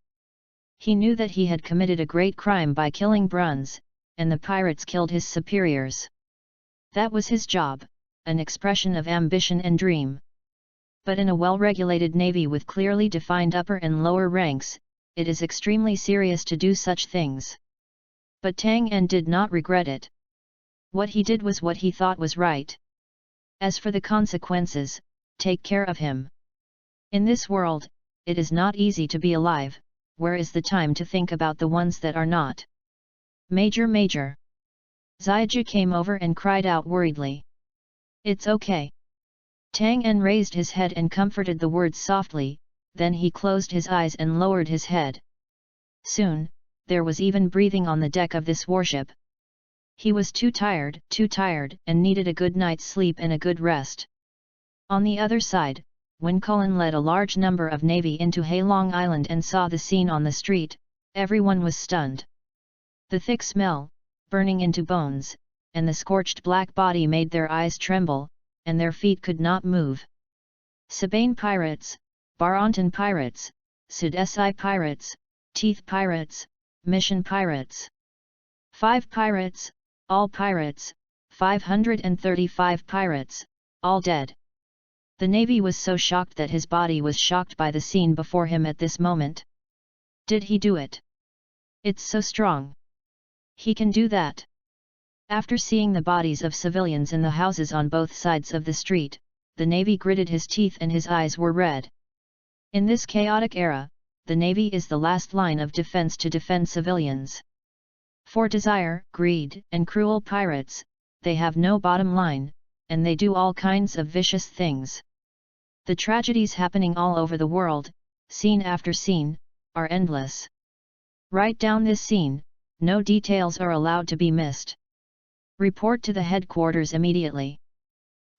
He knew that he had committed a great crime by killing Brun's, and the pirates killed his superiors. That was his job, an expression of ambition and dream. But in a well-regulated navy with clearly defined upper and lower ranks, it is extremely serious to do such things. But Tang En did not regret it. What he did was what he thought was right. As for the consequences, take care of him. In this world, it is not easy to be alive, where is the time to think about the ones that are not? Major! Xiaja came over and cried out worriedly. It's okay. Tang En raised his head and comforted the words softly, then he closed his eyes and lowered his head. Soon, there was even breathing on the deck of this warship. He was too tired, and needed a good night's sleep and a good rest. On the other side, when Cullen led a large number of navy into Halong Island and saw the scene on the street, everyone was stunned. The thick smell, burning into bones, and the scorched black body made their eyes tremble, and their feet could not move. Sabane pirates, Baronton pirates, Sud-Si pirates, Teeth pirates, Mission pirates. 5 pirates, all pirates, 535 pirates, all dead. The navy was so shocked that his body was shocked by the scene before him at this moment. Did he do it? It's so strong. He can do that. After seeing the bodies of civilians in the houses on both sides of the street, the navy gritted his teeth and his eyes were red. In this chaotic era, the navy is the last line of defense to defend civilians. For desire, greed, and cruel pirates, they have no bottom line, and they do all kinds of vicious things. The tragedies happening all over the world, scene after scene, are endless. Write down this scene, no details are allowed to be missed. Report to the headquarters immediately.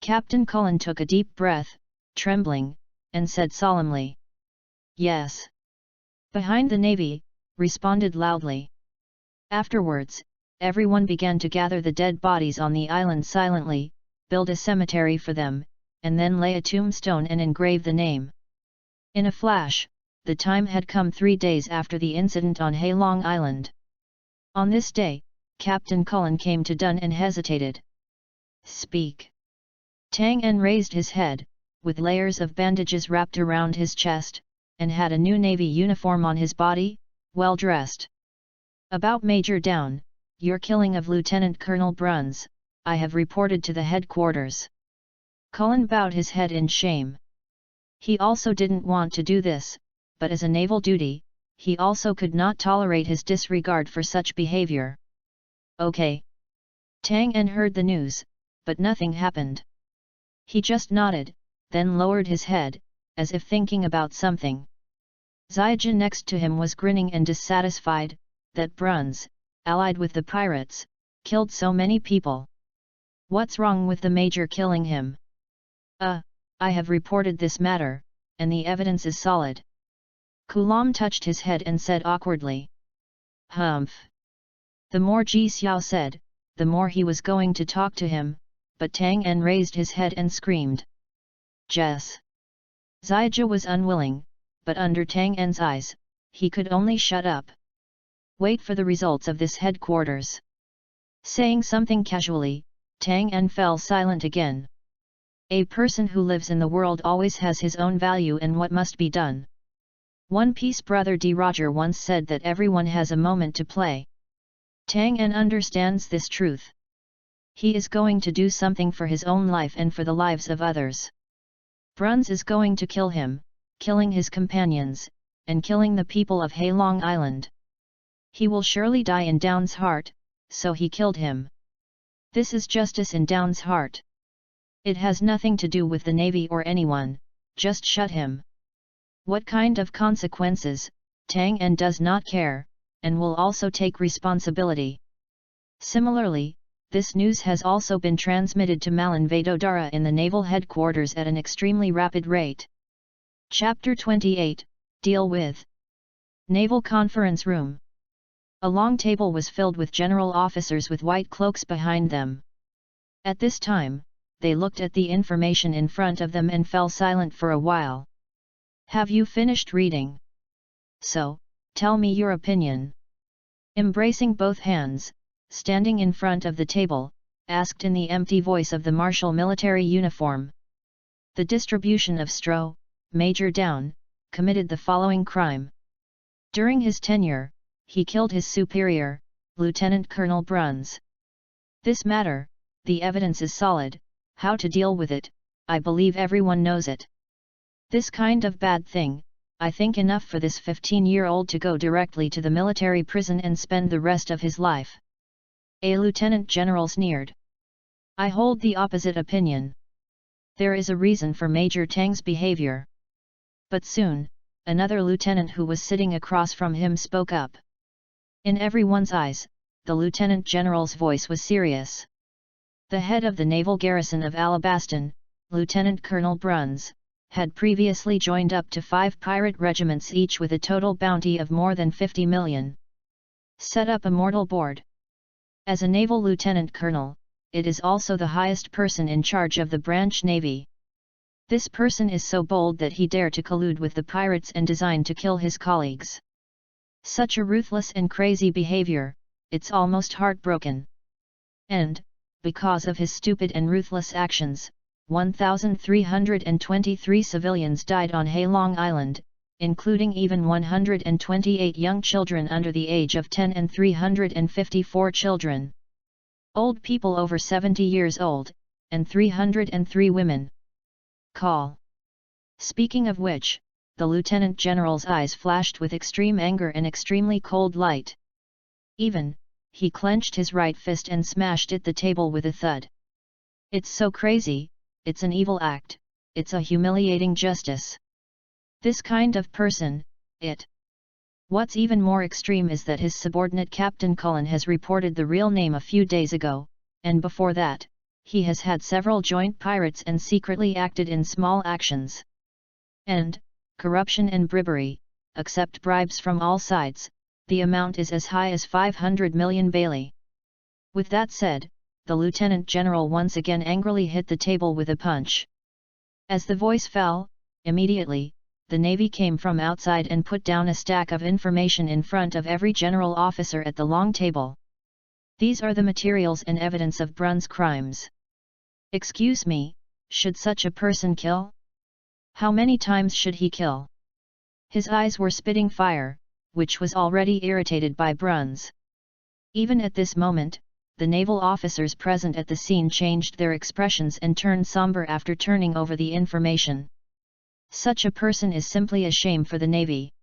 Captain Cullen took a deep breath, trembling, and said solemnly. Yes. Behind the navy, responded loudly. Afterwards, everyone began to gather the dead bodies on the island silently, build a cemetery for them, and then lay a tombstone and engrave the name. In a flash, the time had come 3 days after the incident on Halong Island. On this day, Captain Cullen came to Dun and hesitated. "Speak." Tang En raised his head, with layers of bandages wrapped around his chest, and had a new navy uniform on his body, well dressed. "About Major Down, your killing of Lieutenant Colonel Bruns, I have reported to the headquarters." Cullen bowed his head in shame. He also didn't want to do this, but as a naval duty, he also could not tolerate his disregard for such behavior. "Okay." Tang En heard the news, but nothing happened. He just nodded, then lowered his head, as if thinking about something. Ziajin next to him was grinning and dissatisfied, that Bruns, allied with the pirates, killed so many people. "What's wrong with the major killing him?" I have reported this matter, and the evidence is solid." Kulam touched his head and said awkwardly. "Humph." The more Ji Xiao said, the more he was going to talk to him, but Tang En raised his head and screamed. "Jess!" Ziaja was unwilling, but under Tang En's eyes, he could only shut up. "Wait for the results of this headquarters." Saying something casually, Tang En fell silent again. A person who lives in the world always has his own value and what must be done. One Piece brother D. Roger once said that everyone has a moment to play. Tang En understands this truth. He is going to do something for his own life and for the lives of others. Bruns is going to kill him, killing his companions, and killing the people of Halong Island. He will surely die in Down's heart, so he killed him. This is justice in Down's heart. It has nothing to do with the Navy or anyone, just shut him. What kind of consequences, Tang En does not care, and will also take responsibility. Similarly, this news has also been transmitted to Malin Vadodara in the naval headquarters at an extremely rapid rate. Chapter 28, Deal with. Naval Conference Room. A long table was filled with general officers with white cloaks behind them. At this time, they looked at the information in front of them and fell silent for a while. "Have you finished reading? So, tell me your opinion." Embracing both hands, standing in front of the table, asked in the empty voice of the martial military uniform. "The distribution of straw, Major Down, committed the following crime. During his tenure, he killed his superior, Lieutenant Colonel Bruns. This matter, the evidence is solid. How to deal with it, I believe everyone knows it. This kind of bad thing, I think enough for this 15-year-old to go directly to the military prison and spend the rest of his life." A lieutenant general sneered. "I hold the opposite opinion. There is a reason for Major Tang's behavior." But soon, another lieutenant who was sitting across from him spoke up. In everyone's eyes, the lieutenant general's voice was serious. The head of the naval garrison of Alabaston, Lieutenant Colonel Bruns, had previously joined up to 5 pirate regiments each with a total bounty of more than 50 million. Set up a mortal board. As a naval lieutenant colonel, it is also the highest person in charge of the branch navy. This person is so bold that he dare to collude with the pirates and design to kill his colleagues. Such a ruthless and crazy behavior, it's almost heartbroken. And, because of his stupid and ruthless actions, 1,323 civilians died on Halong Island, including even 128 young children under the age of 10 and 354 children. Old people over 70 years old, and 303 women. Call. Speaking of which, the Lieutenant General's eyes flashed with extreme anger and extremely cold light. He clenched his right fist and smashed at the table with a thud. "It's so crazy, it's an evil act, it's a humiliating justice. This kind of person, What's even more extreme is that his subordinate Captain Cullen has reported the real name a few days ago, and before that, he has had several joint pirates and secretly acted in small actions. And, corruption and bribery, accept bribes from all sides, the amount is as high as 500 million Bailey." With that said, the Lieutenant General once again angrily hit the table with a punch. As the voice fell, immediately, the Navy came from outside and put down a stack of information in front of every general officer at the long table. These are the materials and evidence of Brun's crimes. Excuse me, should such a person kill? How many times should he kill? His eyes were spitting fire, which was already irritated by Brun's. Even at this moment, the naval officers present at the scene changed their expressions and turned somber after turning over the information. Such a person is simply a shame for the Navy.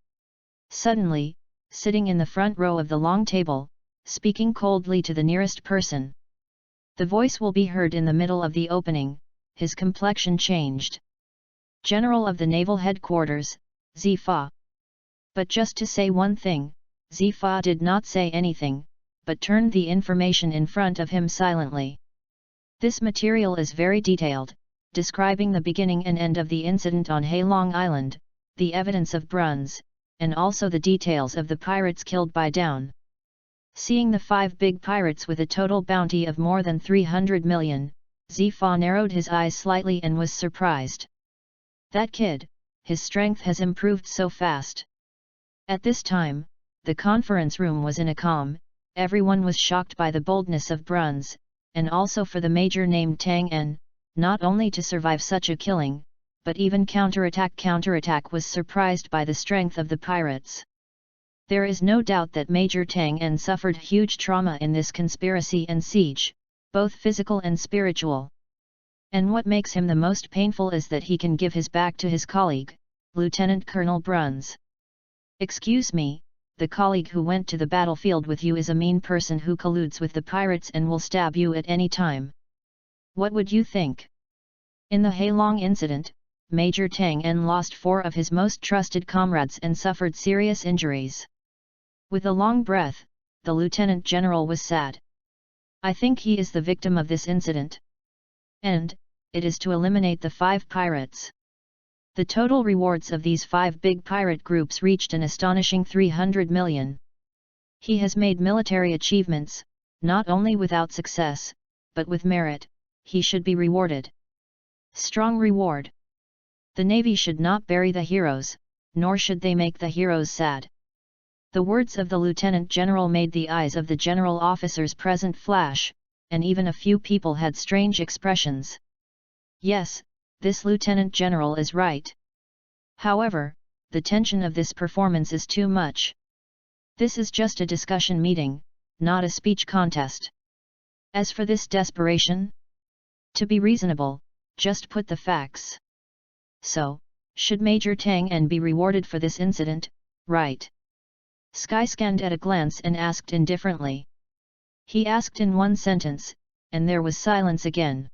Suddenly, sitting in the front row of the long table, speaking coldly to the nearest person. The voice will be heard in the middle of the opening, his complexion changed. General of the Naval Headquarters, Zifa. But just to say one thing, Zifa did not say anything, but turned the information in front of him silently. This material is very detailed, describing the beginning and end of the incident on Halong Island, the evidence of Brun's, and also the details of the pirates killed by Down. Seeing the 5 big pirates with a total bounty of more than 300 million, Zifa narrowed his eyes slightly and was surprised. That kid, his strength has improved so fast. At this time, the conference room was in a calm. Everyone was shocked by the boldness of Brun's, and also for the major named Tang En, not only to survive such a killing, but even counterattack. Counterattack was surprised by the strength of the pirates. There is no doubt that Major Tang En suffered huge trauma in this conspiracy and siege, both physical and spiritual. And what makes him the most painful is that he can give his back to his colleague, Lieutenant Colonel Brun's. Excuse me, the colleague who went to the battlefield with you is a mean person who colludes with the pirates and will stab you at any time. What would you think? In the Halong incident, Major Tang En lost 4 of his most trusted comrades and suffered serious injuries. With a long breath, the Lieutenant General was sad. I think he is the victim of this incident. And, it is to eliminate the 5 pirates. The total rewards of these 5 big pirate groups reached an astonishing 300 million. He has made military achievements, not only without success, but with merit. He should be rewarded. Strong reward. The Navy should not bury the heroes, nor should they make the heroes sad. The words of the Lieutenant General made the eyes of the general officers present flash, and even a few people had strange expressions. Yes, this Lieutenant General is right. However, the tension of this performance is too much. This is just a discussion meeting, not a speech contest. As for this desperation, to be reasonable, just put the facts. So, should Major Tang En be rewarded for this incident, right? Sky scanned at a glance and asked indifferently. He asked in one sentence, and there was silence again.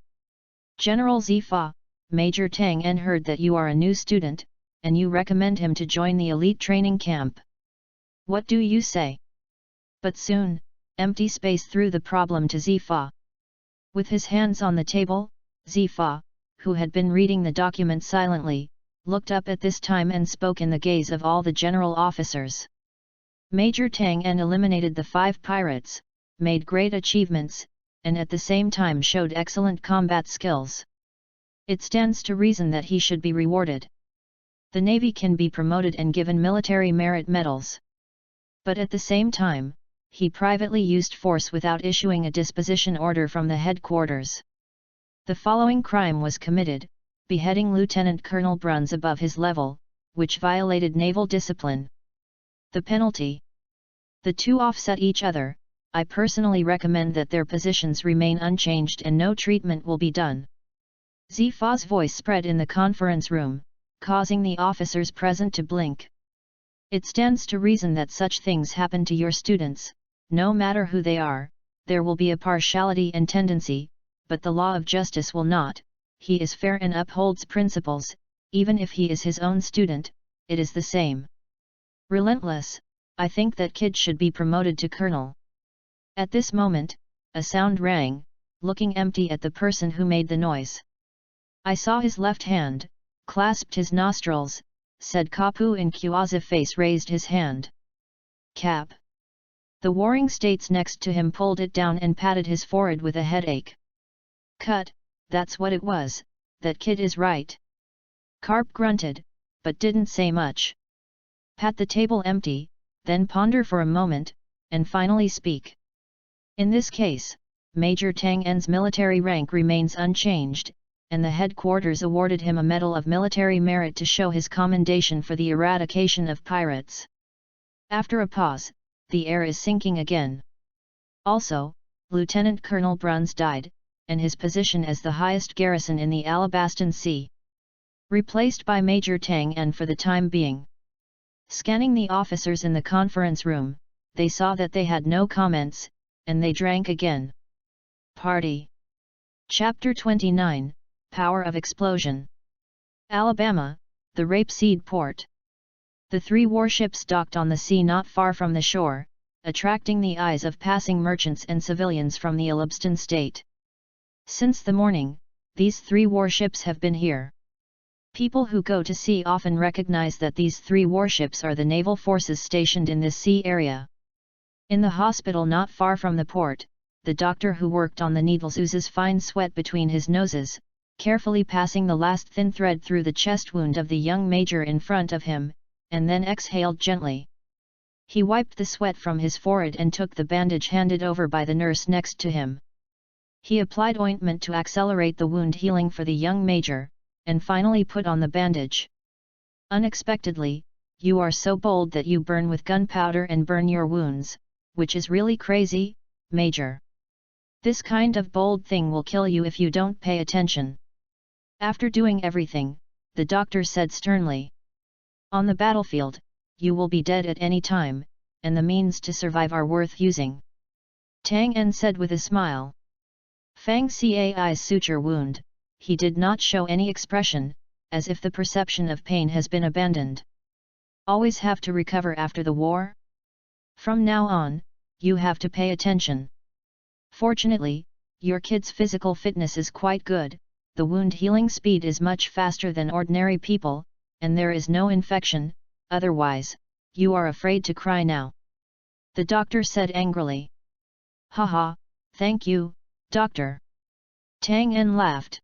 General Zifa, Major Tang En heard that you are a new student, and you recommend him to join the elite training camp. What do you say? But soon, empty space threw the problem to Zifa. With his hands on the table, Zifa, who had been reading the document silently, looked up at this time and spoke in the gaze of all the general officers. Major Tang En eliminated the 5 pirates, made great achievements, and at the same time showed excellent combat skills. It stands to reason that he should be rewarded. The Navy can be promoted and given military merit medals. But at the same time, he privately used force without issuing a disposition order from the headquarters. The following crime was committed: beheading Lieutenant Colonel Brun's above his level, which violated naval discipline. The penalty. The 2 offset each other. I personally recommend that their positions remain unchanged and no treatment will be done. Zifa's voice spread in the conference room, causing the officers present to blink. It stands to reason that such things happen to your students, no matter who they are. There will be a partiality and tendency, but the law of justice will not. He is fair and upholds principles, even if he is his own student, it is the same. Relentless, I think that kid should be promoted to colonel. At this moment, a sound rang, looking empty at the person who made the noise. I saw his left hand, clasped his nostrils, said Kapu in Kuaza face raised his hand. Cap. The warring states next to him pulled it down and patted his forehead with a headache. Cut, that's what it was, that kid is right. Karp grunted, but didn't say much. Pat the table empty, then ponder for a moment, and finally speak. In this case, Major Tang En's military rank remains unchanged, and the headquarters awarded him a Medal of Military Merit to show his commendation for the eradication of pirates. After a pause, the air is sinking again. Also, Lieutenant Colonel Bruns died, and his position as the highest garrison in the Alabaston Sea. Replaced by Major Tang En for the time being. Scanning the officers in the conference room, they saw that they had no comments, and they drank again. Party. Chapter 29, Power of Explosion. Alabama, the Rapeseed Port. The 3 warships docked on the sea not far from the shore, attracting the eyes of passing merchants and civilians from the Alabaston state. Since the morning, these 3 warships have been here. People who go to sea often recognize that these 3 warships are the naval forces stationed in this sea area. In the hospital not far from the port, the doctor who worked on the needles oozes fine sweat between his noses, carefully passing the last thin thread through the chest wound of the young major in front of him, and then exhaled gently. He wiped the sweat from his forehead and took the bandage handed over by the nurse next to him. He applied ointment to accelerate the wound healing for the young major, and finally put on the bandage. Unexpectedly, "You are so bold that you burn with gunpowder and burn your wounds, which is really crazy, Major. This kind of bold thing will kill you if you don't pay attention." After doing everything, the doctor said sternly. "On the battlefield, you will be dead at any time, and the means to survive are worth using." Tang En said with a smile. Fang Cai's suture wound, he did not show any expression, as if the perception of pain has been abandoned. "Always have to recover after the war? From now on, you have to pay attention. Fortunately, your kid's physical fitness is quite good, the wound healing speed is much faster than ordinary people, and there is no infection, otherwise, you are afraid to cry now," the doctor said angrily. "Haha, thank you, doctor." Tang En laughed.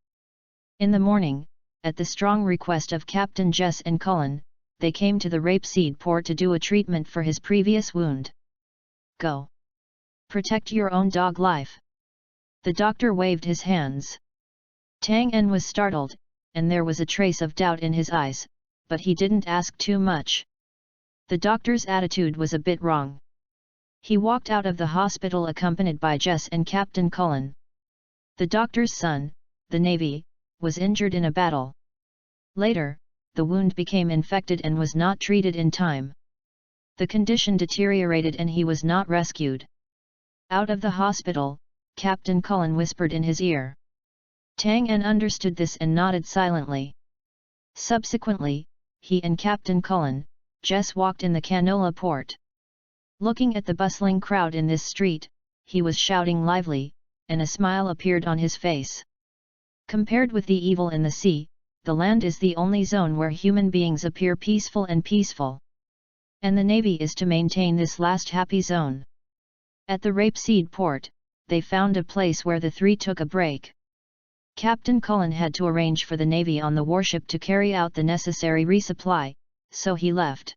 In the morning, at the strong request of Captain Jess and Cullen, they came to the Rapeseed Port to do a treatment for his previous wound. "Go. Protect your own dog life." The doctor waved his hands. Tang En was startled, and there was a trace of doubt in his eyes, but he didn't ask too much. The doctor's attitude was a bit wrong. He walked out of the hospital accompanied by Jess and Captain Cullen. The doctor's son, the Navy, was injured in a battle. Later, the wound became infected and was not treated in time. The condition deteriorated and he was not rescued. Out of the hospital, Captain Cullen whispered in his ear. Tang En understood this and nodded silently. Subsequently, he and Captain Cullen, Jess walked in the canola port. Looking at the bustling crowd in this street, he was shouting lively, and a smile appeared on his face. Compared with the evil in the sea, the land is the only zone where human beings appear peaceful and peaceful. And the Navy is to maintain this last happy zone. At the Rapeseed Port, they found a place where the 3 took a break. Captain Cullen had to arrange for the Navy on the warship to carry out the necessary resupply, so he left.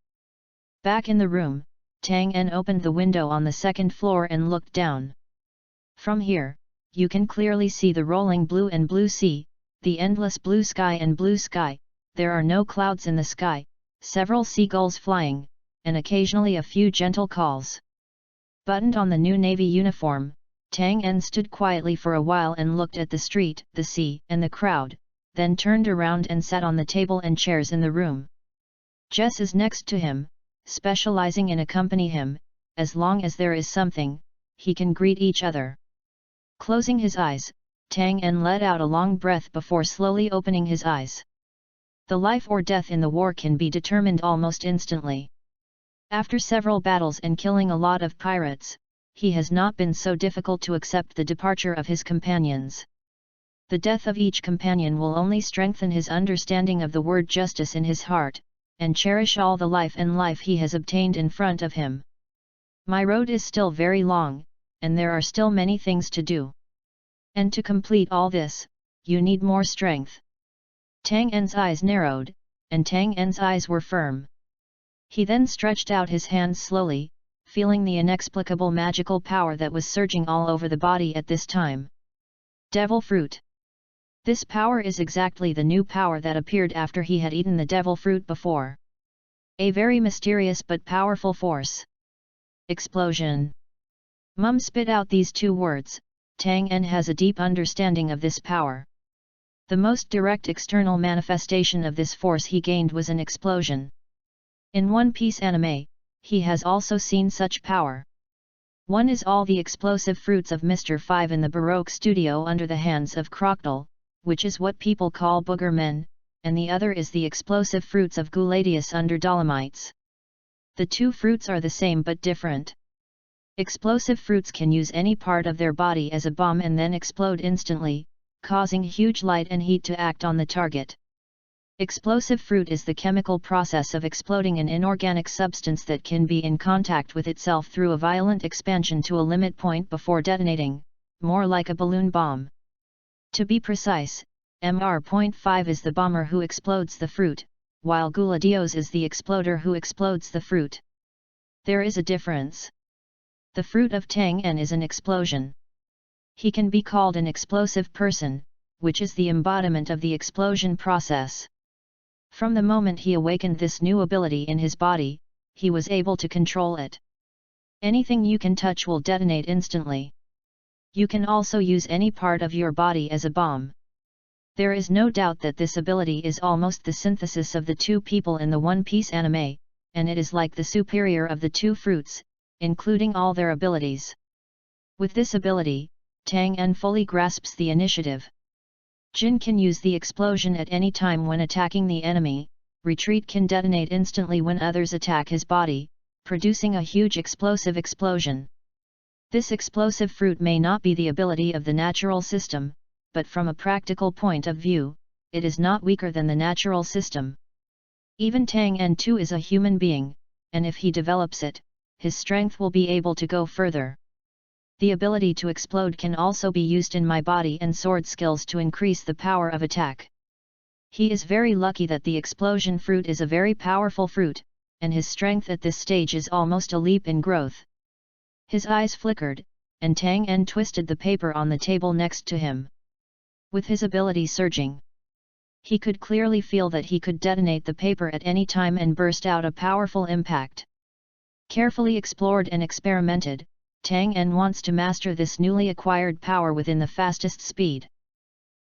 Back in the room, Tang En opened the window on the 2nd floor and looked down. From here, you can clearly see the rolling blue and blue sea, the endless blue sky and blue sky. There are no clouds in the sky, several seagulls flying, and occasionally a few gentle calls. Buttoned on the new Navy uniform, Tang En stood quietly for a while and looked at the street, the sea, and the crowd, then turned around and sat on the table and chairs in the room. Jess is next to him, specializing in accompany him, as long as there is something, he can greet each other. Closing his eyes, Tang En let out a long breath before slowly opening his eyes. The life or death in the war can be determined almost instantly. After several battles and killing a lot of pirates, he has not been so difficult to accept the departure of his companions. The death of each companion will only strengthen his understanding of the word justice in his heart, and cherish all the life and life he has obtained in front of him. My road is still very long, and there are still many things to do. And to complete all this, you need more strength. Tang En's eyes narrowed, and Tang En's eyes were firm. He then stretched out his hands slowly, feeling the inexplicable magical power that was surging all over the body at this time. Devil fruit. This power is exactly the new power that appeared after he had eaten the devil fruit before. A very mysterious but powerful force. Explosion. Mum spit out these two words. Tang En has a deep understanding of this power. The most direct external manifestation of this force he gained was an explosion. In One Piece anime, he has also seen such power. One is all the explosive fruits of Mr. Five in the Baroque studio under the hands of Crocodile, which is what people call booger men, and the other is the explosive fruits of Guladius under Dolomites. The two fruits are the same but different. Explosive fruits can use any part of their body as a bomb and then explode instantly, causing huge light and heat to act on the target. Explosive fruit is the chemical process of exploding an inorganic substance that can be in contact with itself through a violent expansion to a limit point before detonating, more like a balloon bomb. To be precise, Mr.5 is the bomber who explodes the fruit, while Guladios is the exploder who explodes the fruit. There is a difference. The fruit of Tang En is an explosion. He can be called an explosive person, which is the embodiment of the explosion process. From the moment he awakened this new ability in his body, he was able to control it. Anything you can touch will detonate instantly. You can also use any part of your body as a bomb. There is no doubt that this ability is almost the synthesis of the two people in the One Piece anime, and it is like the superior of the two fruits, including all their abilities. With this ability, Tang En fully grasps the initiative. Jin can use the explosion at any time when attacking the enemy, Retreat can detonate instantly when others attack his body, producing a huge explosive explosion. This explosive fruit may not be the ability of the natural system, but from a practical point of view, it is not weaker than the natural system. Even Tang En too is a human being, and if he develops it, his strength will be able to go further. The ability to explode can also be used in my body and sword skills to increase the power of attack. He is very lucky that the explosion fruit is a very powerful fruit, and his strength at this stage is almost a leap in growth. His eyes flickered, and Tang En twisted the paper on the table next to him. With his ability surging, he could clearly feel that he could detonate the paper at any time and burst out a powerful impact. Carefully explored and experimented, Tang En wants to master this newly acquired power within the fastest speed.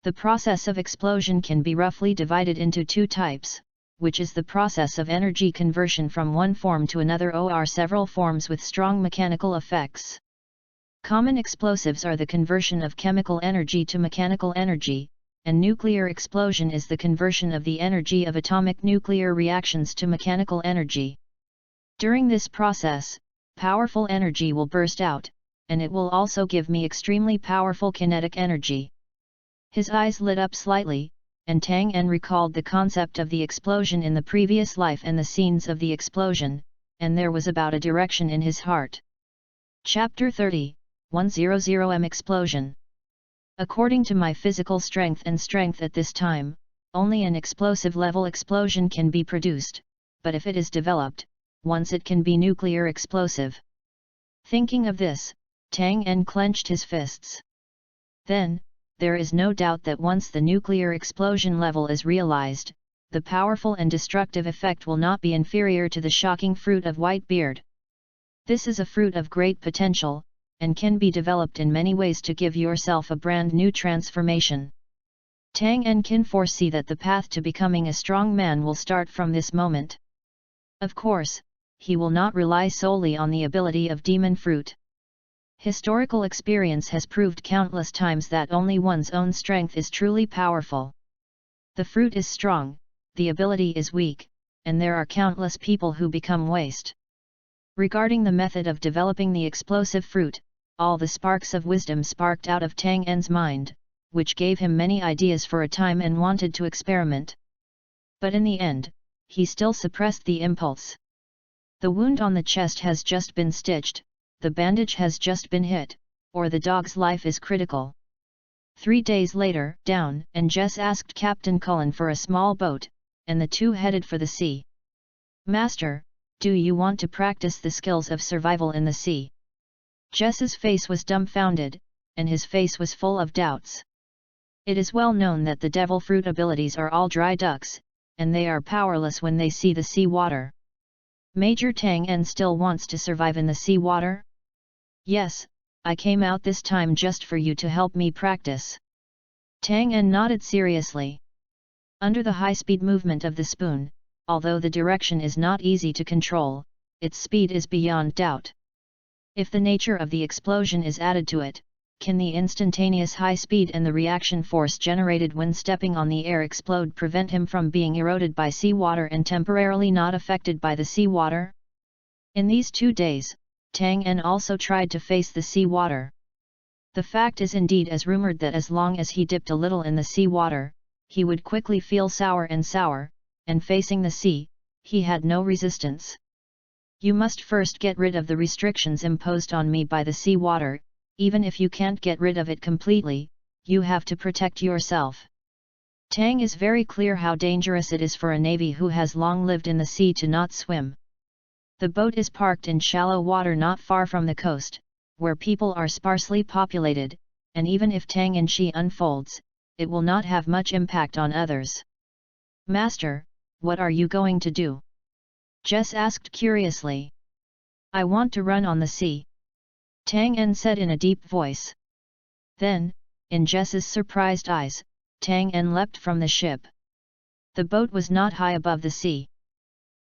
The process of explosion can be roughly divided into two types, which is the process of energy conversion from one form to another or several forms with strong mechanical effects. Common explosives are the conversion of chemical energy to mechanical energy, and nuclear explosion is the conversion of the energy of atomic nuclear reactions to mechanical energy. During this process, powerful energy will burst out, and it will also give me extremely powerful kinetic energy. His eyes lit up slightly, and Tang En recalled the concept of the explosion in the previous life and the scenes of the explosion, and there was about a direction in his heart. Chapter 30, 100M Explosion. According to my physical strength and strength at this time, only an explosive level explosion can be produced, but if it is developed, once it can be nuclear explosive. Thinking of this, Tang En clenched his fists. Then, there is no doubt that once the nuclear explosion level is realized, the powerful and destructive effect will not be inferior to the shocking fruit of Whitebeard. This is a fruit of great potential, and can be developed in many ways to give yourself a brand new transformation. Tang En can foresee that the path to becoming a strong man will start from this moment. Of course, he will not rely solely on the ability of demon fruit. Historical experience has proved countless times that only one's own strength is truly powerful. The fruit is strong, the ability is weak, and there are countless people who become waste. Regarding the method of developing the explosive fruit, all the sparks of wisdom sparked out of Tang En's mind, which gave him many ideas for a time and wanted to experiment. But in the end, he still suppressed the impulse. The wound on the chest has just been stitched, the bandage has just been hit, or the dog's life is critical. 3 days later, Down and Jess asked Captain Cullen for a small boat, and the two headed for the sea. "Master, Do you want to practice the skills of survival in the sea? Jess's face was dumbfounded, and his face was full of doubts. It is well known that the devil fruit abilities are all dry ducks, and they are powerless when they see the sea water. Major Tang En still wants to survive in the sea water? Yes, I came out this time just for you to help me practice. Tang En nodded seriously. Under the high-speed movement of the spoon, although the direction is not easy to control, its speed is beyond doubt. If the nature of the explosion is added to it, can the instantaneous high speed and the reaction force generated when stepping on the air explode prevent him from being eroded by seawater and temporarily not affected by the seawater? In these 2 days, Tang En also tried to face the seawater. The fact is indeed as rumored that as long as he dipped a little in the seawater, he would quickly feel sour, and facing the sea, he had no resistance. You must first get rid of the restrictions imposed on me by the seawater. Even if you can't get rid of it completely, you have to protect yourself. Tang is very clear how dangerous it is for a navy who has long lived in the sea to not swim. The boat is parked in shallow water not far from the coast, where people are sparsely populated, and even if Tang En Shi unfolds, it will not have much impact on others. Master, what are you going to do? Jess asked curiously. I want to run on the sea. Tang En said in a deep voice. Then, in Jess's surprised eyes, Tang En leapt from the ship. The boat was not high above the sea.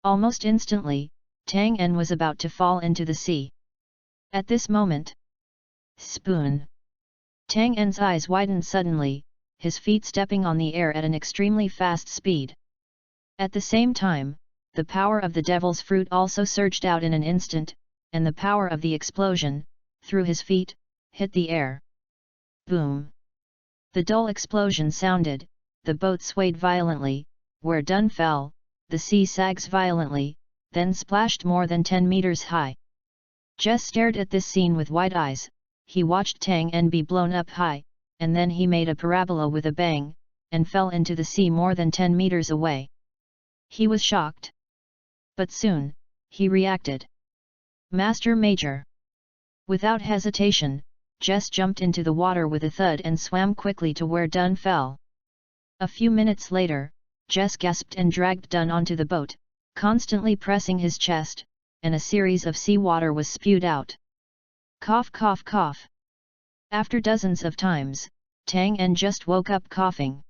Almost instantly, Tang En was about to fall into the sea. At this moment, spoon! Tang En's eyes widened suddenly, his feet stepping on the air at an extremely fast speed. At the same time, the power of the devil's fruit also surged out in an instant, and the power of the explosion, through his feet, hit the air. Boom! The dull explosion sounded, the boat swayed violently, where Dun fell, the sea sags violently, then splashed more than 10 meters high. Jess stared at this scene with wide eyes. He watched Tang En be blown up high, and then he made a parabola with a bang, and fell into the sea more than 10 meters away. He was shocked. But soon, he reacted. Master Major! Without hesitation, Jess jumped into the water with a thud and swam quickly to where Dun fell. A few minutes later, Jess gasped and dragged Dun onto the boat, constantly pressing his chest, and a series of seawater was spewed out. Cough, cough, cough. After dozens of times, Tang En just woke up coughing.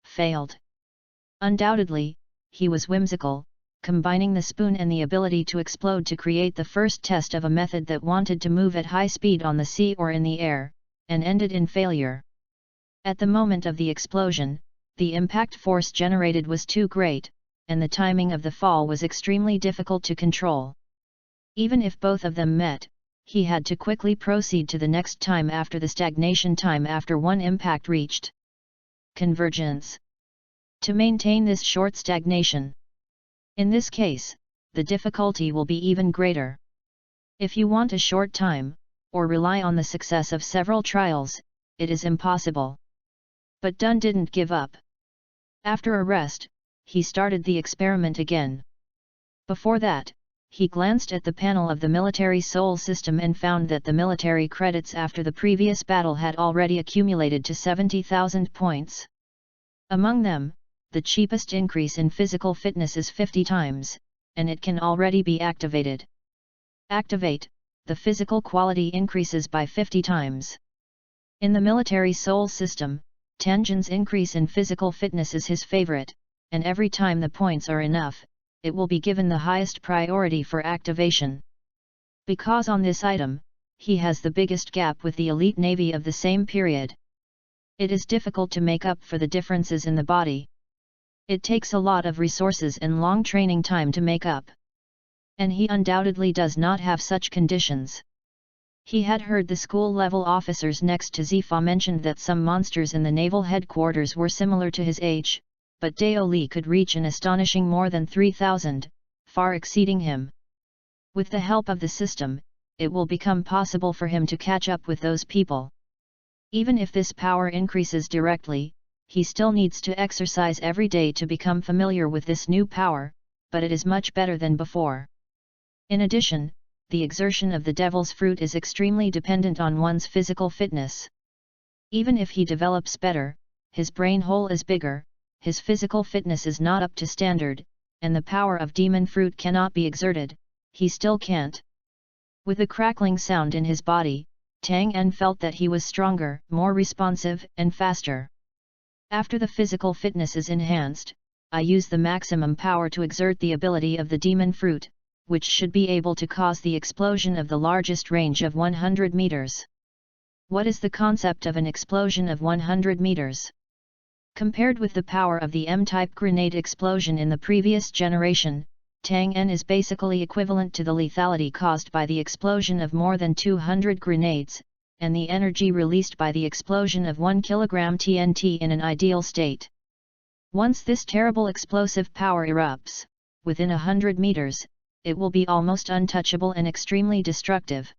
Failed. Undoubtedly, he was whimsical, combining the spoon and the ability to explode to create the first test of a method that wanted to move at high speed on the sea or in the air, and ended in failure. At the moment of the explosion, the impact force generated was too great, and the timing of the fall was extremely difficult to control. Even if both of them met, he had to quickly proceed to the next time after the stagnation time after one impact reached. Convergence. To maintain this short stagnation. In this case, the difficulty will be even greater. If you want a short time, or rely on the success of several trials, it is impossible. But Dun didn't give up. After a rest, he started the experiment again. Before that, he glanced at the panel of the military soul system and found that the military credits after the previous battle had already accumulated to 70,000 points. Among them, the cheapest increase in physical fitness is 50 times, and it can already be activated. Activate, the physical quality increases by 50 times. In the military soul system, Tanjin's increase in physical fitness is his favorite, and every time the points are enough, it will be given the highest priority for activation. Because on this item, he has the biggest gap with the elite navy of the same period. It is difficult to make up for the differences in the body. It takes a lot of resources and long training time to make up. And he undoubtedly does not have such conditions. He had heard the school-level officers next to Zifa mentioned that some monsters in the naval headquarters were similar to his age, but Dao Li could reach an astonishing more than 3,000, far exceeding him. With the help of the system, it will become possible for him to catch up with those people. Even if this power increases directly, he still needs to exercise every day to become familiar with this new power, but it is much better than before. In addition, the exertion of the devil's fruit is extremely dependent on one's physical fitness. Even if he develops better, his brain hole is bigger, his physical fitness is not up to standard, and the power of demon fruit cannot be exerted, he still can't. With a crackling sound in his body, Tang En felt that he was stronger, more responsive, and faster. After the physical fitness is enhanced, I use the maximum power to exert the ability of the demon fruit, which should be able to cause the explosion of the largest range of 100 meters. What is the concept of an explosion of 100 meters? Compared with the power of the M-type grenade explosion in the previous generation, Tang En is basically equivalent to the lethality caused by the explosion of more than 200 grenades, and the energy released by the explosion of 1 kg TNT in an ideal state. Once this terrible explosive power erupts, within 100 meters, it will be almost untouchable and extremely destructive.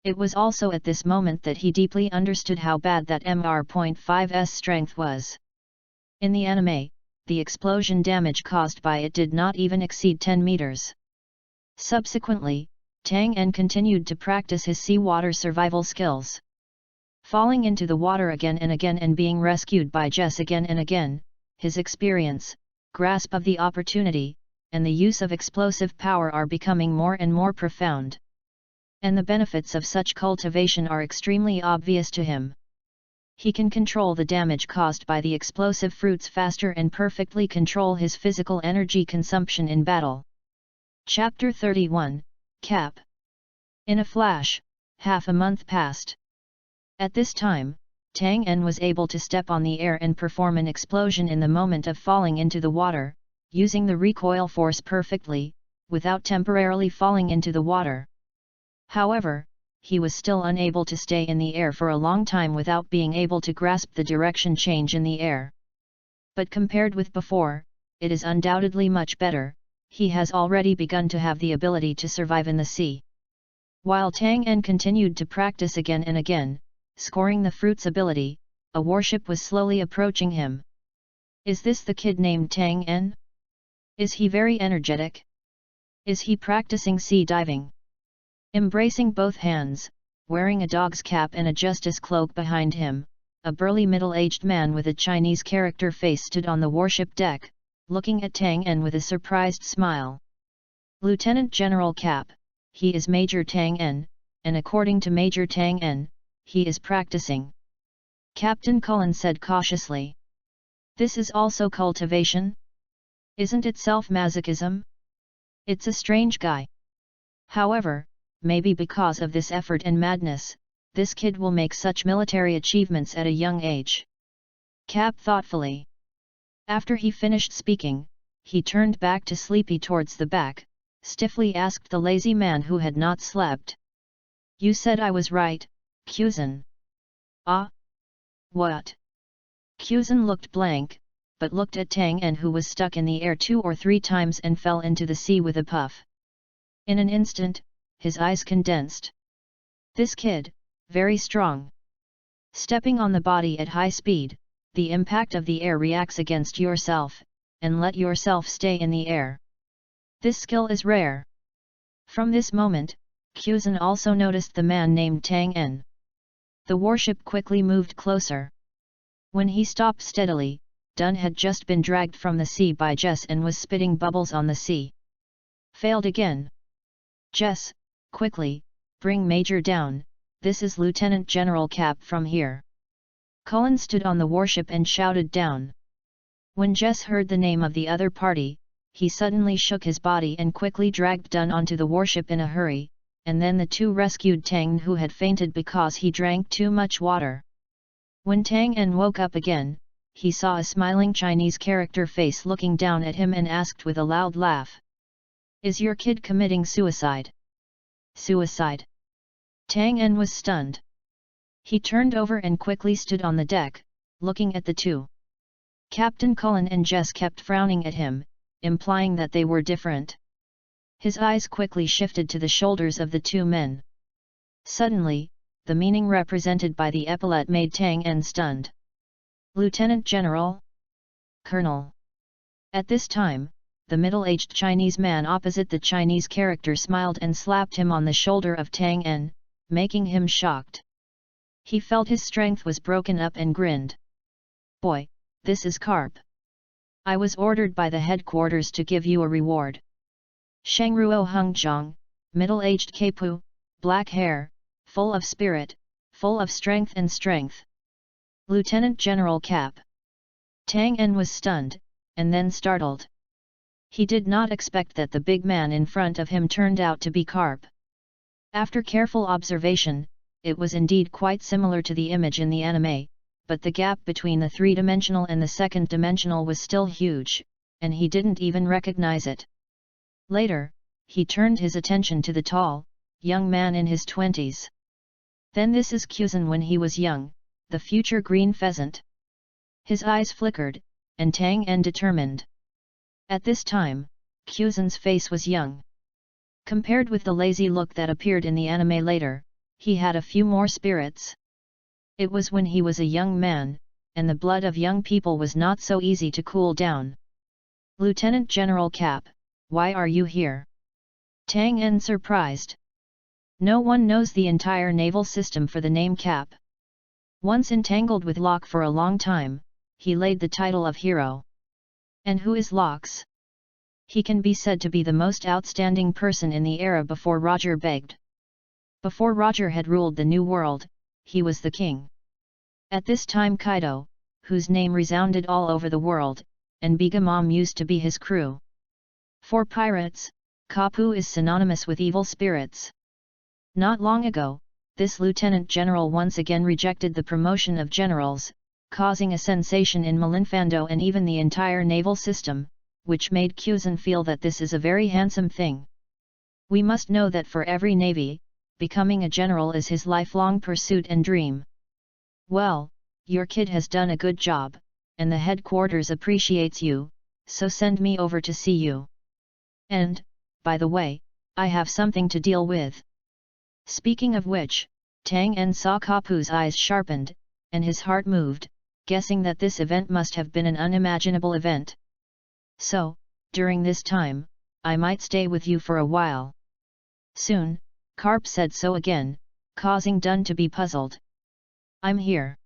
It was also at this moment that he deeply understood how bad that Mr.5's strength was. In the anime, the explosion damage caused by it did not even exceed 10 meters. Subsequently, Tang En continued to practice his seawater survival skills. Falling into the water again and being rescued by Jess again and again, his experience, grasp of the opportunity, and the use of explosive power are becoming more and more profound. And the benefits of such cultivation are extremely obvious to him. He can control the damage caused by the explosive fruits faster and perfectly control his physical energy consumption in battle. Chapter 31, Cap. In a flash, half a month passed. At this time, Tang En was able to step on the air and perform an explosion in the moment of falling into the water, using the recoil force perfectly, without temporarily falling into the water. However, he was still unable to stay in the air for a long time without being able to grasp the direction change in the air. But compared with before, it is undoubtedly much better. He has already begun to have the ability to survive in the sea. While Tang En continued to practice again and again, scoring the fruit's ability, a warship was slowly approaching him. Is this the kid named Tang En? Is he very energetic? Is he practicing sea diving? Embracing both hands, wearing a dog's cap and a justice cloak behind him, a burly middle-aged man with a Chinese character face stood on the warship deck, looking at Tang En with a surprised smile. Lieutenant General Cap, he is Major Tang En, and according to Major Tang En, he is practicing. Captain Cullen said cautiously. This is also cultivation? Isn't it self-masochism? It's a strange guy. However, maybe because of this effort and madness, this kid will make such military achievements at a young age. Cap thoughtfully. After he finished speaking, he turned back to sleepy towards the back, stiffly asked the lazy man who had not slept. You said I was right, Kuzan. Ah? What? Kuzan looked blank, but looked at Tang En who was stuck in the air 2 or 3 times and fell into the sea with a puff. In an instant, his eyes condensed. This kid, very strong. Stepping on the body at high speed, the impact of the air reacts against yourself, and let yourself stay in the air. This skill is rare. From this moment, Kuzan also noticed the man named Tang En. The warship quickly moved closer. When he stopped steadily, Dun had just been dragged from the sea by Jess and was spitting bubbles on the sea. Failed again. Jess, quickly, bring Major down, this is Lieutenant General Cap from here. Cullen stood on the warship and shouted down. When Jess heard the name of the other party, he suddenly shook his body and quickly dragged Dun onto the warship in a hurry, and then the two rescued Tang who had fainted because he drank too much water. When Tang En woke up again, he saw a smiling Chinese character face looking down at him and asked with a loud laugh. Is your kid committing suicide? Suicide? Tang En was stunned. He turned over and quickly stood on the deck, looking at the two. Captain Cullen and Jess kept frowning at him, implying that they were different. His eyes quickly shifted to the shoulders of the two men. Suddenly, the meaning represented by the epaulet made Tang En stunned. Lieutenant General? Colonel. At this time, the middle-aged Chinese man opposite the Chinese character smiled and slapped him on the shoulder of Tang En, making him shocked. He felt his strength was broken up and grinned. "Boy, this is Carp. I was ordered by the headquarters to give you a reward." Shangruo Hengzhong, middle-aged Keipu, black hair, full of spirit, full of strength and strength. Lieutenant General Cap. Tang En was stunned, and then startled. He did not expect that the big man in front of him turned out to be Carp. After careful observation, it was indeed quite similar to the image in the anime, but the gap between the three-dimensional and the second-dimensional was still huge, and he didn't even recognize it. Later, he turned his attention to the tall, young man in his 20s. Then this is Kuzan when he was young, the future green pheasant. His eyes flickered, and Tang En determined. At this time, Kuzan's face was young. Compared with the lazy look that appeared in the anime later, he had a few more spirits. It was when he was a young man, and the blood of young people was not so easy to cool down. "Lieutenant General Cap, why are you here?" Tang En surprised. No one knows the entire naval system for the name Cap. Once entangled with Locke for a long time, he laid the title of hero. And who is Locke? He can be said to be the most outstanding person in the era before Roger begged. Before Roger had ruled the New World, he was the king. At this time Kaido, whose name resounded all over the world, and Bigamom used to be his crew. For pirates, Kapu is synonymous with evil spirits. Not long ago, this lieutenant general once again rejected the promotion of generals, causing a sensation in Malinfando and even the entire naval system, which made Kuzan feel that this is a very handsome thing. We must know that for every navy, becoming a general is his lifelong pursuit and dream. Well, your kid has done a good job, and the headquarters appreciates you, so send me over to see you. And, by the way, I have something to deal with. Speaking of which, Tang En saw Kapu's eyes sharpened, and his heart moved, guessing that this event must have been an unimaginable event. So, during this time, I might stay with you for a while. Soon, Carp said so again, causing Dun to be puzzled. I'm here.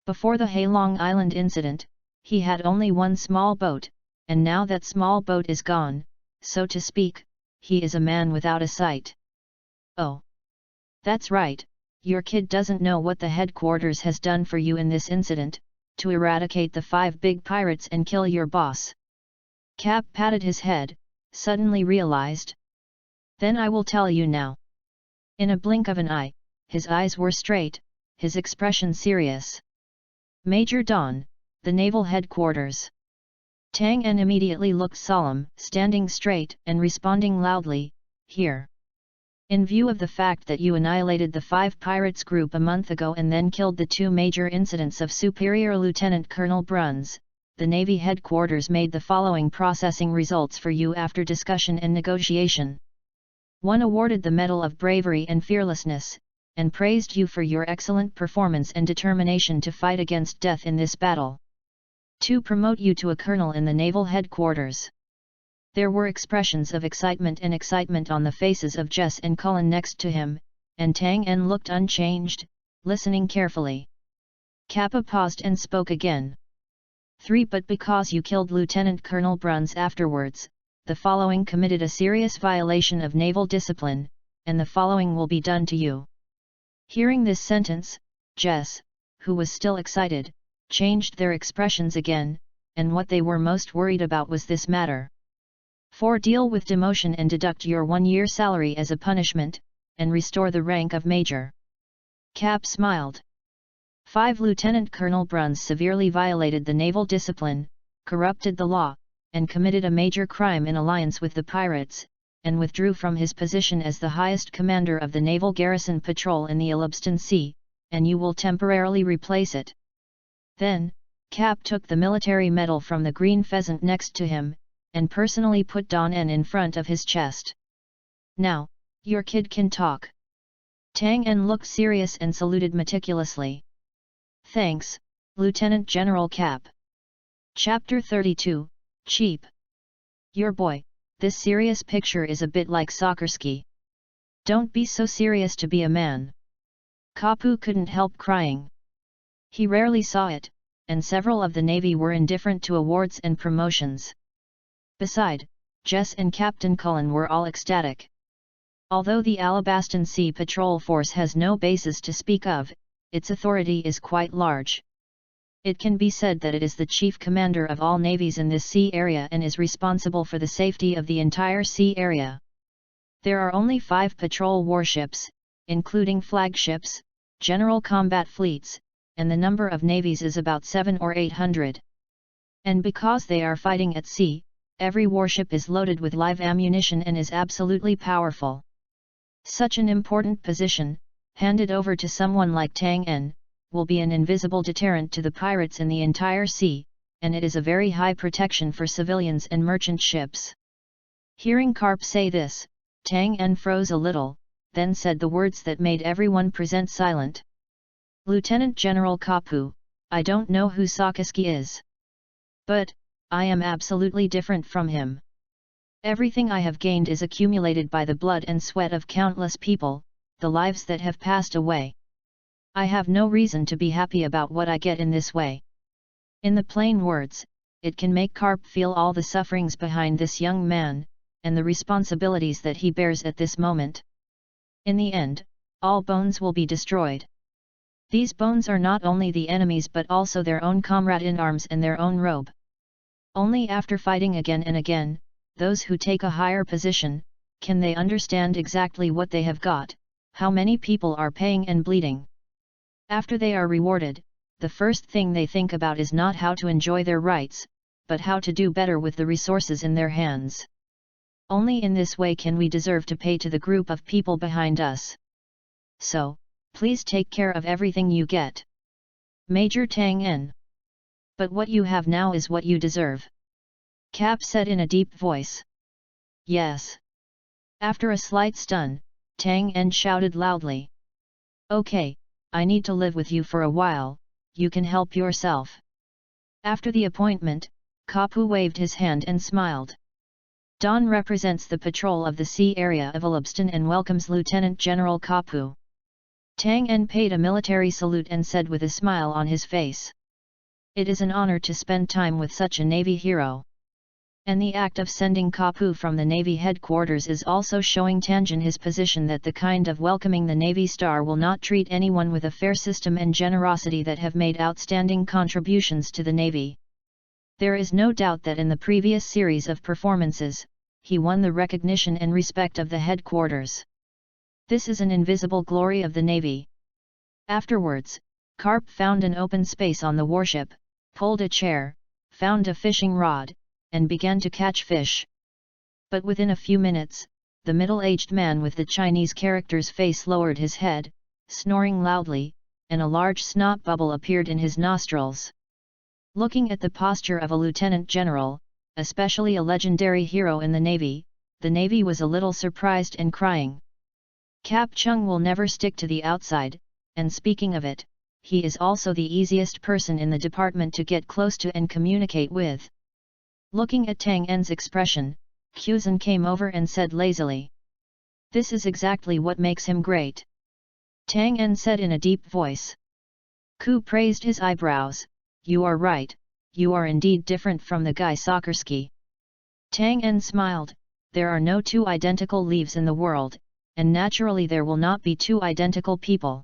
Before the Halong Island incident, he had only one small boat, and now that small boat is gone, so to speak, he is a man without a sight. Oh. That's right, your kid doesn't know what the headquarters has done for you in this incident, to eradicate the 5 big pirates and kill your boss. Cap patted his head, suddenly realized. Then I will tell you now. In a blink of an eye, his eyes were straight, his expression serious. Major Don, the naval headquarters. Tang En immediately looked solemn, standing straight and responding loudly, here. In view of the fact that you annihilated the 5 pirates group a month ago and then killed the 2 major incidents of Superior Lieutenant Colonel Bruns, the Navy headquarters made the following processing results for you after discussion and negotiation. 1. Awarded the Medal of Bravery and Fearlessness, and praised you for your excellent performance and determination to fight against death in this battle. 2. Promote you to a colonel in the naval headquarters. There were expressions of excitement on the faces of Jess and Cullen next to him, and Tang En looked unchanged, listening carefully. Kappa paused and spoke again. 3. But because you killed Lieutenant Colonel Bruns afterwards, the following committed a serious violation of naval discipline, and the following will be done to you. Hearing this sentence, Jess, who was still excited, changed their expressions again, and what they were most worried about was this matter. 4. Deal with demotion and deduct your 1-year salary as a punishment, and restore the rank of major. Cap smiled. 5. Lieutenant Colonel Bruns severely violated the naval discipline, corrupted the law, and committed a major crime in alliance with the pirates, and withdrew from his position as the highest commander of the Naval Garrison Patrol in the Elubston Sea, and you will temporarily replace it. Then, Cap took the military medal from the green pheasant next to him, and personally put Don En in front of his chest. Now, your kid can talk. Tang En looked serious and saluted meticulously. Thanks, Lieutenant General Cap. Chapter 32, Cheap. Your boy, this serious picture is a bit like soccer ski. Don't be so serious to be a man. Kapu couldn't help crying. He rarely saw it, and several of the Navy were indifferent to awards and promotions. Beside, Jess and Captain Cullen were all ecstatic. Although the Alabaston Sea Patrol Force has no bases to speak of, its authority is quite large. It can be said that it is the chief commander of all navies in this sea area and is responsible for the safety of the entire sea area. There are only 5 patrol warships, including flagships, general combat fleets, and the number of navies is about 700 or 800. And because they are fighting at sea, every warship is loaded with live ammunition and is absolutely powerful. Such an important position, handed over to someone like Tang En, will be an invisible deterrent to the pirates in the entire sea, and it is a very high protection for civilians and merchant ships. Hearing Karp say this, Tang En froze a little, then said the words that made everyone present silent. Lieutenant General Kapu, I don't know who Sakaski is. But, I am absolutely different from him. Everything I have gained is accumulated by the blood and sweat of countless people, the lives that have passed away. I have no reason to be happy about what I get in this way. In the plain words, it can make Karp feel all the sufferings behind this young man, and the responsibilities that he bears at this moment. In the end, all bones will be destroyed. These bones are not only the enemies but also their own comrade in arms and their own robe. Only after fighting again and again, those who take a higher position, can they understand exactly what they have got, how many people are paying and bleeding. After they are rewarded, the first thing they think about is not how to enjoy their rights, but how to do better with the resources in their hands. Only in this way can we deserve to pay to the group of people behind us. So, please take care of everything you get. Major Tang En. But what you have now is what you deserve. Cap said in a deep voice. Yes. After a slight stun, Tang En shouted loudly. Okay, I need to live with you for a while, you can help yourself. After the appointment, Kapu waved his hand and smiled. Don represents the patrol of the sea area of Alabaston and welcomes Lieutenant General Kapu. Tang En paid a military salute and said with a smile on his face. It is an honor to spend time with such a Navy hero. And the act of sending Kapu from the Navy headquarters is also showing Tanjin his position that the kind of welcoming the Navy Star will not treat anyone with a fair system and generosity that have made outstanding contributions to the Navy. There is no doubt that in the previous series of performances, he won the recognition and respect of the headquarters. This is an invisible glory of the Navy. Afterwards, Karp found an open space on the warship, pulled a chair, found a fishing rod, and began to catch fish. But within a few minutes, the middle-aged man with the Chinese character's face lowered his head, snoring loudly, and a large snot bubble appeared in his nostrils. Looking at the posture of a lieutenant general, especially a legendary hero in the Navy was a little surprised and crying. Cap Chung will never stick to the outside, and speaking of it, he is also the easiest person in the department to get close to and communicate with. Looking at Tang En's expression, Kuzan came over and said lazily. This is exactly what makes him great. Tang En said in a deep voice. Ku praised his eyebrows. You are right, you are indeed different from the guy Soccerski. Tang En smiled. There are no 2 identical leaves in the world, and naturally there will not be 2 identical people.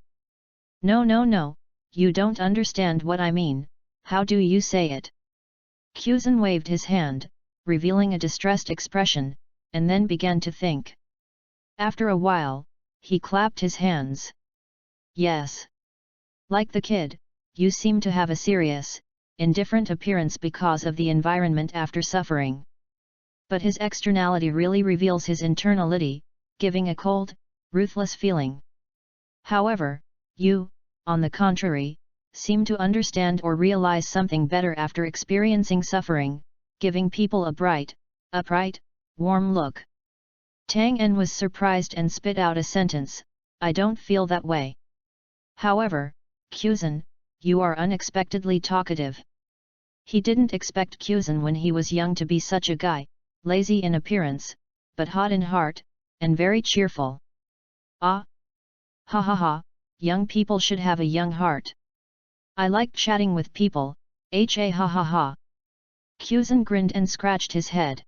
No, you don't understand what I mean, how do you say it? Kuzan waved his hand, revealing a distressed expression, and then began to think. After a while, he clapped his hands. Yes. Like the kid, you seem to have a serious, indifferent appearance because of the environment after suffering. But his externality really reveals his internality, giving a cold, ruthless feeling. However, you, on the contrary, seem to understand or realize something better after experiencing suffering, giving people a bright, upright, warm look. Tang En was surprised and spit out a sentence, I don't feel that way. However, Kuzan, you are unexpectedly talkative. He didn't expect Kuzan when he was young to be such a guy, lazy in appearance, but hot in heart, and very cheerful. Ah! Ha ha ha, young people should have a young heart. I like chatting with people, ha ha ha. Kuzan grinned and scratched his head.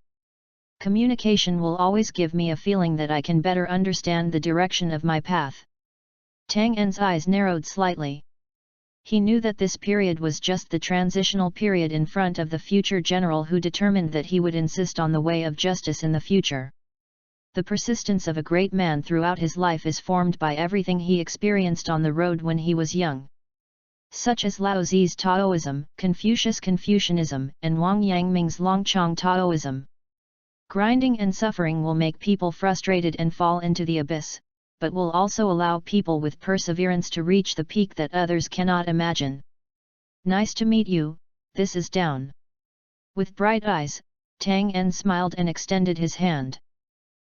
Communication will always give me a feeling that I can better understand the direction of my path. Tang En's eyes narrowed slightly. He knew that this period was just the transitional period in front of the future general who determined that he would insist on the way of justice in the future. The persistence of a great man throughout his life is formed by everything he experienced on the road when he was young. Such as Lao Zi's Taoism, Confucius Confucianism, and Wang Yangming's Longchong Taoism. Grinding and suffering will make people frustrated and fall into the abyss, but will also allow people with perseverance to reach the peak that others cannot imagine. Nice to meet you, this is Down. With bright eyes, Tang En smiled and extended his hand.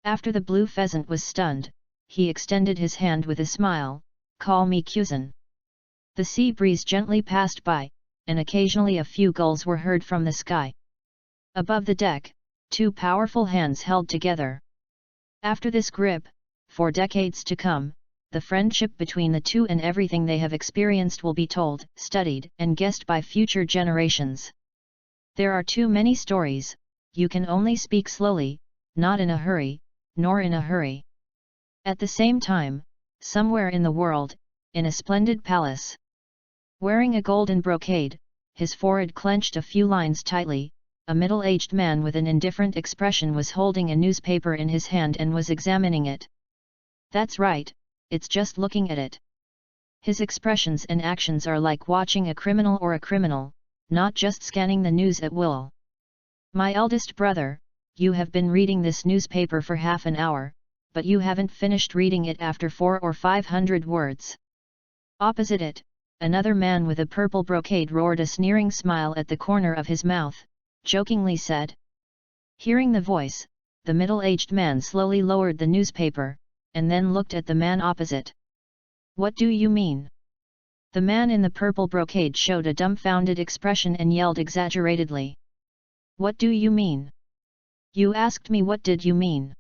After the blue pheasant was stunned, he extended his hand with a smile, call me Kuzan. The sea breeze gently passed by, and occasionally a few gulls were heard from the sky. Above the deck, two powerful hands held together. After this grip, for decades to come, the friendship between the two and everything they have experienced will be told, studied, and guessed by future generations. There are too many stories, you can only speak slowly, not in a hurry, nor in a hurry. At the same time, somewhere in the world, in a splendid palace. Wearing a golden brocade, his forehead clenched a few lines tightly, a middle-aged man with an indifferent expression was holding a newspaper in his hand and was examining it. That's right, it's just looking at it. His expressions and actions are like watching a criminal or a criminal, not just scanning the news at will. My eldest brother, you have been reading this newspaper for half an hour, but you haven't finished reading it after 400 or 500 words. Opposite it, another man with a purple brocade roared a sneering smile at the corner of his mouth, jokingly said. Hearing the voice, the middle-aged man slowly lowered the newspaper, and then looked at the man opposite. What do you mean? The man in the purple brocade showed a dumbfounded expression and yelled exaggeratedly. What do you mean? You asked me what did you mean?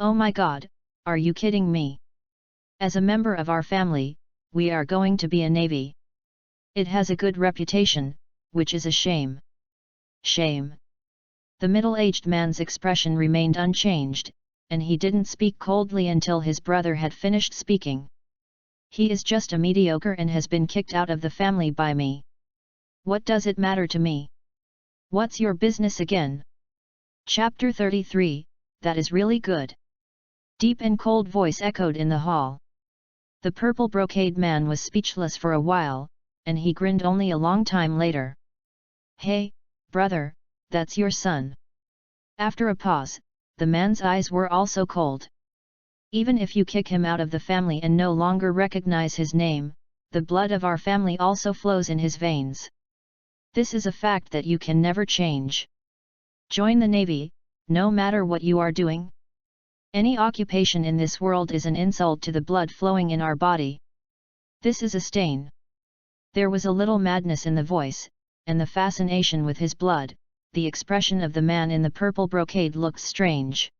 Oh my God, are you kidding me? As a member of our family, we are going to be a navy. It has a good reputation, which is a shame. Shame. The middle-aged man's expression remained unchanged, and he didn't speak coldly until his brother had finished speaking. He is just a mediocre and has been kicked out of the family by me. What does it matter to me? What's your business again? Chapter 33, that is really good. Deep and cold voice echoed in the hall. The purple brocade man was speechless for a while, and he grinned only a long time later. Hey, brother, that's your son. After a pause, the man's eyes were also cold. Even if you kick him out of the family and no longer recognize his name, the blood of our family also flows in his veins. This is a fact that you can never change. Join the Navy, no matter what you are doing. Any occupation in this world is an insult to the blood flowing in our body. This is a stain. There was a little madness in the voice, and the fascination with his blood. The expression of the man in the purple brocade looked strange.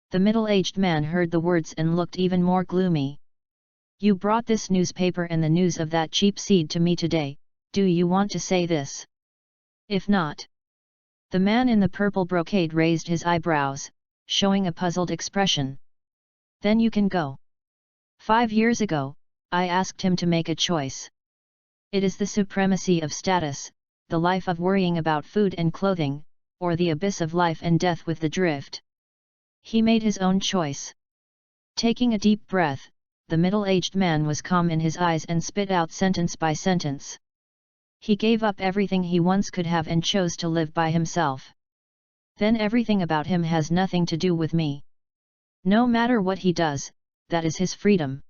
The middle-aged man heard the words and looked even more gloomy. You brought this newspaper and the news of that cheap seed to me today, do you want to say this? If not. The man in the purple brocade raised his eyebrows, showing a puzzled expression. Then you can go. 5 years ago, I asked him to make a choice. It is the supremacy of status, the life of worrying about food and clothing, or the abyss of life and death with the drift. He made his own choice. Taking a deep breath, the middle-aged man was calm in his eyes and spit out sentence by sentence. He gave up everything he once could have and chose to live by himself. Then everything about him has nothing to do with me. No matter what he does, that is his freedom.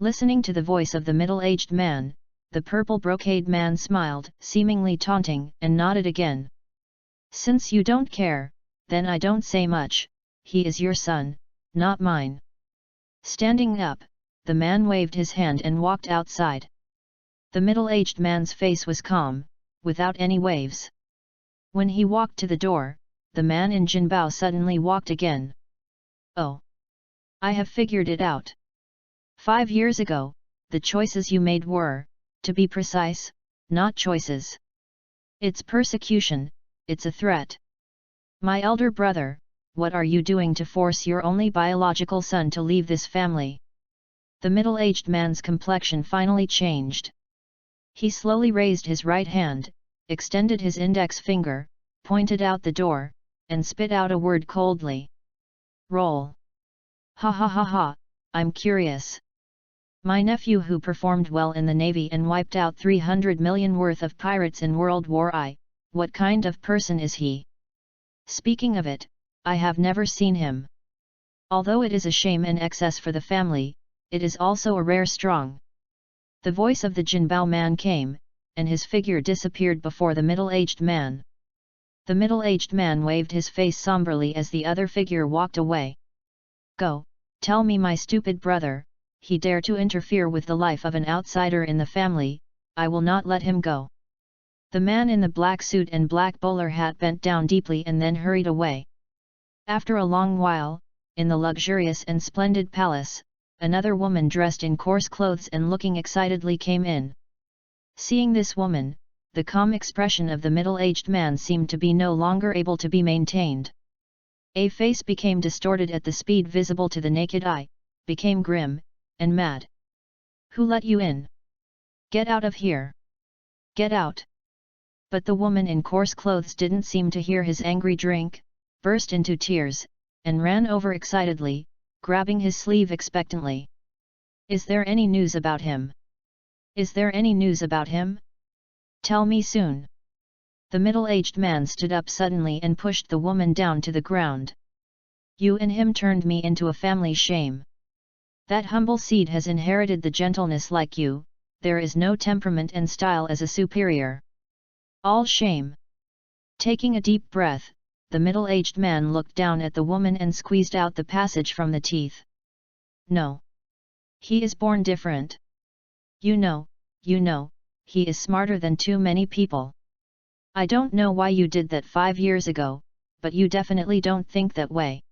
Listening to the voice of the middle-aged man, the purple brocade man smiled, seemingly taunting, and nodded again. Since you don't care, then I don't say much, he is your son, not mine. Standing up, the man waved his hand and walked outside. The middle-aged man's face was calm, without any waves. When he walked to the door, the man in Jinbao suddenly walked again. Oh! I have figured it out. 5 years ago, the choices you made were, to be precise, not choices. It's persecution, it's a threat. My elder brother, what are you doing to force your only biological son to leave this family? The middle-aged man's complexion finally changed. He slowly raised his right hand, extended his index finger, pointed out the door, and spit out a word coldly. Roll. Ha ha ha ha, I'm curious. My nephew who performed well in the Navy and wiped out 300 million worth of pirates in World War I, what kind of person is he? Speaking of it, I have never seen him. Although it is a shame and excess for the family, it is also a rare strong. The voice of the Jinbao man came, and his figure disappeared before the middle-aged man. The middle-aged man waved his face somberly as the other figure walked away. Go, tell me my stupid brother, he dare to interfere with the life of an outsider in the family, I will not let him go. The man in the black suit and black bowler hat bent down deeply and then hurried away. After a long while, in the luxurious and splendid palace, another woman dressed in coarse clothes and looking excitedly came in. Seeing this woman, the calm expression of the middle-aged man seemed to be no longer able to be maintained. A face became distorted at the speed visible to the naked eye, became grim, and mad. Who let you in? Get out of here! Get out! But the woman in coarse clothes didn't seem to hear his angry drink, burst into tears, and ran over excitedly, grabbing his sleeve expectantly. Is there any news about him? Is there any news about him? Tell me soon. The middle-aged man stood up suddenly and pushed the woman down to the ground. You and him turned me into a family shame. That humble seed has inherited the gentleness like you, there is no temperament and style as a superior. All shame. Taking a deep breath, the middle-aged man looked down at the woman and squeezed out the passage from the teeth. No. He is born different. You know, he is smarter than too many people. I don't know why you did that 5 years ago, but you definitely don't think that way.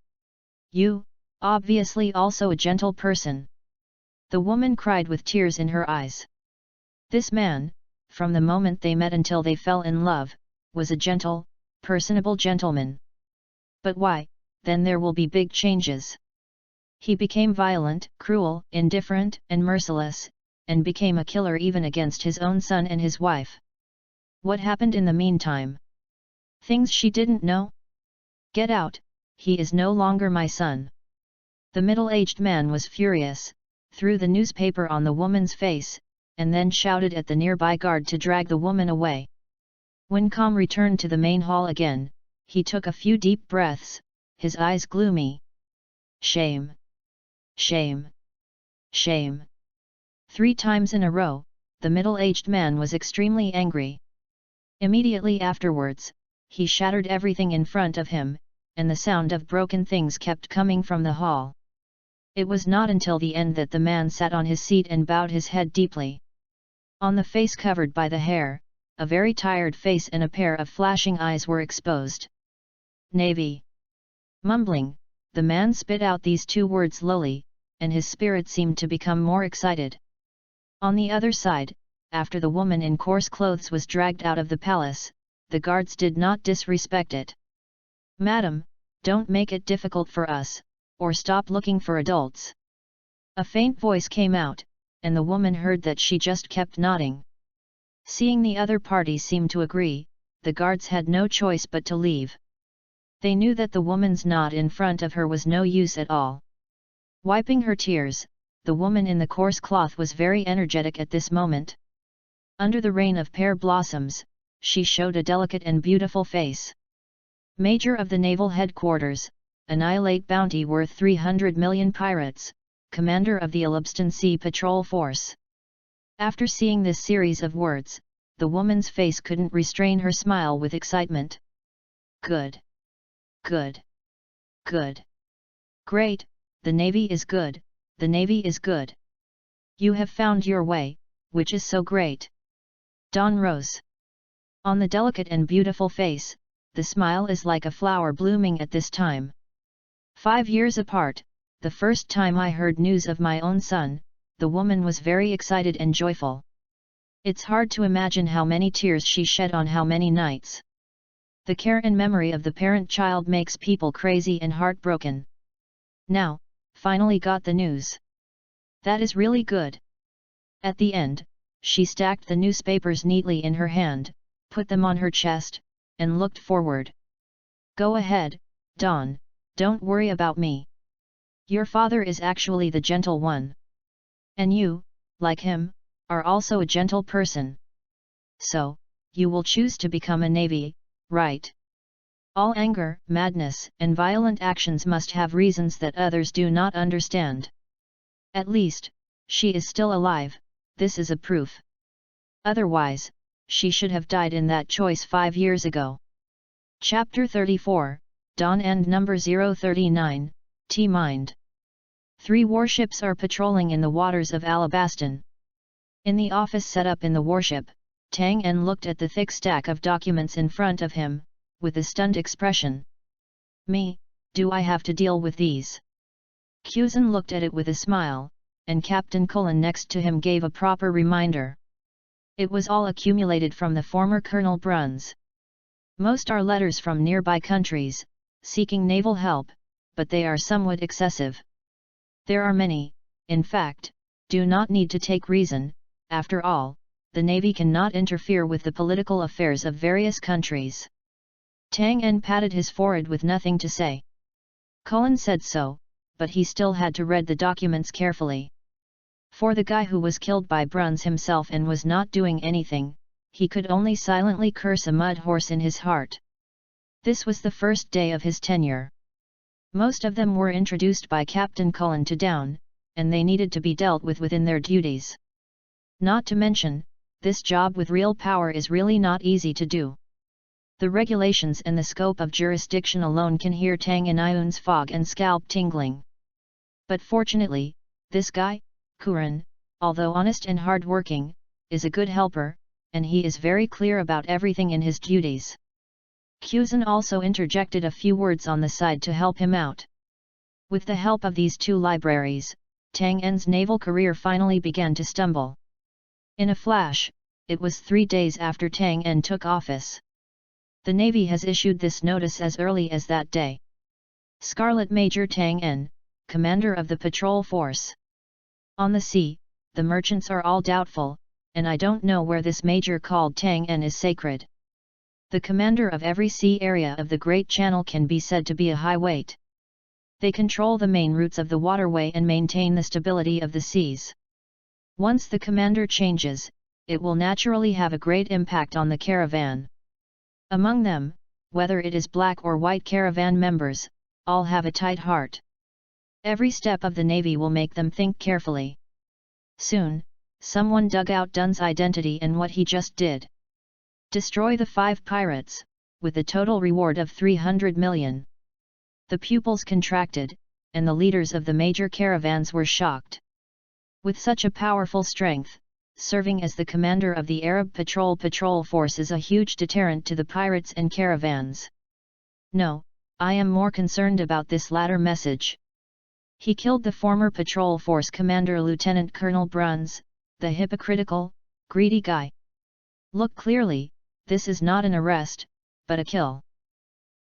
You, obviously also a gentle person. The woman cried with tears in her eyes. This man, from the moment they met until they fell in love, was a gentle, personable gentleman. But why, then there will be big changes. He became violent, cruel, indifferent, and merciless, and became a killer even against his own son and his wife. What happened in the meantime? Things she didn't know? Get out, he is no longer my son. The middle-aged man was furious, threw the newspaper on the woman's face, and then shouted at the nearby guard to drag the woman away. When Calm returned to the main hall again, he took a few deep breaths, his eyes gloomy. Shame! Shame! Shame! 3 times in a row, the middle-aged man was extremely angry. Immediately afterwards, he shattered everything in front of him, and the sound of broken things kept coming from the hall. It was not until the end that the man sat on his seat and bowed his head deeply. On the face covered by the hair, a very tired face and a pair of flashing eyes were exposed. Navy. Mumbling, the man spit out these 2 words slowly, and his spirit seemed to become more excited. On the other side, after the woman in coarse clothes was dragged out of the palace, the guards did not disrespect it. Madam, don't make it difficult for us, or stop looking for adults. A faint voice came out, and the woman heard that she just kept nodding. Seeing the other party seem to agree, the guards had no choice but to leave. They knew that the woman's nod in front of her was no use at all. Wiping her tears, the woman in the coarse cloth was very energetic at this moment. Under the rain of pear blossoms, she showed a delicate and beautiful face. Major of the Naval Headquarters, annihilate bounty worth 300 million pirates, commander of the Elubstan Sea Patrol Force. After seeing this series of words, the woman's face couldn't restrain her smile with excitement. Good. Good. Good. Great, the Navy is good, the Navy is good. You have found your way, which is so great. Dawn rose. On the delicate and beautiful face, the smile is like a flower blooming at this time. 5 years apart, the first time I heard news of my own son, the woman was very excited and joyful. It's hard to imagine how many tears she shed on how many nights. The care and memory of the parent-child makes people crazy and heartbroken. Now, finally got the news. That is really good. At the end, she stacked the newspapers neatly in her hand, put them on her chest, and looked forward. Go ahead, Don, don't worry about me. Your father is actually the gentle one. And you, like him, are also a gentle person. So, you will choose to become a navy, right? All anger, madness, and violent actions must have reasons that others do not understand. At least, she is still alive, this is a proof. Otherwise, she should have died in that choice 5 years ago. Chapter 34, Dawn and Number 039, T-Mind. 3 warships are patrolling in the waters of Alabaston. In the office set up in the warship, Tang En looked at the thick stack of documents in front of him, with a stunned expression. Me, do I have to deal with these? Kuzan looked at it with a smile, and Captain Cullen next to him gave a proper reminder. It was all accumulated from the former Colonel Bruns. Most are letters from nearby countries, seeking naval help, but they are somewhat excessive. There are many, in fact, do not need to take reason. After all, the Navy cannot interfere with the political affairs of various countries. Tang En patted his forehead with nothing to say. Cullen said so, but he still had to read the documents carefully. For the guy who was killed by Bruns himself and was not doing anything, he could only silently curse a mud horse in his heart. This was the first day of his tenure. Most of them were introduced by Captain Cullen to Down, and they needed to be dealt with within their duties. Not to mention, this job with real power is really not easy to do. The regulations and the scope of jurisdiction alone can hear Tang En Ion's fog and scalp tingling. But fortunately, this guy, Kuran, although honest and hard-working, is a good helper, and he is very clear about everything in his duties. Kuzan also interjected a few words on the side to help him out. With the help of these 2 libraries, Tang En's naval career finally began to stumble. In a flash, it was 3 days after Tang En took office. The Navy has issued this notice as early as that day. Scarlet Major Tang En, commander of the patrol force. On the sea, the merchants are all doubtful, and I don't know where this major called Tang En is sacred. The commander of every sea area of the Great Channel can be said to be a high weight. They control the main routes of the waterway and maintain the stability of the seas. Once the commander changes, it will naturally have a great impact on the caravan. Among them, whether it is black or white caravan members, all have a tight heart. Every step of the Navy will make them think carefully. Soon, someone dug out Dun's identity and what he just did. Destroy the 5 pirates, with a total reward of 300 million. The pupils contracted, and the leaders of the major caravans were shocked. With such a powerful strength, serving as the commander of the Arab patrol force is a huge deterrent to the pirates and caravans. No, I am more concerned about this latter message. He killed the former patrol force commander Lieutenant Colonel Bruns, the hypocritical, greedy guy. Look clearly, this is not an arrest, but a kill.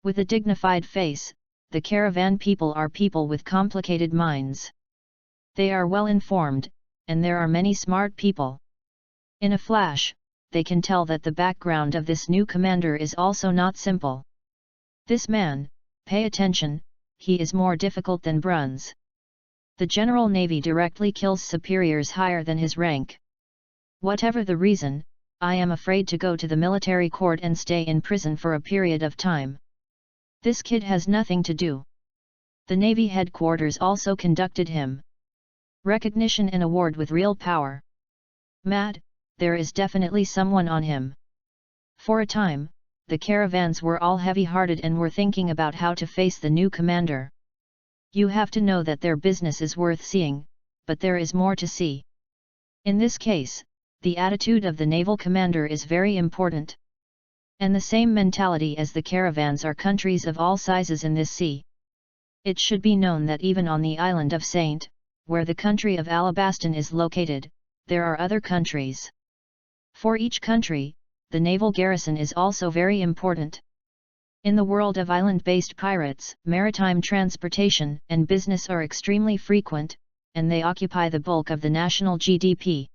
With a dignified face, the caravan people are people with complicated minds. They are well informed, and there are many smart people. In a flash, they can tell that the background of this new commander is also not simple. This man, pay attention, he is more difficult than Bruns. The General Navy directly kills superiors higher than his rank. Whatever the reason, I am afraid to go to the military court and stay in prison for a period of time. This kid has nothing to do. The Navy headquarters also conducted him recognition and award with real power. Mad, there is definitely someone on him. For a time, the caravans were all heavy-hearted and were thinking about how to face the new commander. You have to know that their business is worth seeing, but there is more to see. In this case, the attitude of the naval commander is very important. And the same mentality as the caravans are countries of all sizes in this sea. It should be known that even on the island of Saint, where the country of Alabaston is located, there are other countries. For each country, the naval garrison is also very important. In the world of island-based pirates, maritime transportation and business are extremely frequent, and they occupy the bulk of the national GDP.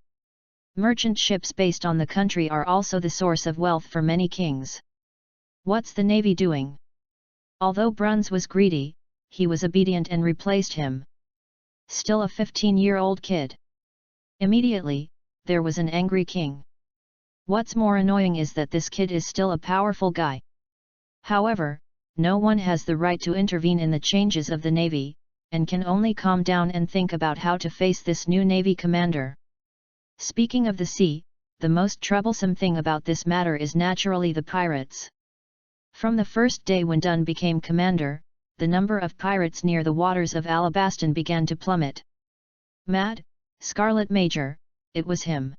Merchant ships based on the country are also the source of wealth for many kings. What's the navy doing? Although Bruns was greedy, he was obedient and replaced him. Still a 15-year-old kid. Immediately, there was an angry king. What's more annoying is that this kid is still a powerful guy. However, no one has the right to intervene in the changes of the navy, and can only calm down and think about how to face this new navy commander. Speaking of the sea, the most troublesome thing about this matter is naturally the pirates. From the first day when Dunn became commander, the number of pirates near the waters of Alabaston began to plummet. Mad, Scarlet Major, it was him.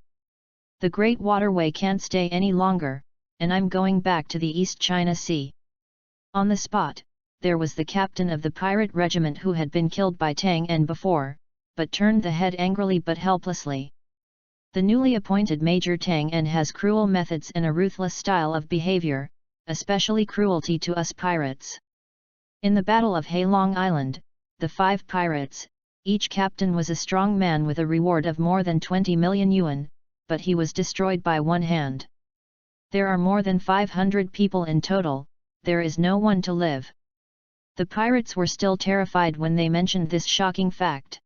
The Great Waterway can't stay any longer, and I'm going back to the East China Sea. On the spot, there was the captain of the pirate regiment who had been killed by Tang En before, but turned the head angrily but helplessly. The newly appointed Major Tang En has cruel methods and a ruthless style of behavior, especially cruelty to us pirates. In the Battle of Halong Island, the 5 pirates, each captain was a strong man with a reward of more than 20 million yuan, but he was destroyed by one hand. There are more than 500 people in total, there is no one to live. The pirates were still terrified when they mentioned this shocking fact.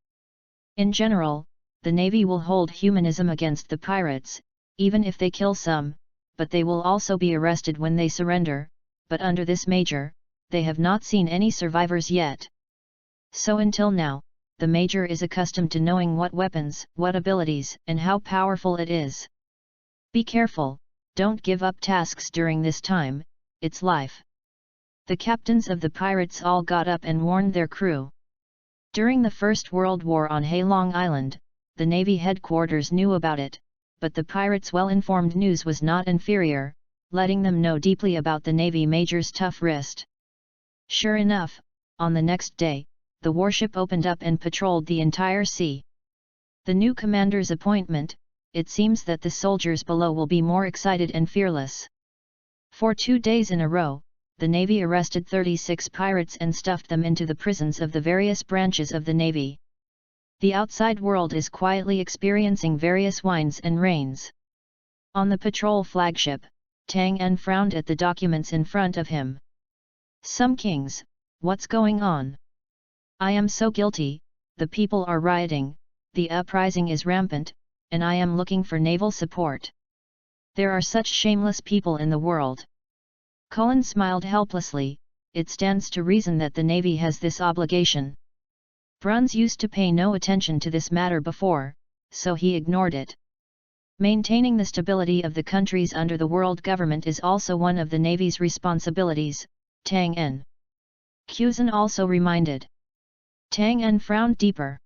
In general, the navy will hold humanism against the pirates, even if they kill some, but they will also be arrested when they surrender, but under this major, they have not seen any survivors yet. So until now, the major is accustomed to knowing what weapons, what abilities, and how powerful it is. Be careful, don't give up tasks during this time, it's life. The captains of the pirates all got up and warned their crew. During the First World War on Halong Island, the Navy headquarters knew about it, but the pirates' well-informed news was not inferior, letting them know deeply about the Navy major's tough wrist. Sure enough, on the next day, the warship opened up and patrolled the entire sea. The new commander's appointment, it seems that the soldiers below will be more excited and fearless. For 2 days in a row, the Navy arrested 36 pirates and stuffed them into the prisons of the various branches of the Navy. The outside world is quietly experiencing various winds and rains. On the patrol flagship, Tang En frowned at the documents in front of him. Some kings, what's going on? I am so guilty, the people are rioting, the uprising is rampant, and I am looking for naval support. There are such shameless people in the world. Cullen smiled helplessly, it stands to reason that the Navy has this obligation. Bruns used to pay no attention to this matter before, so he ignored it. Maintaining the stability of the countries under the world government is also one of the Navy's responsibilities, Tang En. Cusin also reminded. Tang En frowned deeper.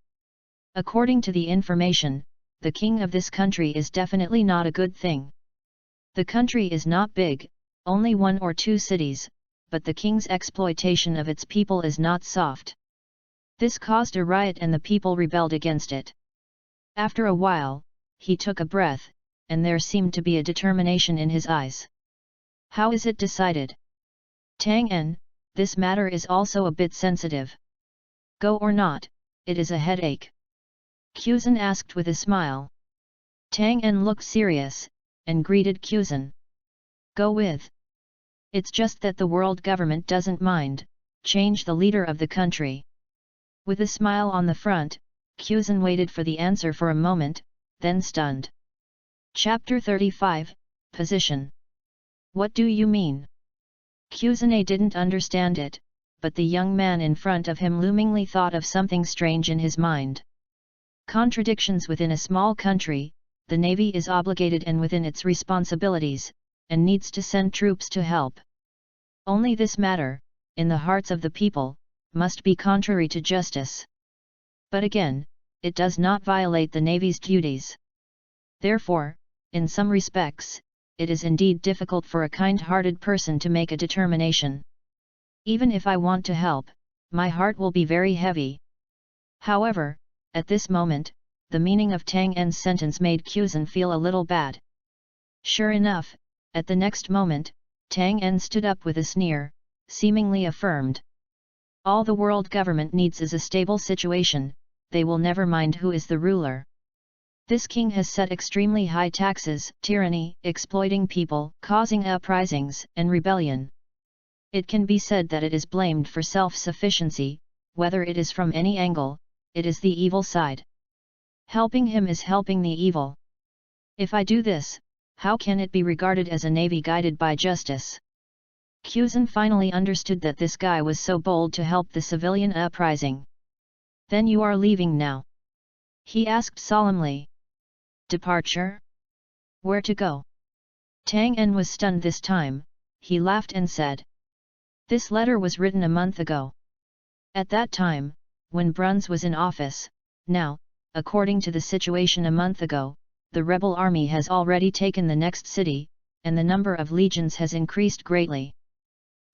According to the information, the king of this country is definitely not a good thing. The country is not big, only 1 or 2 cities, but the king's exploitation of its people is not soft. This caused a riot and the people rebelled against it. After a while, he took a breath, and there seemed to be a determination in his eyes. How is it decided? Tang En, this matter is also a bit sensitive. Go or not, it is a headache. Cusin asked with a smile. Tang En looked serious, and greeted Cusin. Go with. It's just that the world government doesn't mind, change the leader of the country. With a smile on the front, Cusin waited for the answer for a moment, then stunned. Chapter 35, Position. What do you mean? Cusin didn't understand it, but the young man in front of him loomingly thought of something strange in his mind. Contradictions within a small country, the Navy is obligated and within its responsibilities, and needs to send troops to help. Only this matter, in the hearts of the people, must be contrary to justice. But again, it does not violate the Navy's duties. Therefore, in some respects, it is indeed difficult for a kind-hearted person to make a determination. Even if I want to help, my heart will be very heavy. However, at this moment, the meaning of Tang En's sentence made Quzhan feel a little bad. Sure enough, at the next moment, Tang En stood up with a sneer, seemingly affirmed. All the world government needs is a stable situation, they will never mind who is the ruler. This king has set extremely high taxes, tyranny, exploiting people, causing uprisings and rebellion. It can be said that it is blamed for self-sufficiency, whether it is from any angle, it is the evil side. Helping him is helping the evil. If I do this, how can it be regarded as a navy guided by justice? Quzhan finally understood that this guy was so bold to help the civilian uprising. Then you are leaving now? He asked solemnly. Departure? Where to go? Tang En was stunned this time, he laughed and said. This letter was written a month ago. At that time, when Bruns was in office, now, according to the situation a month ago, the rebel army has already taken the next city, and the number of legions has increased greatly.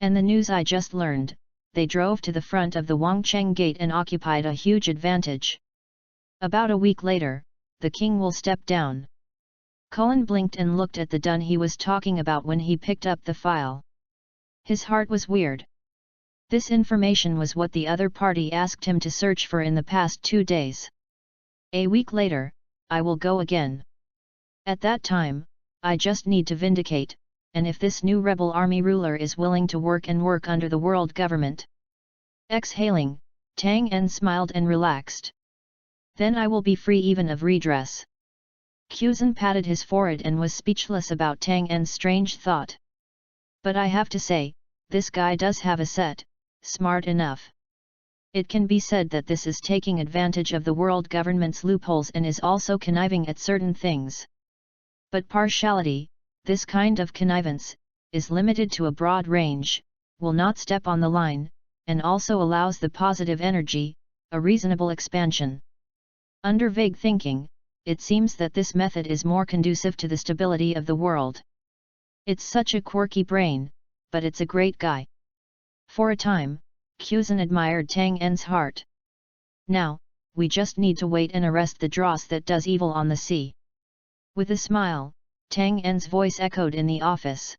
And the news I just learned, they drove to the front of the Wangcheng Gate and occupied a huge advantage. About a week later, the king will step down. Cullen blinked and looked at the Dun he was talking about when he picked up the file. His heart was weird. This information was what the other party asked him to search for in the past 2 days. A week later, I will go again. At that time, I just need to vindicate, and if this new rebel army ruler is willing to work under the world government. Exhaling, Tang En smiled and relaxed. Then I will be free even of redress. Quzhan patted his forehead and was speechless about Tang En's strange thought. But I have to say, this guy does have a set, smart enough. It can be said that this is taking advantage of the world government's loopholes and is also conniving at certain things. But partiality, this kind of connivance, is limited to a broad range, will not step on the line, and also allows the positive energy, a reasonable expansion. Under vague thinking, it seems that this method is more conducive to the stability of the world. It's such a quirky brain, but it's a great guy. For a time, Quzhan admired Tang En's heart. Now, we just need to wait and arrest the dross that does evil on the sea. With a smile, Tang En's voice echoed in the office.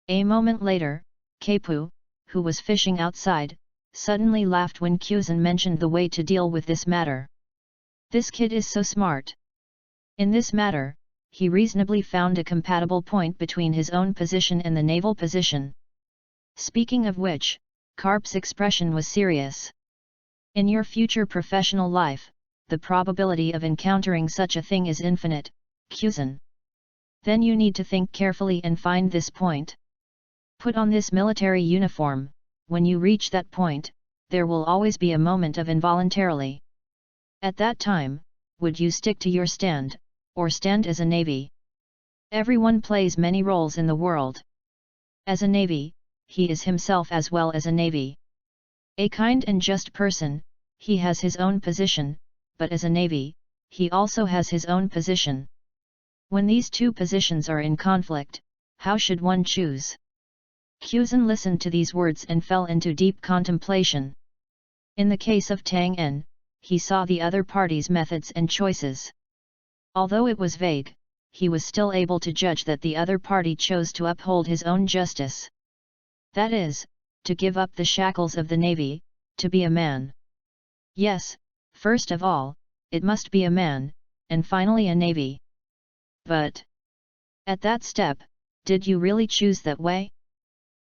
A moment later, Keipu, who was fishing outside, suddenly laughed when Quzhan mentioned the way to deal with this matter. This kid is so smart. In this matter, he reasonably found a compatible point between his own position and the naval position. Speaking of which, Karp's expression was serious. In your future professional life, the probability of encountering such a thing is infinite, Quzhan. Then you need to think carefully and find this point. Put on this military uniform, when you reach that point, there will always be a moment of involuntarily. At that time, would you stick to your stand, or stand as a navy? Everyone plays many roles in the world. As a navy, he is himself as well as a navy. A kind and just person, he has his own position, but as a navy, he also has his own position. When these two positions are in conflict, how should one choose? Quzhan listened to these words and fell into deep contemplation. In the case of Tang En, he saw the other party's methods and choices. Although it was vague, he was still able to judge that the other party chose to uphold his own justice. That is, to give up the shackles of the navy, to be a man. Yes, first of all, it must be a man, and finally a navy. But at that step, did you really choose that way?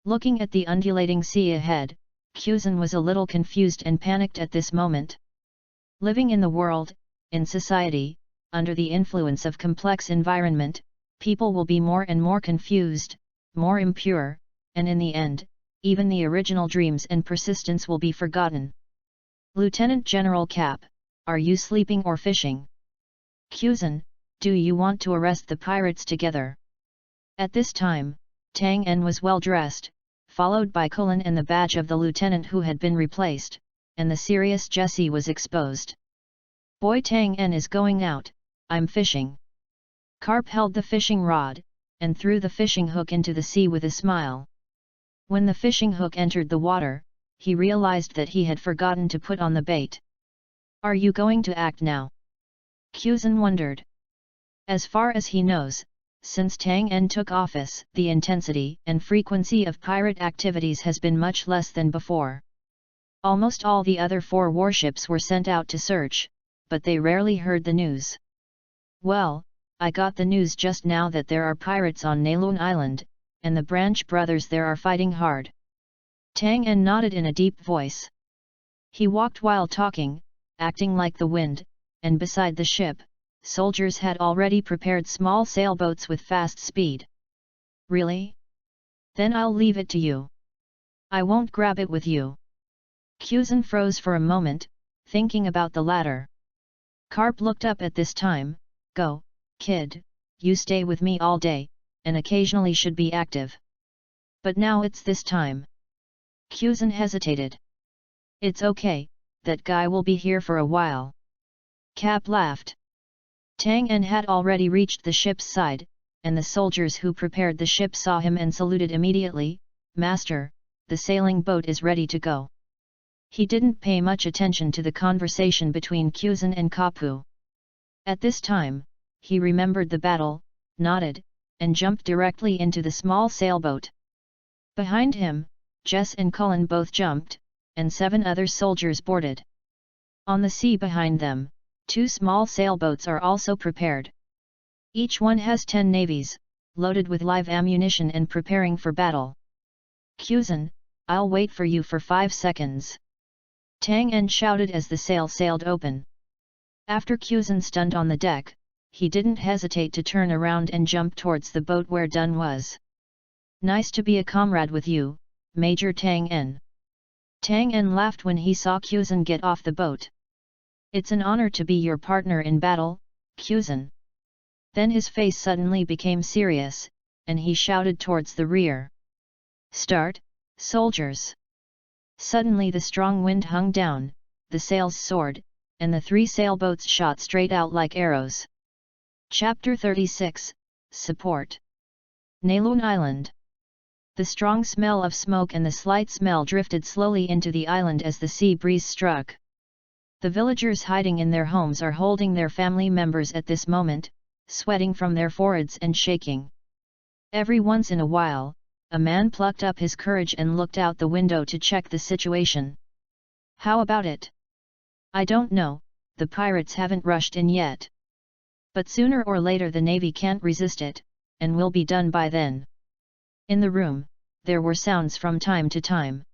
Looking at the undulating sea ahead, Quzhan was a little confused and panicked at this moment. Living in the world, in society, under the influence of complex environment, people will be more and more confused, more impure, and in the end, even the original dreams and persistence will be forgotten. Lieutenant General Cap, are you sleeping or fishing? Quzhan, do you want to arrest the pirates together? At this time, Tang En was well dressed, followed by Cullen and the badge of the lieutenant who had been replaced, and the serious Jessie was exposed. Boy, Tang En is going out, I'm fishing. Karp held the fishing rod, and threw the fishing hook into the sea with a smile. When the fishing hook entered the water, he realized that he had forgotten to put on the bait. "Are you going to act now?" Kuzan wondered. As far as he knows, since Tang En took office, the intensity and frequency of pirate activities has been much less than before. Almost all the other 4 warships were sent out to search, but they rarely heard the news. "Well, I got the news just now that there are pirates on Neilun Island, and the Branch brothers there are fighting hard." Tang En nodded in a deep voice. He walked while talking, acting like the wind, and beside the ship, soldiers had already prepared small sailboats with fast speed. "Really? Then I'll leave it to you. I won't grab it with you." Kuzan froze for a moment, thinking about the latter. Karp looked up at this time. "Go, kid, you stay with me all day, and occasionally should be active. But now it's this time." Kuzan hesitated. "It's okay, that guy will be here for a while." Cap laughed. Tang En had already reached the ship's side, and the soldiers who prepared the ship saw him and saluted immediately. "Master, the sailing boat is ready to go." He didn't pay much attention to the conversation between Kuzan and Kapu. At this time, he remembered the battle, nodded, and jumped directly into the small sailboat. Behind him, Jess and Cullen both jumped, and 7 other soldiers boarded. On the sea behind them, 2 small sailboats are also prepared. Each one has 10 navies, loaded with live ammunition and preparing for battle. "Kuzan, I'll wait for you for 5 seconds. Tang En shouted as the sail sailed open. After Kuzan stunned on the deck, he didn't hesitate to turn around and jump towards the boat where Dun was. "Nice to be a comrade with you, Major Tang En." Tang En laughed when he saw Kuzan get off the boat. "It's an honor to be your partner in battle, Kuzan." Then his face suddenly became serious, and he shouted towards the rear. "Start, soldiers!" Suddenly the strong wind hung down, the sails soared, and the 3 sailboats shot straight out like arrows. Chapter 36, Support. Neilun Island. The strong smell of smoke and the slight smell drifted slowly into the island as the sea breeze struck. The villagers hiding in their homes are holding their family members at this moment, sweating from their foreheads and shaking. Every once in a while, a man plucked up his courage and looked out the window to check the situation. "How about it? I don't know, the pirates haven't rushed in yet. But sooner or later the navy can't resist it, and will be done by then." In the room, there were sounds from time to time.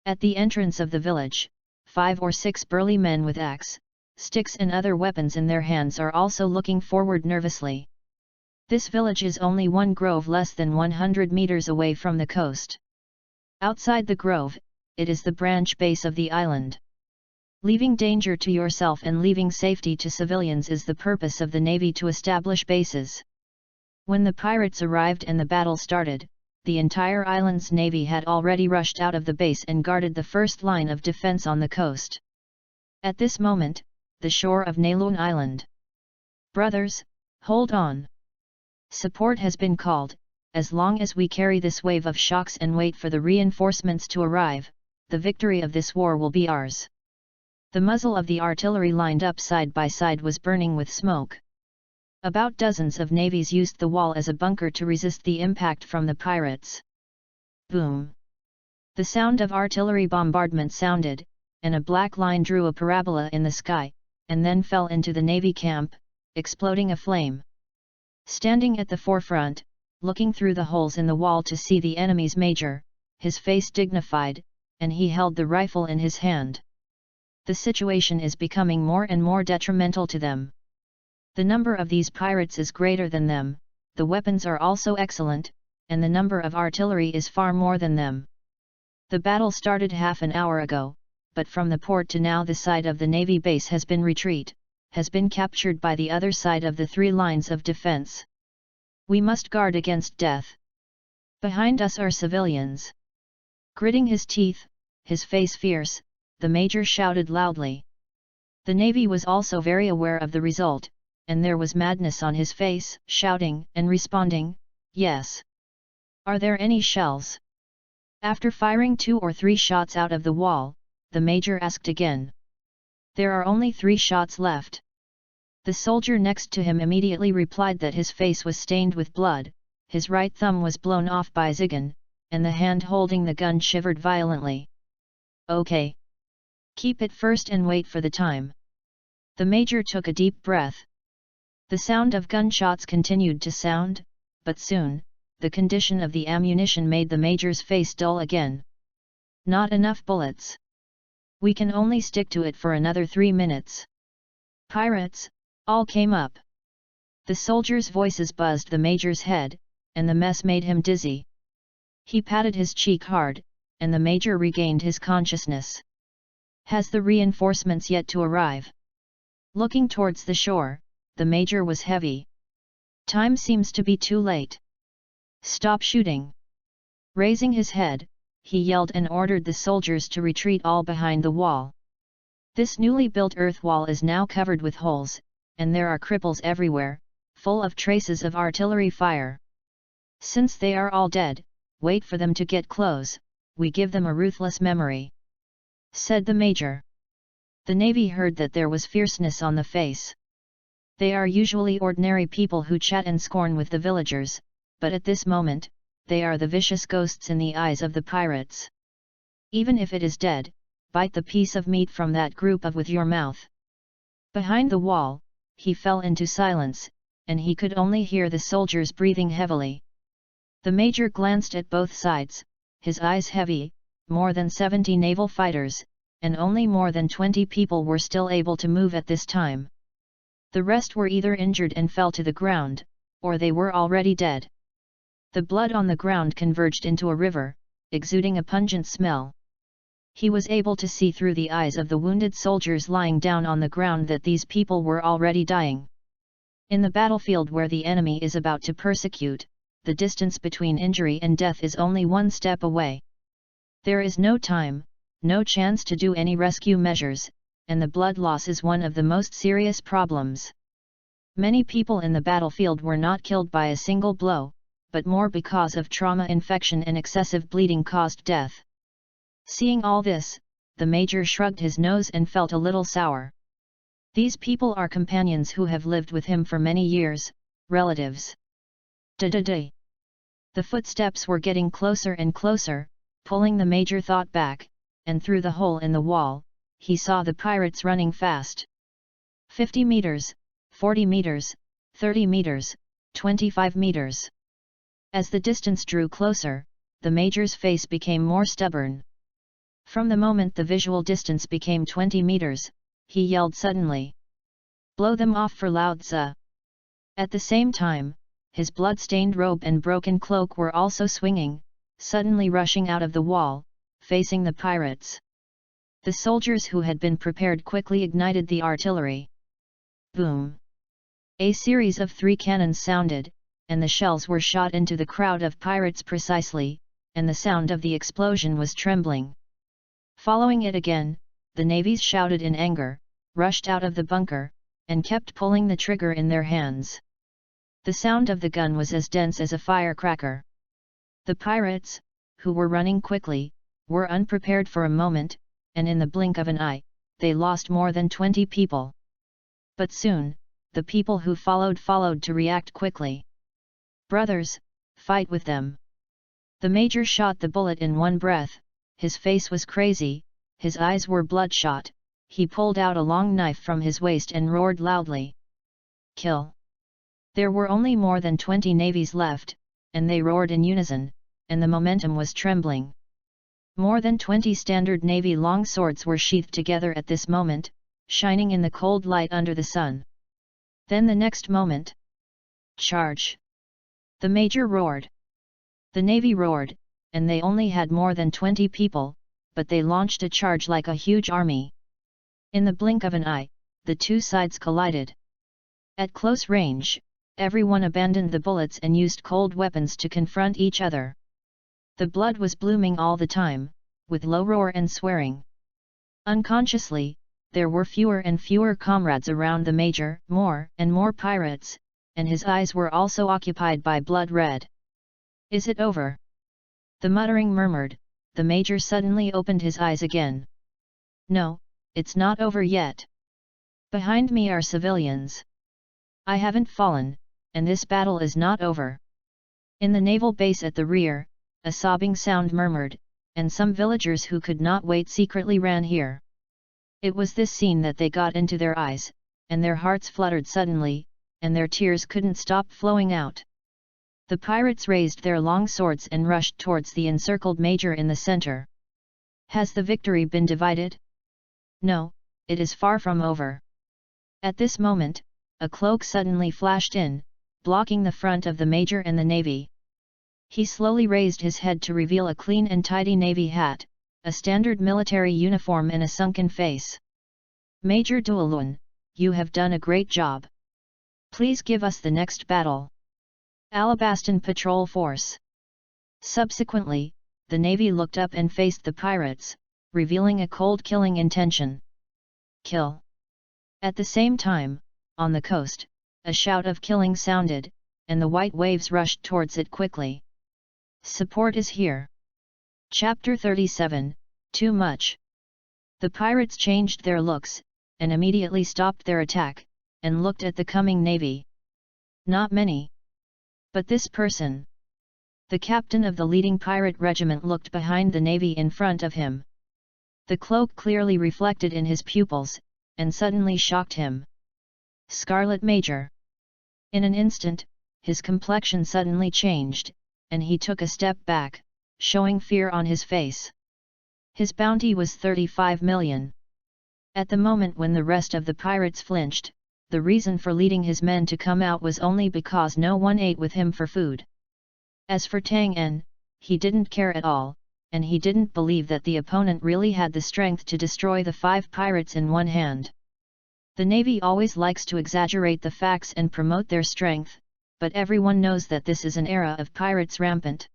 At the entrance of the village, 5 or 6 burly men with axe, sticks and other weapons in their hands are also looking forward nervously. This village is only one grove less than 100 meters away from the coast. Outside the grove, it is the branch base of the island. Leaving danger to yourself and leaving safety to civilians is the purpose of the navy to establish bases. When the pirates arrived and the battle started, the entire island's navy had already rushed out of the base and guarded the first line of defense on the coast. At this moment, the shore of Neilun Island. "Brothers, hold on. Support has been called. As long as we carry this wave of shocks and wait for the reinforcements to arrive, the victory of this war will be ours." The muzzle of the artillery lined up side by side was burning with smoke. About dozens of navies used the wall as a bunker to resist the impact from the pirates. Boom! The sound of artillery bombardment sounded, and a black line drew a parabola in the sky, and then fell into the navy camp, exploding a flame. Standing at the forefront, looking through the holes in the wall to see the enemy's major, his face dignified, and he held the rifle in his hand. The situation is becoming more and more detrimental to them. The number of these pirates is greater than them, the weapons are also excellent, and the number of artillery is far more than them. The battle started half an hour ago, but from the port to now the side of the navy base has been captured by the other side of the 3 lines of defense. We must guard against death. Behind us are civilians. Gritting his teeth, his face fierce, the major shouted loudly. The navy was also very aware of the result, and there was madness on his face, shouting and responding, Yes. Are there any shells? After firing 2 or 3 shots out of the wall, the major asked again. There are only 3 shots left. The soldier next to him immediately replied that his face was stained with blood, his right thumb was blown off by Zigan, and the hand holding the gun shivered violently. Okay. Keep it first and wait for the time. The major took a deep breath. The sound of gunshots continued to sound, but soon, the condition of the ammunition made the major's face dull again. Not enough bullets. We can only stick to it for another 3 minutes. Pirates, all came up. The soldiers' voices buzzed the major's head, and the mess made him dizzy. He patted his cheek hard, and the major regained his consciousness. Has the reinforcements yet to arrive? Looking towards the shore, the major was heavy. Time seems to be too late. Stop shooting. Raising his head, he yelled and ordered the soldiers to retreat all behind the wall. This newly built earth wall is now covered with holes, and there are cripples everywhere, full of traces of artillery fire. Since they are all dead, wait for them to get close, we give them a ruthless memory," said the major. The navy heard that there was fierceness on the face. They are usually ordinary people who chat and scorn with the villagers, but at this moment, they are the vicious ghosts in the eyes of the pirates. Even if it is dead, bite the piece of meat from that group with your mouth. Behind the wall, he fell into silence, and he could only hear the soldiers breathing heavily. The major glanced at both sides, his eyes heavy. More than 70 naval fighters, and only more than 20 people were still able to move at this time. The rest were either injured and fell to the ground, or they were already dead. The blood on the ground converged into a river, exuding a pungent smell. He was able to see through the eyes of the wounded soldiers lying down on the ground that these people were already dying. In the battlefield where the enemy is about to persecute, the distance between injury and death is only 1 step away. There is no time, no chance to do any rescue measures, and the blood loss is one of the most serious problems. Many people in the battlefield were not killed by a single blow, but more because of trauma, infection and excessive bleeding caused death. Seeing all this, the major shrugged his nose and felt a little sour. These people are companions who have lived with him for many years, relatives. Da-da-da. The footsteps were getting closer and closer, pulling the major thought back, and through the hole in the wall, he saw the pirates running fast. 50 meters, 40 meters, 30 meters, 25 meters. As the distance drew closer, the major's face became more stubborn. From the moment the visual distance became 20 meters, he yelled suddenly. "Blow them off for Lao Tzu." At the same time, his blood-stained robe and broken cloak were also swinging, suddenly rushing out of the wall, facing the pirates. The soldiers who had been prepared quickly ignited the artillery. Boom! A series of 3 cannons sounded, and the shells were shot into the crowd of pirates precisely, and the sound of the explosion was trembling. Following it again, the navies shouted in anger, rushed out of the bunker, and kept pulling the trigger in their hands. The sound of the gun was as dense as a firecracker. The pirates, who were running quickly, were unprepared for a moment, and in the blink of an eye, they lost more than 20 people. But soon, the people who followed to react quickly. "Brothers, fight with them." The major shot the bullet in one breath, his face was crazy, his eyes were bloodshot, he pulled out a long knife from his waist and roared loudly. "Kill!" There were only more than 20 navies left, and they roared in unison, and the momentum was trembling. More than 20 standard navy long swords were sheathed together at this moment, shining in the cold light under the sun. Then the next moment, "Charge!" the major roared. The navy roared, and they only had more than 20 people, but they launched a charge like a huge army. In the blink of an eye, the two sides collided. At close range, everyone abandoned the bullets and used cold weapons to confront each other. The blood was blooming all the time, with low roar and swearing. Unconsciously, there were fewer and fewer comrades around the major, more and more pirates, and his eyes were also occupied by blood red. Is it over? The muttering murmured. The major suddenly opened his eyes again. No, it's not over yet. Behind me are civilians. I haven't fallen, and this battle is not over. In the naval base at the rear, a sobbing sound murmured, and some villagers who could not wait secretly ran here. It was this scene that they got into their eyes, and their hearts fluttered suddenly, and their tears couldn't stop flowing out. The pirates raised their long swords and rushed towards the encircled major in the center. Has the victory been divided? No, it is far from over. At this moment, a cloak suddenly flashed in, blocking the front of the major and the navy. He slowly raised his head to reveal a clean and tidy navy hat, a standard military uniform and a sunken face. Major Duolun, you have done a great job. Please give us the next battle. Alabastan Patrol Force. Subsequently, the navy looked up and faced the pirates, revealing a cold killing intention. Kill. At the same time, on the coast, a shout of killing sounded, and the white waves rushed towards it quickly. Support is here. Chapter 37, Too Much. The pirates changed their looks, and immediately stopped their attack, and looked at the coming navy. Not many. But this person. The captain of the leading pirate regiment looked behind the navy in front of him. The cloak clearly reflected in his pupils, and suddenly shocked him. Scarlet Major. In an instant, his complexion suddenly changed, and he took a step back, showing fear on his face. His bounty was 35 million. At the moment when the rest of the pirates flinched, the reason for leading his men to come out was only because no one ate with him for food. As for Tang En, he didn't care at all, and he didn't believe that the opponent really had the strength to destroy the 5 pirates in one hand. The navy always likes to exaggerate the facts and promote their strength, but everyone knows that this is an era of pirates rampant.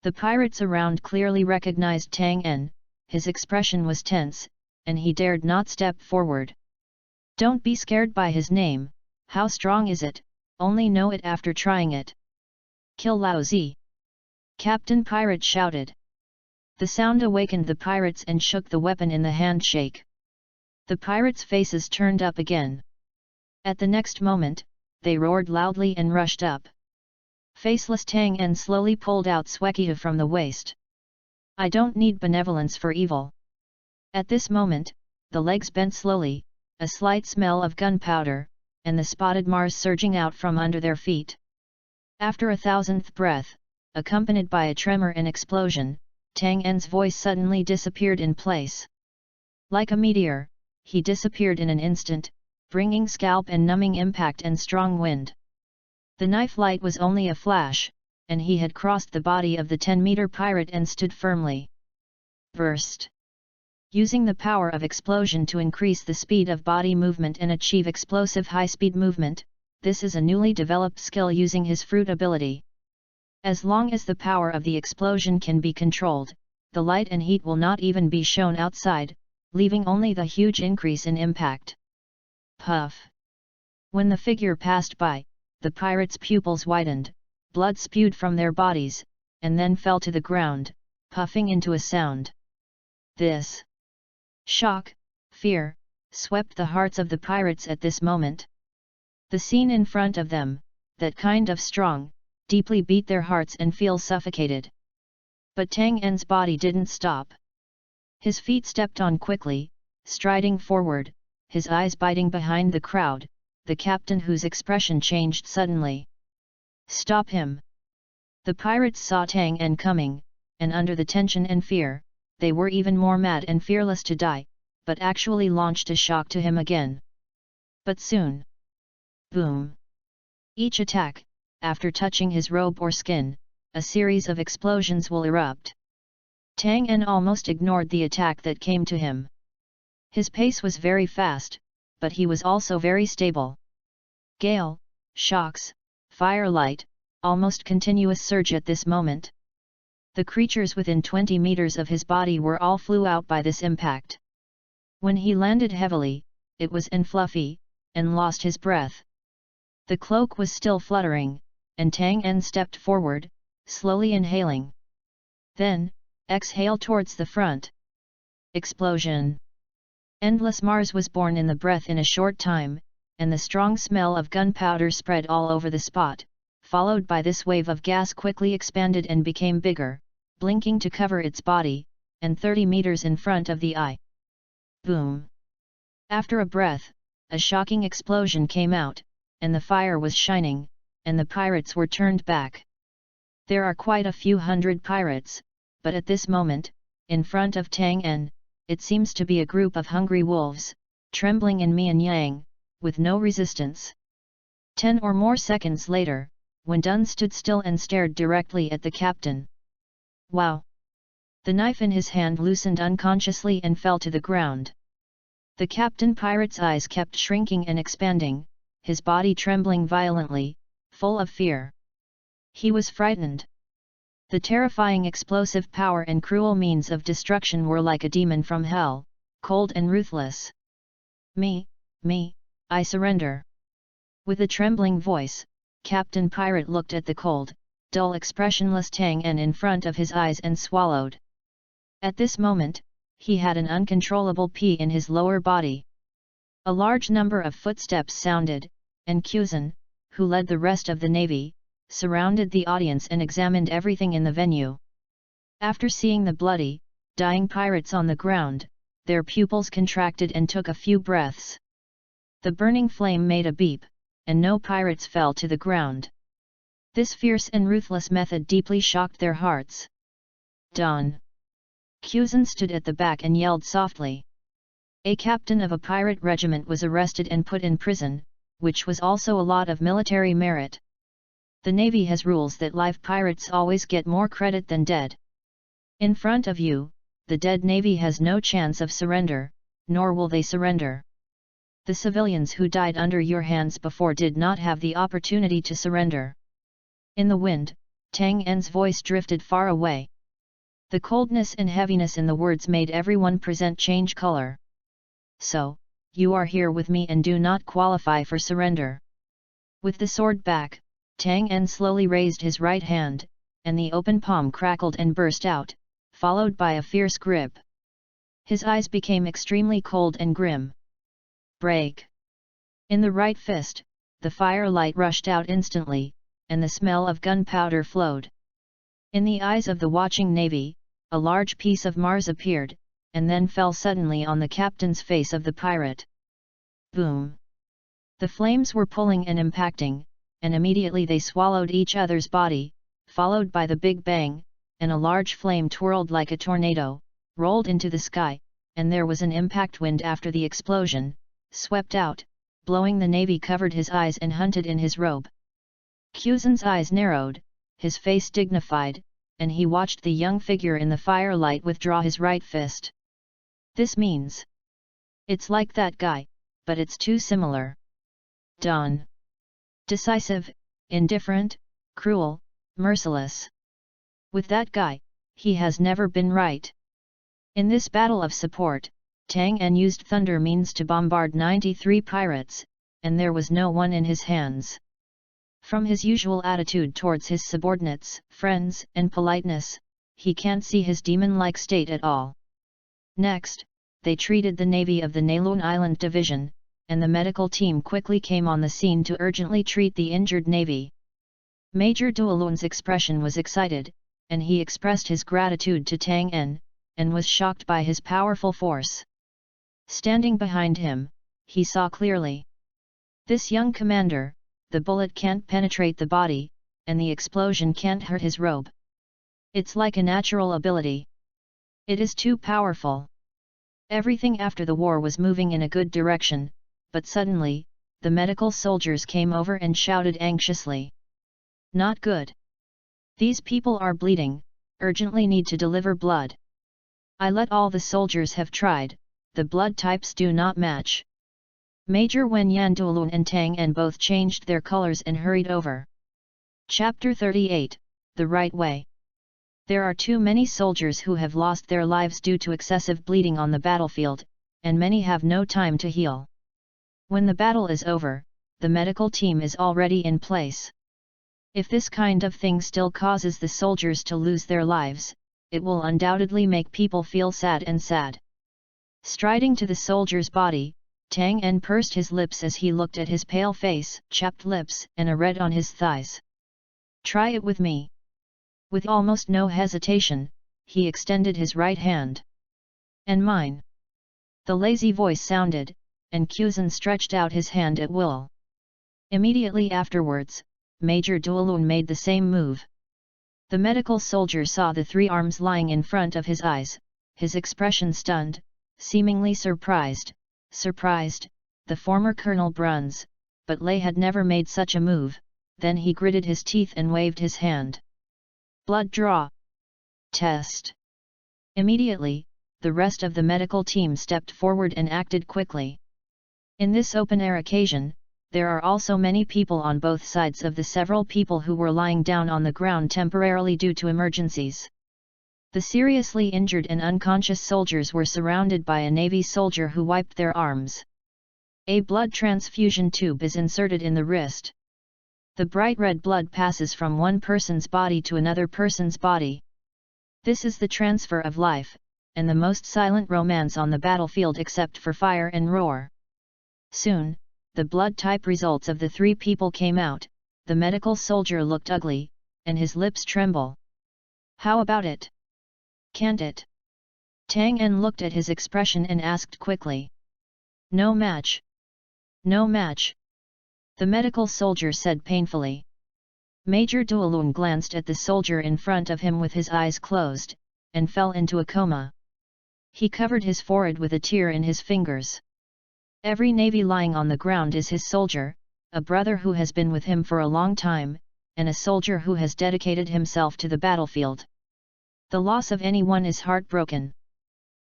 The pirates around clearly recognized Tang En, his expression was tense, and he dared not step forward. Don't be scared by his name, how strong is it, only know it after trying it. Kill Lao Zi! Captain Pirate shouted. The sound awakened the pirates and shook the weapon in the handshake. The pirates' faces turned up again. At the next moment, they roared loudly and rushed up. Faceless Tang En slowly pulled out Swekita from the waist. I don't need benevolence for evil. At this moment, the legs bent slowly, a slight smell of gunpowder, and the spotted Mars surging out from under their feet. After a 1000th breath, accompanied by a tremor and explosion, Tang En's voice suddenly disappeared in place. Like a meteor, he disappeared in an instant, bringing scalp and numbing impact and strong wind. The knife light was only a flash, and he had crossed the body of the 10-meter pirate and stood firmly. Burst. Using the power of explosion to increase the speed of body movement and achieve explosive high-speed movement, this is a newly developed skill using his fruit ability. As long as the power of the explosion can be controlled, the light and heat will not even be shown outside, leaving only the huge increase in impact. Puff! When the figure passed by, the pirates' pupils widened, blood spewed from their bodies, and then fell to the ground, puffing into a sound. This shock, fear, swept the hearts of the pirates at this moment. The scene in front of them, that kind of strong, deeply beat their hearts and feel suffocated. But Tang En's body didn't stop. His feet stepped on quickly, striding forward, his eyes biting behind the crowd, the captain whose expression changed suddenly. Stop him! The pirates saw Tang En coming, and under the tension and fear, they were even more mad and fearless to die, but actually launched a shock to him again. But soon. Boom! Each attack, after touching his robe or skin, a series of explosions will erupt. Tang En almost ignored the attack that came to him. His pace was very fast, but he was also very stable. Gale, shocks, firelight, almost continuous surge at this moment. The creatures within 20 meters of his body were all flew out by this impact. When he landed heavily, it was fluffy, and lost his breath. The cloak was still fluttering, and Tang En stepped forward, slowly inhaling. Then, exhale towards the front. Explosion. Endless Mars was born in the breath in a short time, and the strong smell of gunpowder spread all over the spot, followed by this wave of gas quickly expanded and became bigger, blinking to cover its body, and 30 meters in front of the eye. Boom! After a breath, a shocking explosion came out, and the fire was shining, and the pirates were turned back. There are quite a few hundred pirates, but at this moment, in front of Tang En, it seems to be a group of hungry wolves, trembling in yin and yang, with no resistance. 10 or more seconds later, Wen Dun stood still and stared directly at the captain. Wow! The knife in his hand loosened unconsciously and fell to the ground. The captain pirate's eyes kept shrinking and expanding, his body trembling violently, full of fear. He was frightened. The terrifying explosive power and cruel means of destruction were like a demon from hell, cold and ruthless. Me, I surrender. With a trembling voice, Captain Pirate looked at the cold, dull expressionless Tang En in front of his eyes and swallowed. At this moment, he had an uncontrollable pee in his lower body. A large number of footsteps sounded, and Kuzan, who led the rest of the navy, surrounded the audience and examined everything in the venue. After seeing the bloody, dying pirates on the ground, their pupils contracted and took a few breaths. The burning flame made a beep, and no pirates fell to the ground. This fierce and ruthless method deeply shocked their hearts. Done. Kuzan stood at the back and yelled softly. A captain of a pirate regiment was arrested and put in prison, which was also a lot of military merit. The Navy has rules that live pirates always get more credit than dead. In front of you, the dead Navy has no chance of surrender, nor will they surrender. The civilians who died under your hands before did not have the opportunity to surrender. In the wind, Tang En's voice drifted far away. The coldness and heaviness in the words made everyone present change color. So, you are here with me and do not qualify for surrender. With the sword back, Tang En slowly raised his right hand, and the open palm crackled and burst out, followed by a fierce grip. His eyes became extremely cold and grim. Break! In the right fist, the firelight rushed out instantly, and the smell of gunpowder flowed. In the eyes of the watching navy, a large piece of Mars appeared, and then fell suddenly on the captain's face of the pirate. Boom! The flames were pulling and impacting, and immediately they swallowed each other's body, followed by the big bang, and a large flame twirled like a tornado, rolled into the sky, and there was an impact wind after the explosion, swept out, blowing the navy covered his eyes and hunted in his robe. Kuzan's eyes narrowed, his face dignified, and he watched the young figure in the firelight withdraw his right fist. This means, it's like that guy, but it's too similar. Done. Decisive, indifferent, cruel, merciless. With that guy, he has never been right. In this battle of support, Tang En used thunder means to bombard 93 pirates, and there was no one in his hands. From his usual attitude towards his subordinates, friends, and politeness, he can't see his demon-like state at all. Next, they treated the navy of the Nalun Island Division, and the medical team quickly came on the scene to urgently treat the injured navy. Major Duolun's expression was excited, and he expressed his gratitude to Tang En, and was shocked by his powerful force. Standing behind him, he saw clearly. This young commander, the bullet can't penetrate the body, and the explosion can't hurt his robe. It's like a natural ability. It is too powerful. Everything after the war was moving in a good direction, but suddenly, the medical soldiers came over and shouted anxiously. Not good. These people are bleeding, urgently need to deliver blood. I let all the soldiers have tried, the blood types do not match. Major Wen Yan Duolun and Tang En both changed their colors and hurried over. Chapter 38, The Right Way. There are too many soldiers who have lost their lives due to excessive bleeding on the battlefield, and many have no time to heal. When the battle is over, the medical team is already in place. If this kind of thing still causes the soldiers to lose their lives, it will undoubtedly make people feel sad and sad. Striding to the soldier's body, Tang En pursed his lips as he looked at his pale face, chapped lips, and a red on his thighs. Try it with me. With almost no hesitation, he extended his right hand. And mine. The lazy voice sounded, and Kuzan stretched out his hand at will. Immediately afterwards, Major Duolun made the same move. The medical soldier saw the three arms lying in front of his eyes, his expression stunned, seemingly surprised, the former Colonel Bruns, but Lei had never made such a move. Then he gritted his teeth and waved his hand. Blood draw. Test. Immediately, the rest of the medical team stepped forward and acted quickly. In this open-air occasion, there are also many people on both sides of the several people who were lying down on the ground temporarily due to emergencies. The seriously injured and unconscious soldiers were surrounded by a Navy soldier who wiped their arms. A blood transfusion tube is inserted in the wrist. The bright red blood passes from one person's body to another person's body. This is the transfer of life, and the most silent romance on the battlefield except for fire and roar. Soon, the blood type results of the three people came out. The medical soldier looked ugly, and his lips tremble. How about it? Can't it? Tang En looked at his expression and asked quickly. No match. No match. The medical soldier said painfully. Major Duolun glanced at the soldier in front of him with his eyes closed, and fell into a coma. He covered his forehead with a tear in his fingers. Every Navy lying on the ground is his soldier, a brother who has been with him for a long time, and a soldier who has dedicated himself to the battlefield. The loss of anyone is heartbroken.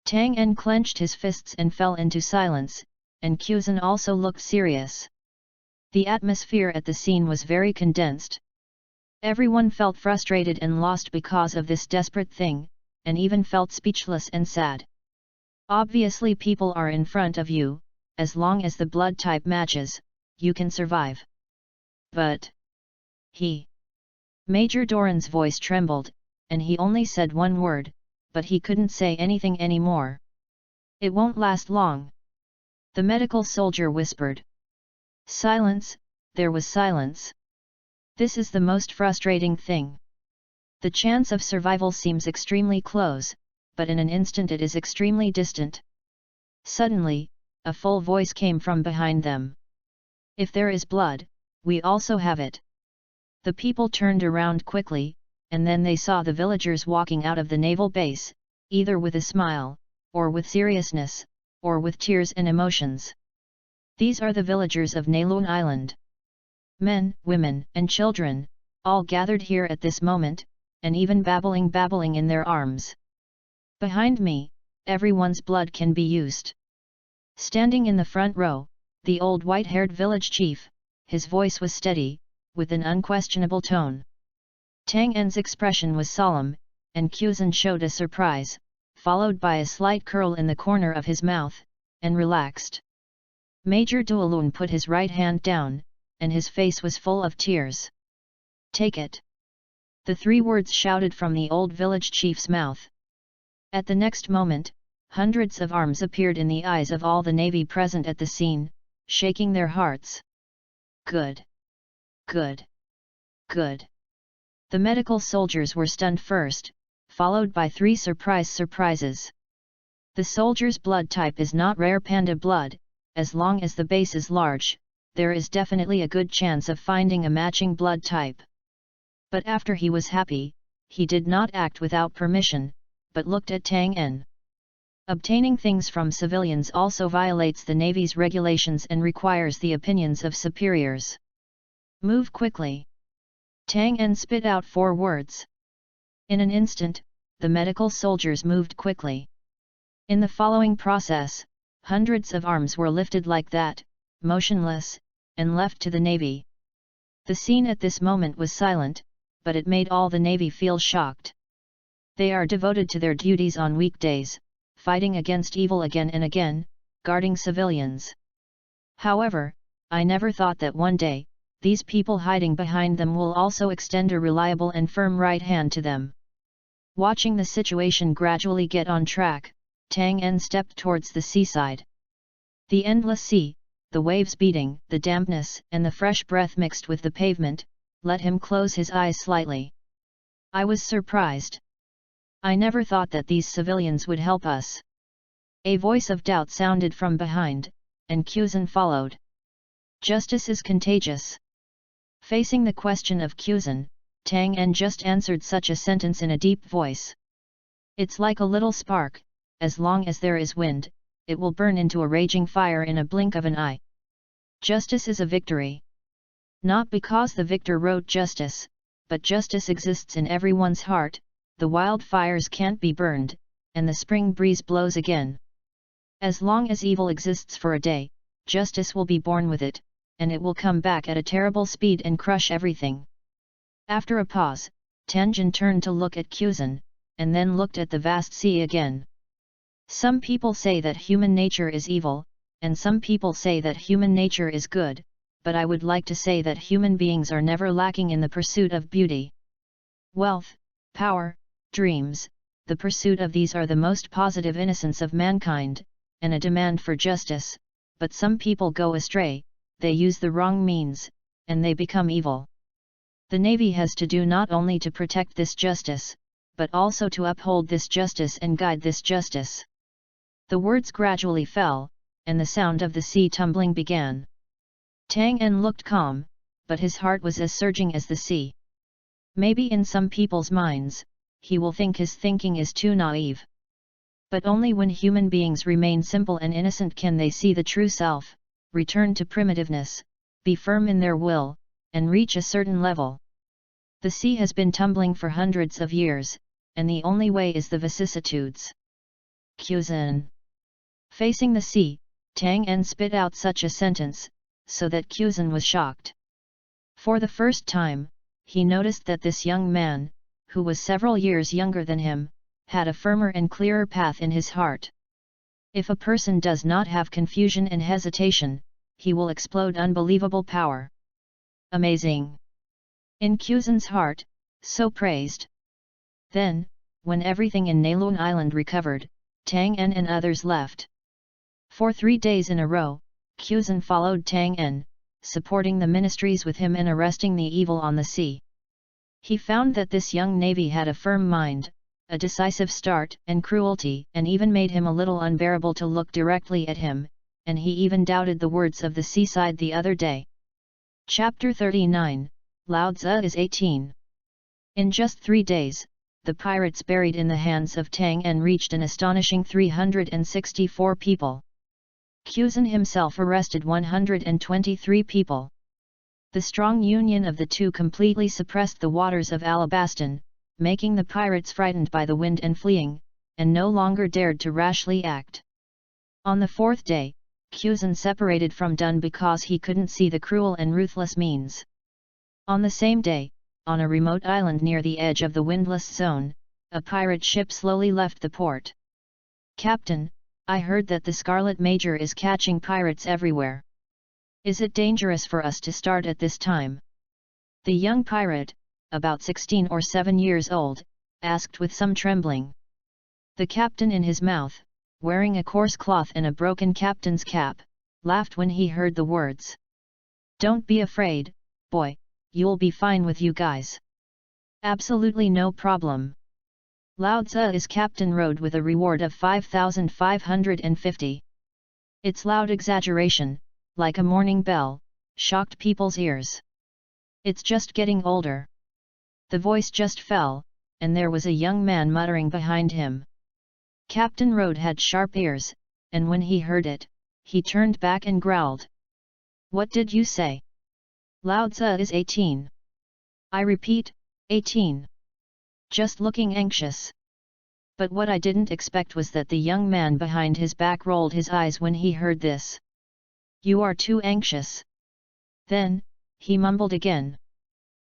Tang En clenched his fists and fell into silence, and Kuzan also looked serious. The atmosphere at the scene was very condensed. Everyone felt frustrated and lost because of this desperate thing, and even felt speechless and sad. Obviously people are in front of you. As long as the blood type matches, you can survive. But... Major Doran's voice trembled, and he only said one word, but he couldn't say anything anymore. It won't last long. The medical soldier whispered. Silence, there was silence. This is the most frustrating thing. The chance of survival seems extremely close, but in an instant it is extremely distant. Suddenly, a full voice came from behind them. If there is blood, we also have it. The people turned around quickly, and then they saw the villagers walking out of the naval base, either with a smile, or with seriousness, or with tears and emotions. These are the villagers of Nalun Island. Men, women, and children, all gathered here at this moment, and even babbling in their arms. Behind me, everyone's blood can be used. Standing in the front row, the old white-haired village chief, his voice was steady, with an unquestionable tone. Tang En's expression was solemn, and Kuzan showed a surprise, followed by a slight curl in the corner of his mouth, and relaxed. Major Duolun put his right hand down, and his face was full of tears. Take it. The three words shouted from the old village chief's mouth. At the next moment, hundreds of arms appeared in the eyes of all the Navy present at the scene, shaking their hearts. Good. Good. Good. The medical soldiers were stunned first, followed by three surprises. The soldier's blood type is not rare panda blood. As long as the base is large, there is definitely a good chance of finding a matching blood type. But after he was happy, he did not act without permission, but looked at Tang En. Obtaining things from civilians also violates the Navy's regulations and requires the opinions of superiors. Move quickly. Tang En spit out 4 words. In an instant, the medical soldiers moved quickly. In the following process, hundreds of arms were lifted like that, motionless, and left to the Navy. The scene at this moment was silent, but it made all the Navy feel shocked. They are devoted to their duties on weekdays, fighting against evil again and again, guarding civilians. However, I never thought that one day, these people hiding behind them will also extend a reliable and firm right hand to them. Watching the situation gradually get on track, Tang En stepped towards the seaside. The endless sea, the waves beating, the dampness, and the fresh breath mixed with the pavement, let him close his eyes slightly. I was surprised. I never thought that these civilians would help us. A voice of doubt sounded from behind, and Kuzan followed. Justice is contagious. Facing the question of Kuzan, Tang En just answered such a sentence in a deep voice. It's like a little spark, as long as there is wind, it will burn into a raging fire in a blink of an eye. Justice is a victory. Not because the victor wrote justice, but justice exists in everyone's heart, the wildfires can't be burned, and the spring breeze blows again. As long as evil exists for a day, justice will be born with it, and it will come back at a terrible speed and crush everything. After a pause, Tenjin turned to look at Kuzan, and then looked at the vast sea again. Some people say that human nature is evil, and some people say that human nature is good, but I would like to say that human beings are never lacking in the pursuit of beauty. Wealth, power, dreams, the pursuit of these are the most positive innocence of mankind, and a demand for justice, but some people go astray, they use the wrong means, and they become evil. The Navy has to do not only to protect this justice, but also to uphold this justice and guide this justice. The words gradually fell, and the sound of the sea tumbling began. Tang En looked calm, but his heart was as surging as the sea. Maybe in some people's minds, he will think his thinking is too naive. But only when human beings remain simple and innocent can they see the true self, return to primitiveness, be firm in their will, and reach a certain level. The sea has been tumbling for hundreds of years, and the only way is the vicissitudes. Kuzan. Facing the sea, Tang En spit out such a sentence, so that Kuzan was shocked. For the first time, he noticed that this young man, who was several years younger than him, had a firmer and clearer path in his heart. If a person does not have confusion and hesitation, he will explode unbelievable power. Amazing! In Kuzan's heart, so praised. Then, when everything in Nalun Island recovered, Tang En and others left. For 3 days in a row, Kuzan followed Tang En, supporting the ministries with him and arresting the evil on the sea. He found that this young navy had a firm mind, a decisive start and cruelty, and even made him a little unbearable to look directly at him, and he even doubted the words of the seaside the other day. Chapter 39, Lao Tzu is 18. In just 3 days, the pirates buried in the hands of Tang En reached an astonishing 364 people. Kuzan himself arrested 123 people. The strong union of the two completely suppressed the waters of Alabastan, making the pirates frightened by the wind and fleeing, and no longer dared to rashly act. On the 4th day, Kuzan separated from Dun because he couldn't see the cruel and ruthless means. On the same day, on a remote island near the edge of the windless zone, a pirate ship slowly left the port. "Captain, I heard that the Scarlet Major is catching pirates everywhere. Is it dangerous for us to start at this time?" The young pirate, about 16 or 7 years old, asked with some trembling. The captain in his mouth, wearing a coarse cloth and a broken captain's cap, laughed when he heard the words. "Don't be afraid, boy, you'll be fine with you guys. Absolutely no problem. Lao Tzu is Captain Road with a reward of 5,550. Its loud exaggeration, like a morning bell, shocked people's ears. It's just getting older. The voice just fell, and there was a young man muttering behind him. Captain Road had sharp ears, and when he heard it, he turned back and growled. "What did you say? Lao Tzu is 18. I repeat, 18. Just looking anxious." But what I didn't expect was that the young man behind his back rolled his eyes when he heard this. "You are too anxious." Then, he mumbled again.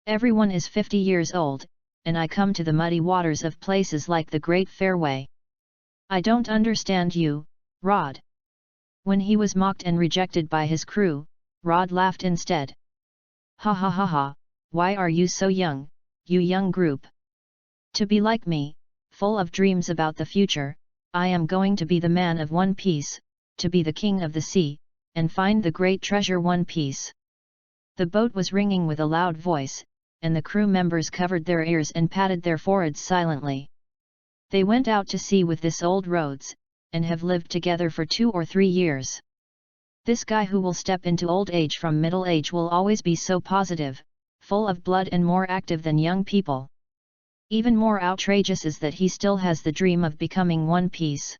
"Everyone is 50 years old, and I come to the muddy waters of places like the Great Fairway. I don't understand you, Rod." When he was mocked and rejected by his crew, Rod laughed instead. Ha ha ha ha, why are you so young, you young group? To be like me, full of dreams about the future, I am going to be the man of One Piece, to be the king of the sea, and find the great treasure One Piece. The boat was ringing with a loud voice, and the crew members covered their ears and patted their foreheads silently. They went out to sea with this old Rhodes, and have lived together for 2 or 3 years. This guy who will step into old age from middle age will always be so positive, full of blood and more active than young people. Even more outrageous is that he still has the dream of becoming One Piece.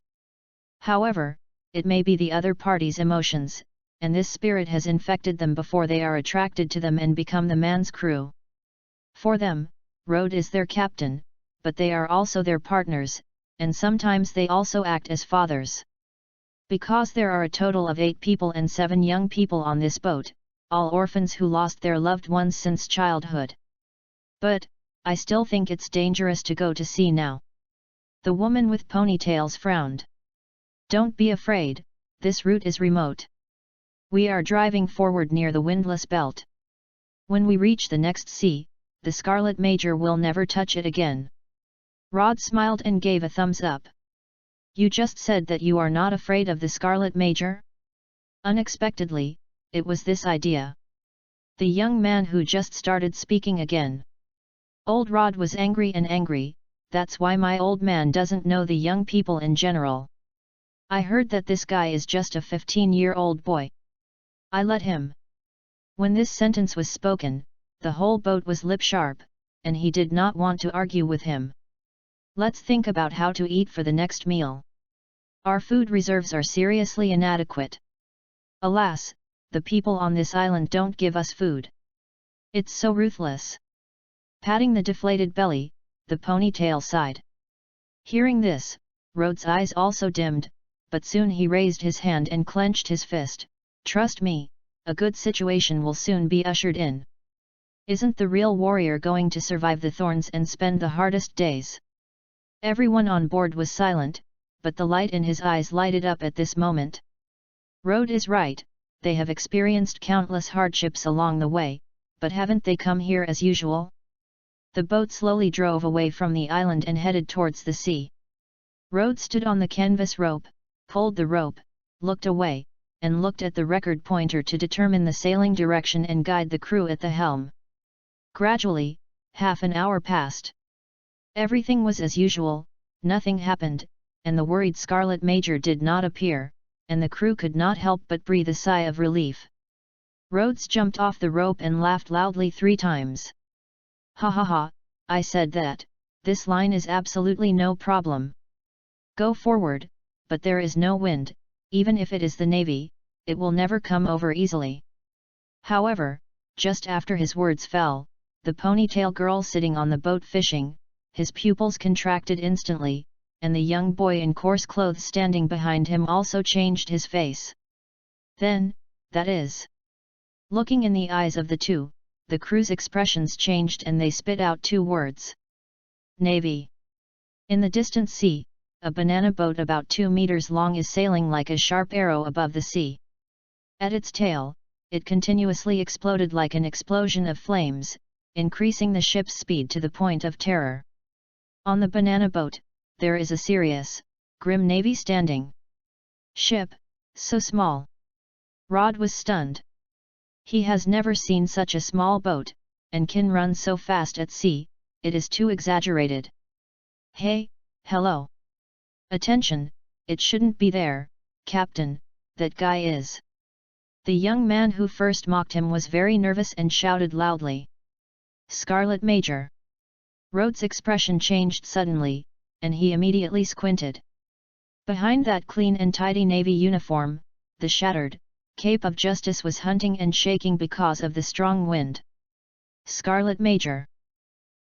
However, it may be the other party's emotions, and this spirit has infected them before they are attracted to them and become the man's crew. For them, Road is their captain, but they are also their partners, and sometimes they also act as fathers. Because there are a total of 8 people and 7 young people on this boat, all orphans who lost their loved ones since childhood. But, I still think it's dangerous to go to sea now. The woman with ponytails frowned. Don't be afraid, this route is remote. We are driving forward near the windless belt. When we reach the next sea, the Scarlet Major will never touch it again. Rod smiled and gave a thumbs up. You just said that you are not afraid of the Scarlet Major? Unexpectedly, it was this idea. The young man who just started speaking again. Old Rod was angry, that's why my old man doesn't know the young people in general. I heard that this guy is just a 15-year-old boy. I let him. When this sentence was spoken, the whole boat was lip-sharp, and he did not want to argue with him. Let's think about how to eat for the next meal. Our food reserves are seriously inadequate. Alas, the people on this island don't give us food. It's so ruthless. Patting the deflated belly, the ponytail sighed. Hearing this, Rhodes' eyes also dimmed, but soon he raised his hand and clenched his fist. Trust me, a good situation will soon be ushered in. Isn't the real warrior going to survive the thorns and spend the hardest days? Everyone on board was silent, but the light in his eyes lighted up at this moment. Rhodes is right, they have experienced countless hardships along the way, but haven't they come here as usual? The boat slowly drove away from the island and headed towards the sea. Rhodes stood on the canvas rope, pulled the rope, looked away, and looked at the record pointer to determine the sailing direction and guide the crew at the helm. Gradually, half an hour passed. Everything was as usual, nothing happened, and the worried Scarlet Major did not appear, and the crew could not help but breathe a sigh of relief. Rhodes jumped off the rope and laughed loudly 3 times. Ha ha ha, I said that, this line is absolutely no problem. Go forward, but there is no wind, even if it is the Navy, it will never come over easily. However, just after his words fell, the ponytail girl sitting on the boat fishing, his pupils contracted instantly, and the young boy in coarse clothes standing behind him also changed his face. Then, that is. Looking in the eyes of the two, the crew's expressions changed and they spit out 2 words. Navy. In the distant sea, a banana boat about 2 meters long is sailing like a sharp arrow above the sea. At its tail, it continuously exploded like an explosion of flames, increasing the ship's speed to the point of terror. On the banana boat, there is a serious, grim navy standing. Ship, so small. Rod was stunned. He has never seen such a small boat, and can run so fast at sea, it is too exaggerated. Hey, hello. Attention, it shouldn't be there, Captain, that guy is. The young man who first mocked him was very nervous and shouted loudly. Scarlet Major. Rhodes' expression changed suddenly, and he immediately squinted. Behind that clean and tidy navy uniform, the shattered Cape of Justice was hunting and shaking because of the strong wind. Scarlet Major.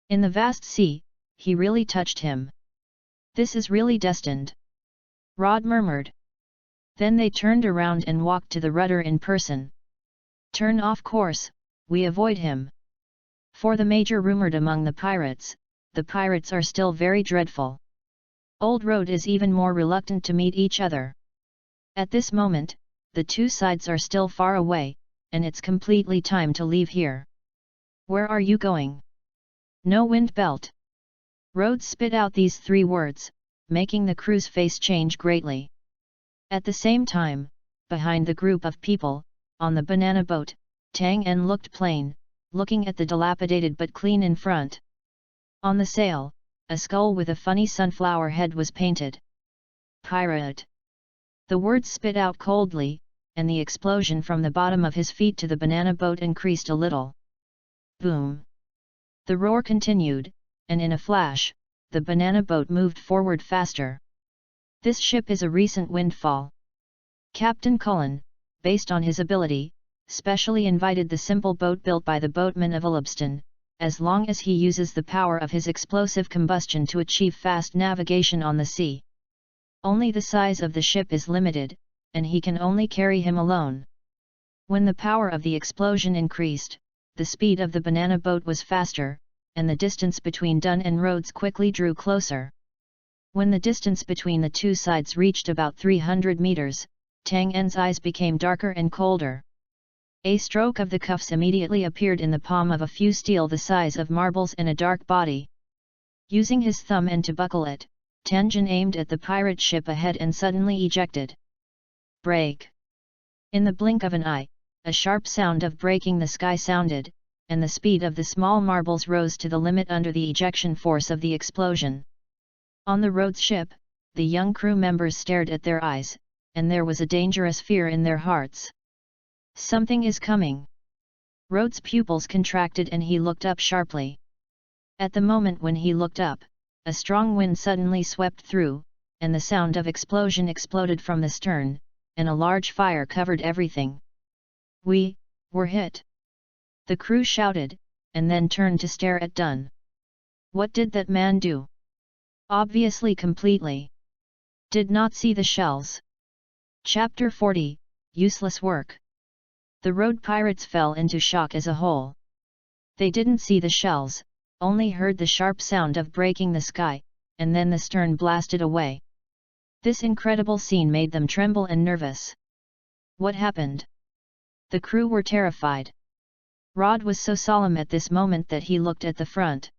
In the vast sea, he really touched him. This is really destined. Rod murmured. Then they turned around and walked to the rudder in person. Turn off course, we avoid him. For the Major rumored among the pirates are still very dreadful. Old Road is even more reluctant to meet each other. At this moment, the 2 sides are still far away, and it's completely time to leave here. Where are you going? No wind belt. Rhodes spit out these 3 words, making the crew's face change greatly. At the same time, behind the group of people, on the banana boat, Tang En looked plain, looking at the dilapidated but clean in front. On the sail, a skull with a funny sunflower head was painted. Pirate. The words spit out coldly, and the explosion from the bottom of his feet to the banana boat increased a little. Boom! The roar continued, and in a flash, the banana boat moved forward faster. This ship is a recent windfall. Captain Cullen, based on his ability, specially invited the simple boat built by the boatman of Elubston, as long as he uses the power of his explosive combustion to achieve fast navigation on the sea. Only the size of the ship is limited, and he can only carry him alone. When the power of the explosion increased, the speed of the banana boat was faster, and the distance between Dunn and Rhodes quickly drew closer. When the distance between the 2 sides reached about 300 meters, Tang En's eyes became darker and colder. A stroke of the cuffs immediately appeared in the palm of a few steel the size of marbles and a dark body. Using his thumb end to buckle it, Tenjin aimed at the pirate ship ahead and suddenly ejected. Break! In the blink of an eye, a sharp sound of breaking the sky sounded, and the speed of the small marbles rose to the limit under the ejection force of the explosion. On the Rhodes ship, the young crew members stared at their eyes, and there was a dangerous fear in their hearts. Something is coming. Rhodes' pupils contracted and he looked up sharply. At the moment when he looked up, a strong wind suddenly swept through, and the sound of explosion exploded from the stern, and a large fire covered everything. "We were hit!" The crew shouted, and then turned to stare at Dunn. What did that man do? Obviously completely. Did not see the shells. Chapter 40, Useless Work. The road pirates fell into shock as a whole. They didn't see the shells, only heard the sharp sound of breaking the sky, and then the stern blasted away. This incredible scene made them tremble and nervous. What happened? The crew were terrified. Rod was so solemn at this moment that he looked at the front.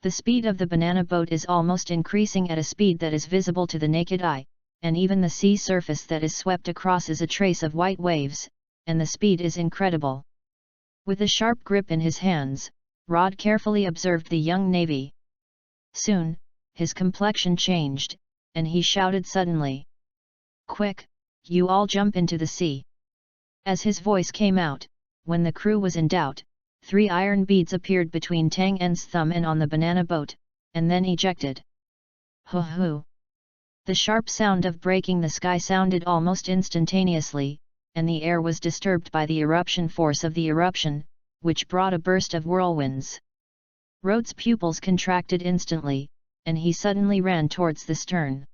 The speed of the banana boat is almost increasing at a speed that is visible to the naked eye, and even the sea surface that is swept across is a trace of white waves, and the speed is incredible. With a sharp grip in his hands, Rod carefully observed the young navy. Soon, his complexion changed, and he shouted suddenly. "Quick, you all jump into the sea!" As his voice came out, when the crew was in doubt, 3 iron beads appeared between Tang En's thumb and on the banana boat, and then ejected. Hoo-hoo! The sharp sound of breaking the sky sounded almost instantaneously, and the air was disturbed by the eruption force of the eruption, which brought a burst of whirlwinds. Rhodes' pupils contracted instantly, and he suddenly ran towards the stern.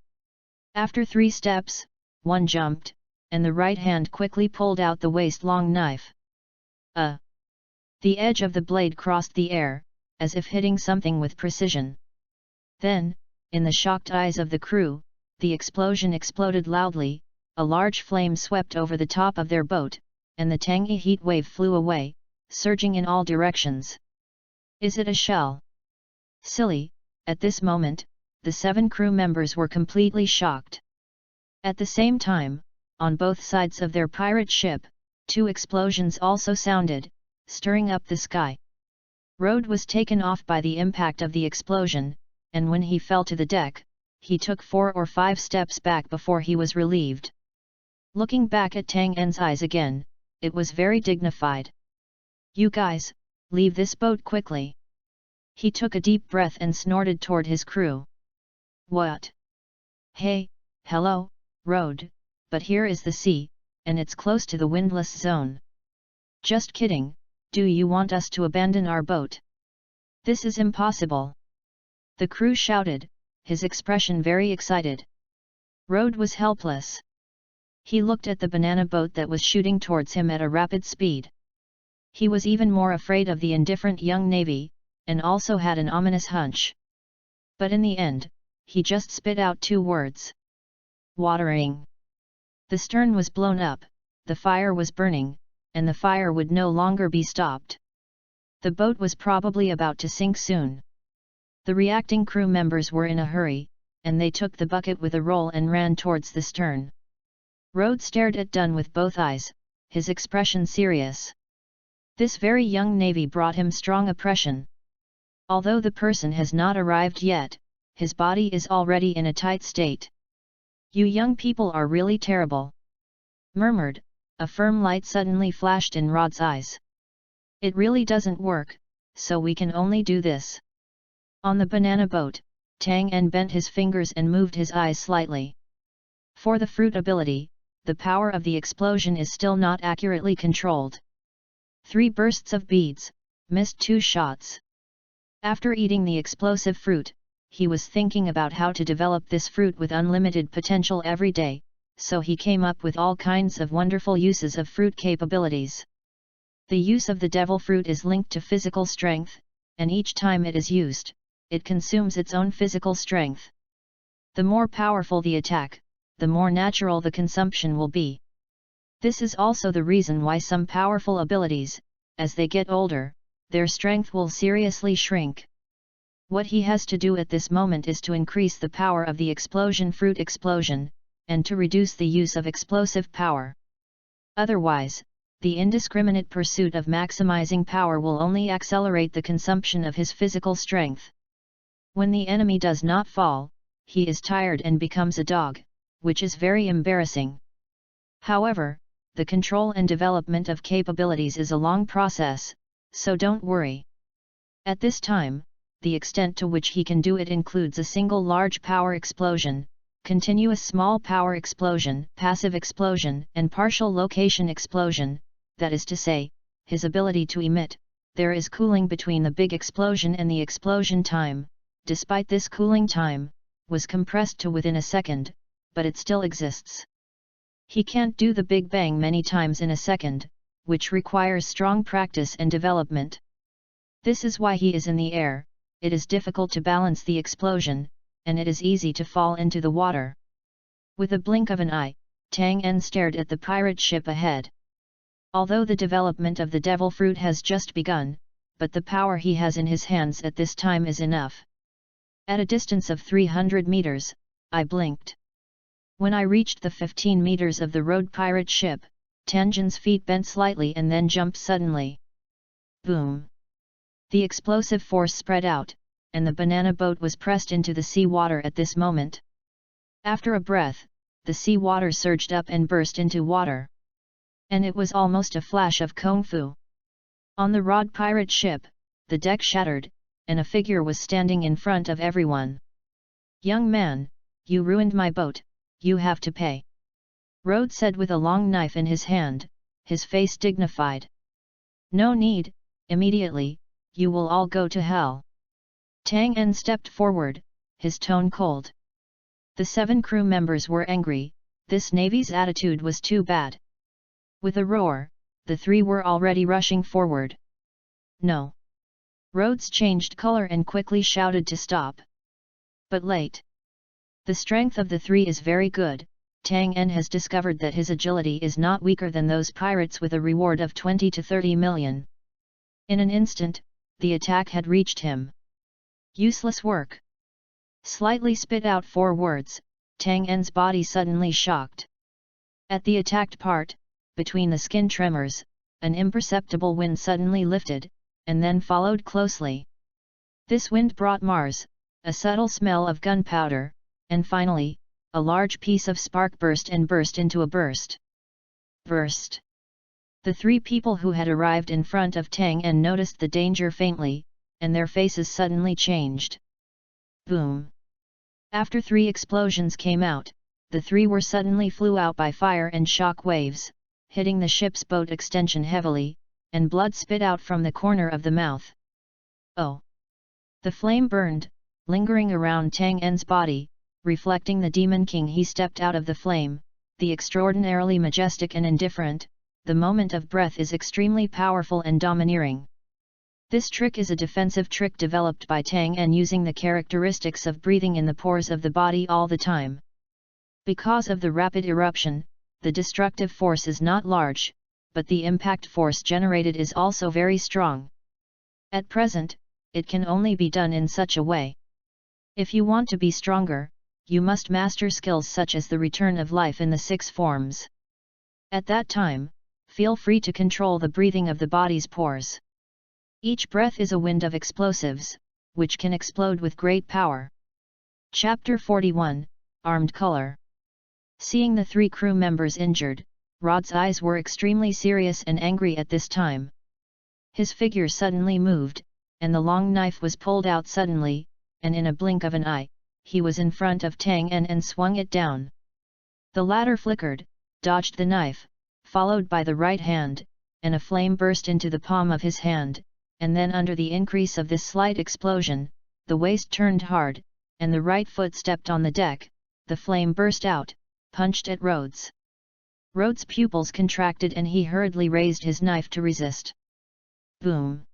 After 3 steps, one jumped, and the right hand quickly pulled out the waist-long knife. The edge of the blade crossed the air, as if hitting something with precision. Then, in the shocked eyes of the crew, the explosion exploded loudly, a large flame swept over the top of their boat, and the tangy heat wave flew away, surging in all directions. Is it a shell? Silly! At this moment, the 7 crew members were completely shocked. At the same time, on both sides of their pirate ship, 2 explosions also sounded, stirring up the sky. Rhodes was taken off by the impact of the explosion, and when he fell to the deck, he took 4 or 5 steps back before he was relieved. Looking back at Tang En's eyes again, it was very dignified. "You guys, leave this boat quickly." He took a deep breath and snorted toward his crew. "What? Hey, hello, Rhodes, but here is the sea, and it's close to the windless zone." "Just kidding, do you want us to abandon our boat? This is impossible!" The crew shouted, his expression very excited. Rhodes was helpless. He looked at the banana boat that was shooting towards him at a rapid speed. He was even more afraid of the indifferent young navy, and also had an ominous hunch. But in the end, he just spit out 2 words. Watering. The stern was blown up, the fire was burning, and the fire would no longer be stopped. The boat was probably about to sink soon. The reacting crew members were in a hurry, and they took the bucket with a roll and ran towards the stern. Rhodes stared at Dunn with both eyes, his expression serious. This very young navy brought him strong oppression. Although the person has not arrived yet, his body is already in a tight state. "You young people are really terrible," murmured. A firm light suddenly flashed in Rod's eyes. "It really doesn't work, so we can only do this." On the banana boat, Tang En bent his fingers and moved his eyes slightly. For the fruit ability, the power of the explosion is still not accurately controlled. 3 bursts of beads, missed 2 shots. After eating the explosive fruit, he was thinking about how to develop this fruit with unlimited potential every day, so he came up with all kinds of wonderful uses of fruit capabilities. The use of the devil fruit is linked to physical strength, and each time it is used, it consumes its own physical strength. The more powerful the attack, the more natural the consumption will be. This is also the reason why some powerful abilities, as they get older, their strength will seriously shrink. What he has to do at this moment is to increase the power of the explosion fruit explosion, and to reduce the use of explosive power. Otherwise, the indiscriminate pursuit of maximizing power will only accelerate the consumption of his physical strength. When the enemy does not fall, he is tired and becomes a dog, which is very embarrassing. However, the control and development of capabilities is a long process, so don't worry. At this time, the extent to which he can do it includes a single large power explosion, continuous small power explosion, passive explosion, and partial location explosion, that is to say, his ability to emit. There is cooling between the big explosion and the explosion time. Despite this cooling time, was compressed to within a second, but it still exists. He can't do the Big Bang many times in a second, which requires strong practice and development. This is why he is in the air. It is difficult to balance the explosion, and it is easy to fall into the water. With a blink of an eye, Tang En stared at the pirate ship ahead. Although the development of the devil fruit has just begun, but the power he has in his hands at this time is enough. At a distance of 300 meters, I blinked. When I reached the 15 meters of the rowed pirate ship, Tangen's feet bent slightly and then jumped suddenly. Boom! The explosive force spread out, and the banana boat was pressed into the sea water at this moment. After a breath, the sea water surged up and burst into water. And it was almost a flash of kung fu. On the rod pirate ship, the deck shattered, and a figure was standing in front of everyone. "Young man, you ruined my boat, you have to pay," Rhodes said with a long knife in his hand, his face dignified. "No need, immediately, you will all go to hell." Tang En stepped forward, his tone cold. The 7 crew members were angry, this navy's attitude was too bad. With a roar, the 3 were already rushing forward. "No!" Rhodes changed color and quickly shouted to stop. But late. The strength of the 3 is very good. Tang En has discovered that his agility is not weaker than those pirates with a reward of 20 to 30 million. In an instant, the attack had reached him. Useless work. Slightly spit out 4 words, Tang En's body suddenly shocked. At the attacked part, between the skin tremors, an imperceptible wind suddenly lifted, and then followed closely. This wind brought Mars, a subtle smell of gunpowder, and finally, a large piece of spark burst into a burst. Burst. The 3 people who had arrived in front of Tang En noticed the danger faintly, and their faces suddenly changed. Boom! After 3 explosions came out, the 3 were suddenly flew out by fire and shock waves, hitting the ship's boat extension heavily, and blood spit out from the corner of the mouth. Oh! The flame burned, lingering around Tang En's body, reflecting the Demon King. He stepped out of the flame, the extraordinarily majestic and indifferent. The moment of breath is extremely powerful and domineering. This trick is a defensive trick developed by Tang En using the characteristics of breathing in the pores of the body all the time. Because of the rapid eruption, the destructive force is not large, but the impact force generated is also very strong. At present, it can only be done in such a way. If you want to be stronger, you must master skills such as the return of life in the 6 forms. At that time, feel free to control the breathing of the body's pores. Each breath is a wind of explosives, which can explode with great power. Chapter 41, Armed Color. Seeing the 3 crew members injured, Rod's eyes were extremely serious and angry at this time. His figure suddenly moved, and the long knife was pulled out suddenly, and in a blink of an eye, he was in front of Tang En and swung it down. The latter flickered, dodged the knife, followed by the right hand, and a flame burst into the palm of his hand, and then under the increase of this slight explosion, the waist turned hard, and the right foot stepped on the deck, the flame burst out, punched at Rhodes. Rhodes' pupils contracted and he hurriedly raised his knife to resist. Boom!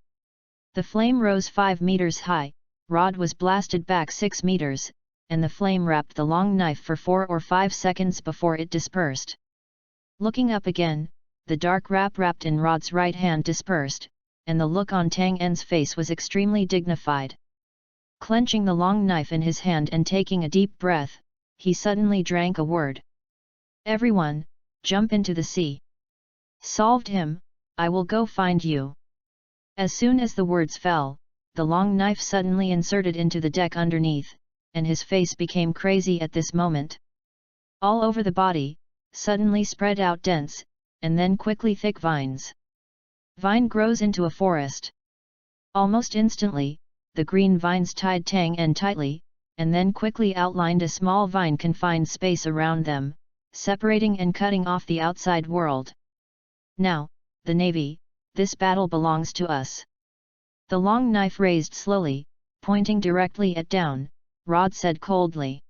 The flame rose 5 meters high, Rod was blasted back 6 meters, and the flame wrapped the long knife for 4 or 5 seconds before it dispersed. Looking up again, the dark wrapped in Rod's right hand dispersed, and the look on Tang En's face was extremely dignified. Clenching the long knife in his hand and taking a deep breath, he suddenly drank a word. "Everyone, jump into the sea. Solved him, I will go find you." As soon as the words fell, the long knife suddenly inserted into the deck underneath, and his face became crazy at this moment. All over the body, suddenly spread out dense, and then quickly thick vines. Vine grows into a forest. Almost instantly, the green vines tied Tang En tightly, and then quickly outlined a small vine-confined space around them, separating and cutting off the outside world. "Now, the Navy, this battle belongs to us." The long knife raised slowly, pointing directly at down, Rod said coldly.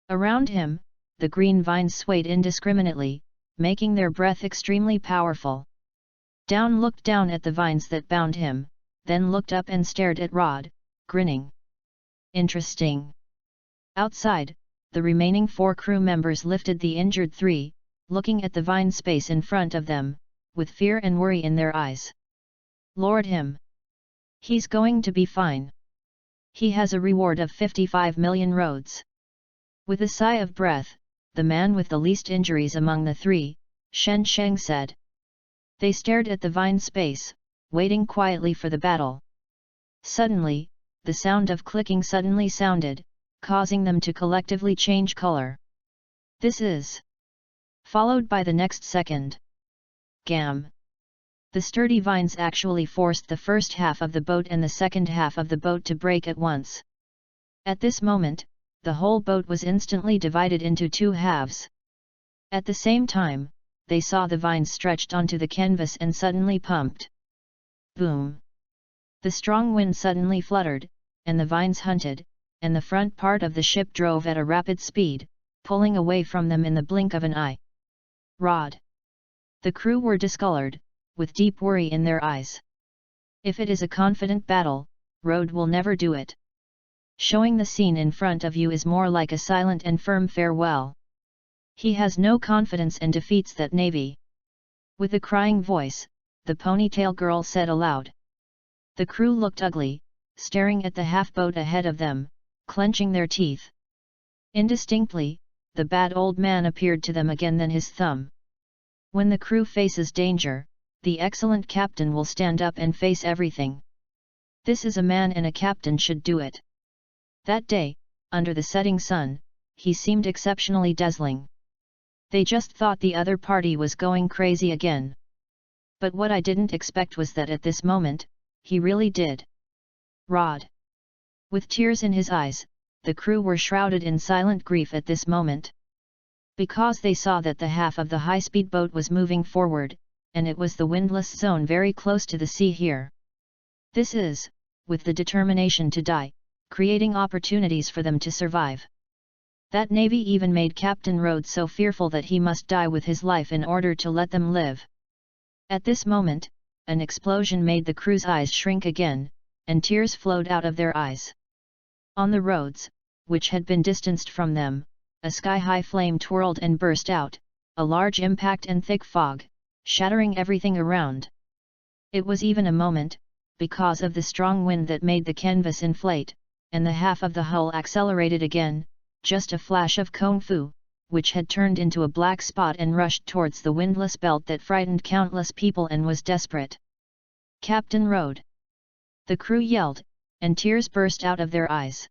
Around him, the green vines swayed indiscriminately, making their breath extremely powerful. Down looked down at the vines that bound him, then looked up and stared at Rod, grinning. "Interesting." Outside, the remaining 4 crew members lifted the injured 3, looking at the vine space in front of them, with fear and worry in their eyes. "Lord him! He's going to be fine. He has a reward of 55 million roads." With a sigh of breath, the man with the least injuries among the 3, Shen Sheng said. They stared at the vine space, waiting quietly for the battle. Suddenly, the sound of clicking suddenly sounded, causing them to collectively change color. "This is..." followed by the next second. Gam! The sturdy vines actually forced the first half of the boat and the second half of the boat to break at once. At this moment, the whole boat was instantly divided into 2 halves. At the same time, they saw the vines stretched onto the canvas and suddenly pumped. Boom! The strong wind suddenly fluttered, and the vines hunted, and the front part of the ship drove at a rapid speed, pulling away from them in the blink of an eye. Rod! The crew were discolored, with deep worry in their eyes. If it is a confident battle, Rod will never do it. Showing the scene in front of you is more like a silent and firm farewell. He has no confidence and defeats that navy. With a crying voice, the ponytail girl said aloud. The crew looked ugly, staring at the half-boat ahead of them, clenching their teeth. Indistinctly, the bad old man appeared to them again than his thumb. When the crew faces danger, the excellent captain will stand up and face everything. This is a man and a captain should do it. That day, under the setting sun, he seemed exceptionally dazzling. They just thought the other party was going crazy again. But what I didn't expect was that at this moment, he really did. Rod! With tears in his eyes, the crew were shrouded in silent grief at this moment. Because they saw that the half of the high-speed boat was moving forward, and it was the windless zone very close to the sea here. This is, with the determination to die, creating opportunities for them to survive. That navy even made Captain Rhodes so fearful that he must die with his life in order to let them live. At this moment, an explosion made the crew's eyes shrink again, and tears flowed out of their eyes. On the roads, which had been distanced from them, a sky-high flame twirled and burst out, a large impact and thick fog, shattering everything around. It was even a moment, because of the strong wind that made the canvas inflate, and the half of the hull accelerated again, just a flash of kung fu, which had turned into a black spot and rushed towards the windless belt that frightened countless people and was desperate. "Captain Road!" The crew yelled, and tears burst out of their eyes.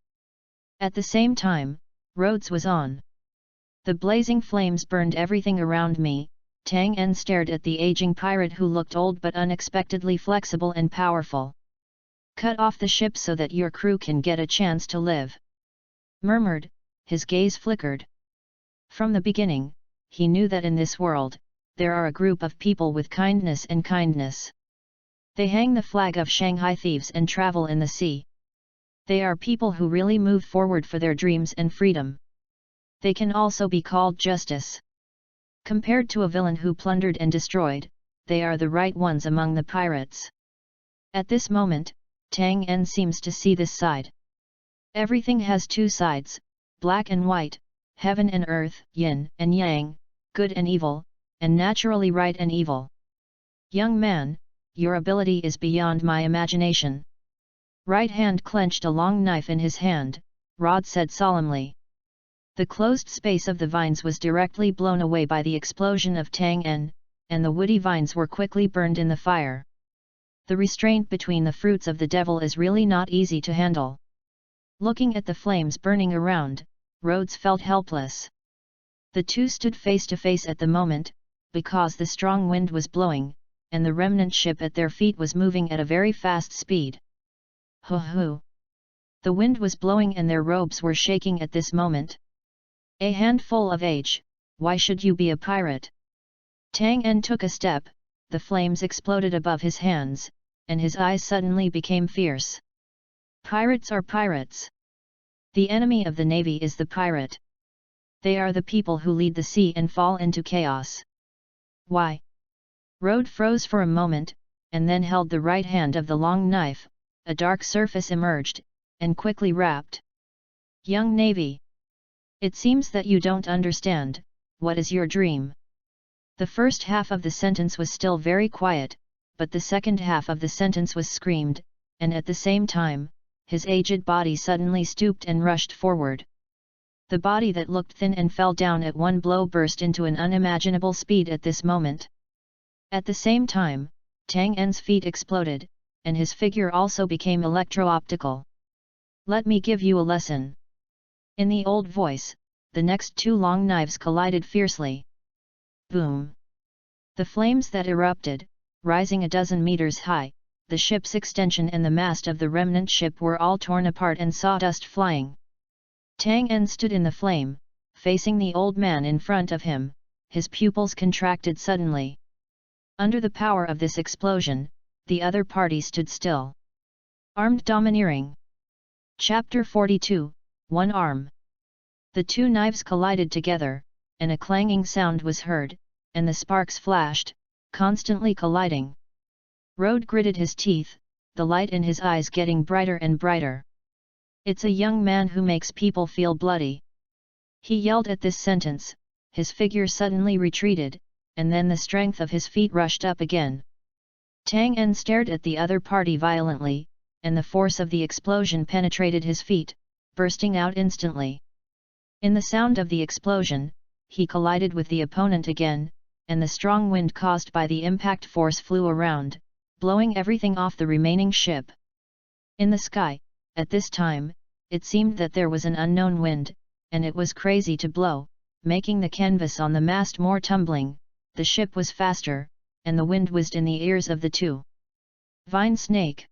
At the same time, Rhodes was on. The blazing flames burned everything around me. Tang En stared at the aging pirate who looked old but unexpectedly flexible and powerful. "Cut off the ship so that your crew can get a chance to live," murmured, his gaze flickered. From the beginning, he knew that in this world, there are a group of people with kindness and kindness. They hang the flag of Shanghai thieves and travel in the sea. They are people who really move forward for their dreams and freedom. They can also be called justice. Compared to a villain who plundered and destroyed, they are the right ones among the pirates. At this moment, Tang En seems to see this side. Everything has two sides, black and white, heaven and earth, yin and yang, good and evil, and naturally right and evil. "Young man, your ability is beyond my imagination." Right hand clenched a long knife in his hand, Rod said solemnly. The closed space of the vines was directly blown away by the explosion of Tang En, and the woody vines were quickly burned in the fire. The restraint between the fruits of the devil is really not easy to handle. Looking at the flames burning around, Rhodes felt helpless. The two stood face to face at the moment, because the strong wind was blowing, and the remnant ship at their feet was moving at a very fast speed. Hoo-hoo! The wind was blowing and their robes were shaking at this moment. "A handful of age, why should you be a pirate?" Tang En took a step, the flames exploded above his hands, and his eyes suddenly became fierce. "Pirates are pirates. The enemy of the navy is the pirate. They are the people who lead the sea and fall into chaos." "Why?" Rhodes froze for a moment, and then held the right hand of the long knife. A dark surface emerged, and quickly wrapped. "Young navy. It seems that you don't understand. What is your dream?" The first half of the sentence was still very quiet, but the second half of the sentence was screamed, and at the same time, his aged body suddenly stooped and rushed forward. The body that looked thin and fell down at one blow burst into an unimaginable speed at this moment. At the same time, Tang En's feet exploded, and his figure also became electro-optical. "Let me give you a lesson." In the old voice, the next two long knives collided fiercely. Boom! The flames that erupted, rising a dozen meters high, the ship's extension and the mast of the remnant ship were all torn apart and sawdust flying. Tang En stood in the flame, facing the old man in front of him, his pupils contracted suddenly. Under the power of this explosion, the other party stood still. Armed domineering. Chapter 42, One Arm. The two knives collided together, and a clanging sound was heard, and the sparks flashed, constantly colliding. Rhodes gritted his teeth, the light in his eyes getting brighter and brighter. "It's a young man who makes people feel bloody." He yelled at this sentence, his figure suddenly retreated, and then the strength of his feet rushed up again. Tang En stared at the other party violently, and the force of the explosion penetrated his feet, bursting out instantly. In the sound of the explosion, he collided with the opponent again, and the strong wind caused by the impact force flew around, blowing everything off the remaining ship. In the sky, at this time, it seemed that there was an unknown wind, and it was crazy to blow, making the canvas on the mast more tumbling. The ship was faster, and the wind whizzed in the ears of the two. "Vine snake!"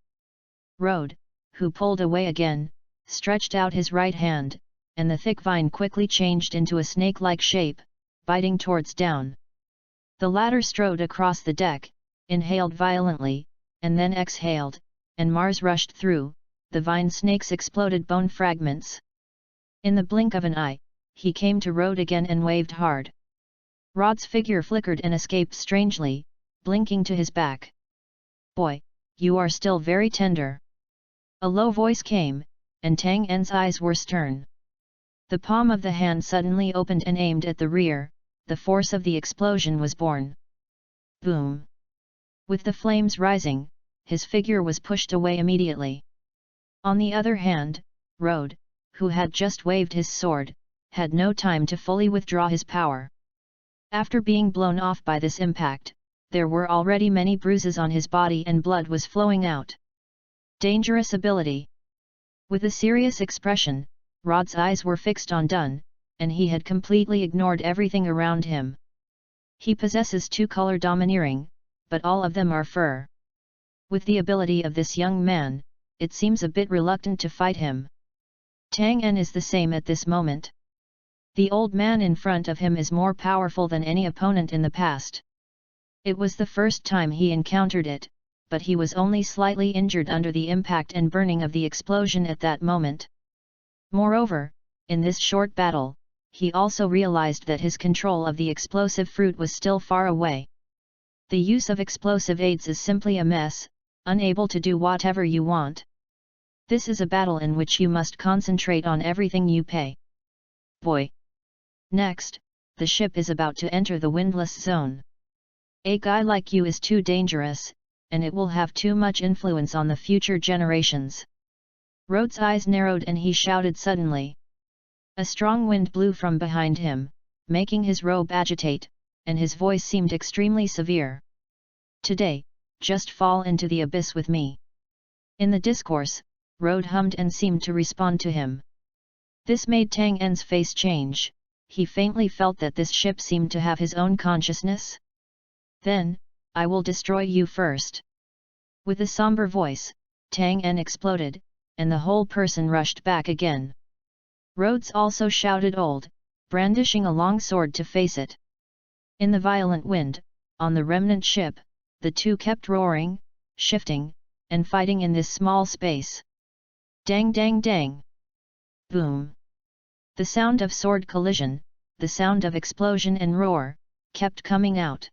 Rhodes, who pulled away again, stretched out his right hand, and the thick vine quickly changed into a snake-like shape, biting towards down. The latter strode across the deck, inhaled violently, and then exhaled, and Mars rushed through. The vine snake's exploded bone fragments. In the blink of an eye, he came to Rhodes again and waved hard. Rod's figure flickered and escaped strangely, blinking to his back. "Boy, you are still very tender." A low voice came, and Tang En's eyes were stern. The palm of the hand suddenly opened and aimed at the rear. The force of the explosion was born. Boom! With the flames rising, his figure was pushed away immediately. On the other hand, Rode, who had just waved his sword, had no time to fully withdraw his power. After being blown off by this impact, there were already many bruises on his body and blood was flowing out. Dangerous ability. With a serious expression, Rod's eyes were fixed on Dun, and he had completely ignored everything around him. He possesses 2-color domineering, but all of them are fur. With the ability of this young man, it seems a bit reluctant to fight him. Tang En is the same at this moment. The old man in front of him is more powerful than any opponent in the past. It was the first time he encountered it, but he was only slightly injured under the impact and burning of the explosion at that moment. Moreover, in this short battle, he also realized that his control of the explosive fruit was still far away. The use of explosive aids is simply a mess, unable to do whatever you want. This is a battle in which you must concentrate on everything you pay. Boy. Next, the ship is about to enter the windless zone. A guy like you is too dangerous, and it will have too much influence on the future generations. Rode's eyes narrowed and he shouted suddenly. A strong wind blew from behind him, making his robe agitate, and his voice seemed extremely severe. Today, just fall into the abyss with me. In the discourse, Rode hummed and seemed to respond to him. This made Tang En's face change. He faintly felt that this ship seemed to have his own consciousness. Then, I will destroy you first. With a somber voice, Tang En exploded, and the whole person rushed back again. Rhodes also shouted old, brandishing a long sword to face it. In the violent wind, on the remnant ship, the two kept roaring, shifting, and fighting in this small space. Dang dang dang! Boom! The sound of sword collision, the sound of explosion and roar, kept coming out.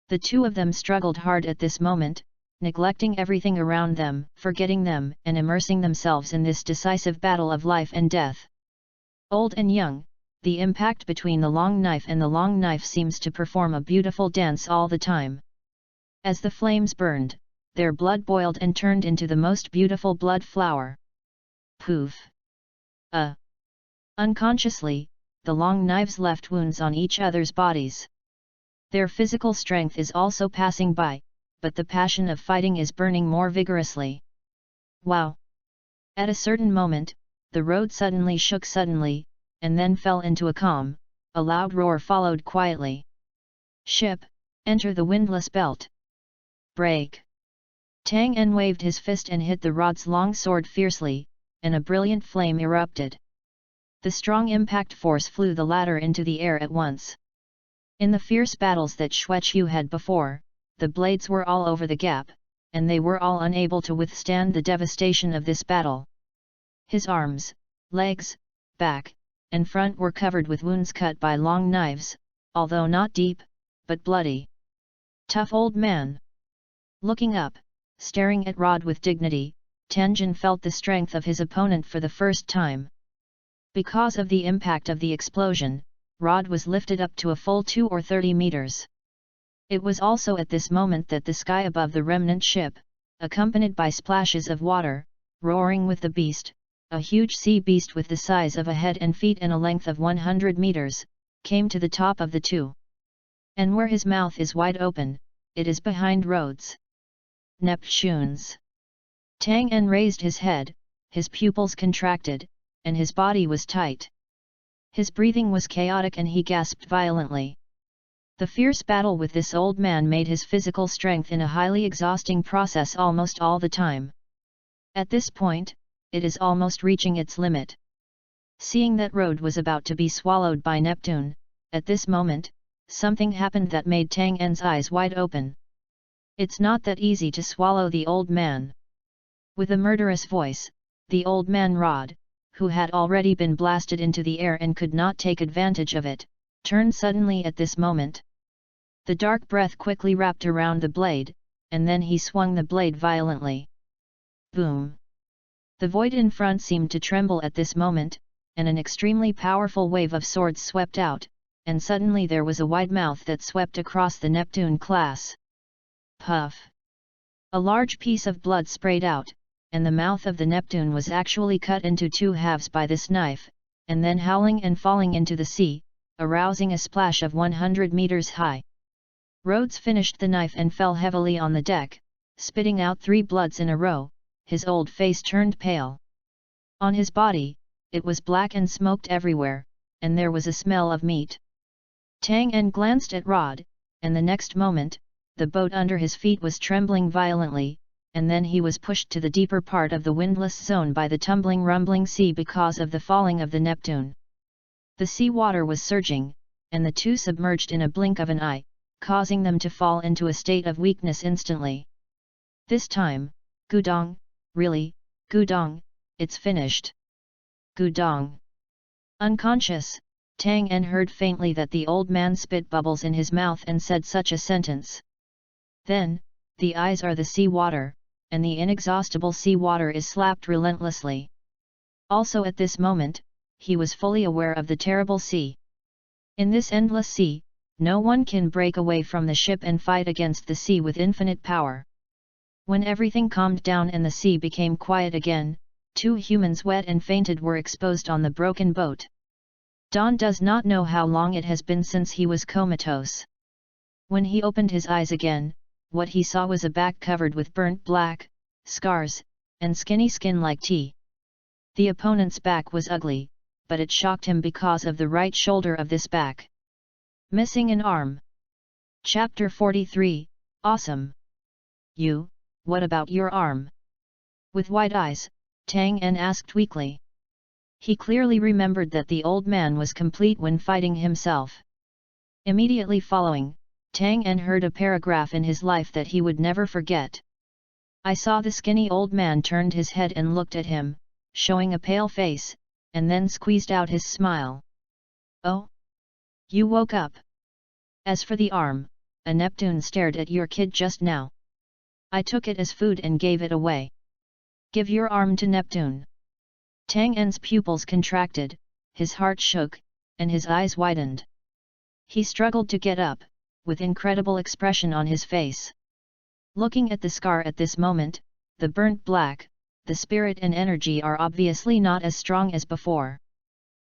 The two of them struggled hard at this moment, neglecting everything around them, forgetting them, and immersing themselves in this decisive battle of life and death. Old and young, the impact between the long knife and the long knife seems to perform a beautiful dance all the time. As the flames burned, their blood boiled and turned into the most beautiful blood flower. Poof! Unconsciously, the long knives left wounds on each other's bodies. Their physical strength is also passing by, but the passion of fighting is burning more vigorously. Wow! At a certain moment, the road suddenly shook suddenly, and then fell into a calm. A loud roar followed quietly. Ship, enter the windless belt. Break! Tang En waved his fist and hit the rod's long sword fiercely, and a brilliant flame erupted. The strong impact force flew the latter into the air at once. In the fierce battles that Xueqiu had before, the blades were all over the gap, and they were all unable to withstand the devastation of this battle. His arms, legs, back, and front were covered with wounds cut by long knives, although not deep, but bloody. Tough old man! Looking up, staring at Rod with dignity, Tenjin felt the strength of his opponent for the first time. Because of the impact of the explosion, Rod was lifted up to a full 2 or 30 meters. It was also at this moment that the sky above the remnant ship, accompanied by splashes of water, roaring with the beast, a huge sea beast with the size of a head and feet and a length of 100 meters, came to the top of the two. And where his mouth is wide open, it is behind Rhodes. Neptunes. Tang En raised his head, his pupils contracted, and his body was tight. His breathing was chaotic and he gasped violently. The fierce battle with this old man made his physical strength in a highly exhausting process almost all the time. At this point, it is almost reaching its limit. Seeing that Rode was about to be swallowed by Neptune, at this moment, something happened that made Tang En's eyes wide open. It's not that easy to swallow the old man. With a murderous voice, the old man Rod, who had already been blasted into the air and could not take advantage of it, turned suddenly at this moment. The dark breath quickly wrapped around the blade, and then he swung the blade violently. Boom! The void in front seemed to tremble at this moment, and an extremely powerful wave of swords swept out, and suddenly there was a wide mouth that swept across the Neptune class. Puff! A large piece of blood sprayed out, and the mouth of the Neptune was actually cut into two halves by this knife, and then howling and falling into the sea, arousing a splash of 100 meters high. Rhodes finished the knife and fell heavily on the deck, spitting out 3 bloods in a row. His old face turned pale. On his body, it was black and smoked everywhere, and there was a smell of meat. Tang En glanced at Rod, and the next moment, the boat under his feet was trembling violently, and then he was pushed to the deeper part of the windless zone by the tumbling rumbling sea because of the falling of the Neptune. The sea water was surging, and the two submerged in a blink of an eye, causing them to fall into a state of weakness instantly. This time, Gudong, really, Gudong, it's finished. Gudong. Unconscious, Tang En heard faintly that the old man spit bubbles in his mouth and said such a sentence. Then, the eyes are the sea water, and the inexhaustible sea water is slapped relentlessly. Also at this moment, he was fully aware of the terrible sea. In this endless sea, no one can break away from the ship and fight against the sea with infinite power. When everything calmed down and the sea became quiet again, 2 humans wet and fainted were exposed on the broken boat. Don does not know how long it has been since he was comatose. When he opened his eyes again, what he saw was a back covered with burnt black, scars, and skinny skin like tea. The opponent's back was ugly, but it shocked him because of the right shoulder of this back. Missing an arm. Chapter 43, Awesome. You, what about your arm? With wide eyes, Tang En asked weakly. He clearly remembered that the old man was complete when fighting himself. Immediately following, Tang En heard a paragraph in his life that he would never forget. I saw the skinny old man turned his head and looked at him, showing a pale face, and then squeezed out his smile. Oh? You woke up. As for the arm, a Neptune stared at your kid just now. I took it as food and gave it away. Give your arm to Neptune. Tang En's pupils contracted, his heart shook, and his eyes widened. He struggled to get up, with incredible expression on his face. Looking at the scar at this moment, the burnt black, the spirit and energy are obviously not as strong as before.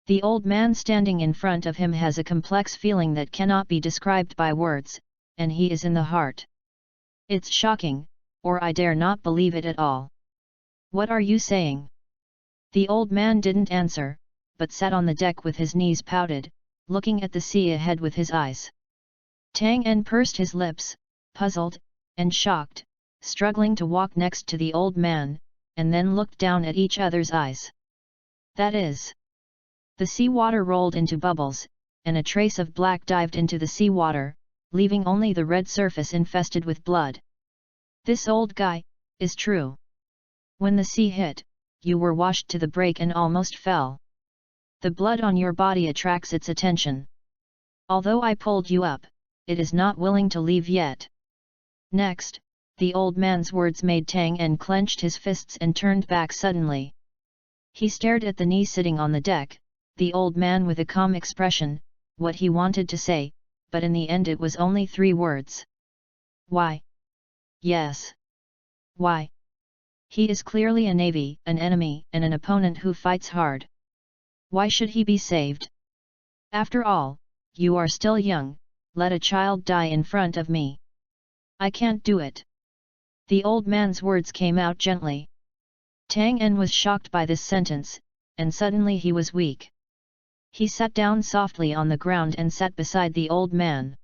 The old man standing in front of him has a complex feeling that cannot be described by words, and he is in the heart. It's shocking, or I dare not believe it at all. What are you saying? The old man didn't answer, but sat on the deck with his knees pouted, looking at the sea ahead with his eyes. Tang En pursed his lips, puzzled, and shocked, struggling to walk next to the old man, and then looked down at each other's eyes. That is. The sea water rolled into bubbles, and a trace of black dived into the sea water, leaving only the red surface infested with blood. This old guy, is true. When the sea hit, you were washed to the break and almost fell. The blood on your body attracts its attention. Although I pulled you up, it is not willing to leave yet. Next, the old man's words made Tang En clenched his fists and turned back suddenly. He stared at the knee sitting on the deck, the old man with a calm expression, what he wanted to say, but in the end it was only 3 words. Why? Yes. Why? He is clearly a navy, an enemy, and an opponent who fights hard. Why should he be saved? After all, you are still young, let a child die in front of me. I can't do it. The old man's words came out gently. Tang En was shocked by this sentence, and suddenly he was weak. He sat down softly on the ground and sat beside the old man.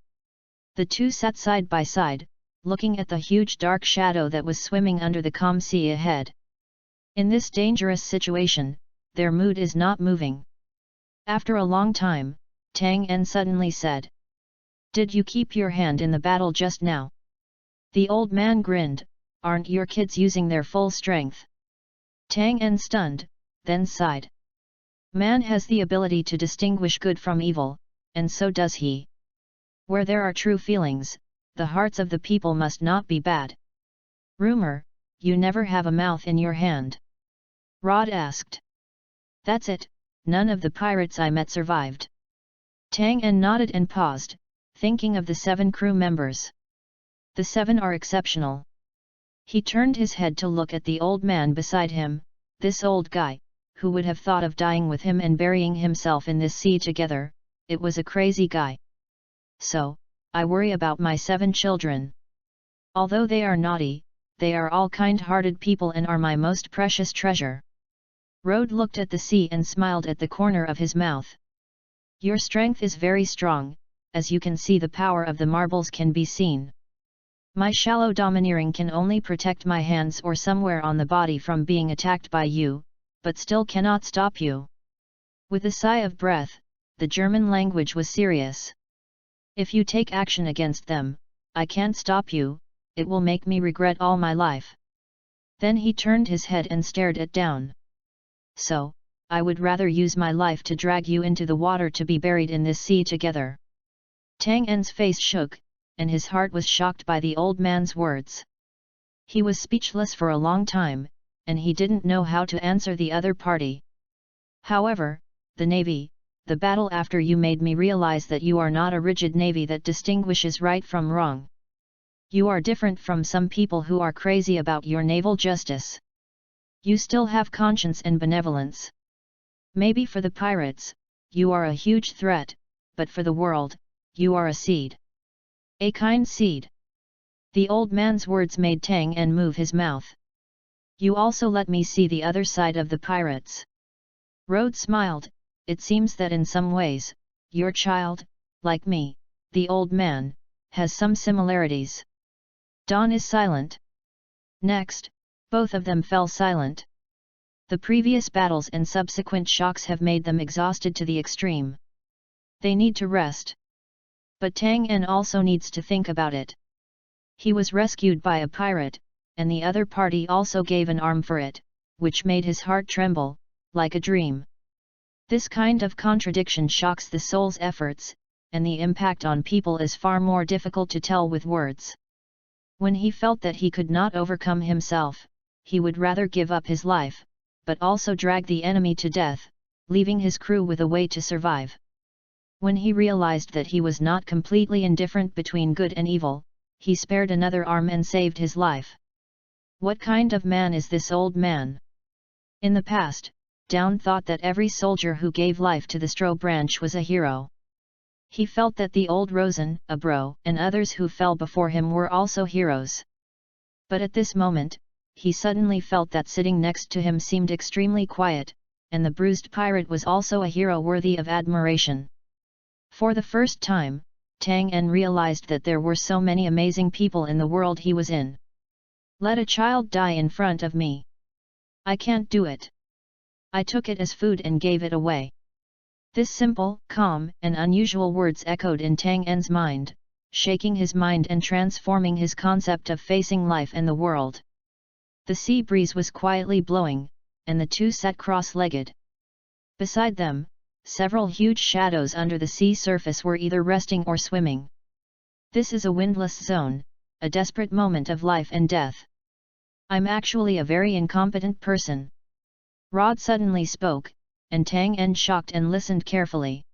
The two sat side by side, looking at the huge dark shadow that was swimming under the calm sea ahead. In this dangerous situation, their mood is not moving. After a long time, Tang En suddenly said, "Did you keep your hand in the battle just now?" The old man grinned, "Aren't your kids using their full strength?" Tang En stunned, then sighed. Man has the ability to distinguish good from evil, and so does he. Where there are true feelings, the hearts of the people must not be bad. Rumor, you never have a mouth in your hand? Rod asked. That's it, none of the pirates I met survived. Tang En nodded and paused, thinking of the 7 crew members. The 7 are exceptional. He turned his head to look at the old man beside him. This old guy, who would have thought of dying with him and burying himself in this sea together, it was a crazy guy. So, I worry about my 7 children. Although they are naughty, they are all kind-hearted people and are my most precious treasure. Rode looked at the sea and smiled at the corner of his mouth. Your strength is very strong, as you can see the power of the marbles can be seen. My shallow domineering can only protect my hands or somewhere on the body from being attacked by you, but still cannot stop you. With a sigh of breath, the German language was serious. If you take action against them, I can't stop you, it will make me regret all my life. Then he turned his head and stared it down. So, I would rather use my life to drag you into the water to be buried in this sea together. Tang En's face shook, and his heart was shocked by the old man's words. He was speechless for a long time, and he didn't know how to answer the other party. However, the navy, the battle after you made me realize that you are not a rigid navy that distinguishes right from wrong. You are different from some people who are crazy about your naval justice. You still have conscience and benevolence. Maybe for the pirates, you are a huge threat, but for the world, you are a seed. A kind seed. The old man's words made Tang En move his mouth. You also let me see the other side of the pirates. Rode smiled. It seems that in some ways, your child, like me, the old man, has some similarities. Don is silent. Next, both of them fell silent. The previous battles and subsequent shocks have made them exhausted to the extreme. They need to rest. But Tang En also needs to think about it. He was rescued by a pirate, and the other party also gave an arm for it, which made his heart tremble, like a dream. This kind of contradiction shocks the soul's efforts, and the impact on people is far more difficult to tell with words. When he felt that he could not overcome himself, he would rather give up his life, but also drag the enemy to death, leaving his crew with a way to survive. When he realized that he was not completely indifferent between good and evil, he spared another arm and saved his life. What kind of man is this old man? In the past, Down thought that every soldier who gave life to the Stro branch was a hero. He felt that the old Rosen, Abro, and others who fell before him were also heroes. But at this moment, he suddenly felt that sitting next to him seemed extremely quiet, and the bruised pirate was also a hero worthy of admiration. For the first time, Tang En realized that there were so many amazing people in the world he was in. Let a child die in front of me. I can't do it. I took it as food and gave it away. This simple, calm, and unusual words echoed in Tang En's mind, shaking his mind and transforming his concept of facing life and the world. The sea breeze was quietly blowing, and the two sat cross-legged. Beside them, several huge shadows under the sea surface were either resting or swimming. This is a windless zone, a desperate moment of life and death. I'm actually a very incompetent person. Rod suddenly spoke, and Tang En shocked and listened carefully.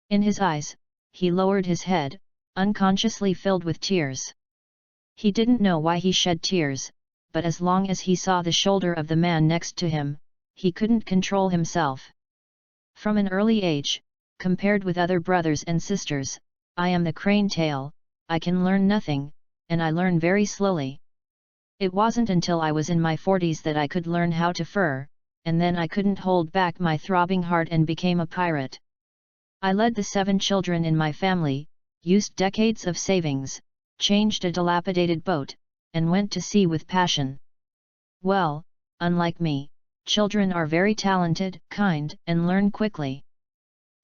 In his eyes, he lowered his head, unconsciously filled with tears. He didn't know why he shed tears, but as long as he saw the shoulder of the man next to him, he couldn't control himself. From an early age, compared with other brothers and sisters, I am the crane tail, I can learn nothing, and I learn very slowly. It wasn't until I was in my 40s that I could learn how to fur, and then I couldn't hold back my throbbing heart and became a pirate. I led the 7 children in my family, used decades of savings, changed a dilapidated boat, and went to sea with passion. Well, unlike me, children are very talented, kind, and learn quickly.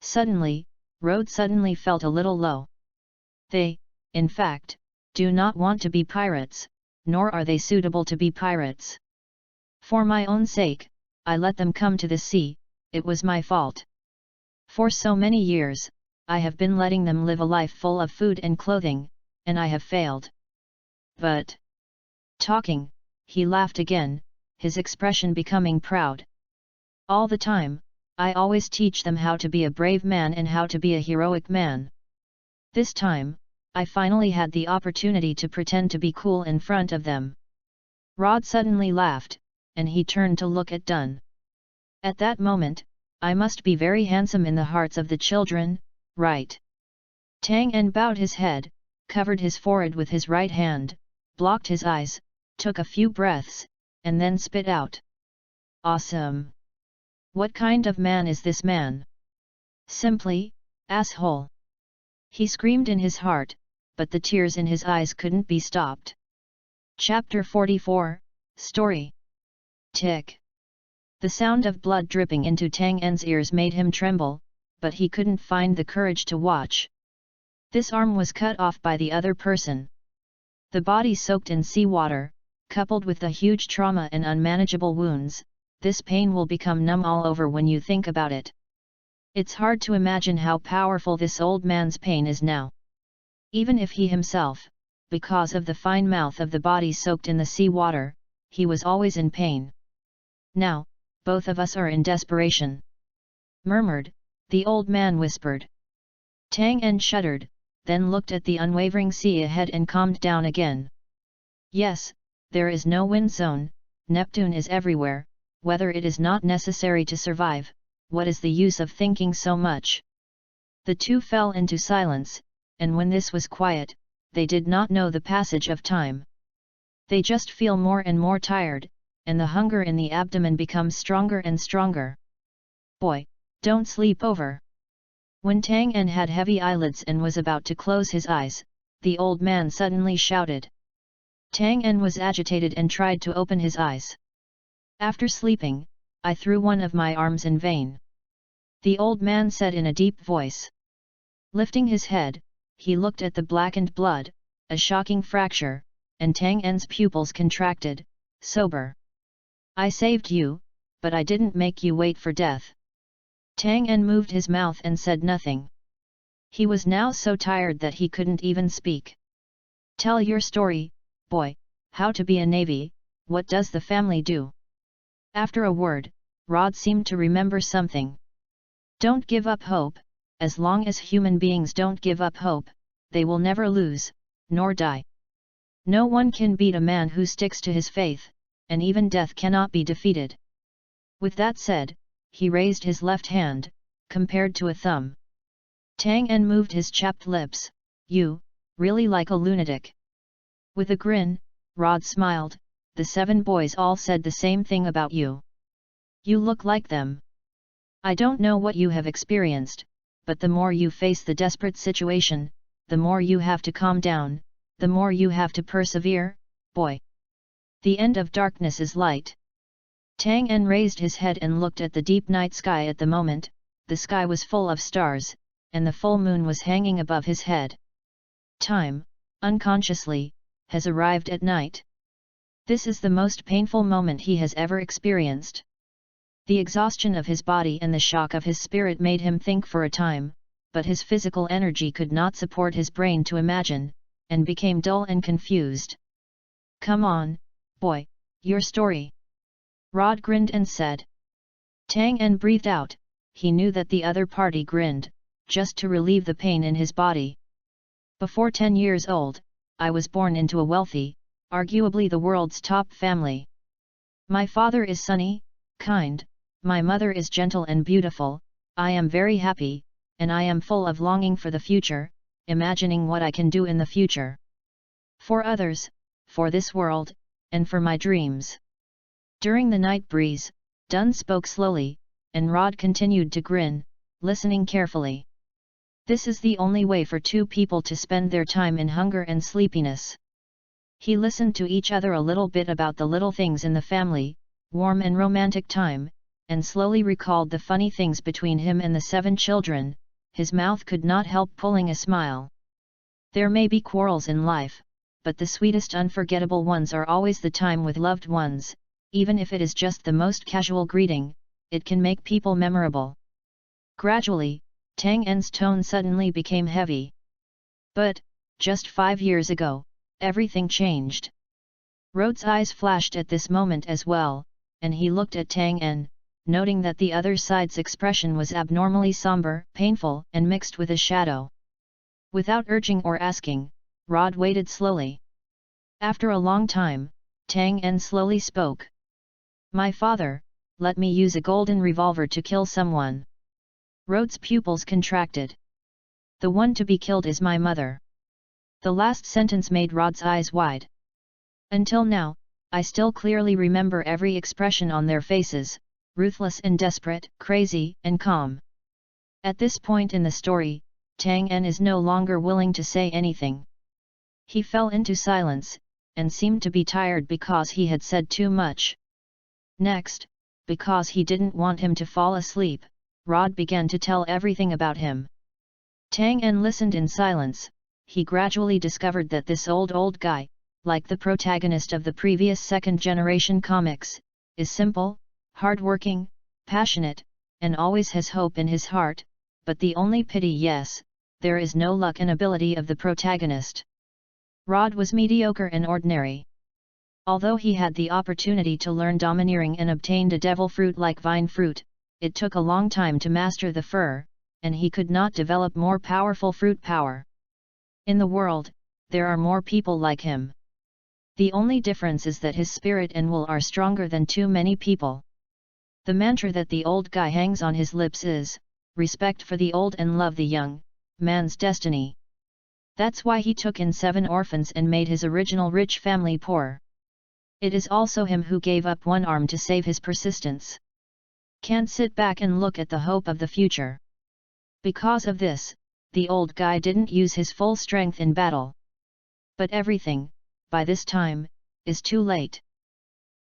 Suddenly, Rode suddenly felt a little low. They, in fact, do not want to be pirates, nor are they suitable to be pirates. For my own sake, I let them come to the sea, it was my fault. For so many years, I have been letting them live a life full of food and clothing, and I have failed. But... Talking, he laughed again, his expression becoming proud. All the time, I always teach them how to be a brave man and how to be a heroic man. This time, I finally had the opportunity to pretend to be cool in front of them. Rod suddenly laughed, and he turned to look at Dun. At that moment, I must be very handsome in the hearts of the children, right? Tang En bowed his head, covered his forehead with his right hand, blocked his eyes, took a few breaths, and then spit out. Awesome! What kind of man is this man? Simply, asshole! He screamed in his heart, but the tears in his eyes couldn't be stopped. Chapter 44, Story. Tick. The sound of blood dripping into Tang En's ears made him tremble, but he couldn't find the courage to watch. This arm was cut off by the other person. The body soaked in seawater, coupled with the huge trauma and unmanageable wounds, this pain will become numb all over when you think about it. It's hard to imagine how powerful this old man's pain is now. Even if he himself, because of the fine mouth of the body soaked in the seawater, he was always in pain. Now, both of us are in desperation. Murmured, the old man whispered. Tang En shuddered, then looked at the unwavering sea ahead and calmed down again. Yes, there is no wind zone, Neptune is everywhere, whether it is not necessary to survive, what is the use of thinking so much? The two fell into silence, and when this was quiet, they did not know the passage of time. They just feel more and more tired, and the hunger in the abdomen becomes stronger and stronger. Boy, don't sleep over. When Tang En had heavy eyelids and was about to close his eyes, the old man suddenly shouted. Tang En was agitated and tried to open his eyes. After sleeping, I threw one of my arms in vain. The old man said in a deep voice. Lifting his head, he looked at the blackened blood, a shocking fracture, and Tang En's pupils contracted, sober. I saved you, but I didn't make you wait for death. Tang En moved his mouth and said nothing. He was now so tired that he couldn't even speak. Tell your story, boy, how to be a navy, what does the family do? After a word, Rod seemed to remember something. Don't give up hope, as long as human beings don't give up hope, they will never lose, nor die. No one can beat a man who sticks to his faith, and even death cannot be defeated. With that said, he raised his left hand, compared to a thumb. Tang En moved his chapped lips. You, really like a lunatic. With a grin, Rod smiled, the 7 boys all said the same thing about you. You look like them. I don't know what you have experienced, but the more you face the desperate situation, the more you have to calm down, the more you have to persevere, boy. The end of darkness is light. Tang En raised his head and looked at the deep night sky at the moment. The sky was full of stars, and the full moon was hanging above his head. Time, unconsciously, has arrived at night. This is the most painful moment he has ever experienced. The exhaustion of his body and the shock of his spirit made him think for a time, but his physical energy could not support his brain to imagine, and became dull and confused. Come on, boy, your story. Rod grinned and said. Tang En breathed out. He knew that the other party grinned, just to relieve the pain in his body. Before 10 years old, I was born into a wealthy, arguably the world's top family. My father is sunny, kind, my mother is gentle and beautiful, I am very happy, and I am full of longing for the future, imagining what I can do in the future. For others, for this world, and for my dreams. During the night breeze, Dun spoke slowly, and Rod continued to grin, listening carefully. This is the only way for 2 people to spend their time in hunger and sleepiness. He listened to each other a little bit about the little things in the family, warm and romantic time, and slowly recalled the funny things between him and the 7 children. His mouth could not help pulling a smile. There may be quarrels in life, but the sweetest unforgettable ones are always the time with loved ones. Even if it is just the most casual greeting, it can make people memorable. Gradually, Tang En's tone suddenly became heavy. But, just 5 years ago, everything changed. Rod's eyes flashed at this moment as well, and he looked at Tang En, noting that the other side's expression was abnormally somber, painful, and mixed with a shadow. Without urging or asking, Rod waited slowly. After a long time, Tang En slowly spoke. My father, let me use a golden revolver to kill someone. Rod's pupils contracted. The one to be killed is my mother. The last sentence made Rod's eyes wide. Until now, I still clearly remember every expression on their faces, ruthless and desperate, crazy and calm. At this point in the story, Tang En is no longer willing to say anything. He fell into silence, and seemed to be tired because he had said too much. Next, because he didn't want him to fall asleep, Rod began to tell everything about him. Tang En listened in silence. He gradually discovered that this old guy, like the protagonist of the previous second-generation comics, is simple, hard-working, passionate, and always has hope in his heart, but the only pity, yes, there is no luck and ability of the protagonist. Rod was mediocre and ordinary. Although he had the opportunity to learn domineering and obtained a devil fruit like vine fruit, it took a long time to master the fur, and he could not develop more powerful fruit power. In the world, there are more people like him. The only difference is that his spirit and will are stronger than too many people. The mantra that the old guy hangs on his lips is, respect for the old and love the young, man's destiny. That's why he took in 7 orphans and made his original rich family poor. It is also him who gave up one arm to save his persistence. Can't sit back and look at the hope of the future. Because of this, the old guy didn't use his full strength in battle. But everything, by this time, is too late.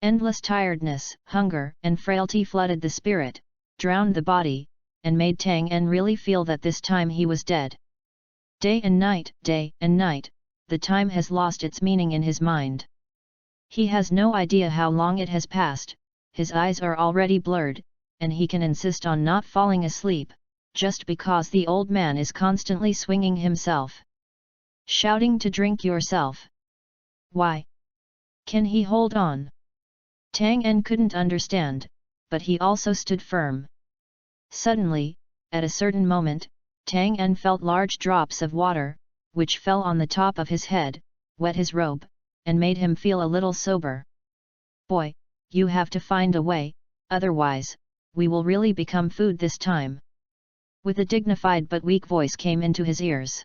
Endless tiredness, hunger, and frailty flooded the spirit, drowned the body, and made Tang En really feel that this time he was dead. Day and night, the time has lost its meaning in his mind. He has no idea how long it has passed, his eyes are already blurred, and he can insist on not falling asleep, just because the old man is constantly swinging himself. Shouting to drink yourself. Why? Can he hold on? Tang En couldn't understand, but he also stood firm. Suddenly, at a certain moment, Tang En felt large drops of water, which fell on the top of his head, wet his robe, and made him feel a little sober. Boy, you have to find a way, otherwise, we will really become food this time. With a dignified but weak voice came into his ears.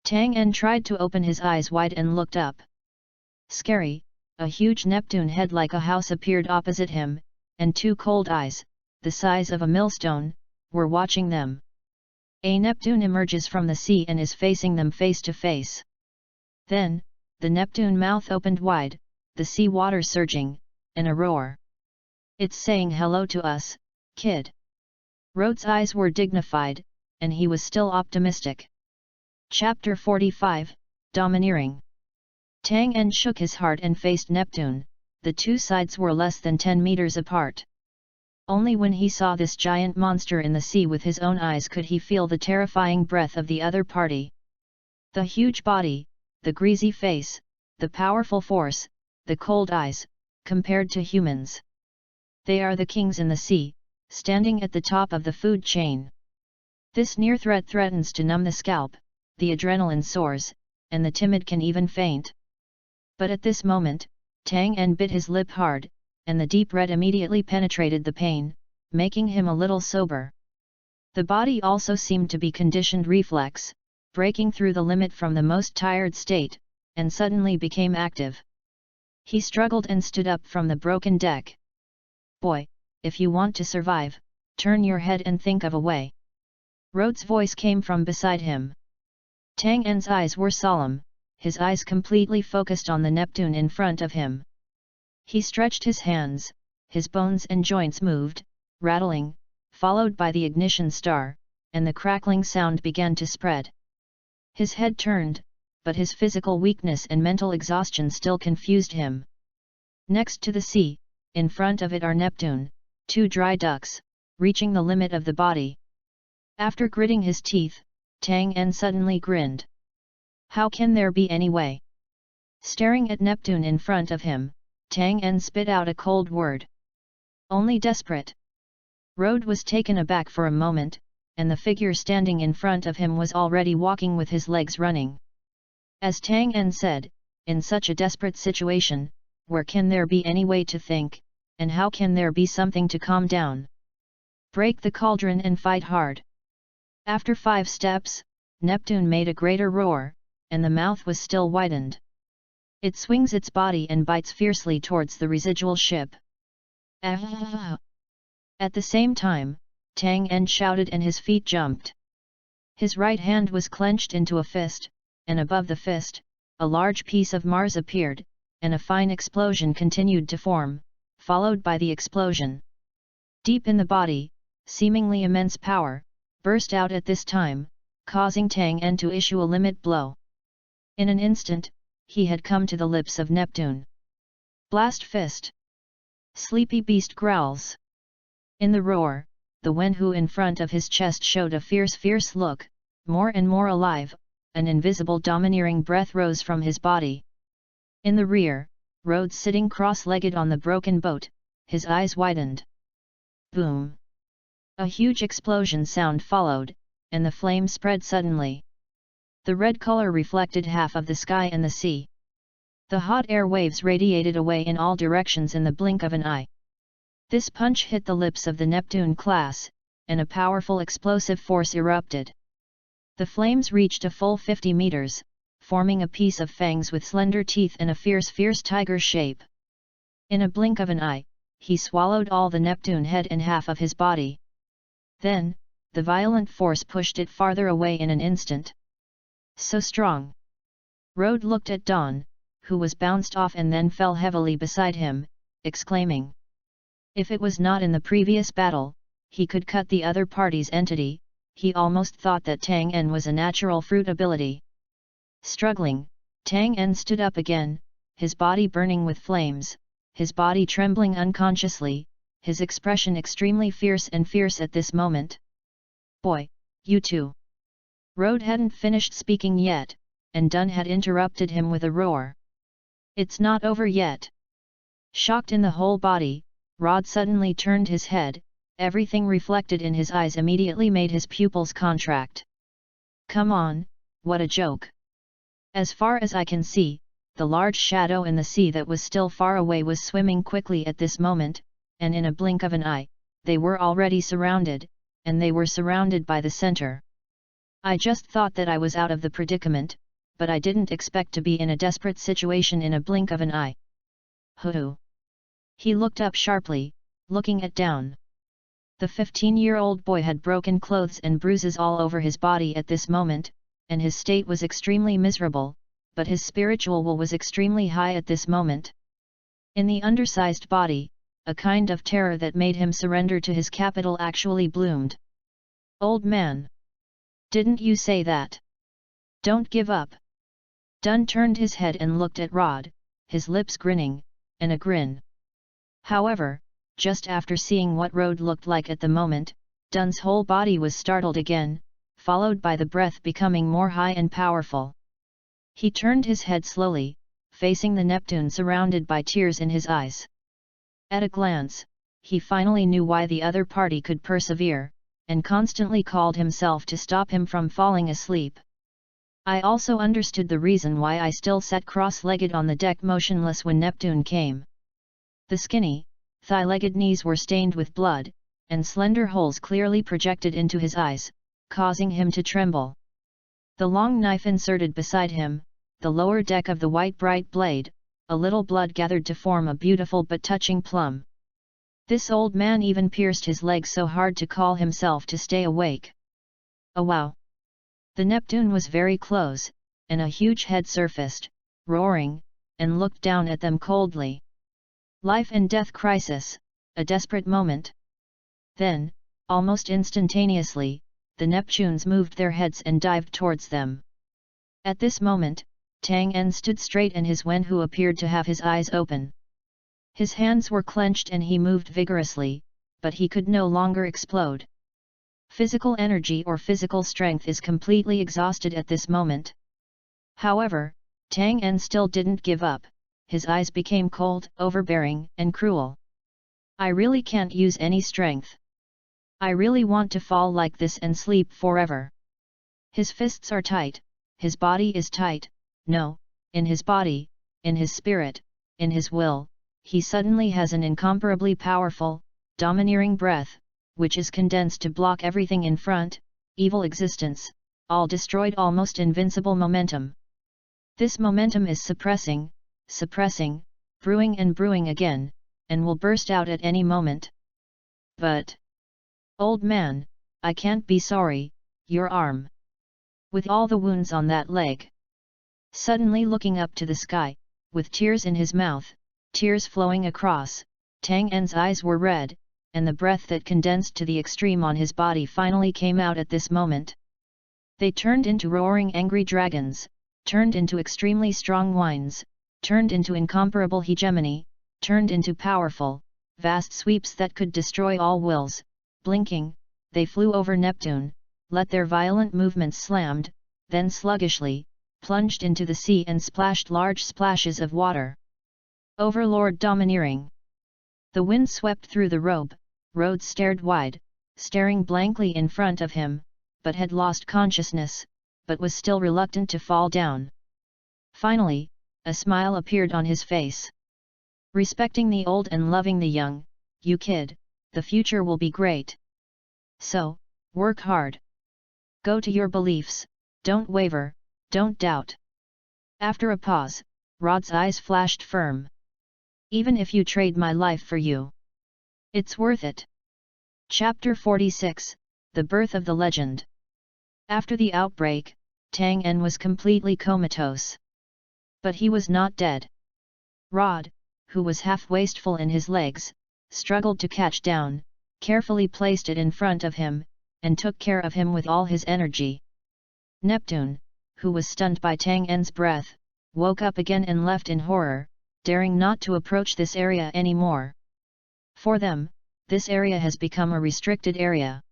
Tang En tried to open his eyes wide and looked up. Scary, a huge Neptune head like a house appeared opposite him, and 2 cold eyes, the size of a millstone, were watching them. A Neptune emerges from the sea and is facing them face to face. Then, the Neptune mouth opened wide, the sea water surging, and a roar. It's saying hello to us, kid. Rod's eyes were dignified, and he was still optimistic. Chapter 45, Domineering. Tang En shook his heart and faced Neptune. The 2 sides were less than 10 meters apart. Only when he saw this giant monster in the sea with his own eyes could he feel the terrifying breath of the other party. The huge body, the greasy face, the powerful force, the cold eyes, compared to humans. They are the kings in the sea, standing at the top of the food chain. This near threat threatens to numb the scalp, the adrenaline soars, and the timid can even faint. But at this moment, Tang En bit his lip hard, and the deep red immediately penetrated the pain, making him a little sober. The body also seemed to be conditioned reflex, breaking through the limit from the most tired state, and suddenly became active. He struggled and stood up from the broken deck. Boy, if you want to survive, turn your head and think of a way. Rod's voice came from beside him. Tang En's eyes were solemn, his eyes completely focused on the Neptune in front of him. He stretched his hands, his bones and joints moved, rattling, followed by the ignition star, and the crackling sound began to spread. His head turned, but his physical weakness and mental exhaustion still confused him. Next to the sea, in front of it are Neptune, 2 dry ducks, reaching the limit of the body. After gritting his teeth, Tang En suddenly grinned. How can there be any way? Staring at Neptune in front of him, Tang En spit out a cold word. Only desperate. Rod was taken aback for a moment, and the figure standing in front of him was already walking with his legs running. As Tang En said, in such a desperate situation, where can there be any way to think, and how can there be something to calm down? Break the cauldron and fight hard. After 5 steps, Neptune made a greater roar, and the mouth was still widened. It swings its body and bites fiercely towards the residual ship. Ah! At the same time, Tang En shouted and his feet jumped. His right hand was clenched into a fist, and above the fist, a large piece of Mars appeared, and a fine explosion continued to form, followed by the explosion. Deep in the body, seemingly immense power burst out at this time, causing Tang En to issue a limit blow. In an instant, he had come to the lips of Neptune. Blast fist! Sleepy beast growls. In the roar, the Wenhu in front of his chest showed a fierce look, more and more alive, an invisible domineering breath rose from his body. In the rear, Rhodes sitting cross-legged on the broken boat, his eyes widened. Boom! A huge explosion sound followed, and the flame spread suddenly. The red color reflected half of the sky and the sea. The hot air waves radiated away in all directions in the blink of an eye. This punch hit the lips of the Neptune class, and a powerful explosive force erupted. The flames reached a full 50 meters, forming a piece of fangs with slender teeth and a fierce tiger shape. In a blink of an eye, he swallowed all the Neptune head and half of his body. Then, the violent force pushed it farther away in an instant. So strong! Rhodes looked at Dawn, who was bounced off and then fell heavily beside him, exclaiming. If it was not in the previous battle, he could cut the other party's entity. He almost thought that Tang En was a natural fruit ability. Struggling, Tang En stood up again, his body burning with flames, his body trembling unconsciously, his expression extremely fierce at this moment. Boy, you two! Rhodes hadn't finished speaking yet, and Dunn had interrupted him with a roar. It's not over yet. Shocked in the whole body, Rod suddenly turned his head, everything reflected in his eyes immediately made his pupils contract. Come on, what a joke! As far as I can see, the large shadow in the sea that was still far away was swimming quickly at this moment, and in a blink of an eye, they were already surrounded, and they were surrounded by the center. I just thought that I was out of the predicament, but I didn't expect to be in a desperate situation in a blink of an eye. Hoo! He looked up sharply, looking at Dawn. The 15-year-old boy had broken clothes and bruises all over his body at this moment, and his state was extremely miserable, but his spiritual will was extremely high at this moment. In the undersized body, a kind of terror that made him surrender to his capital actually bloomed. Old man! Didn't you say that? Don't give up! Dunn turned his head and looked at Rod, his lips grinning, and a grin. However, just after seeing what Rhodes looked like at the moment, Dunn's whole body was startled again, followed by the breath becoming more high and powerful. He turned his head slowly, facing the Neptune surrounded by tears in his eyes. At a glance, he finally knew why the other party could persevere, and constantly called himself to stop him from falling asleep. I also understood the reason why I still sat cross-legged on the deck motionless when Neptune came. The skinny, thigh-legged knees were stained with blood, and slender holes clearly projected into his eyes, causing him to tremble. The long knife inserted beside him, the lower deck of the white bright blade, a little blood gathered to form a beautiful but touching plum. This old man even pierced his leg so hard to call himself to stay awake. Oh wow! The Neptune was very close, and a huge head surfaced, roaring, and looked down at them coldly. Life and death crisis, a desperate moment. Then, almost instantaneously, the Neptunes moved their heads and dived towards them. At this moment, Tang En stood straight and his Wenhu appeared to have his eyes open. His hands were clenched and he moved vigorously, but he could no longer explode. Physical energy or physical strength is completely exhausted at this moment. However, Tang En still didn't give up. His eyes became cold, overbearing, and cruel. I really can't use any strength. I really want to fall like this and sleep forever. His fists are tight, his body is tight, no, in his body, in his spirit, in his will, he suddenly has an incomparably powerful, domineering breath, which is condensed to block everything in front, evil existence, all destroyed almost invincible momentum. This momentum is suppressing, brewing and brewing again, and will burst out at any moment. But, old man, I can't be sorry, your arm. With all the wounds on that leg. Suddenly looking up to the sky, with tears in his mouth, tears flowing across, Tang En's eyes were red, and the breath that condensed to the extreme on his body finally came out at this moment. They turned into roaring angry dragons, turned into extremely strong winds, turned into incomparable hegemony, turned into powerful, vast sweeps that could destroy all wills. Blinking, they flew over Neptune, let their violent movements slammed, then sluggishly, plunged into the sea and splashed large splashes of water. Overlord domineering. The wind swept through the robe, Rhodes stared wide, staring blankly in front of him, but had lost consciousness, but was still reluctant to fall down. Finally, a smile appeared on his face. Respecting the old and loving the young, you kid, the future will be great. So, work hard. Go to your beliefs, don't waver, don't doubt. After a pause, Rod's eyes flashed firm. Even if you trade my life for you, it's worth it. Chapter 46, The Birth of the Legend. After the outbreak, Tang En was completely comatose. But he was not dead. Rod, who was half wasteful in his legs, struggled to catch down, carefully placed it in front of him, and took care of him with all his energy. Neptune, who was stunned by Tang En's breath, woke up again and left in horror, daring not to approach this area anymore. For them, this area has become a restricted area.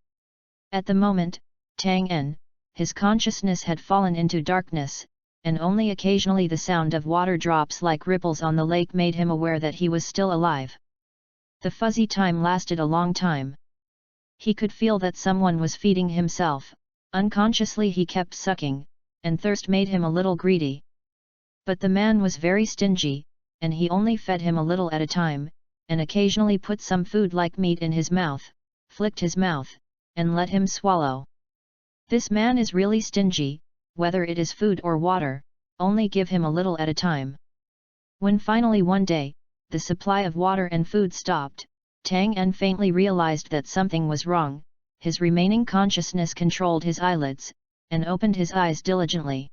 At the moment, Tang En, his consciousness had fallen into darkness, and only occasionally the sound of water drops like ripples on the lake made him aware that he was still alive. The fuzzy time lasted a long time. He could feel that someone was feeding himself. Unconsciously he kept sucking, and thirst made him a little greedy. But the man was very stingy, and he only fed him a little at a time, and occasionally put some food like meat in his mouth, flicked his mouth, and let him swallow. This man is really stingy, whether it is food or water, only give him a little at a time. When finally one day, the supply of water and food stopped, Tang En faintly realized that something was wrong. His remaining consciousness controlled his eyelids, and opened his eyes diligently.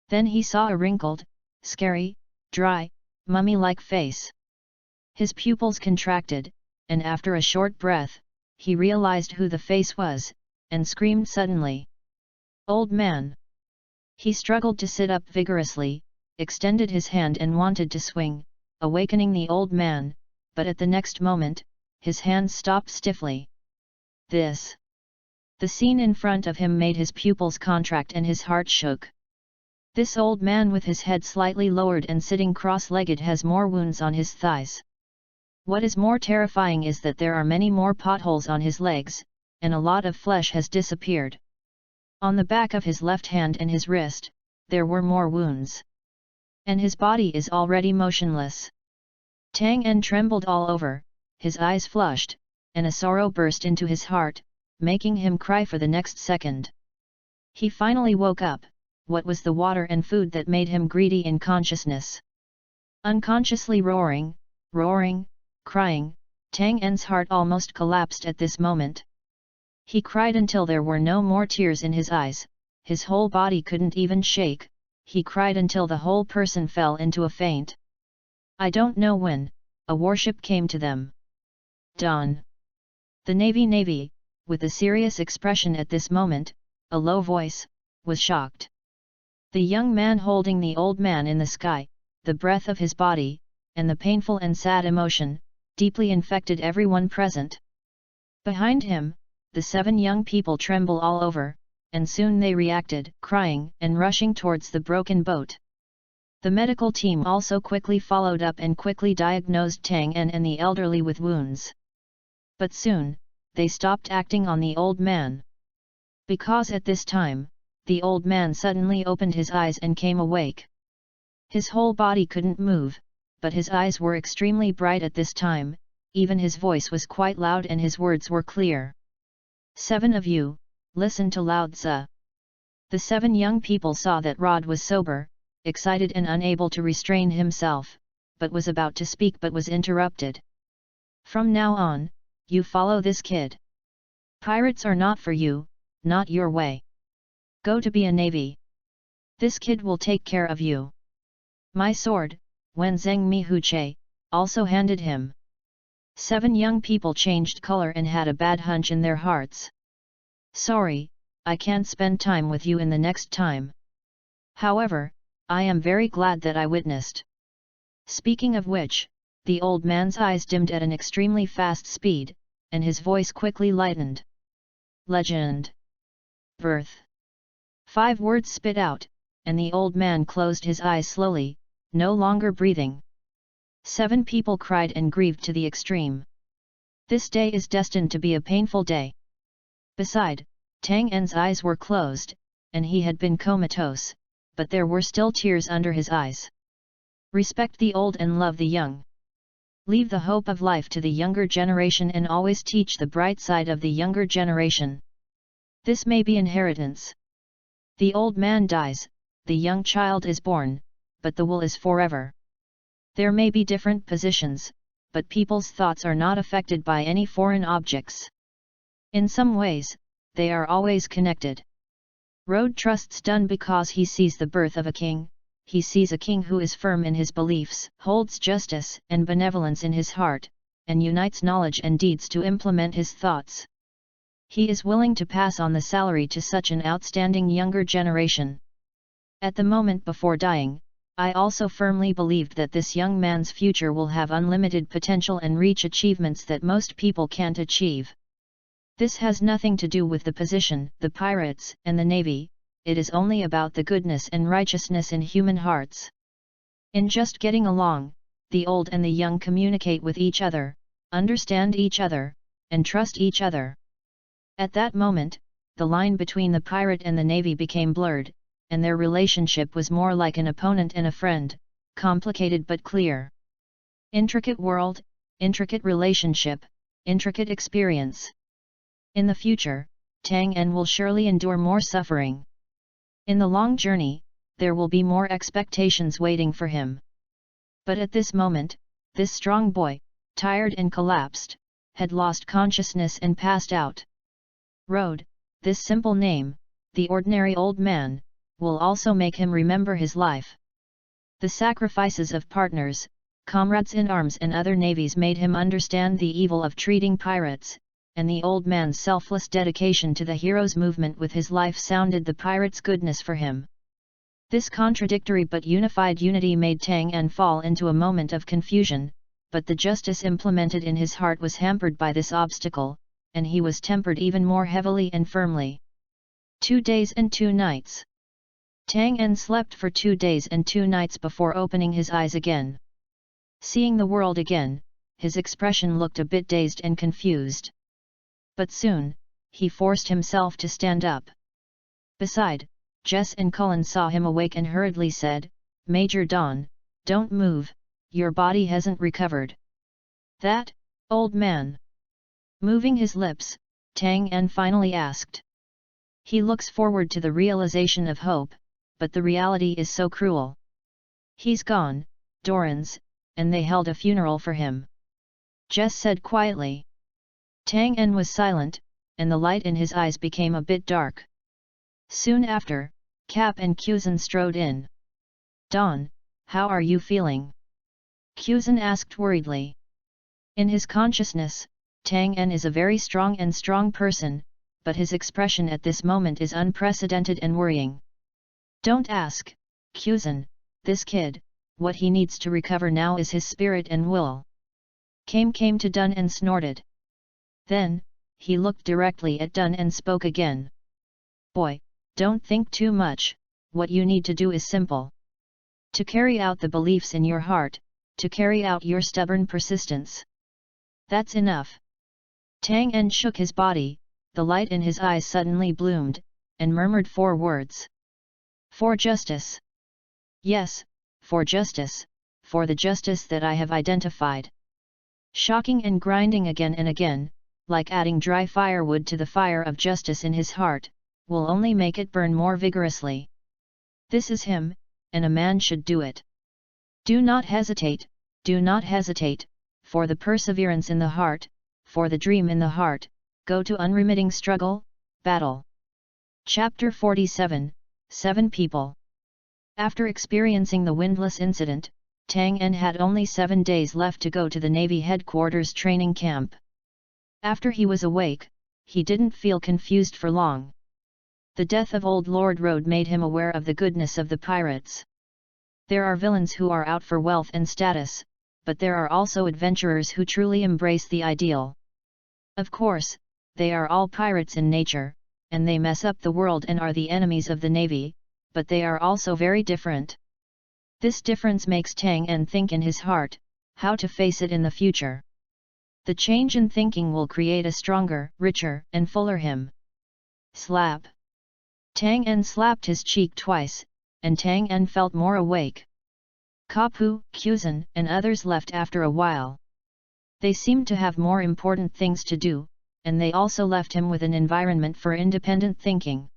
Then he saw a wrinkled, scary, dry, mummy-like face. His pupils contracted, and after a short breath, he realized who the face was, and screamed suddenly. "Old man!" He struggled to sit up vigorously, extended his hand and wanted to swing, awakening the old man, but at the next moment, his hands stopped stiffly. The scene in front of him made his pupils contract and his heart shook. This old man with his head slightly lowered and sitting cross-legged has more wounds on his thighs. What is more terrifying is that there are many more potholes on his legs, and a lot of flesh has disappeared. On the back of his left hand and his wrist, there were more wounds. And his body is already motionless. Tang En trembled all over, his eyes flushed, and a sorrow burst into his heart, making him cry for the next second. He finally woke up. What was the water and food that made him greedy in consciousness? Unconsciously roaring, crying, Tang En's heart almost collapsed at this moment. He cried until there were no more tears in his eyes, his whole body couldn't even shake, he cried until the whole person fell into a faint. I don't know when, a warship came to them. Dawn. The Navy, with a serious expression at this moment, a low voice, was shocked. The young man holding the old man in the sky, the breath of his body, and the painful and sad emotion, deeply infected everyone present. Behind him, the 7 young people tremble all over, and soon they reacted, crying and rushing towards the broken boat. The medical team also quickly followed up and quickly diagnosed Tang En and the elderly with wounds. But soon, they stopped acting on the old man. Because at this time, the old man suddenly opened his eyes and came awake. His whole body couldn't move, but his eyes were extremely bright at this time, even his voice was quite loud and his words were clear. 7 of you, listen to Lao Tzu. The 7 young people saw that Rod was sober, excited and unable to restrain himself, but was about to speak but was interrupted. From now on, you follow this kid. Pirates are not for you, not your way. Go to be a navy. This kid will take care of you. My sword, Wen Zheng Mi Hu Che, also handed him. 7 young people changed color and had a bad hunch in their hearts. Sorry, I can't spend time with you in the next time. However, I am very glad that I witnessed. Speaking of which, the old man's eyes dimmed at an extremely fast speed, and his voice quickly lightened. Legend. Birth. 5 words spit out, and the old man closed his eyes slowly, no longer breathing. 7 people cried and grieved to the extreme. This day is destined to be a painful day. Beside, Tang En's eyes were closed, and he had been comatose, but there were still tears under his eyes. Respect the old and love the young. Leave the hope of life to the younger generation and always teach the bright side of the younger generation. This may be inheritance. The old man dies, the young child is born, but the will is forever. There may be different positions, but people's thoughts are not affected by any foreign objects. In some ways, they are always connected. Road trusts done because he sees the birth of a king, he sees a king who is firm in his beliefs, holds justice and benevolence in his heart, and unites knowledge and deeds to implement his thoughts. He is willing to pass on the salary to such an outstanding younger generation. At the moment before dying, I also firmly believed that this young man's future will have unlimited potential and reach achievements that most people can't achieve. This has nothing to do with the position, the pirates, and the navy, it is only about the goodness and righteousness in human hearts. In just getting along, the old and the young communicate with each other, understand each other, and trust each other. At that moment, the line between the pirate and the navy became blurred, and their relationship was more like an opponent and a friend, complicated but clear. Intricate world, intricate relationship, intricate experience. In the future, Tang En will surely endure more suffering. In the long journey, there will be more expectations waiting for him. But at this moment, this strong boy, tired and collapsed, had lost consciousness and passed out. Road, this simple name, the ordinary old man, will also make him remember his life. The sacrifices of partners, comrades in arms and other navies made him understand the evil of treating pirates, and the old man's selfless dedication to the hero's movement with his life sounded the pirate's goodness for him. This contradictory but unified unity made Tang En fall into a moment of confusion, but the justice implemented in his heart was hampered by this obstacle, and he was tempered even more heavily and firmly. 2 days and 2 nights. Tang En slept for 2 days and 2 nights before opening his eyes again. Seeing the world again, his expression looked a bit dazed and confused. But soon, he forced himself to stand up. Beside, Jess and Cullen saw him awake and hurriedly said, "Major Don, don't move, your body hasn't recovered." "That, old man?" Moving his lips, Tang En finally asked. He looks forward to the realization of hope, but the reality is so cruel. "He's gone, Doran's, and they held a funeral for him," Jess said quietly. Tang En was silent, and the light in his eyes became a bit dark. Soon after, Cap and Kuzan strode in. "Don, how are you feeling?" Kuzan asked worriedly. In his consciousness, Tang En is a very strong person, but his expression at this moment is unprecedented and worrying. "Don't ask, Kuzan, this kid, what he needs to recover now is his spirit and will." Came to Dun and snorted. Then, he looked directly at Dun and spoke again. "Boy, don't think too much, what you need to do is simple. To carry out the beliefs in your heart, to carry out your stubborn persistence. That's enough." Tang En shook his body, the light in his eyes suddenly bloomed, and murmured 4 words. "For justice." "Yes, for justice, for the justice that I have identified. Shocking and grinding again and again, like adding dry firewood to the fire of justice in his heart, will only make it burn more vigorously. This is him, and a man should do it. Do not hesitate, for the perseverance in the heart, for the dream in the heart, go to unremitting struggle, battle. Chapter 47, 7 People. After experiencing the windlass incident, Tang En had only 7 days left to go to the Navy headquarters training camp. After he was awake, he didn't feel confused for long. The death of Old Lord Road made him aware of the goodness of the pirates. There are villains who are out for wealth and status, but there are also adventurers who truly embrace the ideal. Of course, they are all pirates in nature, and they mess up the world and are the enemies of the Navy, but they are also very different. This difference makes Tang En think in his heart, how to face it in the future. The change in thinking will create a stronger, richer, and fuller him. Slap. Tang En slapped his cheek twice, and Tang En felt more awake. Kapu, Kuzan, and others left after a while. They seemed to have more important things to do, and they also left him with an environment for independent thinking.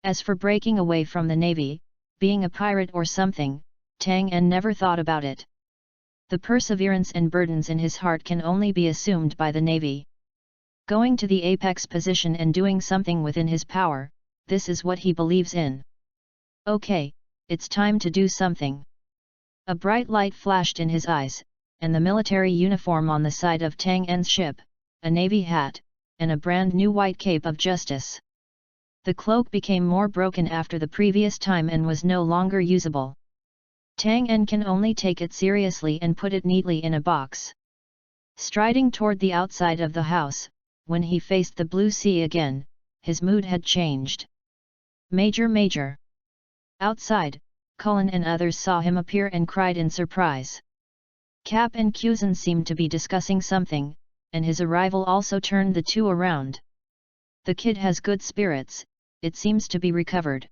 As for breaking away from the Navy, being a pirate or something, Tang En never thought about it. The perseverance and burdens in his heart can only be assumed by the Navy. Going to the apex position and doing something within his power, this is what he believes in. Okay, it's time to do something. A bright light flashed in his eyes, and the military uniform on the side of Tang En's ship, a navy hat, and a brand new white cape of justice. The cloak became more broken after the previous time and was no longer usable. Tang En can only take it seriously and put it neatly in a box. Striding toward the outside of the house, when he faced the blue sea again, his mood had changed. Major! Outside, Cullen and others saw him appear and cried in surprise. Cap and Kuzan seemed to be discussing something, and his arrival also turned the two around. The kid has good spirits, it seems to be recovered.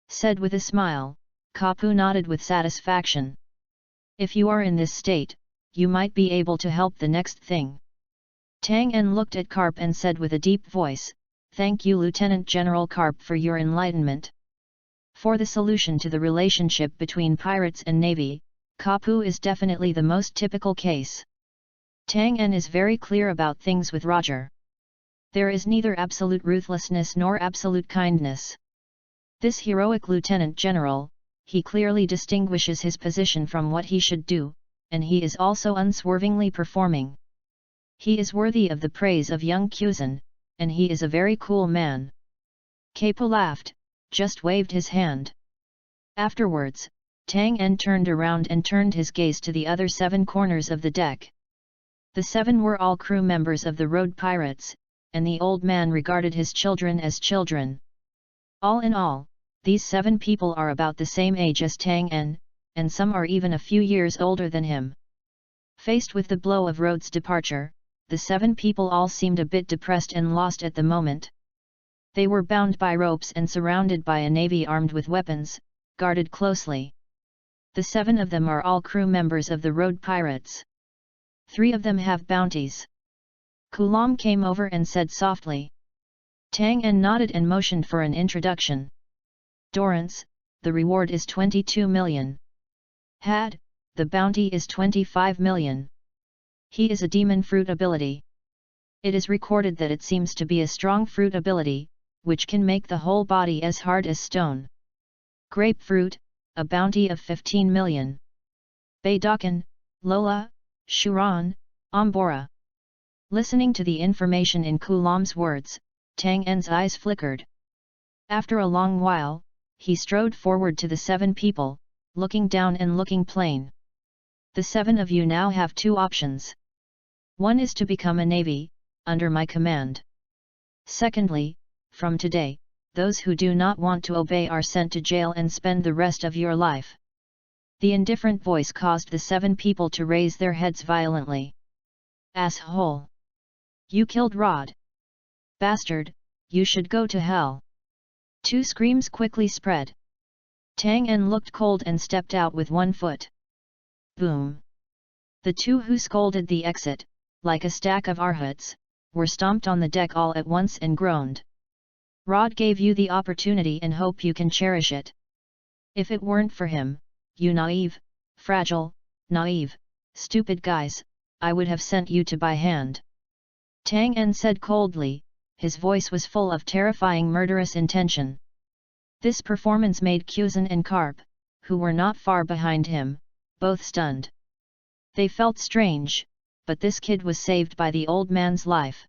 Said with a smile, Kapu nodded with satisfaction. If you are in this state, you might be able to help the next thing. Tang En looked at Karp and said with a deep voice, "Thank you Lieutenant General Karp for your enlightenment. For the solution to the relationship between pirates and Navy, Kapu is definitely the most typical case. Tang En is very clear about things with Roger. There is neither absolute ruthlessness nor absolute kindness. This heroic Lieutenant General, he clearly distinguishes his position from what he should do, and he is also unswervingly performing. He is worthy of the praise of young Kuzan, and he is a very cool man." Kapu laughed, just waved his hand. Afterwards, Tang En turned around and turned his gaze to the other 7 corners of the deck. The 7 were all crew members of the road pirates, and the old man regarded his children as children. All in all, these 7 people are about the same age as Tang En, and some are even a few years older than him. Faced with the blow of Rhodes' departure, the 7 people all seemed a bit depressed and lost at the moment. They were bound by ropes and surrounded by a navy armed with weapons, guarded closely. The 7 of them are all crew members of the road pirates. 3 of them have bounties. Kulam came over and said softly. Tang En nodded and motioned for an introduction. Dorrance, the reward is 22 million. Had, the bounty is 25 million. He is a demon fruit ability. It is recorded that it seems to be a strong fruit ability, which can make the whole body as hard as stone. Grapefruit, a bounty of 15 million. Baydakan, Lola, Shuran, Ambora. Listening to the information in Kulam's words, Tang En's eyes flickered. After a long while, he strode forward to the 7 people, looking down and looking plain. The 7 of you now have 2 options. One is to become a navy, under my command. Secondly, from today, those who do not want to obey are sent to jail and spend the rest of your life. The indifferent voice caused the 7 people to raise their heads violently. Asshole! You killed Rod! Bastard, you should go to hell! 2 screams quickly spread. Tang En looked cold and stepped out with 1 foot. Boom! The two who scolded the exit, like a stack of arhuts, were stomped on the deck all at once and groaned. Rod gave you the opportunity and hope you can cherish it. If it weren't for him, you naive, fragile, naive, stupid guys, I would have sent you to by hand. Tang En said coldly, his voice was full of terrifying murderous intention. This performance made Kuzan and Karp, who were not far behind him, both stunned. They felt strange, but this kid was saved by the old man's life.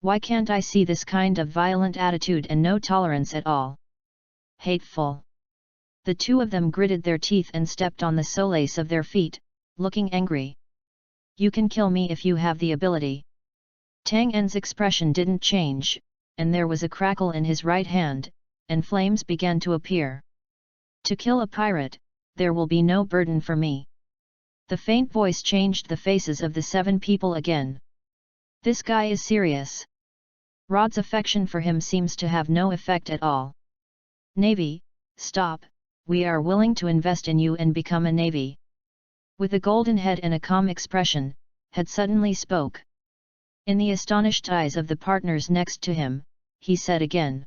Why can't I see this kind of violent attitude and no tolerance at all? Hateful! The two of them gritted their teeth and stepped on the soles of their feet, looking angry. You can kill me if you have the ability. Tang En's expression didn't change, and there was a crackle in his right hand, and flames began to appear. To kill a pirate, there will be no burden for me. The faint voice changed the faces of the 7 people again. This guy is serious. Rod's affection for him seems to have no effect at all. Navy, stop, we are willing to invest in you and become a navy. With a golden head and a calm expression, had suddenly spoke. In the astonished eyes of the partners next to him, he said again.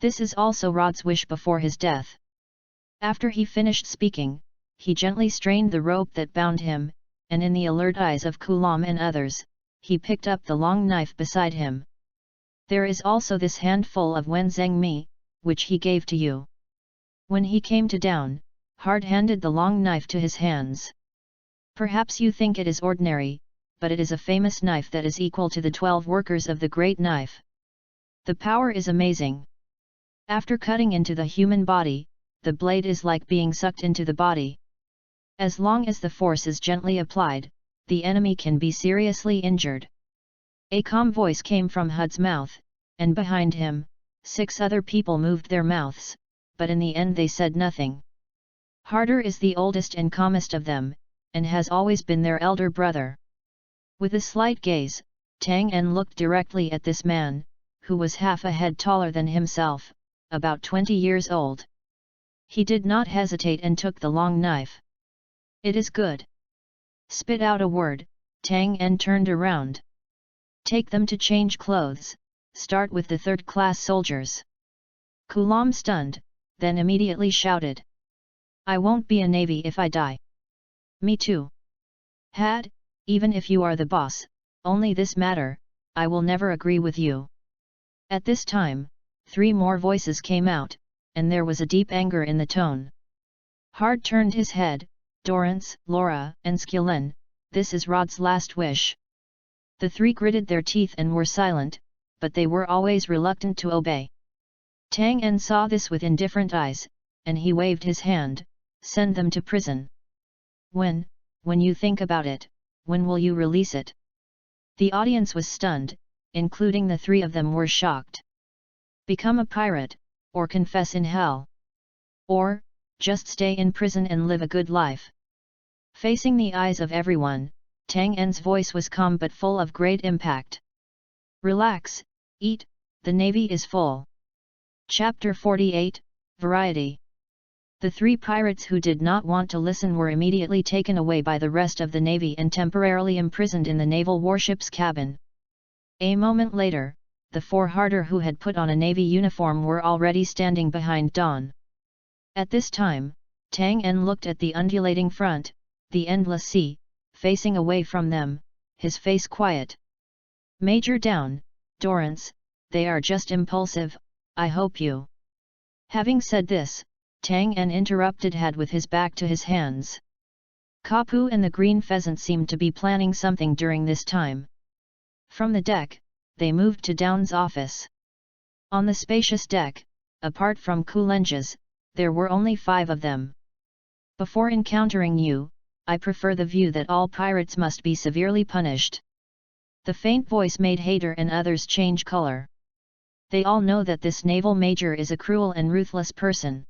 This is also Rod's wish before his death. After he finished speaking, he gently strained the rope that bound him, and in the alert eyes of Kulam and others, he picked up the long knife beside him. There is also this handful of Wenzheng Mi, which he gave to you. When he came to down, Hard handed the long knife to his hands. Perhaps you think it is ordinary, but it is a famous knife that is equal to the 12 workers of the great knife. The power is amazing. After cutting into the human body, the blade is like being sucked into the body. As long as the force is gently applied, the enemy can be seriously injured. A calm voice came from Hud's mouth, and behind him, 6 other people moved their mouths, but in the end they said nothing. Harder is the oldest and calmest of them, and has always been their elder brother. With a slight gaze, Tang En looked directly at this man, who was half a head taller than himself, about 20 years old. He did not hesitate and took the long knife. It is good. Spit out a word, Tang En turned around. Take them to change clothes, start with the 3rd-class soldiers. Kulam stunned, then immediately shouted. I won't be a navy if I die. Me too. Had, even if you are the boss, only this matter, I will never agree with you. At this time, 3 more voices came out, and there was a deep anger in the tone. Hard turned his head, Dorrance, Laura, and Skillen, this is Rod's last wish. The 3 gritted their teeth and were silent, but they were always reluctant to obey. Tang En saw this with indifferent eyes, and he waved his hand, send them to prison. When you think about it, when will you release it? The audience was stunned, including the 3 of them were shocked. Become a pirate, or confess in hell. Or, just stay in prison and live a good life. Facing the eyes of everyone, Tang En's voice was calm but full of great impact. Relax, eat, the navy is full. Chapter 48, Variety. The 3 pirates who did not want to listen were immediately taken away by the rest of the navy and temporarily imprisoned in the naval warship's cabin. A moment later, the 4 harder who had put on a navy uniform were already standing behind Dawn. At this time, Tang En looked at the undulating front, the endless sea, facing away from them, his face quiet. Major Down, Dorrance, they are just impulsive, I hope you. Having said this, Tang En interrupted Had with his back to his hands. Kapu and the green pheasant seemed to be planning something during this time. From the deck, they moved to Down's office. On the spacious deck, apart from Kulenjas, there were only 5 of them. Before encountering you, I prefer the view that all pirates must be severely punished. The faint voice made Hader and others change color. They all know that this naval major is a cruel and ruthless person.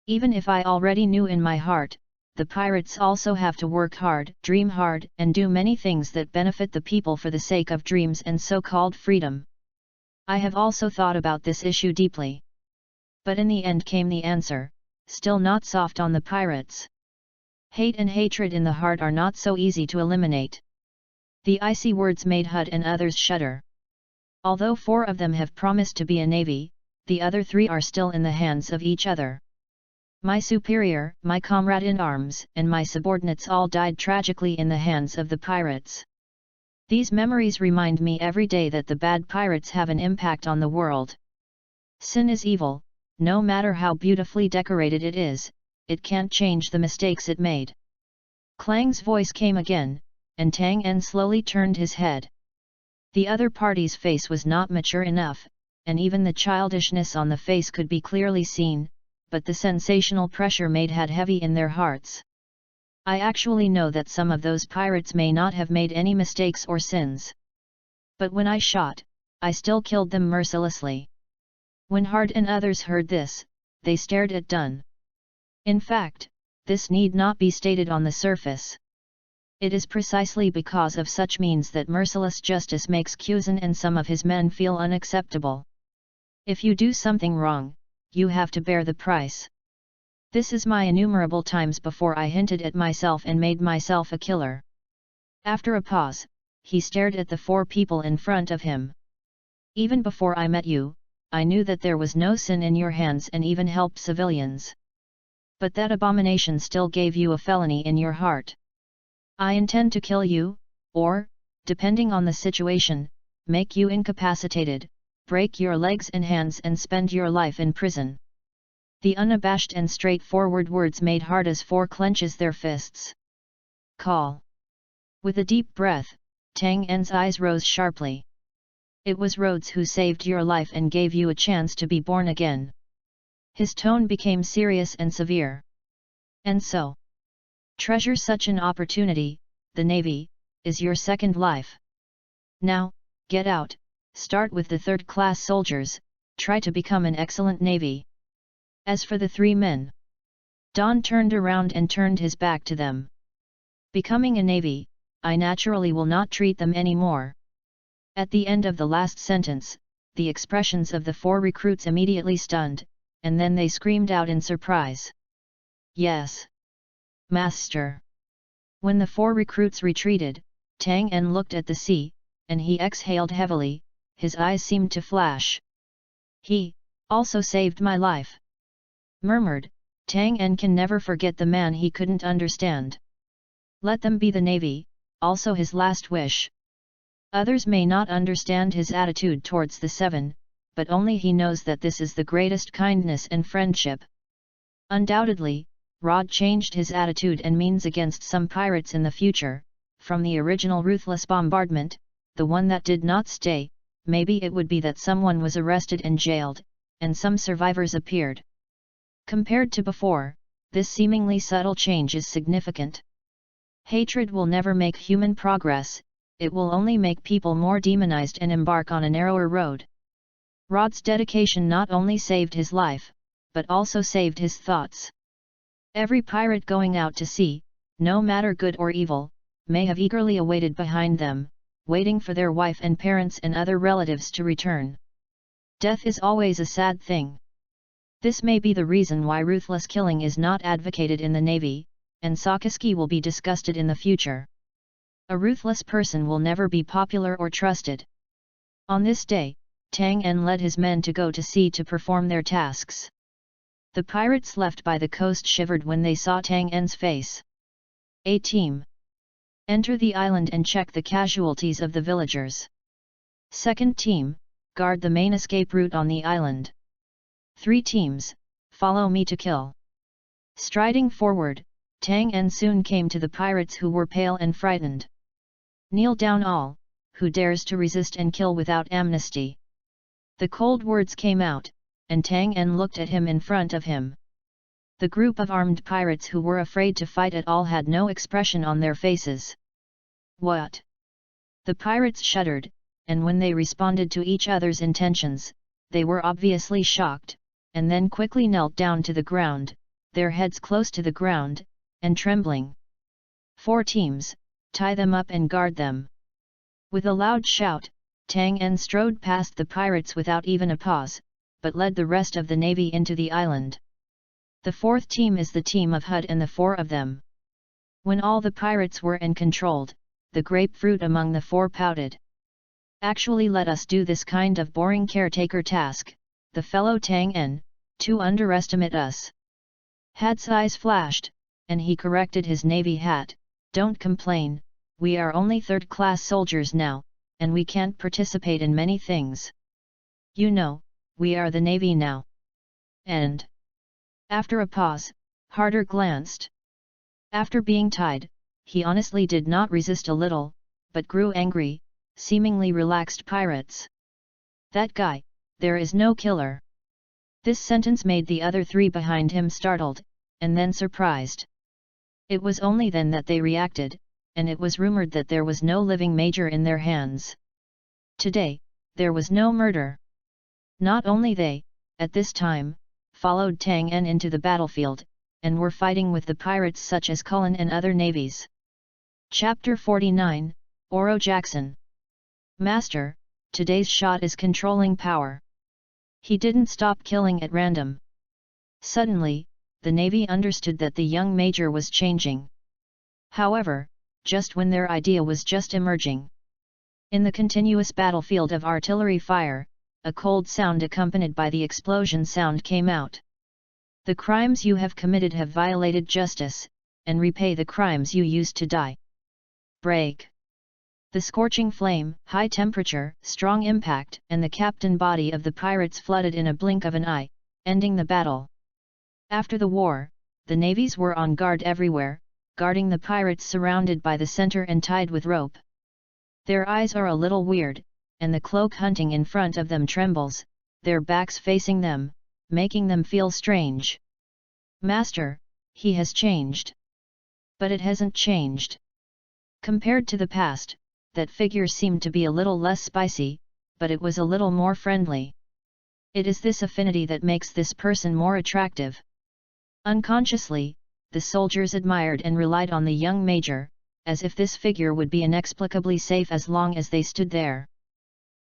Even if I already knew in my heart, the pirates also have to work hard, dream hard, and do many things that benefit the people for the sake of dreams and so-called freedom. I have also thought about this issue deeply. But in the end came the answer, still not soft on the pirates. Hate and hatred in the heart are not so easy to eliminate. The icy words made Hud and others shudder. Although 4 of them have promised to be a navy, the other 3 are still in the hands of each other. My superior, my comrade in arms, and my subordinates all died tragically in the hands of the pirates. These memories remind me every day that the bad pirates have an impact on the world. Sin is evil, no matter how beautifully decorated it is, it can't change the mistakes it made. Klang's voice came again, and Tang En slowly turned his head. The other party's face was not mature enough, and even the childishness on the face could be clearly seen, but the sensational pressure made Hud heavy in their hearts. I actually know that some of those pirates may not have made any mistakes or sins. But when I shot, I still killed them mercilessly. When Hard and others heard this, they stared at Dun. In fact, this need not be stated on the surface. It is precisely because of such means that merciless justice makes Kuzan and some of his men feel unacceptable. If you do something wrong, you have to bear the price. This is my innumerable times before I hinted at myself and made myself a killer. After a pause, he stared at the 4 people in front of him. Even before I met you, I knew that there was no sin in your hands and even helped civilians. But that abomination still gave you a felony in your heart. I intend to kill you, or, depending on the situation, make you incapacitated, break your legs and hands and spend your life in prison. The unabashed and straightforward words made Hard as 4 clenches their fists. Call. With a deep breath, Tang En's eyes rose sharply. It was Rhodes who saved your life and gave you a chance to be born again. His tone became serious and severe. And so, treasure such an opportunity, the Navy, is your second life. Now, get out, start with the 3rd-class soldiers, try to become an excellent Navy. As for the 3 men, Don turned around and turned his back to them. Becoming a Navy, I naturally will not treat them anymore. At the end of the last sentence, the expressions of the 4 recruits immediately stunned, and then they screamed out in surprise. Yes, Master. When the 4 recruits retreated, Tang En looked at the sea, and he exhaled heavily, his eyes seemed to flash. He, also saved my life. Murmured, Tang En can never forget the man he couldn't understand. Let them be the Navy, also his last wish. Others may not understand his attitude towards the 7, but only he knows that this is the greatest kindness and friendship. Undoubtedly, Rod changed his attitude and means against some pirates in the future, from the original ruthless bombardment, the one that did not stay, maybe it would be that someone was arrested and jailed, and some survivors appeared. Compared to before, this seemingly subtle change is significant. Hatred will never make human progress, it will only make people more demonized and embark on a narrower road. Rod's dedication not only saved his life, but also saved his thoughts. Every pirate going out to sea, no matter good or evil, may have eagerly awaited behind them, waiting for their wife and parents and other relatives to return. Death is always a sad thing. This may be the reason why ruthless killing is not advocated in the Navy, and Sakaski will be disgusted in the future. A ruthless person will never be popular or trusted. On this day, Tang En led his men to go to sea to perform their tasks. The pirates left by the coast shivered when they saw Tang En's face. A team. Enter the island and check the casualties of the villagers. Second team, guard the main escape route on the island. 3 teams, follow me to kill. Striding forward, Tang En soon came to the pirates who were pale and frightened. Kneel down all, who dares to resist and kill without amnesty. The cold words came out, and Tang En looked at him in front of him. The group of armed pirates who were afraid to fight at all had no expression on their faces. What? The pirates shuddered, and when they responded to each other's intentions, they were obviously shocked, and then quickly knelt down to the ground, their heads close to the ground, and trembling. 4 teams, tie them up and guard them. With a loud shout, Tang En strode past the pirates without even a pause, but led the rest of the navy into the island. The 4th team is the team of Hud and the 4 of them. When all the pirates were uncontrolled, the grapefruit among the four pouted. Actually, let us do this kind of boring caretaker task, the fellow Tang En, to underestimate us. Had's eyes flashed, and he corrected his navy hat. Don't complain, we are only third-class soldiers now, and we can't participate in many things. You know, we are the navy now. And after a pause, Harder glanced. After being tied, he honestly did not resist a little, but grew angry, seemingly relaxed pirates. That guy, there is no killer. This sentence made the other three behind him startled, and then surprised. It was only then that they reacted, and it was rumored that there was no living major in their hands. Today, there was no murder. Not only they, at this time, followed Tang En into the battlefield, and were fighting with the pirates such as Cullen and other navies. Chapter 49, Oro Jackson. Master, today's shot is controlling power. He didn't stop killing at random. Suddenly, the navy understood that the young major was changing. However, just when their idea was just emerging. In the continuous battlefield of artillery fire, a cold sound accompanied by the explosion sound came out. The crimes you have committed have violated justice, and repay the crimes you used to die. Break. The scorching flame, high temperature, strong impact, and the captain body of the pirates flooded in a blink of an eye, ending the battle. After the war, the navies were on guard everywhere, guarding the pirates surrounded by the center and tied with rope. Their eyes are a little weird, and the cloak hunting in front of them trembles, their backs facing them, making them feel strange. Master, he has changed. But it hasn't changed. Compared to the past, that figure seemed to be a little less spicy, but it was a little more friendly. It is this affinity that makes this person more attractive. Unconsciously, the soldiers admired and relied on the young major, as if this figure would be inexplicably safe as long as they stood there.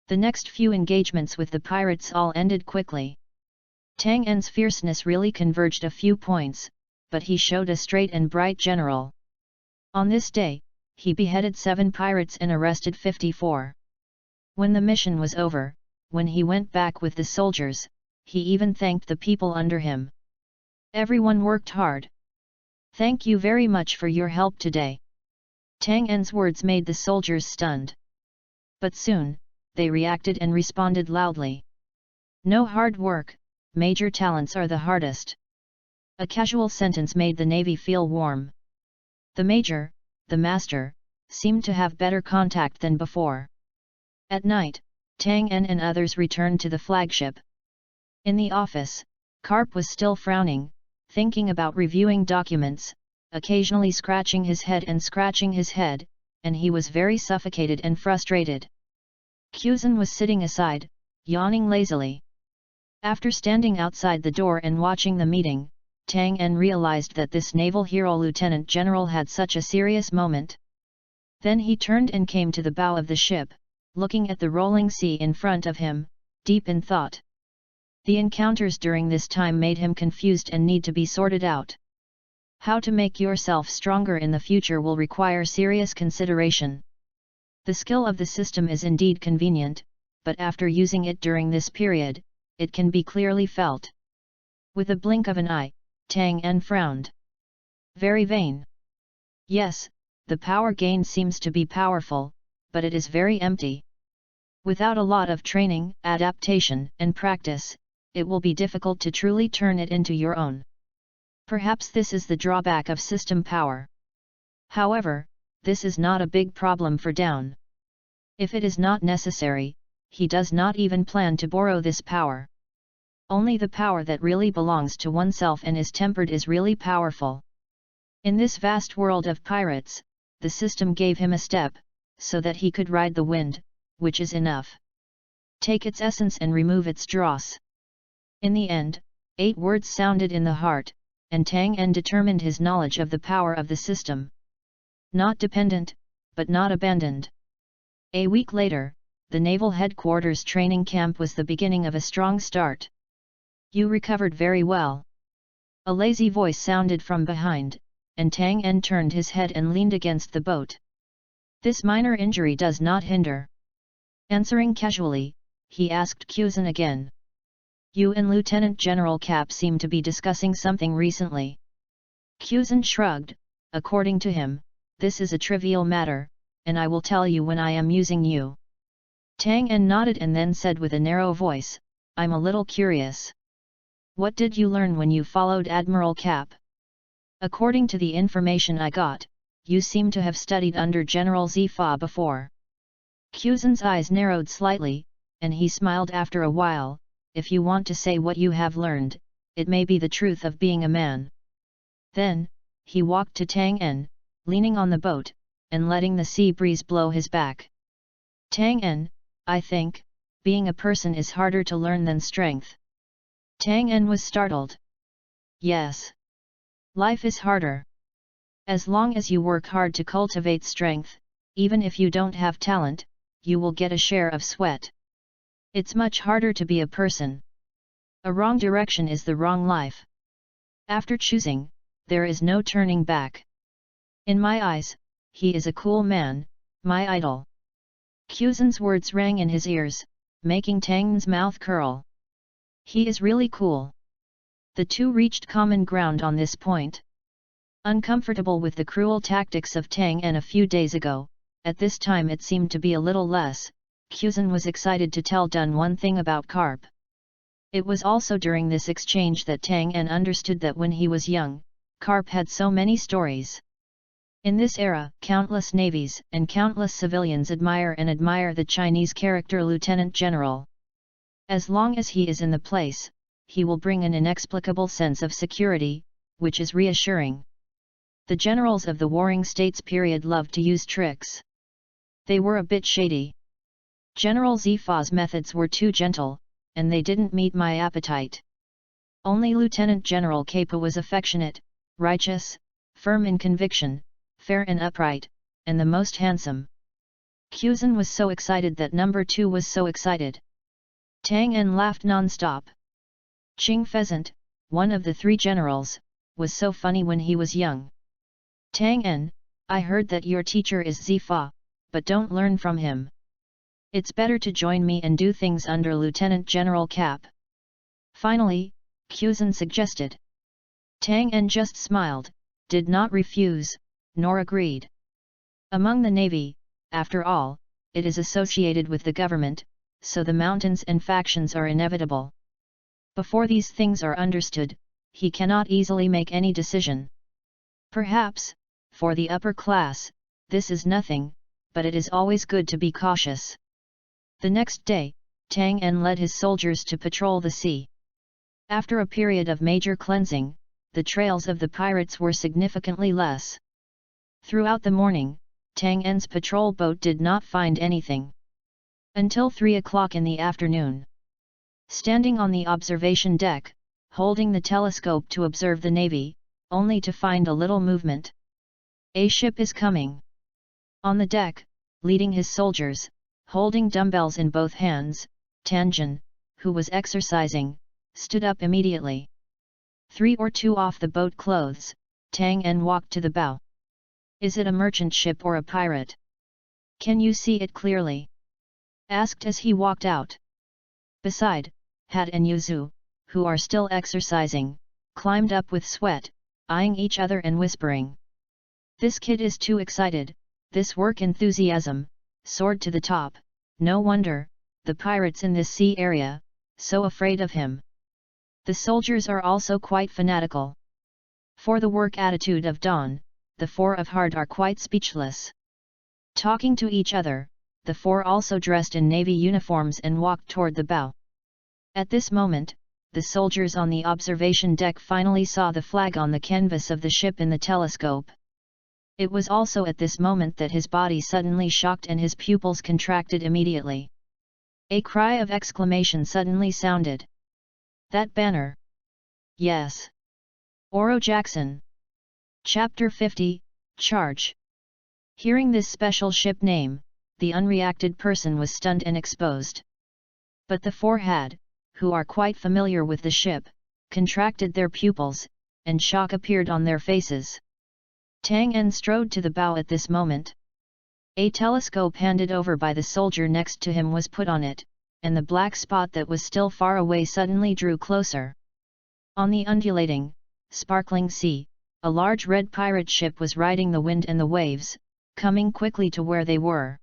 The next few engagements with the pirates all ended quickly. Tang En's fierceness really converged a few points, but he showed a straight and bright general. On this day, he beheaded 7 pirates and arrested 54. When the mission was over, when he went back with the soldiers, he even thanked the people under him. Everyone worked hard. Thank you very much for your help today. Tang En's words made the soldiers stunned. But soon, they reacted and responded loudly. No hard work. Major talents are the hardest. A casual sentence made the navy feel warm. The major, the master, seemed to have better contact than before. At night, Tang En and others returned to the flagship. In the office, Karp was still frowning, thinking about reviewing documents, occasionally scratching his head, and he was very suffocated and frustrated. Kuzan was sitting aside, yawning lazily. After standing outside the door and watching the meeting, Tang En realized that this naval hero lieutenant general had such a serious moment. Then he turned and came to the bow of the ship, looking at the rolling sea in front of him, deep in thought. The encounters during this time made him confused and need to be sorted out. How to make yourself stronger in the future will require serious consideration. The skill of the system is indeed convenient, but after using it during this period, it can be clearly felt. With a blink of an eye, Tang En frowned. Very vain. Yes, the power gain seems to be powerful, but it is very empty. Without a lot of training, adaptation, and practice, it will be difficult to truly turn it into your own. Perhaps this is the drawback of system power. However, this is not a big problem for Down. If it is not necessary, he does not even plan to borrow this power. Only the power that really belongs to oneself and is tempered is really powerful. In this vast world of pirates, the system gave him a step, so that he could ride the wind, which is enough. Take its essence and remove its dross. In the end, 8 words sounded in the heart, and Tang En determined his knowledge of the power of the system. Not dependent, but not abandoned. A week later, the Naval Headquarters training camp was the beginning of a strong start. You recovered very well. A lazy voice sounded from behind, and Tang En turned his head and leaned against the boat. This minor injury does not hinder. Answering casually, he asked Quzhan again. You and Lieutenant General Cap seem to be discussing something recently. Quzhan shrugged. According to him, this is a trivial matter, and I will tell you when I am using you. Tang En nodded and then said with a narrow voice, I'm a little curious. What did you learn when you followed Admiral Cap? According to the information I got, you seem to have studied under General Zifa before. Quzhan's eyes narrowed slightly, and he smiled after a while. If you want to say what you have learned, it may be the truth of being a man. Then, he walked to Tang En, leaning on the boat, and letting the sea breeze blow his back. Tang En, I think, being a person is harder to learn than strength. Tang En was startled. Yes. Life is harder. As long as you work hard to cultivate strength, even if you don't have talent, you will get a share of sweat. It's much harder to be a person. A wrong direction is the wrong life. After choosing, there is no turning back. In my eyes, he is a cool man, my idol. Quzhan's words rang in his ears, making Tang En's mouth curl. He is really cool. The two reached common ground on this point. Uncomfortable with the cruel tactics of Tang En a few days ago, at this time it seemed to be a little less. Quzhan was excited to tell Dun one thing about carp. It was also during this exchange that Tang En understood that when he was young, carp had so many stories. In this era, countless navies and countless civilians admire the Chinese character Lieutenant General. As long as he is in the place, he will bring an inexplicable sense of security, which is reassuring. The generals of the Warring States period loved to use tricks. They were a bit shady. General Zifa's methods were too gentle, and they didn't meet my appetite. Only Lieutenant General Capa was affectionate, righteous, firm in conviction, fair and upright, and the most handsome. Quzhan was so excited that number 2 was so excited. Tang En laughed non-stop. Qing Pheasant, one of the 3 generals, was so funny when he was young. Tang En, I heard that your teacher is Zifa, but don't learn from him. It's better to join me and do things under Lieutenant General Cap. Finally, Quzhan suggested. Tang En just smiled, did not refuse, nor agreed. Among the navy, after all, it is associated with the government, so the mountains and factions are inevitable. Before these things are understood, he cannot easily make any decision. Perhaps, for the upper class, this is nothing, but it is always good to be cautious. The next day, Tang En led his soldiers to patrol the sea. After a period of major cleansing, the trails of the pirates were significantly less. Throughout the morning, Tang En's patrol boat did not find anything. Until 3 o'clock in the afternoon. Standing on the observation deck, holding the telescope to observe the navy, only to find a little movement. A ship is coming. On the deck, leading his soldiers, holding dumbbells in both hands, Tanjin, who was exercising, stood up immediately. 3 or 2 off the boat clothes, Tang En walked to the bow. Is it a merchant ship or a pirate? Can you see it clearly? Asked as he walked out. Beside, Had and Yuzu, who are still exercising, climbed up with sweat, eyeing each other and whispering. This kid is too excited, this work enthusiasm, soared to the top, no wonder, the pirates in this sea area, so afraid of him. The soldiers are also quite fanatical. For the work attitude of Dawn, the 4 of Heart are quite speechless. Talking to each other, the 4 also dressed in navy uniforms and walked toward the bow. At this moment, the soldiers on the observation deck finally saw the flag on the canvas of the ship in the telescope. It was also at this moment that his body suddenly shocked and his pupils contracted immediately. A cry of exclamation suddenly sounded. That banner! Yes! Oro Jackson! Chapter 50, Charge! Hearing this special ship name, the unreacted person was stunned and exposed. But the 4 had, who are quite familiar with the ship, contracted their pupils, and shock appeared on their faces. Tang En strode to the bow at this moment. A telescope handed over by the soldier next to him was put on it, and the black spot that was still far away suddenly drew closer. On the undulating, sparkling sea, a large red pirate ship was riding the wind and the waves, coming quickly to where they were.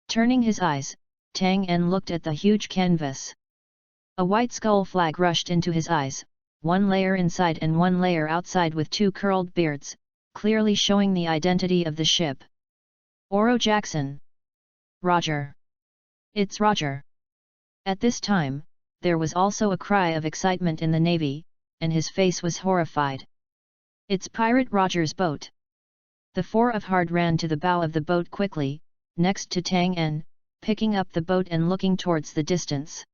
Turning his eyes, Tang En looked at the huge canvas. A white skull flag rushed into his eyes, one layer inside and one layer outside with two curled beards, clearly showing the identity of the ship. Oro Jackson. Roger. It's Roger. At this time, there was also a cry of excitement in the navy, and his face was horrified. It's Pirate Roger's boat. The four of Hard ran to the bow of the boat quickly, next to Tang En, picking up the boat and looking towards the distance.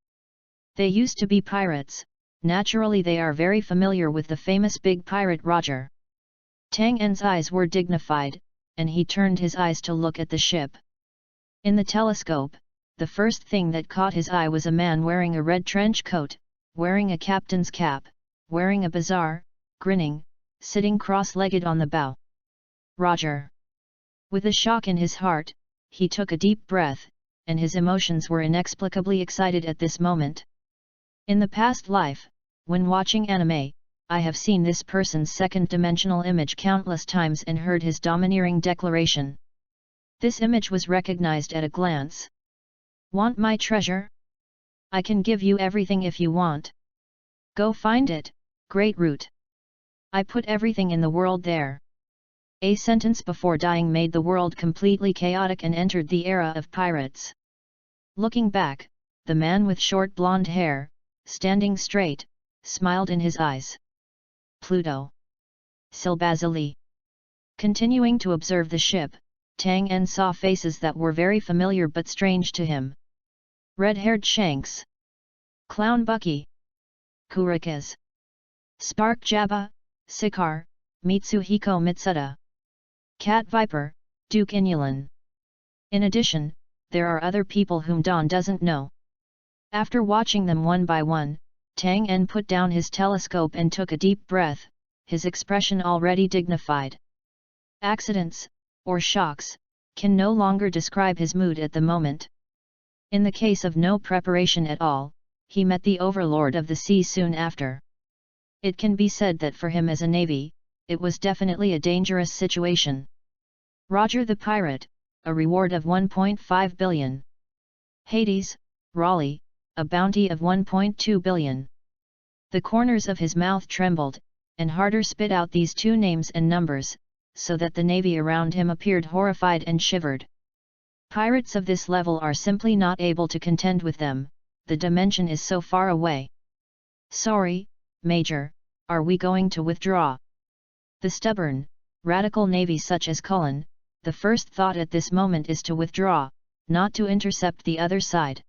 They used to be pirates, naturally they are very familiar with the famous big pirate Roger. Tang En's eyes were dignified, and he turned his eyes to look at the ship. In the telescope, the first thing that caught his eye was a man wearing a red trench coat, wearing a captain's cap, wearing a bazaar, grinning, sitting cross-legged on the bow. Roger. With a shock in his heart, he took a deep breath, and his emotions were inexplicably excited at this moment. In the past life, when watching anime, I have seen this person's second-dimensional image countless times and heard his domineering declaration. This image was recognized at a glance. Want my treasure? I can give you everything if you want. Go find it, Great Root. I put everything in the world there. A sentence before dying made the world completely chaotic and entered the era of pirates. Looking back, the man with short blonde hair, standing straight, smiled in his eyes. Pluto. Silbazili. Continuing to observe the ship, Tang En saw faces that were very familiar but strange to him. Red-haired Shanks. Clown Bucky. Kurikas. Spark Jabba, Sikar, Mitsuhiko Mitsuda. Cat Viper, Duke Inulan. In addition, there are other people whom Dawn doesn't know. After watching them one by one, Tang En put down his telescope and took a deep breath, his expression already dignified. Accidents, or shocks, can no longer describe his mood at the moment. In the case of no preparation at all, he met the overlord of the sea soon after. It can be said that for him as a navy, it was definitely a dangerous situation. Roger the Pirate, a reward of 1.5 billion. Hades, Raleigh, a bounty of 1.2 billion. The corners of his mouth trembled, and Harder spit out these two names and numbers, so that the navy around him appeared horrified and shivered. Pirates of this level are simply not able to contend with them, the dimension is so far away. Sorry, Major, are we going to withdraw? The stubborn, radical navy such as Cullen, the first thought at this moment is to withdraw, not to intercept the other side.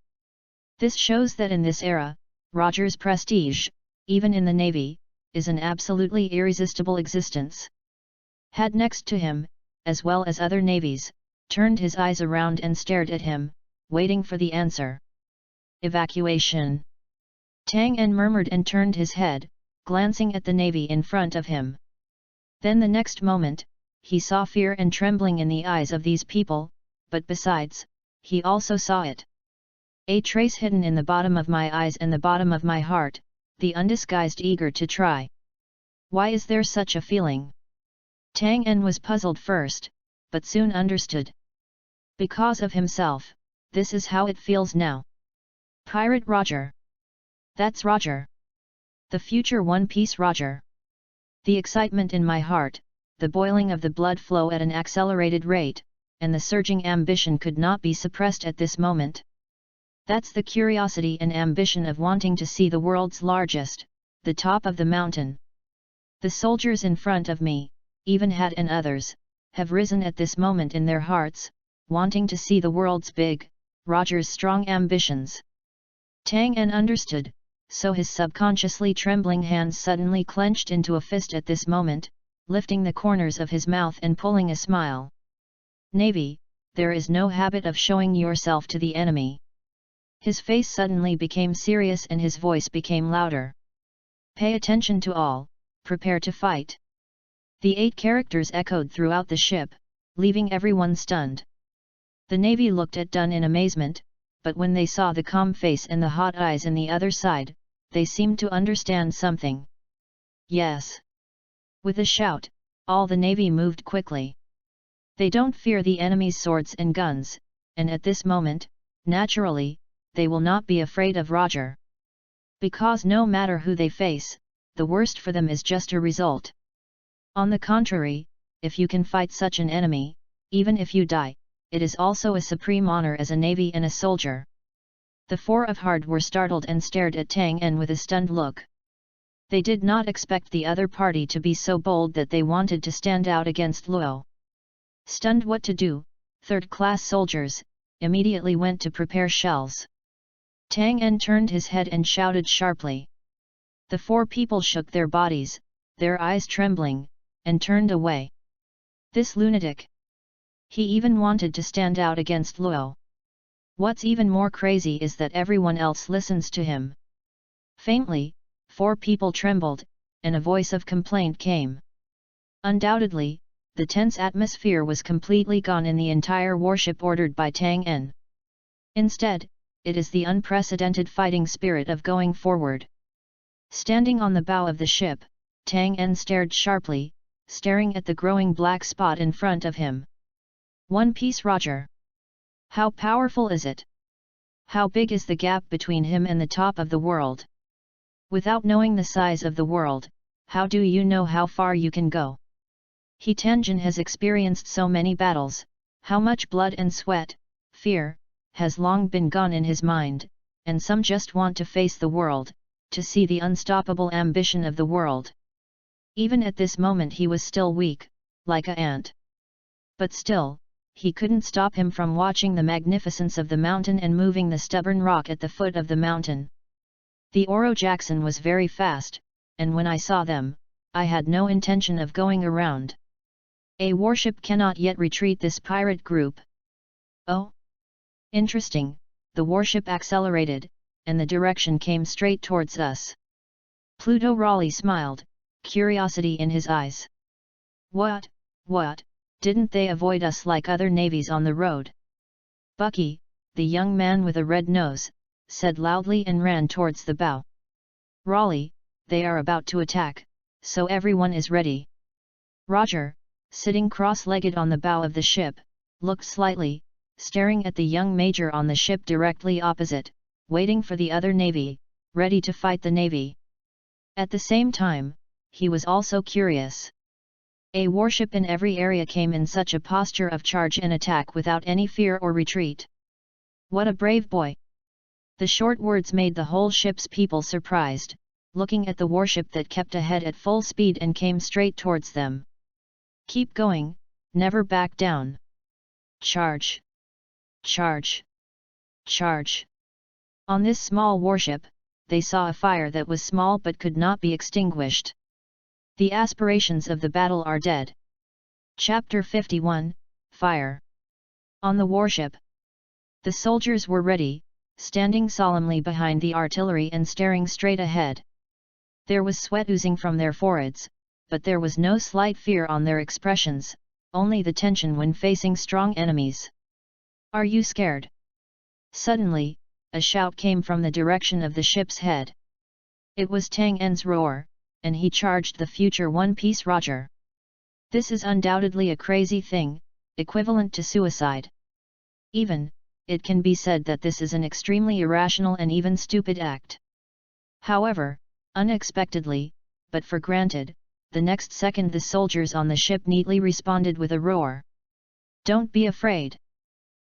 This shows that in this era, Roger's prestige, even in the navy, is an absolutely irresistible existence. Had next to him, as well as other navies, turned his eyes around and stared at him, waiting for the answer. Evacuation. Tang En murmured and turned his head, glancing at the navy in front of him. Then the next moment, he saw fear and trembling in the eyes of these people, but besides, he also saw it. A trace hidden in the bottom of my eyes and the bottom of my heart, the undisguised eager to try. Why is there such a feeling? Tang En was puzzled first, but soon understood. Because of himself, this is how it feels now. Pirate Roger. That's Roger. The future One Piece Roger. The excitement in my heart, the boiling of the blood flow at an accelerated rate, and the surging ambition could not be suppressed at this moment. That's the curiosity and ambition of wanting to see the world's largest, the top of the mountain. The soldiers in front of me, even Had and others, have risen at this moment in their hearts, wanting to see the world's big, Roger's strong ambitions. Tang En understood, so his subconsciously trembling hands suddenly clenched into a fist at this moment, lifting the corners of his mouth and pulling a smile. Navy, there is no habit of showing yourself to the enemy. His face suddenly became serious and his voice became louder. Pay attention to all, prepare to fight. The 8 characters echoed throughout the ship, leaving everyone stunned. The Navy looked at Dun in amazement, but when they saw the calm face and the hot eyes in the other side, they seemed to understand something. Yes. With a shout, all the Navy moved quickly. They don't fear the enemy's swords and guns, and at this moment, naturally, they will not be afraid of Roger. Because no matter who they face, the worst for them is just a result. On the contrary, if you can fight such an enemy, even if you die, it is also a supreme honor as a navy and a soldier. The 4 of Heart were startled and stared at Tang En with a stunned look. They did not expect the other party to be so bold that they wanted to stand out against Luo. Stunned what to do, 3rd-class soldiers immediately went to prepare shells. Tang En turned his head and shouted sharply. The 4 people shook their bodies, their eyes trembling, and turned away. This lunatic! He even wanted to stand out against Luo. What's even more crazy is that everyone else listens to him. Faintly, 4 people trembled, and a voice of complaint came. Undoubtedly, the tense atmosphere was completely gone in the entire warship ordered by Tang En. Instead, it is the unprecedented fighting spirit of going forward. Standing on the bow of the ship, Tang En stared sharply, staring at the growing black spot in front of him. One Piece Roger. How powerful is it? How big is the gap between him and the top of the world? Without knowing the size of the world, how do you know how far you can go? He Tenjin has experienced so many battles, how much blood and sweat, fear, has long been gone in his mind, and some just want to face the world, to see the unstoppable ambition of the world. Even at this moment he was still weak, like an ant. But still, he couldn't stop him from watching the magnificence of the mountain and moving the stubborn rock at the foot of the mountain. The Oro Jackson was very fast, and when I saw them, I had no intention of going around. A warship cannot yet retreat this pirate group. Oh? Interesting, the warship accelerated, and the direction came straight towards us. Pluto Raleigh smiled, curiosity in his eyes. What, didn't they avoid us like other navies on the road? Bucky, the young man with a red nose, said loudly and ran towards the bow. Raleigh, they are about to attack, so everyone is ready. Roger, sitting cross-legged on the bow of the ship, looked slightly, staring at the young major on the ship directly opposite, waiting for the other navy, ready to fight the navy. At the same time, he was also curious. A warship in every area came in such a posture of charge and attack without any fear or retreat. What a brave boy! The short words made the whole ship's people surprised, looking at the warship that kept ahead at full speed and came straight towards them. Keep going, never back down. Charge! Charge! Charge! On this small warship, they saw a fire that was small but could not be extinguished. The aspirations of the battle are dead. Chapter 51, Fire. On the warship. The soldiers were ready, standing solemnly behind the artillery and staring straight ahead. There was sweat oozing from their foreheads, but there was no slight fear on their expressions, only the tension when facing strong enemies. Are you scared? Suddenly, a shout came from the direction of the ship's head. It was Tang En's roar, and he charged the future One Piece Roger. This is undoubtedly a crazy thing, equivalent to suicide. Even, it can be said that this is an extremely irrational and even stupid act. However, unexpectedly, but for granted, the next second the soldiers on the ship neatly responded with a roar. Don't be afraid.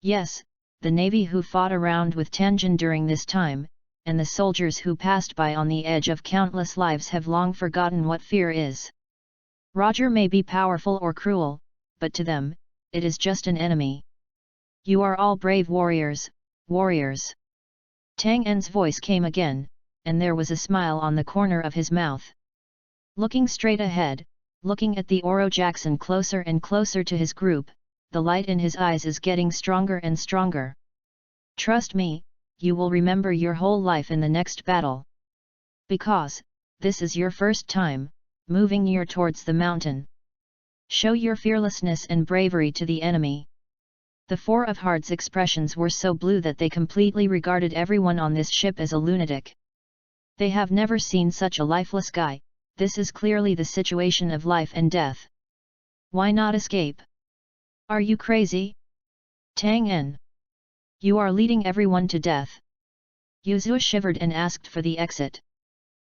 Yes, the navy who fought around with Tenjin during this time, and the soldiers who passed by on the edge of countless lives have long forgotten what fear is. Roger may be powerful or cruel, but to them, it is just an enemy. You are all brave warriors, warriors. Tang En's voice came again, and there was a smile on the corner of his mouth. Looking straight ahead, looking at the Oro Jackson closer and closer to his group, the light in his eyes is getting stronger and stronger. Trust me, you will remember your whole life in the next battle. Because, this is your first time, moving near towards the mountain. Show your fearlessness and bravery to the enemy. The four of hearts' expressions were so blue that they completely regarded everyone on this ship as a lunatic. They have never seen such a lifeless guy. This is clearly the situation of life and death. Why not escape? Are you crazy? Tang En. You are leading everyone to death. Yuzhu shivered and asked for the exit.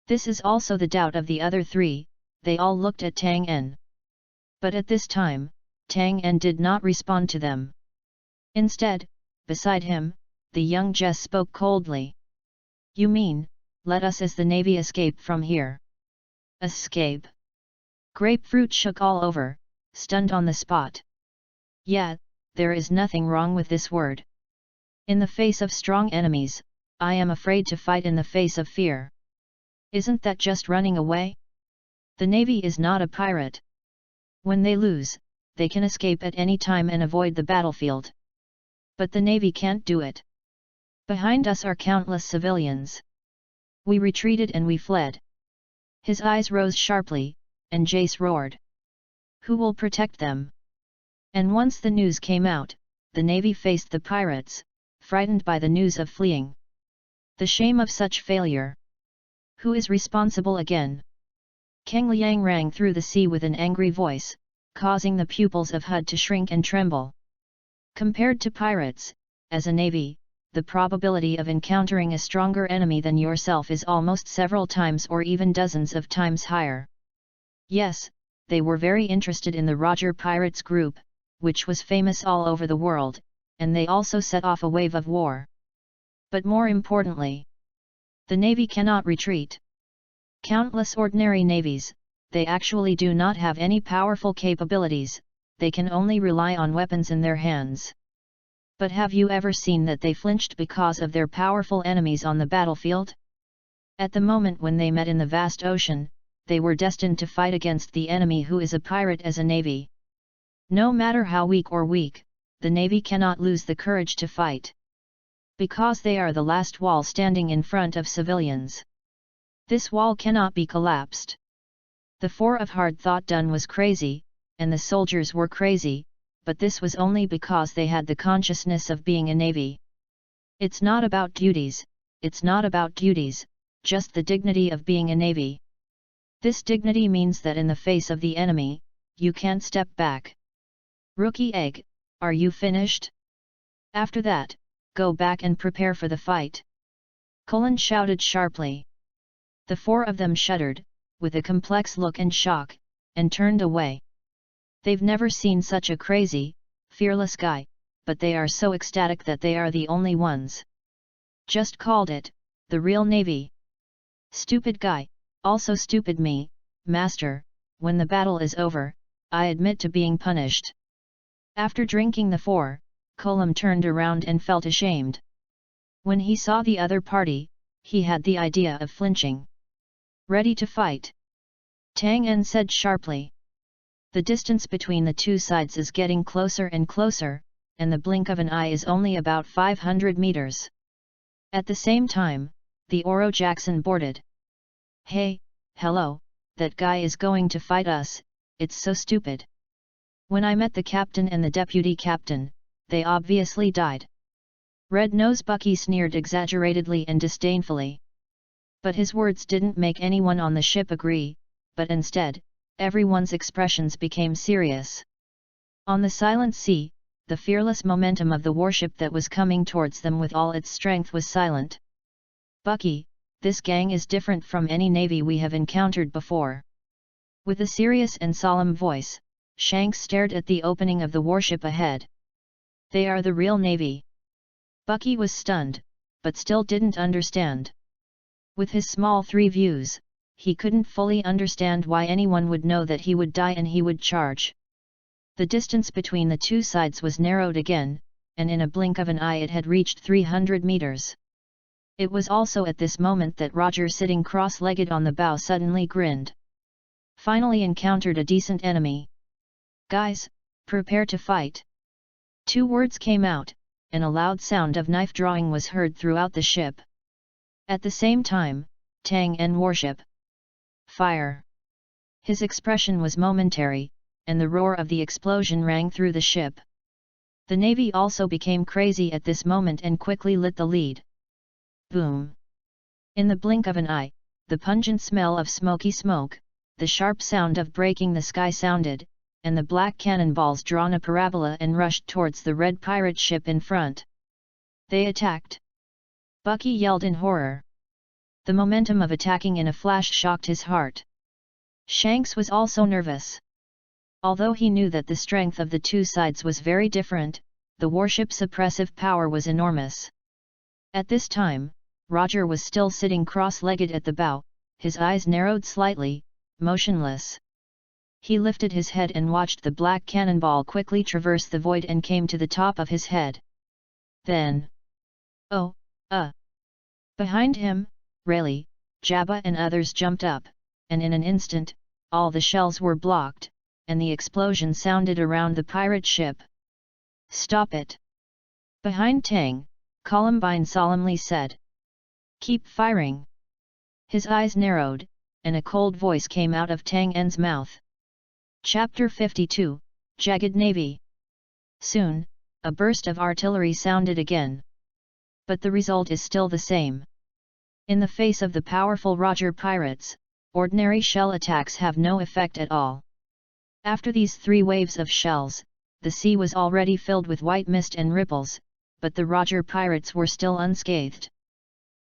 This is also the doubt of the other three. They all looked at Tang En. But at this time, Tang En did not respond to them. Instead, beside him, the young Jess spoke coldly. You mean, let us as the Navy escape from here? Escape? Grapefruit shook all over, stunned on the spot. Yeah, there is nothing wrong with this word. In the face of strong enemies, I am afraid to fight in the face of fear. Isn't that just running away? The Navy is not a pirate. When they lose, they can escape at any time and avoid the battlefield. But the Navy can't do it. Behind us are countless civilians. We retreated and we fled. His eyes rose sharply, and Jace roared. Who will protect them? And once the news came out, the Navy faced the pirates, frightened by the news of fleeing. The shame of such failure. Who is responsible again? Kang Liang rang through the sea with an angry voice, causing the pupils of Hud to shrink and tremble. Compared to pirates, as a navy, the probability of encountering a stronger enemy than yourself is almost several times or even dozens of times higher. Yes, they were very interested in the Roger Pirates group, which was famous all over the world, and they also set off a wave of war. But more importantly, the Navy cannot retreat. Countless ordinary navies, they actually do not have any powerful capabilities, they can only rely on weapons in their hands. But have you ever seen that they flinched because of their powerful enemies on the battlefield? At the moment when they met in the vast ocean, they were destined to fight against the enemy who is a pirate as a navy. No matter how weak, the Navy cannot lose the courage to fight. Because they are the last wall standing in front of civilians. This wall cannot be collapsed. The four of heart thought Dun was crazy, and the soldiers were crazy, but this was only because they had the consciousness of being a navy. It's not about duties, just the dignity of being a navy. This dignity means that in the face of the enemy, you can't step back. Rookie Egg, are you finished? After that, go back and prepare for the fight. Colin shouted sharply. The four of them shuddered, with a complex look and shock, and turned away. They've never seen such a crazy, fearless guy, but they are so ecstatic that they are the only ones. Just called it, the real Navy. Stupid guy, also stupid me, Master, when the battle is over, I admit to being punished. After drinking the four, Colum turned around and felt ashamed. When he saw the other party, he had the idea of flinching. Ready to fight? Tang En said sharply. The distance between the two sides is getting closer and closer, and the blink of an eye is only about 500 meters. At the same time, the Oro Jackson boarded. Hey, hello, that guy is going to fight us, it's so stupid. When I met the captain and the deputy captain, they obviously died. Red Nose Bucky sneered exaggeratedly and disdainfully. But his words didn't make anyone on the ship agree, but instead, everyone's expressions became serious. On the silent sea, the fearless momentum of the warship that was coming towards them with all its strength was silent. Bucky, this gang is different from any navy we have encountered before. With a serious and solemn voice, Shanks stared at the opening of the warship ahead. They are the real navy. Bucky was stunned, but still didn't understand. With his small three views, he couldn't fully understand why anyone would know that he would die and he would charge. The distance between the two sides was narrowed again, and in a blink of an eye it had reached 300 meters. It was also at this moment that Roger, sitting cross-legged on the bow, suddenly grinned. Finally encountered a decent enemy. Guys, prepare to fight. 2 words came out, and a loud sound of knife drawing was heard throughout the ship. At the same time, Tang En warship. Fire. His expression was momentary, and the roar of the explosion rang through the ship. The Navy also became crazy at this moment and quickly lit the lead. Boom! In the blink of an eye, the pungent smell of smoky smoke, the sharp sound of breaking the sky sounded, and the black cannonballs drawn a parabola and rushed towards the red pirate ship in front. They attacked! Bucky yelled in horror. The momentum of attacking in a flash shocked his heart. Shanks was also nervous. Although he knew that the strength of the two sides was very different, the warship's suppressive power was enormous. At this time, Roger was still sitting cross-legged at the bow, his eyes narrowed slightly, motionless. He lifted his head and watched the black cannonball quickly traverse the void and came to the top of his head. Then... oh, behind him, Rayleigh, Jabba and others jumped up, and in an instant, all the shells were blocked, and the explosion sounded around the pirate ship. "Stop it!" Behind Tang, Columbine solemnly said. "Keep firing!" His eyes narrowed, and a cold voice came out of Tang En's mouth. Chapter 52, Jagged Navy. Soon, a burst of artillery sounded again. But the result is still the same. In the face of the powerful Roger pirates, ordinary shell attacks have no effect at all. After these 3 waves of shells, the sea was already filled with white mist and ripples, but the Roger pirates were still unscathed.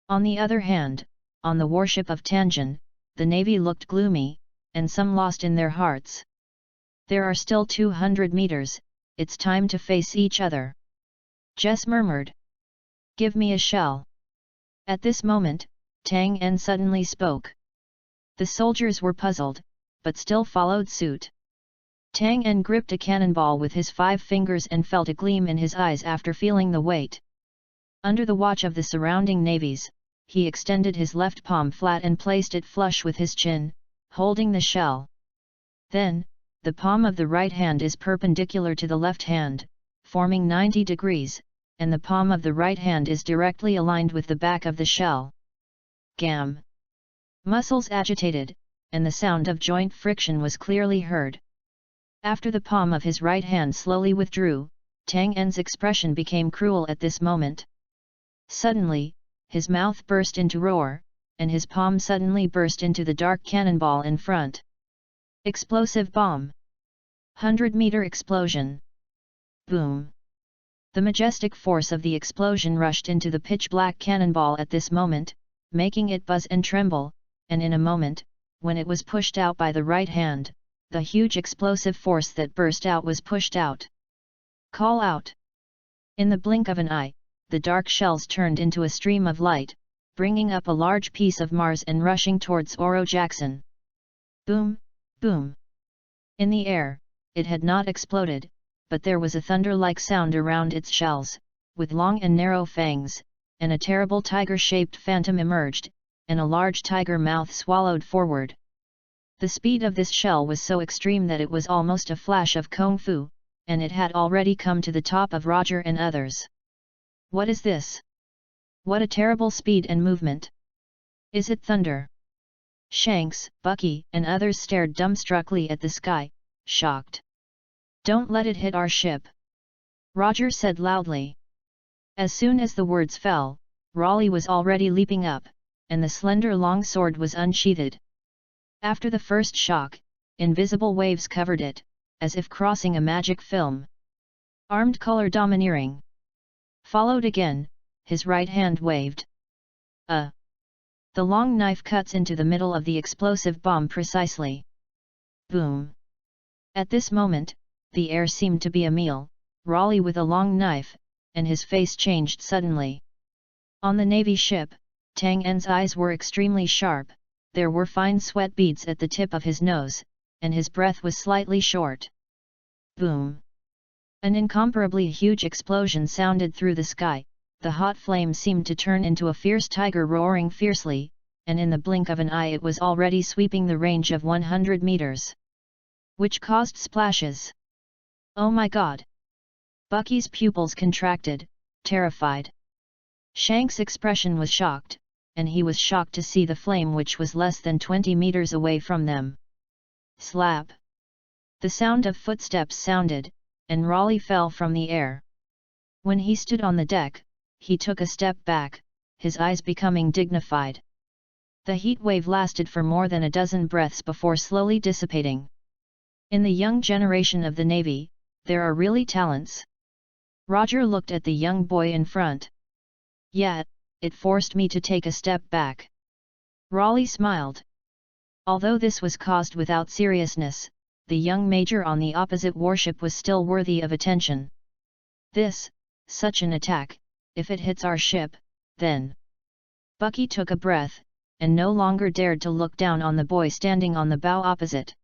On the other hand, on the warship of Tanjin, the navy looked gloomy, and some lost in their hearts. "There are still 200 meters, it's time to face each other," Jess murmured. "Give me a shell." At this moment, Tang En suddenly spoke. The soldiers were puzzled, but still followed suit. Tang En gripped a cannonball with his 5 fingers and felt a gleam in his eyes after feeling the weight. Under the watch of the surrounding navies, he extended his left palm flat and placed it flush with his chin, holding the shell. Then, the palm of the right hand is perpendicular to the left hand, forming 90 degrees, and the palm of the right hand is directly aligned with the back of the shell. Gam! Muscles agitated, and the sound of joint friction was clearly heard. After the palm of his right hand slowly withdrew, Tang En's expression became cruel at this moment. Suddenly, his mouth burst into roar, and his palm suddenly burst into the dark cannonball in front. Explosive bomb! 100-meter explosion! Boom! The majestic force of the explosion rushed into the pitch-black cannonball at this moment, making it buzz and tremble, and in a moment, when it was pushed out by the right hand, the huge explosive force that burst out was pushed out. "Call out!" In the blink of an eye, the dark shells turned into a stream of light, bringing up a large piece of Mars and rushing towards Oro Jackson. Boom! Boom! In the air, it had not exploded, but there was a thunder-like sound around its shells, with long and narrow fangs, and a terrible tiger-shaped phantom emerged, and a large tiger mouth swallowed forward. The speed of this shell was so extreme that it was almost a flash of kung fu, and it had already come to the top of Roger and others. "What is this? What a terrible speed and movement! Is it thunder?" Shanks, Bucky, and others stared dumbstruckly at the sky, shocked. "Don't let it hit our ship," Roger said loudly. As soon as the words fell, Raleigh was already leaping up, and the slender long sword was unsheathed. After the first shock, invisible waves covered it, as if crossing a magic film. Armed color domineering. Followed again, his right hand waved. The long knife cuts into the middle of the explosive bomb precisely. Boom! At this moment, the air seemed to be a meal, Raleigh with a long knife, and his face changed suddenly. On the Navy ship, Tang En's eyes were extremely sharp, there were fine sweat beads at the tip of his nose, and his breath was slightly short. Boom! An incomparably huge explosion sounded through the sky, the hot flame seemed to turn into a fierce tiger roaring fiercely, and in the blink of an eye it was already sweeping the range of 100 meters. Which caused splashes. "Oh my God!" Bucky's pupils contracted, terrified. Shank's expression was shocked, and he was shocked to see the flame which was less than 20 meters away from them. Slap! The sound of footsteps sounded, and Raleigh fell from the air. When he stood on the deck, he took a step back, his eyes becoming dignified. The heat wave lasted for more than a dozen breaths before slowly dissipating. In the young generation of the Navy, there are really talents. Roger looked at the young boy in front. Yet, it forced me to take a step back. Raleigh smiled. Although this was caused without seriousness, the young major on the opposite warship was still worthy of attention. Such an attack, if it hits our ship, then... Bucky took a breath, and no longer dared to look down on the boy standing on the bow opposite.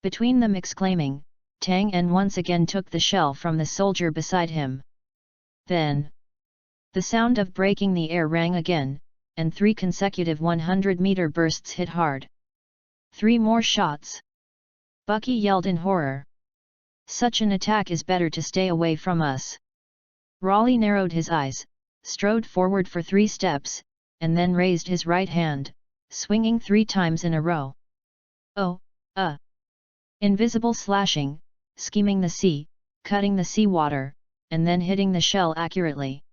Between them exclaiming, Tang En once again took the shell from the soldier beside him. Then... The sound of breaking the air rang again, and 3 consecutive 100-meter bursts hit hard. 3 more shots. Bucky yelled in horror. Such an attack is better to stay away from us. Raleigh narrowed his eyes, strode forward for 3 steps, and then raised his right hand, swinging 3 times in a row. Oh, invisible slashing, skimming the sea, cutting the seawater, and then hitting the shell accurately.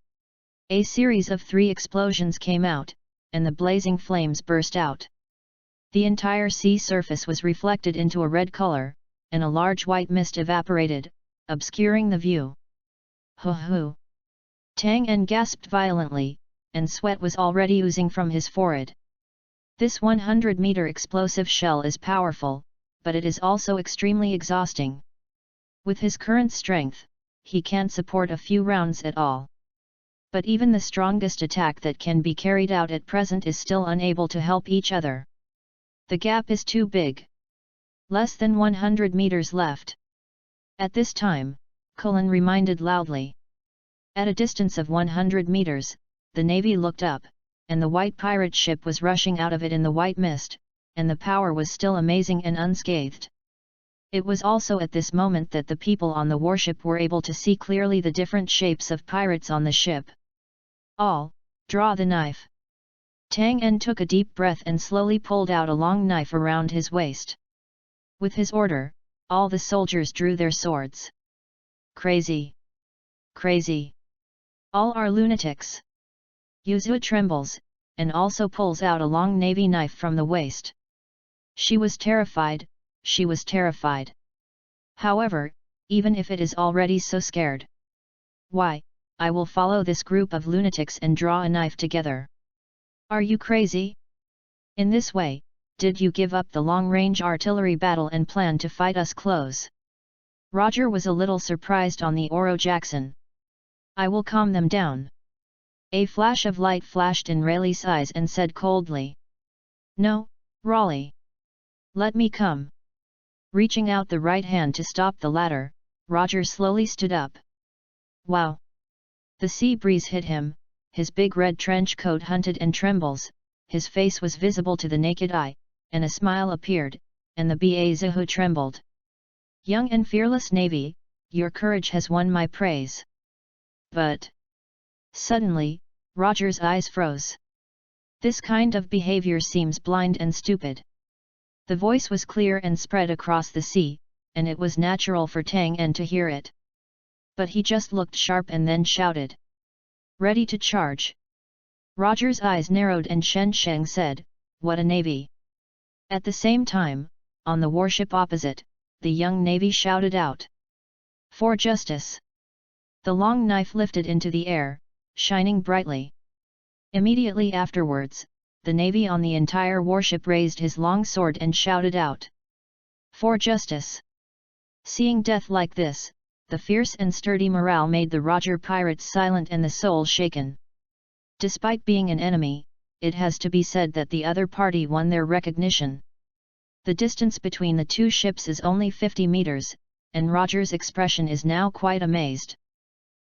A series of 3 explosions came out, and the blazing flames burst out. The entire sea surface was reflected into a red color, and a large white mist evaporated, obscuring the view. Hoo-hoo! Tang En gasped violently, and sweat was already oozing from his forehead. This 100-meter explosive shell is powerful, but it is also extremely exhausting. With his current strength, he can't support a few rounds at all. But even the strongest attack that can be carried out at present is still unable to help each other. The gap is too big. Less than 100 meters left. At this time, Cullen reminded loudly. At a distance of 100 meters, the Navy looked up, and the white pirate ship was rushing out of it in the white mist, and the power was still amazing and unscathed. It was also at this moment that the people on the warship were able to see clearly the different shapes of pirates on the ship. All, draw the knife. Tang En took a deep breath and slowly pulled out a long knife around his waist. With his order, all the soldiers drew their swords. Crazy! Crazy! All are lunatics! Yuzhu trembles, and also pulls out a long navy knife from the waist. She was terrified, she was terrified. However, even if it is already so scared. Why, I will follow this group of lunatics and draw a knife together. Are you crazy? In this way, did you give up the long-range artillery battle and plan to fight us close? Roger was a little surprised on the Oro Jackson. I will calm them down. A flash of light flashed in Raleigh's eyes and said coldly. No, Raleigh. Let me come. Reaching out the right hand to stop the latter, Roger slowly stood up. Wow! The sea breeze hit him, his big red trench coat hunted and trembles, his face was visible to the naked eye, and a smile appeared, and the Bazahu trembled. Young and fearless Navy, your courage has won my praise. But... Suddenly, Roger's eyes froze. This kind of behavior seems blind and stupid. The voice was clear and spread across the sea, and it was natural for Tang En to hear it. But he just looked sharp and then shouted. Ready to charge. Roger's eyes narrowed and Shen Sheng said, what a navy! At the same time, on the warship opposite, the young navy shouted out. For justice! The long knife lifted into the air, shining brightly. Immediately afterwards, the navy on the entire warship raised his long sword and shouted out. For justice! Seeing death like this, the fierce and sturdy morale made the Roger pirates silent and the soul shaken. Despite being an enemy, it has to be said that the other party won their recognition. The distance between the two ships is only 50 meters, and Roger's expression is now quite amazed.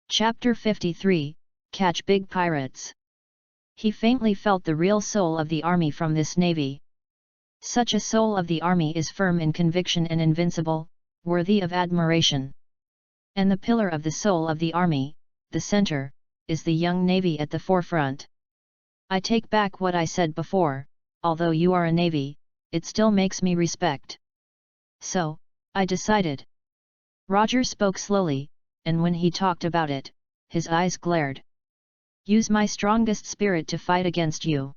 Chapter 53, Catch Big Pirates. He faintly felt the real soul of the army from this navy. Such a soul of the army is firm in conviction and invincible, worthy of admiration. And the pillar of the soul of the army, the center, is the young navy at the forefront. I take back what I said before, although you are a navy, it still makes me respect. So, I decided. Roger spoke slowly, and when he talked about it, his eyes glared. Use my strongest spirit to fight against you.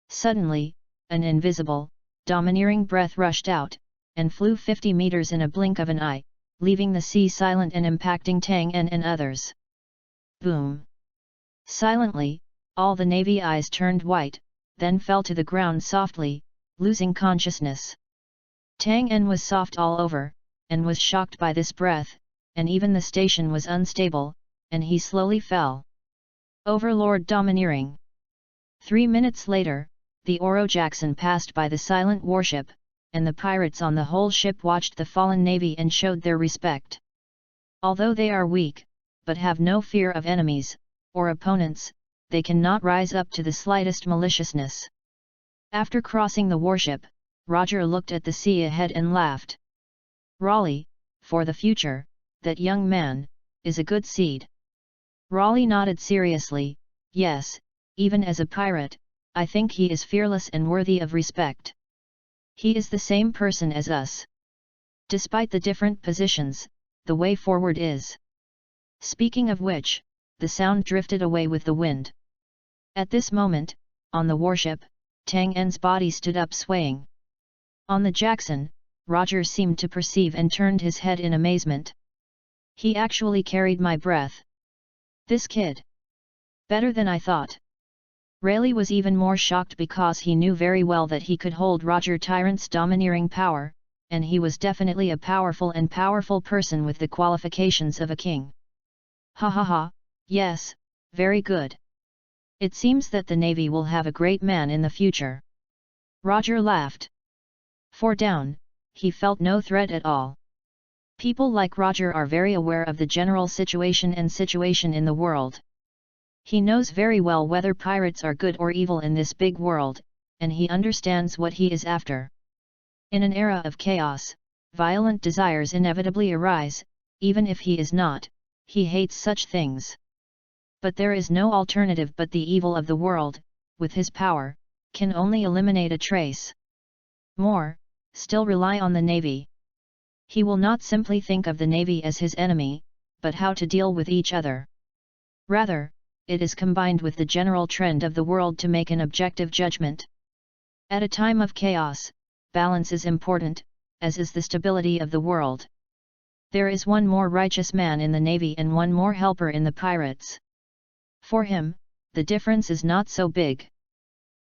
Suddenly, an invisible, domineering breath rushed out, and flew 50 meters in a blink of an eye, leaving the sea silent and impacting Tang En and others. Boom! Silently, all the navy eyes turned white, then fell to the ground softly, losing consciousness. Tang En was soft all over, and was shocked by this breath, and even the station was unstable, and he slowly fell. Overlord domineering. 3 minutes later, the Oro Jackson passed by the silent warship, and the pirates on the whole ship watched the fallen navy and showed their respect. Although they are weak, but have no fear of enemies, or opponents, they cannot rise up to the slightest maliciousness. After crossing the warship, Roger looked at the sea ahead and laughed. Raleigh, for the future, that young man, is a good seed. Raleigh nodded seriously, yes, even as a pirate, I think he is fearless and worthy of respect. He is the same person as us. Despite the different positions, the way forward is. Speaking of which, the sound drifted away with the wind. At this moment, on the warship, Tang En's body stood up swaying. On the Jackson, Roger seemed to perceive and turned his head in amazement. He actually carried my breath. This kid. Better than I thought. Raleigh was even more shocked because he knew very well that he could hold Roger Tyrant's domineering power, and he was definitely a powerful person with the qualifications of a king. Ha ha ha, yes, very good. It seems that the Navy will have a great man in the future. Roger laughed. For down, he felt no threat at all. People like Roger are very aware of the general situation in the world. He knows very well whether pirates are good or evil in this big world, and he understands what he is after. In an era of chaos, violent desires inevitably arise, even if he is not, he hates such things. But there is no alternative but the evil of the world, with his power, can only eliminate a trace. More, still rely on the Navy. He will not simply think of the Navy as his enemy, but how to deal with each other. Rather, it is combined with the general trend of the world to make an objective judgment. At a time of chaos, balance is important, as is the stability of the world. There is one more righteous man in the Navy and one more helper in the pirates. For him, the difference is not so big.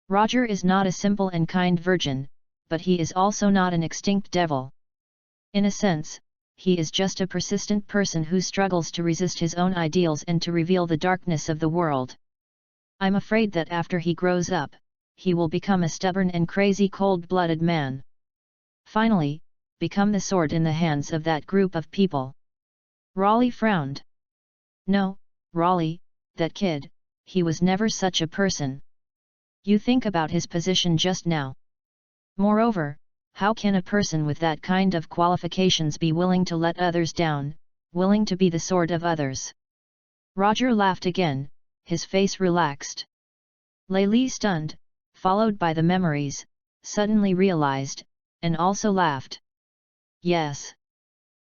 Roger is not a simple and kind virgin, but he is also not an extinct devil. In a sense, he is just a persistent person who struggles to resist his own ideals and to reveal the darkness of the world. I'm afraid that after he grows up, he will become a stubborn and crazy cold-blooded man. Finally, become the sword in the hands of that group of people. Raleigh frowned. No, Raleigh, that kid, he was never such a person. You think about his position just now. Moreover, how can a person with that kind of qualifications be willing to let others down, willing to be the sword of others? Roger laughed again, his face relaxed. Layli stunned, followed by the memories, suddenly realized, and also laughed. Yes.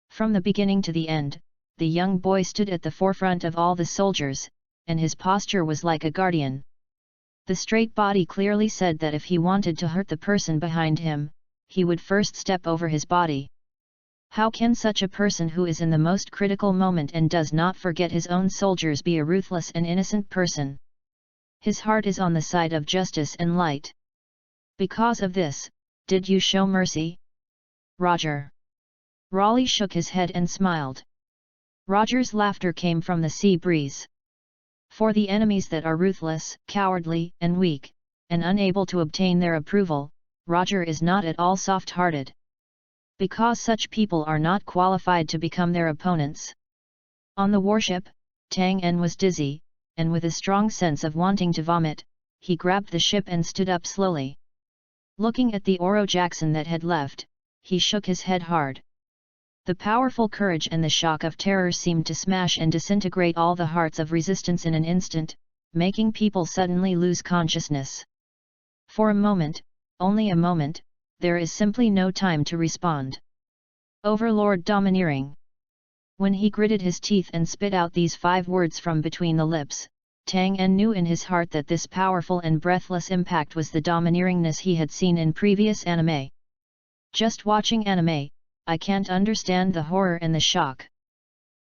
From the beginning to the end, the young boy stood at the forefront of all the soldiers, and his posture was like a guardian. The straight body clearly said that if he wanted to hurt the person behind him, he would first step over his body. How can such a person who is in the most critical moment and does not forget his own soldiers be a ruthless and innocent person? His heart is on the side of justice and light. Because of this, did you show mercy? Roger. Raleigh shook his head and smiled. Roger's laughter came from the sea breeze. For the enemies that are ruthless, cowardly, and weak, and unable to obtain their approval, Roger is not at all soft-hearted. Because such people are not qualified to become their opponents. On the warship, Tang En was dizzy, and with a strong sense of wanting to vomit, he grabbed the ship and stood up slowly. Looking at the Oro Jackson that had left, he shook his head hard. The powerful courage and the shock of terror seemed to smash and disintegrate all the hearts of resistance in an instant, making people suddenly lose consciousness. For a moment, only a moment, there is simply no time to respond. Overlord domineering. When he gritted his teeth and spit out these 5 words from between the lips, Tang En knew in his heart that this powerful and breathless impact was the domineeringness he had seen in previous anime. Just watching anime, I can't understand the horror and the shock.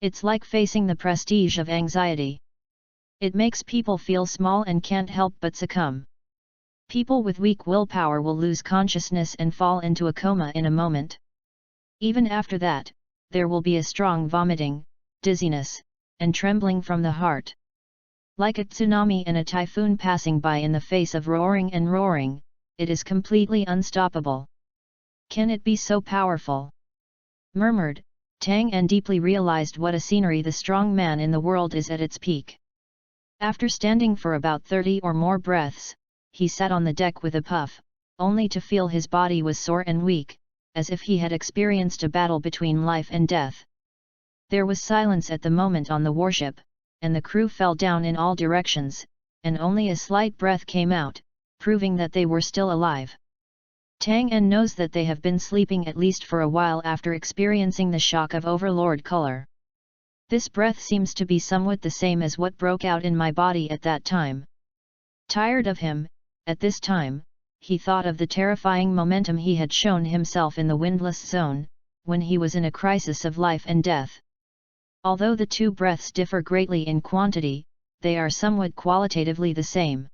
It's like facing the prestige of anxiety. It makes people feel small and can't help but succumb. People with weak willpower will lose consciousness and fall into a coma in a moment. Even after that, there will be a strong vomiting, dizziness, and trembling from the heart. Like a tsunami and a typhoon passing by in the face of roaring and roaring, it is completely unstoppable. Can it be so powerful? Murmured, Tang En deeply realized what a scenery the strong man in the world is at its peak. After standing for about 30 or more breaths, he sat on the deck with a puff, only to feel his body was sore and weak, as if he had experienced a battle between life and death. There was silence at the moment on the warship, and the crew fell down in all directions, and only a slight breath came out, proving that they were still alive. Tang En knows that they have been sleeping at least for a while after experiencing the shock of Overlord color. This breath seems to be somewhat the same as what broke out in my body at that time. Tired of him, at this time, he thought of the terrifying momentum he had shown himself in the windless zone, when he was in a crisis of life and death. Although the 2 breaths differ greatly in quantity, they are somewhat qualitatively the same.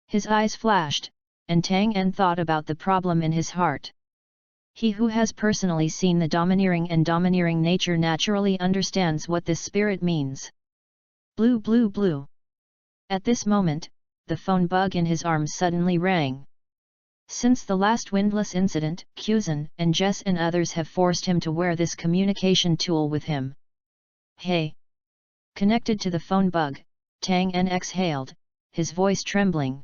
His eyes flashed, and Tang En thought about the problem in his heart. He who has personally seen the domineering and domineering nature naturally understands what this spirit means. Blue blue blue. At this moment, the phone bug in his arm suddenly rang. Since the last windless incident, Kuzan and Jess and others have forced him to wear this communication tool with him. Hey! Connected to the phone bug, Tang En exhaled, his voice trembling.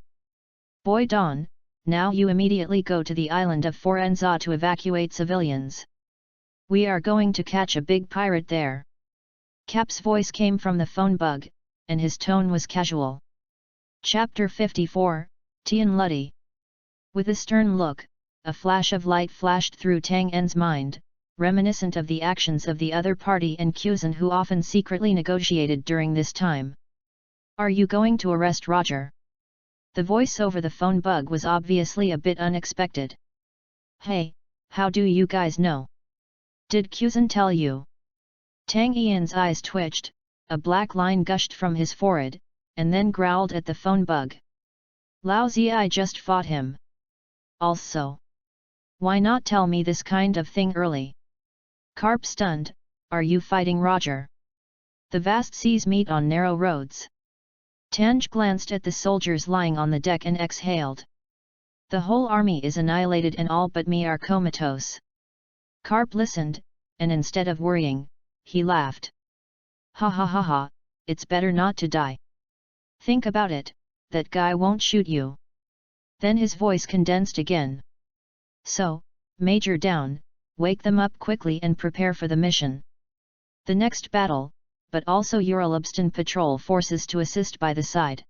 Boy Don, now you immediately go to the island of Forenza to evacuate civilians. We are going to catch a big pirate there. Cap's voice came from the phone bug, and his tone was casual. Chapter 54, Tian Luddy. With a stern look, a flash of light flashed through Tang En's mind, reminiscent of the actions of the other party and Kuzan who often secretly negotiated during this time. Are you going to arrest Roger? The voice over the phone bug was obviously a bit unexpected. Hey, how do you guys know? Did Kuzan tell you? Tang Ian's eyes twitched, a black line gushed from his forehead, and then growled at the phone bug. Lao Zi just fought him. Also. Why not tell me this kind of thing early? Carp stunned, are you fighting Roger? The vast seas meet on narrow roads. Tanj glanced at the soldiers lying on the deck and exhaled. The whole army is annihilated and all but me are comatose. Carp listened, and instead of worrying, he laughed. Ha ha ha ha, it's better not to die. Think about it, that guy won't shoot you. Then his voice condensed again. So, Major Down, wake them up quickly and prepare for the mission. The next battle, but also Uralubstan patrol forces to assist by the side.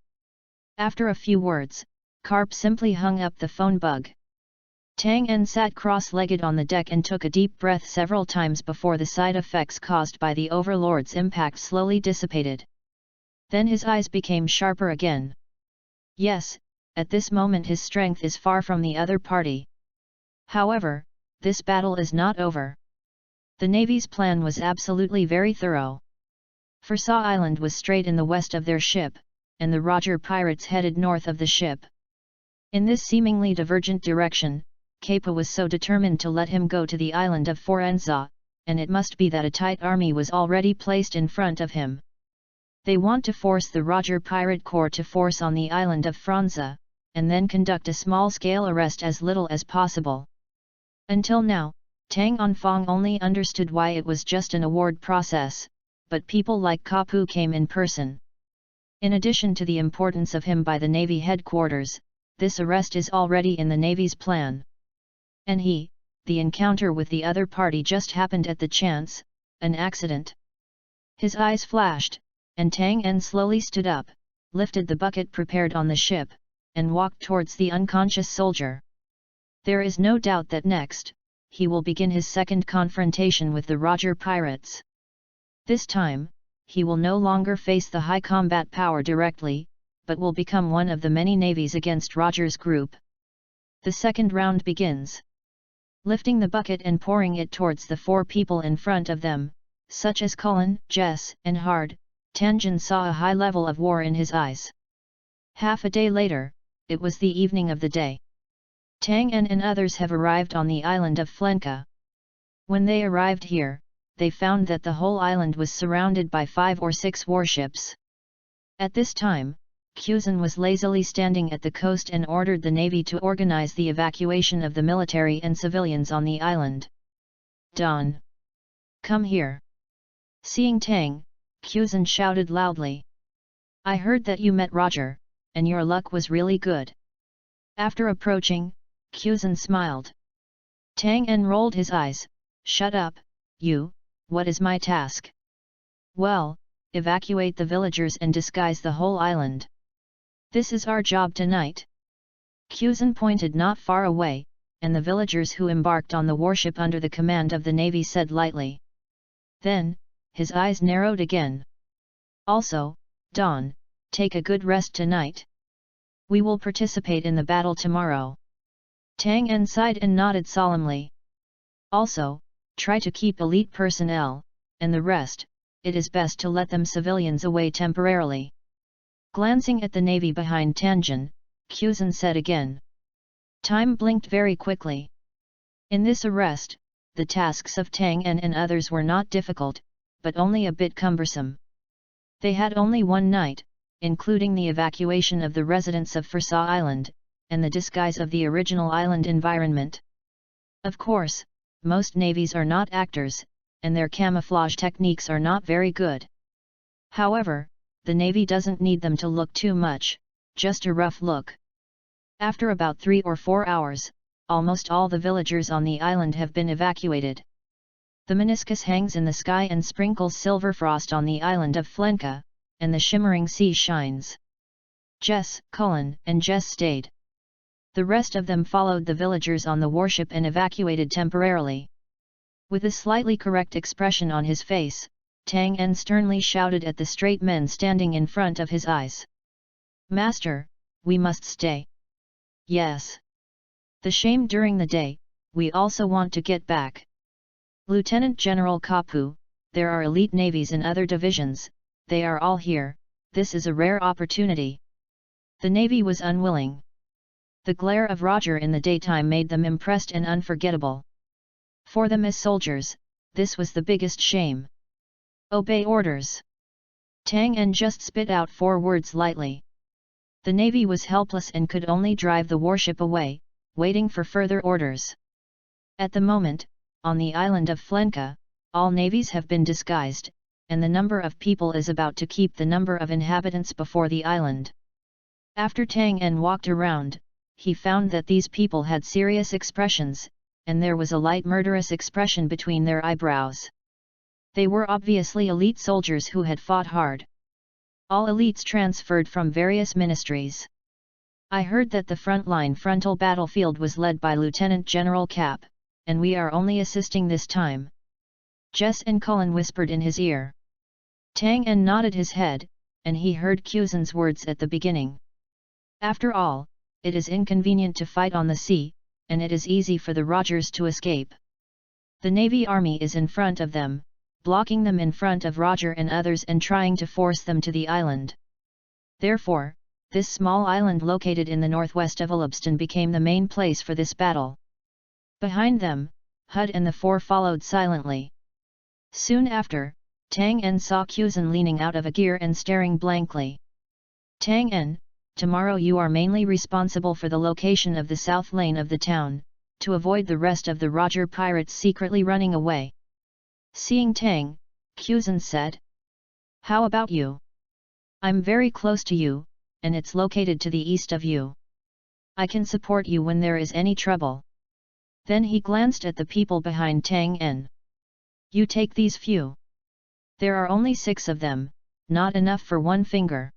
After a few words, Carp simply hung up the phone bug. Tang En sat cross-legged on the deck and took a deep breath several times before the side effects caused by the Overlord's impact slowly dissipated. Then his eyes became sharper again. Yes, at this moment his strength is far from the other party. However, this battle is not over. The Navy's plan was absolutely very thorough. Fursaw Island was straight in the west of their ship, and the Roger pirates headed north of the ship. In this seemingly divergent direction, Kepa was so determined to let him go to the island of Forenza, and it must be that a tight army was already placed in front of him. They want to force the Roger Pirate Corps to force on the island of Forenza, and then conduct a small-scale arrest as little as possible. Until now, Tang Onfong only understood why it was just an award process, but people like Kapu came in person. In addition to the importance of him by the Navy headquarters, this arrest is already in the Navy's plan. And the encounter with the other party just happened at the chance, an accident. His eyes flashed, and Tang En slowly stood up, lifted the bucket prepared on the ship, and walked towards the unconscious soldier. There is no doubt that next, he will begin his second confrontation with the Roger pirates. This time, he will no longer face the high combat power directly, but will become one of the many navies against Roger's group. The second round begins. Lifting the bucket and pouring it towards the 4 people in front of them, such as Cullen, Jess, and Hard, Tanjin saw a high level of war in his eyes. Half a day later, it was the evening of the day. Tang En and others have arrived on the island of Flenka. When they arrived here, they found that the whole island was surrounded by 5 or 6 warships. At this time, Kuzan was lazily standing at the coast and ordered the navy to organize the evacuation of the military and civilians on the island. Don! Come here! Seeing Tang, Kuzan shouted loudly. I heard that you met Roger, and your luck was really good. After approaching, Kuzan smiled. Tang En rolled his eyes. Shut up, you, what is my task? Well, evacuate the villagers and disguise the whole island. This is our job tonight. Kuzan pointed not far away, and the villagers who embarked on the warship under the command of the navy said lightly. Then, his eyes narrowed again. Also, Don, take a good rest tonight. We will participate in the battle tomorrow. Tang En sighed and nodded solemnly. Also, try to keep elite personnel, and the rest, it is best to let them civilians away temporarily. Glancing at the navy behind Tanjin, Kuzan said again. Time blinked very quickly. In this arrest, the tasks of Tang En and others were not difficult, but only a bit cumbersome. They had only one night, including the evacuation of the residents of Fursa Island, and the disguise of the original island environment. Of course, most navies are not actors, and their camouflage techniques are not very good. However, the navy doesn't need them to look too much, just a rough look. After about 3 or 4 hours, almost all the villagers on the island have been evacuated. The meniscus hangs in the sky and sprinkles silver frost on the island of Flenka, and the shimmering sea shines. Jess, Cullen, and Jess stayed. The rest of them followed the villagers on the warship and evacuated temporarily. With a slightly correct expression on his face, Tang En sternly shouted at the straight men standing in front of his eyes. Master, we must stay. Yes. The shame during the day, we also want to get back. Lieutenant General Kapu, there are elite navies in other divisions, they are all here, this is a rare opportunity. The navy was unwilling. The glare of Roger in the daytime made them impressed and unforgettable. For them as soldiers, this was the biggest shame. Obey orders. Tang En just spit out 4 words lightly. The navy was helpless and could only drive the warship away, waiting for further orders. At the moment, on the island of Flenka, all navies have been disguised, and the number of people is about to keep the number of inhabitants before the island. After Tang En walked around, he found that these people had serious expressions, and there was a light murderous expression between their eyebrows. They were obviously elite soldiers who had fought hard. All elites transferred from various ministries. I heard that the frontline frontal battlefield was led by Lieutenant General Cap, and we are only assisting this time. Jess and Cullen whispered in his ear. Tang En nodded his head, and he heard Kuzan's words at the beginning. After all, it is inconvenient to fight on the sea, and it is easy for the Rogers to escape. The Navy army is in front of them, blocking them in front of Roger and others and trying to force them to the island. Therefore, this small island located in the northwest of Ulubstan became the main place for this battle. Behind them, Hud and the 4 followed silently. Soon after, Tang En saw Kuzan leaning out of a gear and staring blankly. Tang En, tomorrow you are mainly responsible for the location of the south lane of the town, to avoid the rest of the Roger pirates secretly running away. Seeing Tang, Kuzan said. How about you? I'm very close to you, and it's located to the east of you. I can support you when there is any trouble. Then he glanced at the people behind Tang En. You take these few. There are only 6 of them, not enough for 1 finger.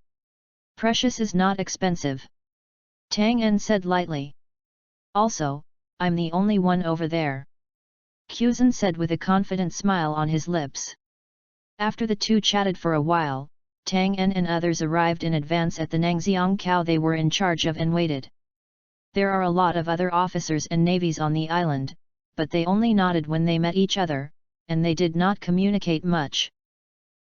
Precious is not expensive. Tang En said lightly. Also, I'm the only one over there. Kuzan said with a confident smile on his lips. After the two chatted for a while, Tang En and others arrived in advance at the Nangxiang cow they were in charge of and waited. There are a lot of other officers and navies on the island, but they only nodded when they met each other, and they did not communicate much.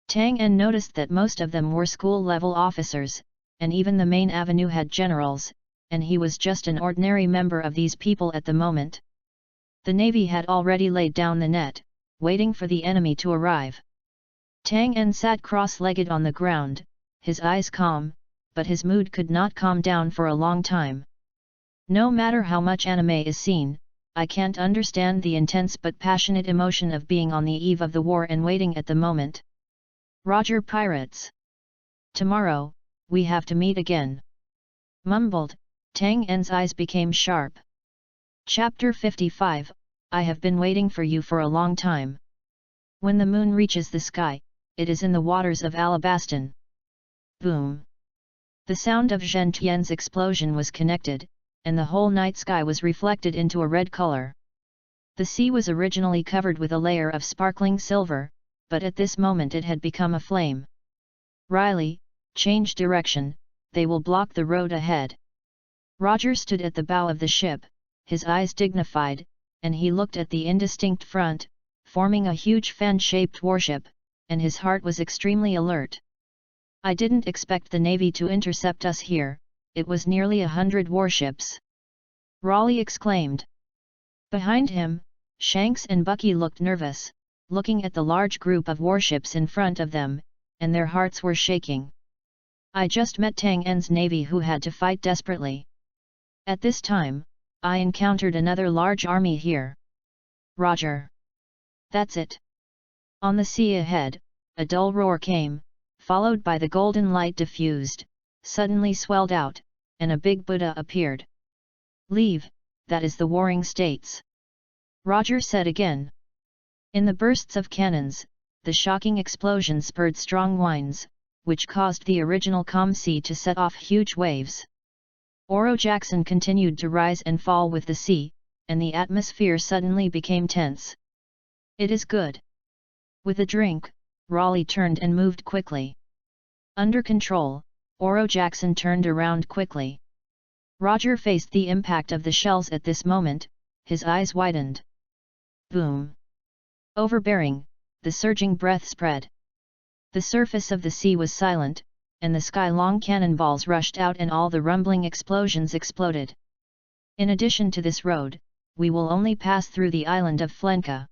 Tang En noticed that most of them were school-level officers, and even the main avenue had generals, and he was just an ordinary member of these people at the moment. The navy had already laid down the net, waiting for the enemy to arrive. Tang En sat cross-legged on the ground, his eyes calm, but his mood could not calm down for a long time. No matter how much anime is seen, I can't understand the intense but passionate emotion of being on the eve of the war and waiting at the moment. Roger Pirates. Tomorrow, we have to meet again. Mumbled, Tang En's eyes became sharp. Chapter 55, I have been waiting for you for a long time. When the moon reaches the sky, it is in the waters of Alabaston. Boom! The sound of Zhen Tian's explosion was connected, and the whole night sky was reflected into a red color. The sea was originally covered with a layer of sparkling silver, but at this moment it had become a flame. Riley, change direction, they will block the road ahead. Roger stood at the bow of the ship, his eyes dignified, and he looked at the indistinct front, forming a huge fan-shaped warship, and his heart was extremely alert. I didn't expect the navy to intercept us here, it was nearly 100 warships. Raleigh exclaimed. Behind him, Shanks and Bucky looked nervous, looking at the large group of warships in front of them, and their hearts were shaking. I just met Tang En's navy who had to fight desperately. At this time, I encountered another large army here. Roger. That's it. On the sea ahead, a dull roar came, followed by the golden light diffused, suddenly swelled out, and a big Buddha appeared. Leave, that is the warring states. Roger said again. In the bursts of cannons, the shocking explosion spurred strong winds, which caused the original calm sea to set off huge waves. Oro Jackson continued to rise and fall with the sea, and the atmosphere suddenly became tense. It is good. With a drink, Raleigh turned and moved quickly. Under control, Oro Jackson turned around quickly. Roger faced the impact of the shells at this moment, his eyes widened. Boom! Overbearing, the surging breath spread. The surface of the sea was silent, and the sky-long cannonballs rushed out and all the rumbling explosions exploded. In addition to this road, we will only pass through the island of Flenka.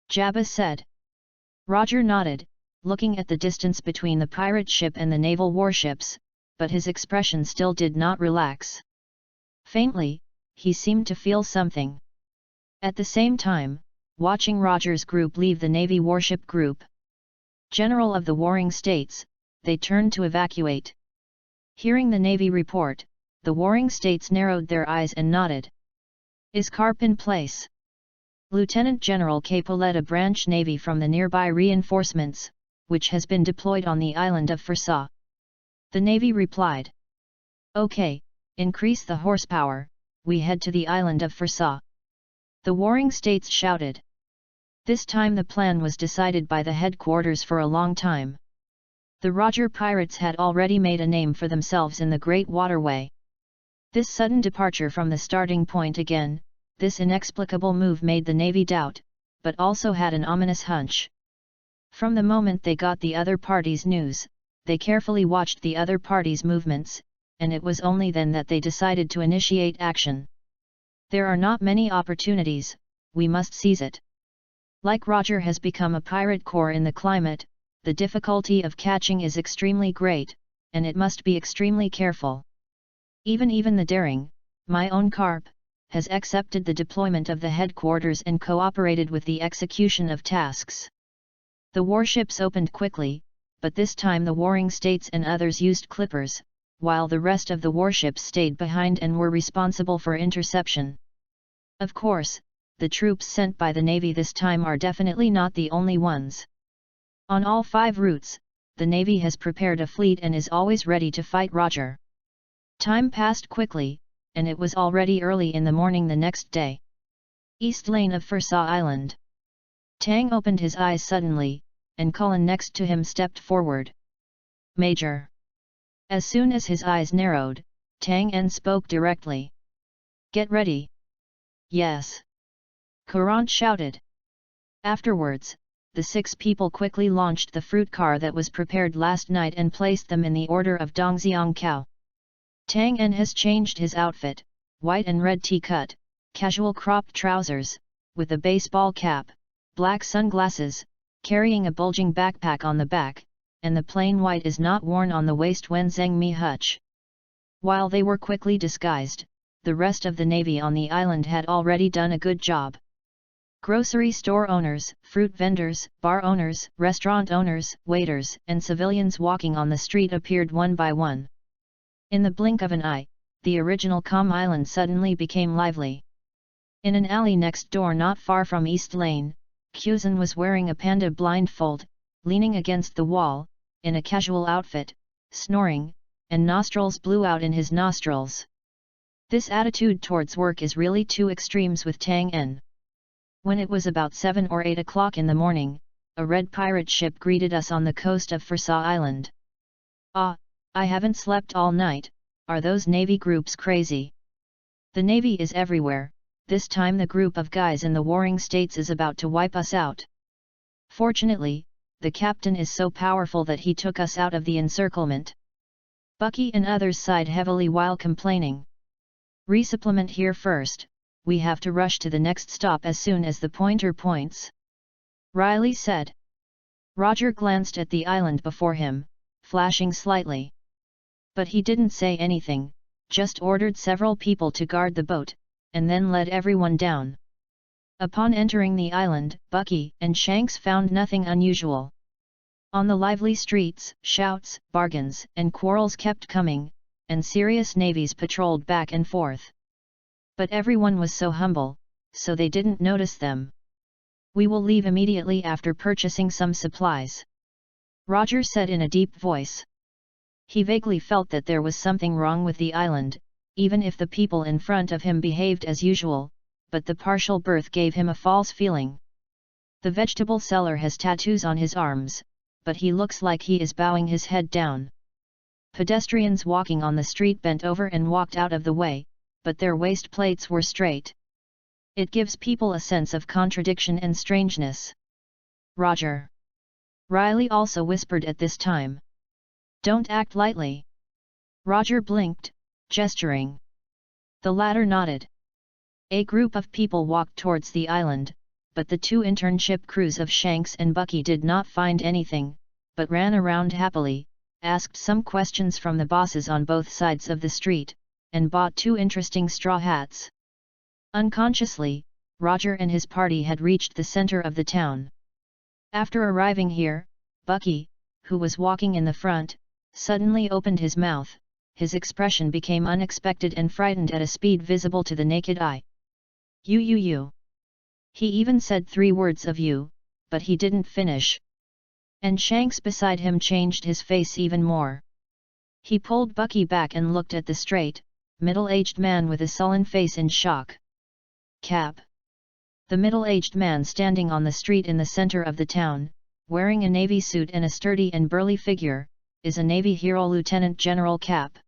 Jabba said. Roger nodded, looking at the distance between the pirate ship and the naval warships, but his expression still did not relax. Faintly, he seemed to feel something. At the same time, watching Roger's group leave the Navy warship group. General of the warring states, they turned to evacuate. Hearing the Navy report, the warring states narrowed their eyes and nodded. Is Carp in place? Lieutenant General Capo led a branch navy from the nearby reinforcements, which has been deployed on the island of Fursa. The Navy replied. Okay, increase the horsepower, we head to the island of Fursa. The warring states shouted. This time the plan was decided by the headquarters for a long time. The Roger pirates had already made a name for themselves in the Great Waterway. This sudden departure from the starting point again, this inexplicable move made the Navy doubt, but also had an ominous hunch. From the moment they got the other party's news, they carefully watched the other party's movements, and it was only then that they decided to initiate action. There are not many opportunities, we must seize it. Like Roger has become a pirate corps in the climate, the difficulty of catching is extremely great, and it must be extremely careful. Even the daring, my own Carp, has accepted the deployment of the headquarters and cooperated with the execution of tasks. The warships opened quickly, but this time the warring states and others used clippers, while the rest of the warships stayed behind and were responsible for interception. Of course, the troops sent by the Navy this time are definitely not the only ones. On all 5 routes, the Navy has prepared a fleet and is always ready to fight Roger. Time passed quickly, and it was already early in the morning the next day. East Lane of Fursaw Island. Tang opened his eyes suddenly, and Cullen next to him stepped forward. Major. As soon as his eyes narrowed, Tang En spoke directly. Get ready. Yes. Courant shouted. Afterwards, the 6 people quickly launched the fruit car that was prepared last night and placed them in the order of Dongxiang Cao. Tang En has changed his outfit, white and red tea-cut, casual cropped trousers, with a baseball cap, black sunglasses, carrying a bulging backpack on the back, and the plain white is not worn on the waist when Zheng Mi hutch. While they were quickly disguised, the rest of the navy on the island had already done a good job. Grocery store owners, fruit vendors, bar owners, restaurant owners, waiters, and civilians walking on the street appeared one by one. In the blink of an eye, the original calm island suddenly became lively. In an alley next door not far from East Lane, Kuzan was wearing a panda blindfold, leaning against the wall, in a casual outfit, snoring, and nostrils blew out in his nostrils. This attitude towards work is really two extremes with Tang En. When it was about 7 or 8 o'clock in the morning, a red pirate ship greeted us on the coast of Fursaw Island. Ah, I haven't slept all night, are those Navy groups crazy? The Navy is everywhere, this time the group of guys in the warring states is about to wipe us out. Fortunately, the captain is so powerful that he took us out of the encirclement. Bucky and others sighed heavily while complaining. Resupplement here first. We have to rush to the next stop as soon as the pointer points. Riley said. Roger glanced at the island before him, flashing slightly. But he didn't say anything, just ordered several people to guard the boat, and then led everyone down. Upon entering the island, Bucky and Shanks found nothing unusual. On the lively streets, shouts, bargains, and quarrels kept coming, and serious navies patrolled back and forth. But everyone was so humble, so they didn't notice them. We will leave immediately after purchasing some supplies. Roger said in a deep voice. He vaguely felt that there was something wrong with the island, even if the people in front of him behaved as usual, but the partial birth gave him a false feeling. The vegetable seller has tattoos on his arms, but he looks like he is bowing his head down. Pedestrians walking on the street bent over and walked out of the way, but their waist plates were straight. It gives people a sense of contradiction and strangeness. Roger. Riley also whispered at this time. Don't act lightly. Roger blinked, gesturing. The latter nodded. A group of people walked towards the island, but the 2 internship crews of Shanks and Bucky did not find anything, but ran around happily, asked some questions from the bosses on both sides of the street, and bought 2 interesting straw hats. Unconsciously, Roger and his party had reached the center of the town. After arriving here, Bucky, who was walking in the front, suddenly opened his mouth. His expression became unexpected and frightened at a speed visible to the naked eye. You. He even said 3 words of you, but he didn't finish. And Shanks beside him changed his face even more. He pulled Bucky back and looked at the straight, middle-aged man with a sullen face in shock. Cap. The middle-aged man standing on the street in the center of the town, wearing a navy suit and a sturdy and burly figure, is a Navy hero Lieutenant General Cap.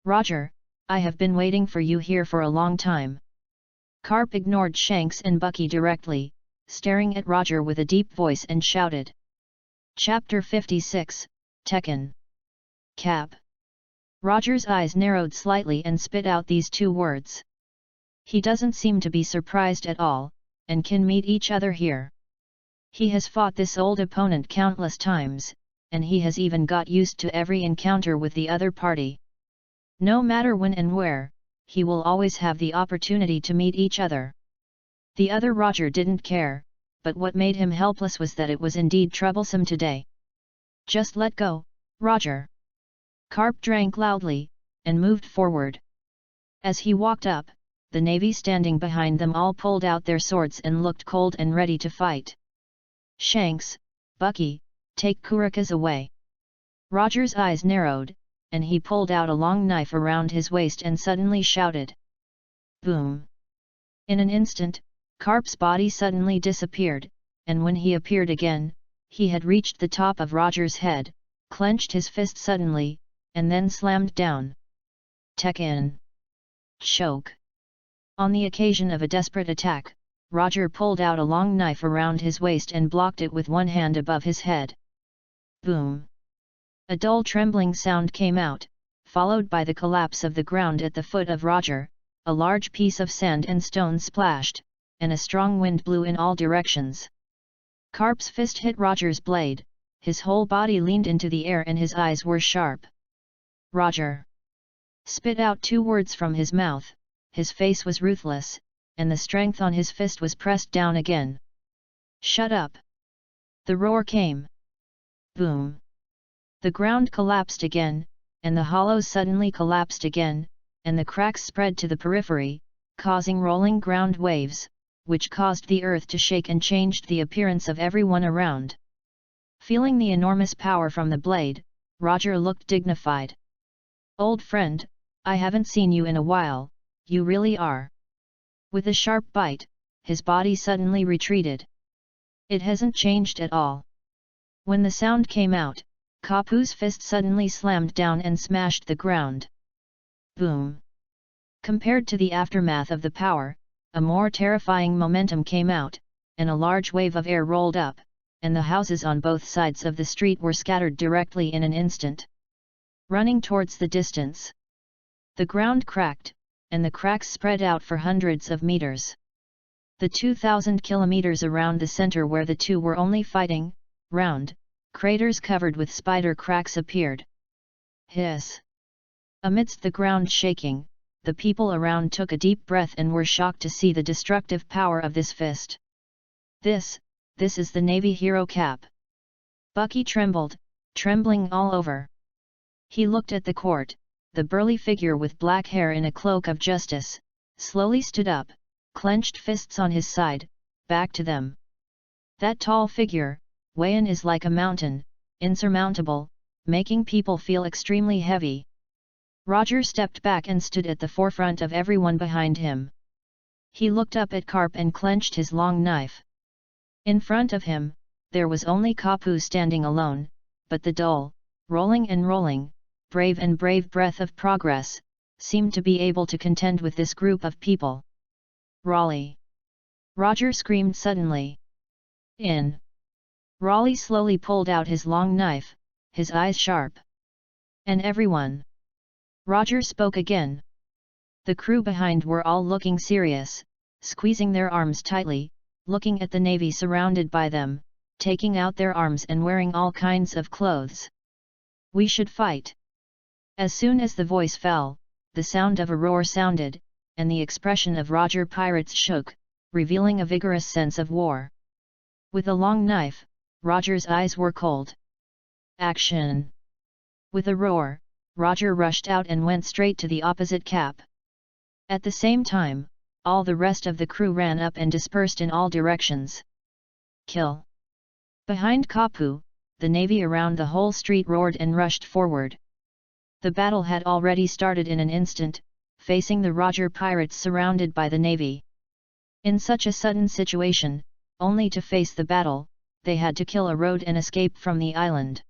Roger, I have been waiting for you here for a long time. Carp ignored Shanks and Bucky directly, staring at Roger with a deep voice and shouted. Chapter 56, Tekken. Cap. Roger's eyes narrowed slightly and spit out these 2 words. He doesn't seem to be surprised at all, and can meet each other here. He has fought this old opponent countless times, and he has even got used to every encounter with the other party. No matter when and where, he will always have the opportunity to meet each other. The other Roger didn't care, but what made him helpless was that it was indeed troublesome today. Just let go, Roger. Carp drank loudly, and moved forward. As he walked up, the navy standing behind them all pulled out their swords and looked cold and ready to fight. Shanks, Bucky, take Kurikas away. Roger's eyes narrowed, and he pulled out a long knife around his waist and suddenly shouted. Boom! In an instant, Carp's body suddenly disappeared, and when he appeared again, he had reached the top of Roger's head, clenched his fist suddenly, and then slammed down. Tekken. Choke. On the occasion of a desperate attack, Roger pulled out a long knife around his waist and blocked it with one hand above his head. Boom! A dull trembling sound came out, followed by the collapse of the ground at the foot of Roger. A large piece of sand and stone splashed, and a strong wind blew in all directions. Carp's fist hit Roger's blade, his whole body leaned into the air and his eyes were sharp. Roger spit out 2 words from his mouth, his face was ruthless, and the strength on his fist was pressed down again. Shut up! The roar came. Boom! The ground collapsed again, and the hollows suddenly collapsed again, and the cracks spread to the periphery, causing rolling ground waves, which caused the earth to shake and changed the appearance of everyone around. Feeling the enormous power from the blade, Roger looked dignified. "Old friend, I haven't seen you in a while, you really are." With a sharp bite, his body suddenly retreated. "It hasn't changed at all." When the sound came out, Kapu's fist suddenly slammed down and smashed the ground. Boom! Compared to the aftermath of the power, a more terrifying momentum came out, and a large wave of air rolled up, and the houses on both sides of the street were scattered directly in an instant. Running towards the distance, the ground cracked, and the cracks spread out for hundreds of meters. The 2,000 kilometers around the center where the two were only fighting, round, craters covered with spider cracks appeared. Hiss! Amidst the ground shaking, the people around took a deep breath and were shocked to see the destructive power of this fist. This is the Navy hero Cap. Bucky trembled, trembling all over. He looked at the court. The burly figure with black hair in a cloak of justice, slowly stood up, clenched fists on his side, back to them. That tall figure, Wayan, is like a mountain, insurmountable, making people feel extremely heavy. Roger stepped back and stood at the forefront of everyone behind him. He looked up at Carp and clenched his long knife. In front of him, there was only Kapu standing alone, but the dull, rolling and rolling, brave and brave breath of progress, seemed to be able to contend with this group of people. "Raleigh!" Roger screamed suddenly. "In!" Raleigh slowly pulled out his long knife, his eyes sharp. "And everyone!" Roger spoke again. The crew behind were all looking serious, squeezing their arms tightly, looking at the Navy surrounded by them, taking out their arms and wearing all kinds of clothes. "We should fight!" As soon as the voice fell, the sound of a roar sounded, and the expression of Roger Pirates shook, revealing a vigorous sense of war. With a long knife, Roger's eyes were cold. "Action!" With a roar, Roger rushed out and went straight to the opposite Cap. At the same time, all the rest of the crew ran up and dispersed in all directions. "Kill!" Behind Kapu, the Navy around the whole street roared and rushed forward. The battle had already started in an instant, facing the Roger Pirates surrounded by the Navy. In such a sudden situation, only to face the battle, they had to kill a road and escape from the island.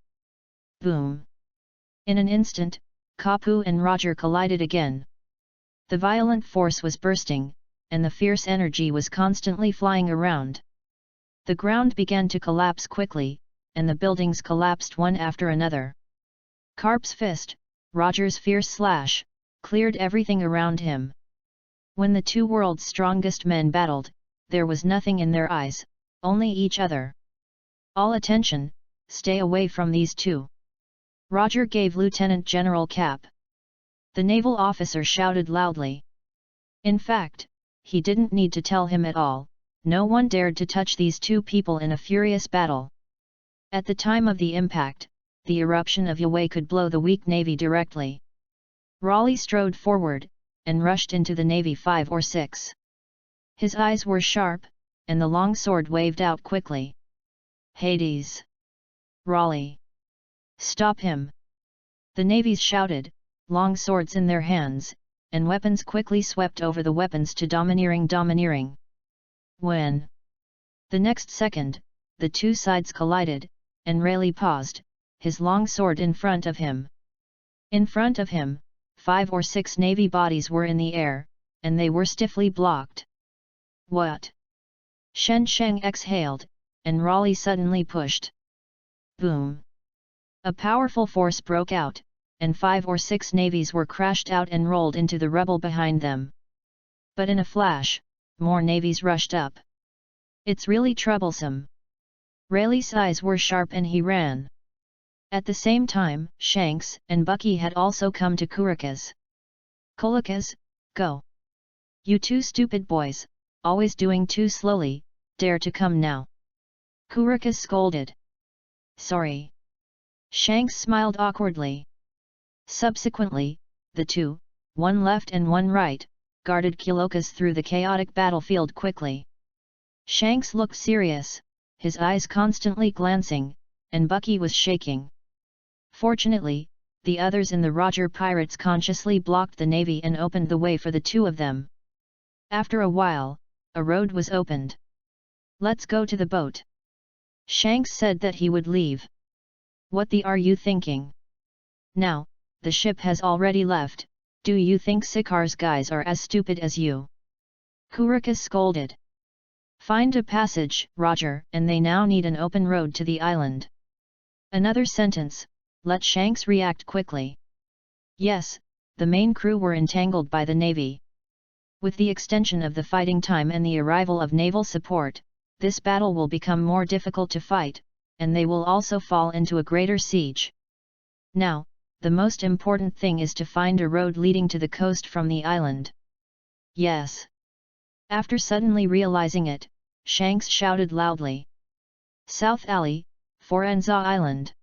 Boom! In an instant, Kapu and Roger collided again. The violent force was bursting, and the fierce energy was constantly flying around. The ground began to collapse quickly, and the buildings collapsed one after another. Carp's fist, Roger's fierce slash, cleared everything around him. When the two world's strongest men battled, there was nothing in their eyes, only each other. "All attention, stay away from these two!" Roger gave Lieutenant General Cap. The naval officer shouted loudly. In fact, he didn't need to tell him at all, no one dared to touch these two people in a furious battle. At the time of the impact, the eruption of Yahweh could blow the weak Navy directly. Raleigh strode forward, and rushed into the Navy 5 or 6. His eyes were sharp, and the long sword waved out quickly. "Hades! Raleigh! Stop him!" The navies shouted, long swords in their hands, and weapons quickly swept over the weapons to domineering. When? The next second, the two sides collided, and Rayleigh paused, his long sword in front of him. In front of him, 5 or 6 navy bodies were in the air, and they were stiffly blocked. What? Shen Sheng exhaled, and Raleigh suddenly pushed. Boom! A powerful force broke out, and 5 or 6 navies were crashed out and rolled into the rubble behind them. But in a flash, more navies rushed up. It's really troublesome. Rayleigh's eyes were sharp and he ran. At the same time, Shanks and Bucky had also come to Kurikas. Kolikas, go! You two stupid boys, always doing too slowly, dare to come now. Kurikas scolded. Sorry. Shanks smiled awkwardly. Subsequently, the two, one left and one right, guarded Kulokas through the chaotic battlefield quickly. Shanks looked serious, his eyes constantly glancing, and Bucky was shaking. Fortunately, the others in the Roger Pirates consciously blocked the navy and opened the way for the two of them. After a while, a road was opened. Let's go to the boat. Shanks said that he would leave. What are you thinking? Now, the ship has already left, do you think Sikar's guys are as stupid as you? Kurikas scolded. Find a passage, Roger, and they now need an open road to the island. Another sentence, let Shanks react quickly. Yes, the main crew were entangled by the navy. With the extension of the fighting time and the arrival of naval support, this battle will become more difficult to fight, and they will also fall into a greater siege. Now, the most important thing is to find a road leading to the coast from the island. Yes. After suddenly realizing it, Shanks shouted loudly. South Alley, Forenza Island.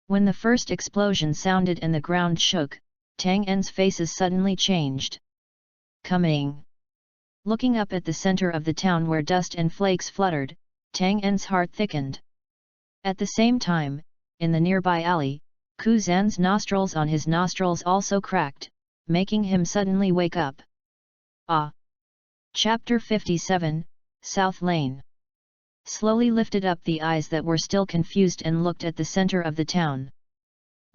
When the first explosion sounded and the ground shook, Tang En's faces suddenly changed. Coming! Looking up at the center of the town where dust and flakes fluttered, Tang En's heart thickened. At the same time, in the nearby alley, Ku Zan's nostrils on his nostrils also cracked, making him suddenly wake up. Ah! Chapter 57, South Lane. Slowly lifted up the eyes that were still confused and looked at the center of the town.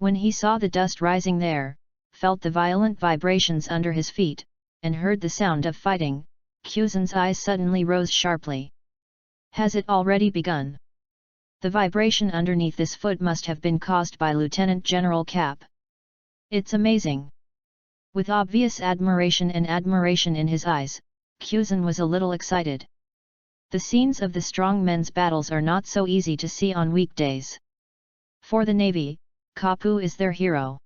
When he saw the dust rising there, felt the violent vibrations under his feet, and heard the sound of fighting, Kuzan's eyes suddenly rose sharply. Has it already begun? The vibration underneath this foot must have been caused by Lieutenant General Cap. It's amazing. With obvious admiration in his eyes, Kuzan was a little excited. The scenes of the strong men's battles are not so easy to see on weekdays. For the Navy, Kapu is their hero.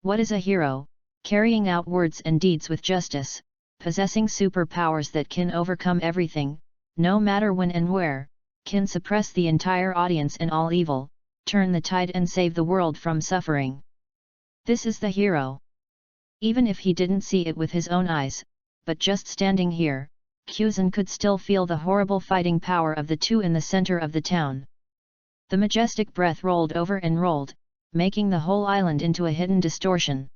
What is a hero? Carrying out words and deeds with justice, possessing superpowers that can overcome everything, no matter when and where, can suppress the entire audience and all evil, turn the tide and save the world from suffering. This is the hero. Even if he didn't see it with his own eyes, but just standing here, Kuzan could still feel the horrible fighting power of the two in the center of the town. The majestic breath rolled over and rolled, making the whole island into a hidden distortion.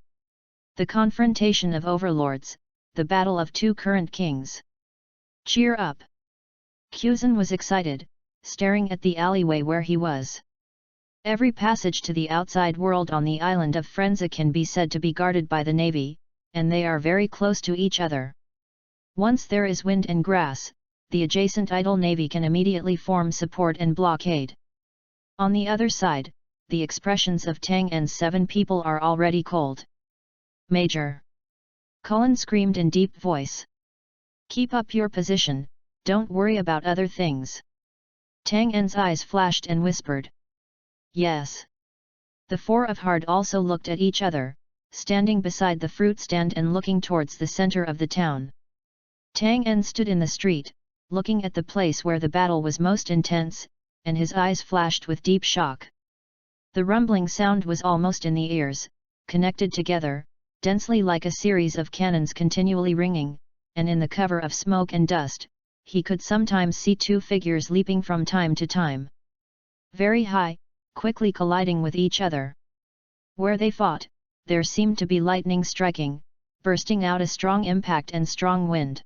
The confrontation of overlords, the battle of two current kings. Cheer up! Kuzan was excited, staring at the alleyway where he was. Every passage to the outside world on the island of Frenza can be said to be guarded by the navy, and they are very close to each other. Once there is wind and grass, the adjacent idle navy can immediately form support and blockade. On the other side, the expressions of Tang and 7 people are already cold. Major! Cullen screamed in deep voice. Keep up your position, don't worry about other things. Tang En's eyes flashed and whispered. Yes. The 4 of Hard also looked at each other, standing beside the fruit stand and looking towards the center of the town. Tang En stood in the street, looking at the place where the battle was most intense, and his eyes flashed with deep shock. The rumbling sound was almost in the ears, connected together, densely like a series of cannons continually ringing, and in the cover of smoke and dust, he could sometimes see 2 figures leaping from time to time. Very high, quickly colliding with each other. Where they fought, there seemed to be lightning striking, bursting out a strong impact and strong wind.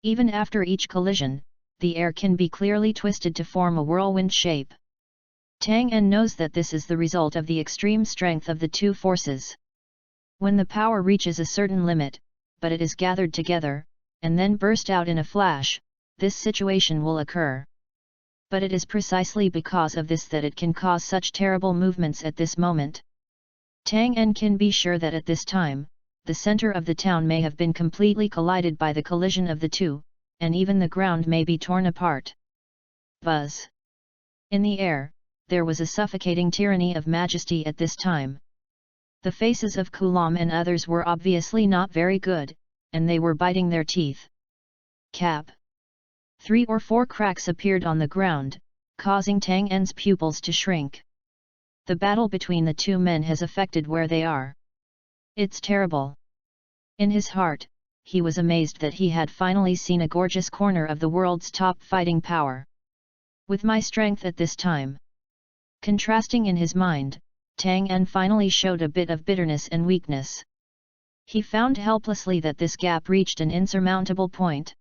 Even after each collision, the air can be clearly twisted to form a whirlwind shape. Tang En knows that this is the result of the extreme strength of the two forces. When the power reaches a certain limit, but it is gathered together, and then burst out in a flash, this situation will occur. But it is precisely because of this that it can cause such terrible movements at this moment. Tang En can be sure that at this time, the center of the town may have been completely collided by the collision of the two, and even the ground may be torn apart. Buzz! In the air, there was a suffocating tyranny of majesty at this time. The faces of Kulam and others were obviously not very good, and they were biting their teeth. Cap! 3 or 4 cracks appeared on the ground, causing Tang En's pupils to shrink. The battle between the two men has affected where they are. It's terrible. In his heart, he was amazed that he had finally seen a gorgeous corner of the world's top fighting power. With my strength at this time. Contrasting in his mind, Tang En finally showed a bit of bitterness and weakness. He found helplessly that this gap reached an insurmountable point.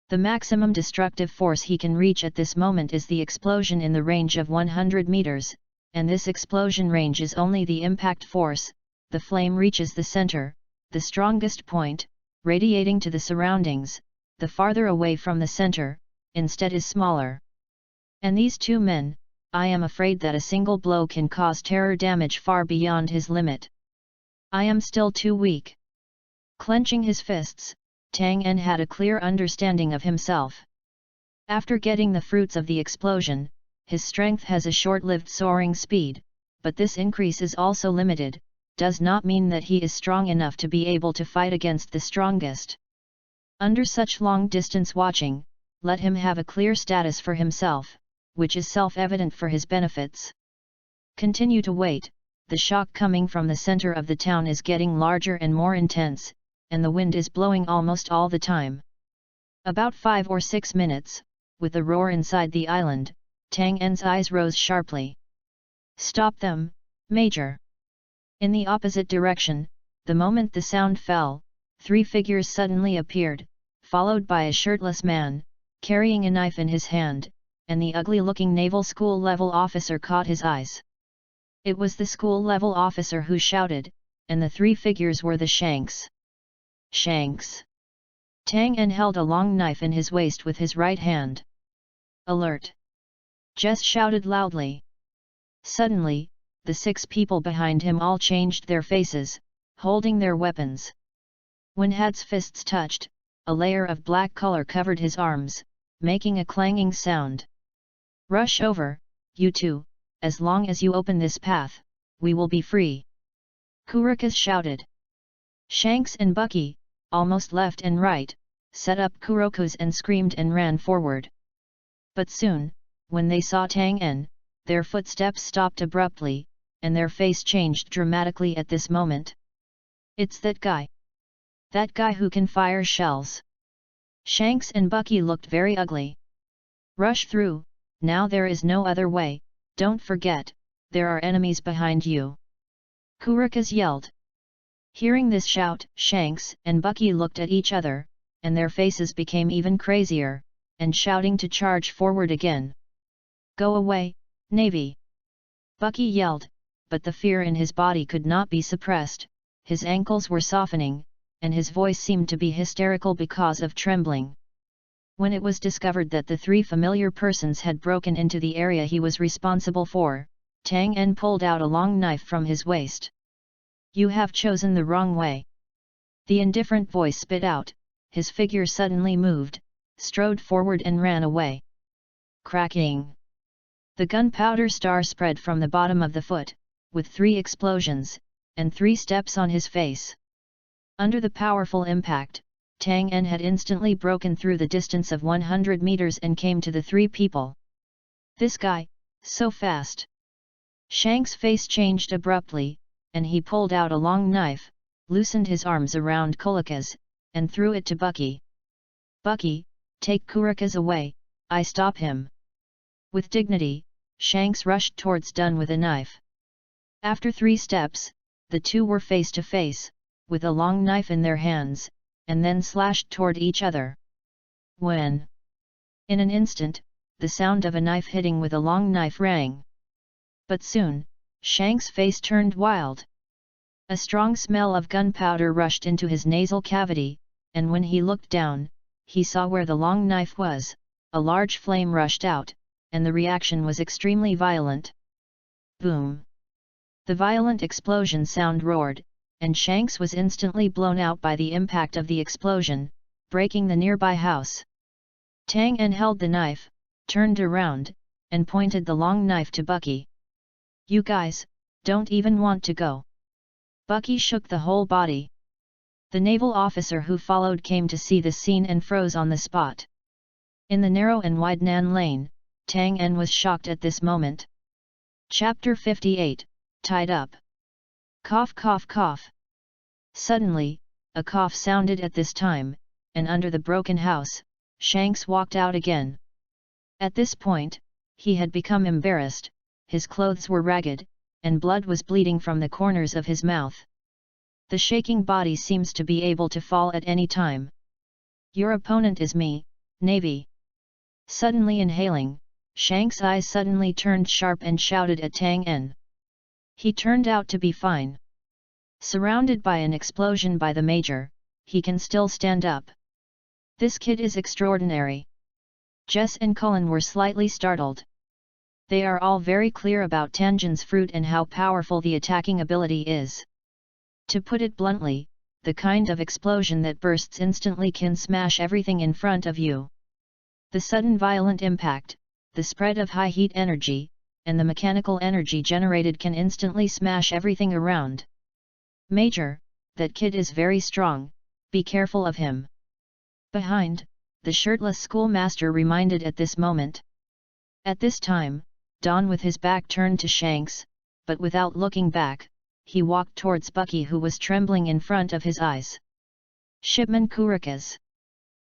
The maximum destructive force he can reach at this moment is the explosion in the range of 100 meters, and this explosion range is only the impact force. The flame reaches the center, the strongest point, radiating to the surroundings. The farther away from the center, instead is smaller. And these two men, I am afraid that a single blow can cause terror damage far beyond his limit. I am still too weak. Clenching his fists, Tang En had a clear understanding of himself. After getting the fruits of the explosion, his strength has a short-lived soaring speed, but this increase is also limited, does not mean that he is strong enough to be able to fight against the strongest. Under such long-distance watching, let him have a clear status for himself, which is self-evident for his benefits. Continue to wait, the shock coming from the center of the town is getting larger and more intense, and the wind is blowing almost all the time. About 5 or 6 minutes, with a roar inside the island, Tang En's eyes rose sharply. Stop them, Major! In the opposite direction, the moment the sound fell, 3 figures suddenly appeared, followed by a shirtless man, carrying a knife in his hand, and the ugly-looking naval school-level officer caught his eyes. It was the school-level officer who shouted, and the 3 figures were the Shanks. Shanks! Tang En held a long knife in his waist with his right hand. Alert! Jess shouted loudly. Suddenly, the 6 people behind him all changed their faces, holding their weapons. When Had's fists touched, a layer of black color covered his arms, making a clanging sound. Rush over, you two, as long as you open this path, we will be free. Kurukas shouted. Shanks and Bucky, almost left and right, set up Kurokus and screamed and ran forward. But soon, when they saw Tang En, their footsteps stopped abruptly, and their face changed dramatically at this moment. It's that guy. That guy who can fire shells. Shanks and Bucky looked very ugly. Rush through, now there is no other way, don't forget, there are enemies behind you. Kurukas yelled. Hearing this shout, Shanks and Bucky looked at each other, and their faces became even crazier, and shouting to charge forward again. Go away, Navy! Bucky yelled, but the fear in his body could not be suppressed, his ankles were softening, and his voice seemed to be hysterical because of trembling. When it was discovered that the 3 familiar persons had broken into the area he was responsible for, Tang En pulled out a long knife from his waist. You have chosen the wrong way. The indifferent voice spit out, his figure suddenly moved, strode forward and ran away. Cracking! The gunpowder star spread from the bottom of the foot, with 3 explosions, and 3 steps on his face. Under the powerful impact, Tang En had instantly broken through the distance of 100 meters and came to the 3 people. This guy, so fast! Shank's face changed abruptly, and he pulled out a long knife, loosened his arms around Kurukas, and threw it to Bucky. Bucky, take Kurukas away, I stop him. With dignity, Shanks rushed towards Dunn with a knife. After 3 steps, the two were face to face, with a long knife in their hands, and then slashed toward each other. When, in an instant, the sound of a knife hitting with a long knife rang. But soon, Shank's face turned wild. A strong smell of gunpowder rushed into his nasal cavity, and when he looked down, he saw where the long knife was. A large flame rushed out, and the reaction was extremely violent. Boom! The violent explosion sound roared, and Shanks was instantly blown out by the impact of the explosion, breaking the nearby house. Tang En held the knife, turned around, and pointed the long knife to Bucky. "You guys, don't even want to go." Bucky shook the whole body. The naval officer who followed came to see the scene and froze on the spot. In the narrow and wide Nan lane, Tang En was shocked at this moment. Chapter 58, Tied Up. Cough cough cough. Suddenly, a cough sounded at this time, and under the broken house, Shanks walked out again. At this point, he had become embarrassed, his clothes were ragged, and blood was bleeding from the corners of his mouth. The shaking body seems to be able to fall at any time. "Your opponent is me, Navy." Suddenly inhaling, Shank's eyes suddenly turned sharp and shouted at Tang En. He turned out to be fine. Surrounded by an explosion by the Major, he can still stand up. This kid is extraordinary. Jess and Cullen were slightly startled. They are all very clear about Tangen's fruit and how powerful the attacking ability is. To put it bluntly, the kind of explosion that bursts instantly can smash everything in front of you. The sudden violent impact, the spread of high heat energy, and the mechanical energy generated can instantly smash everything around. "Major, that kid is very strong, be careful of him." Behind, the shirtless schoolmaster reminded at this moment. At this time, Don with his back turned to Shanks, but without looking back, he walked towards Bucky who was trembling in front of his eyes. "Shipman Kurikas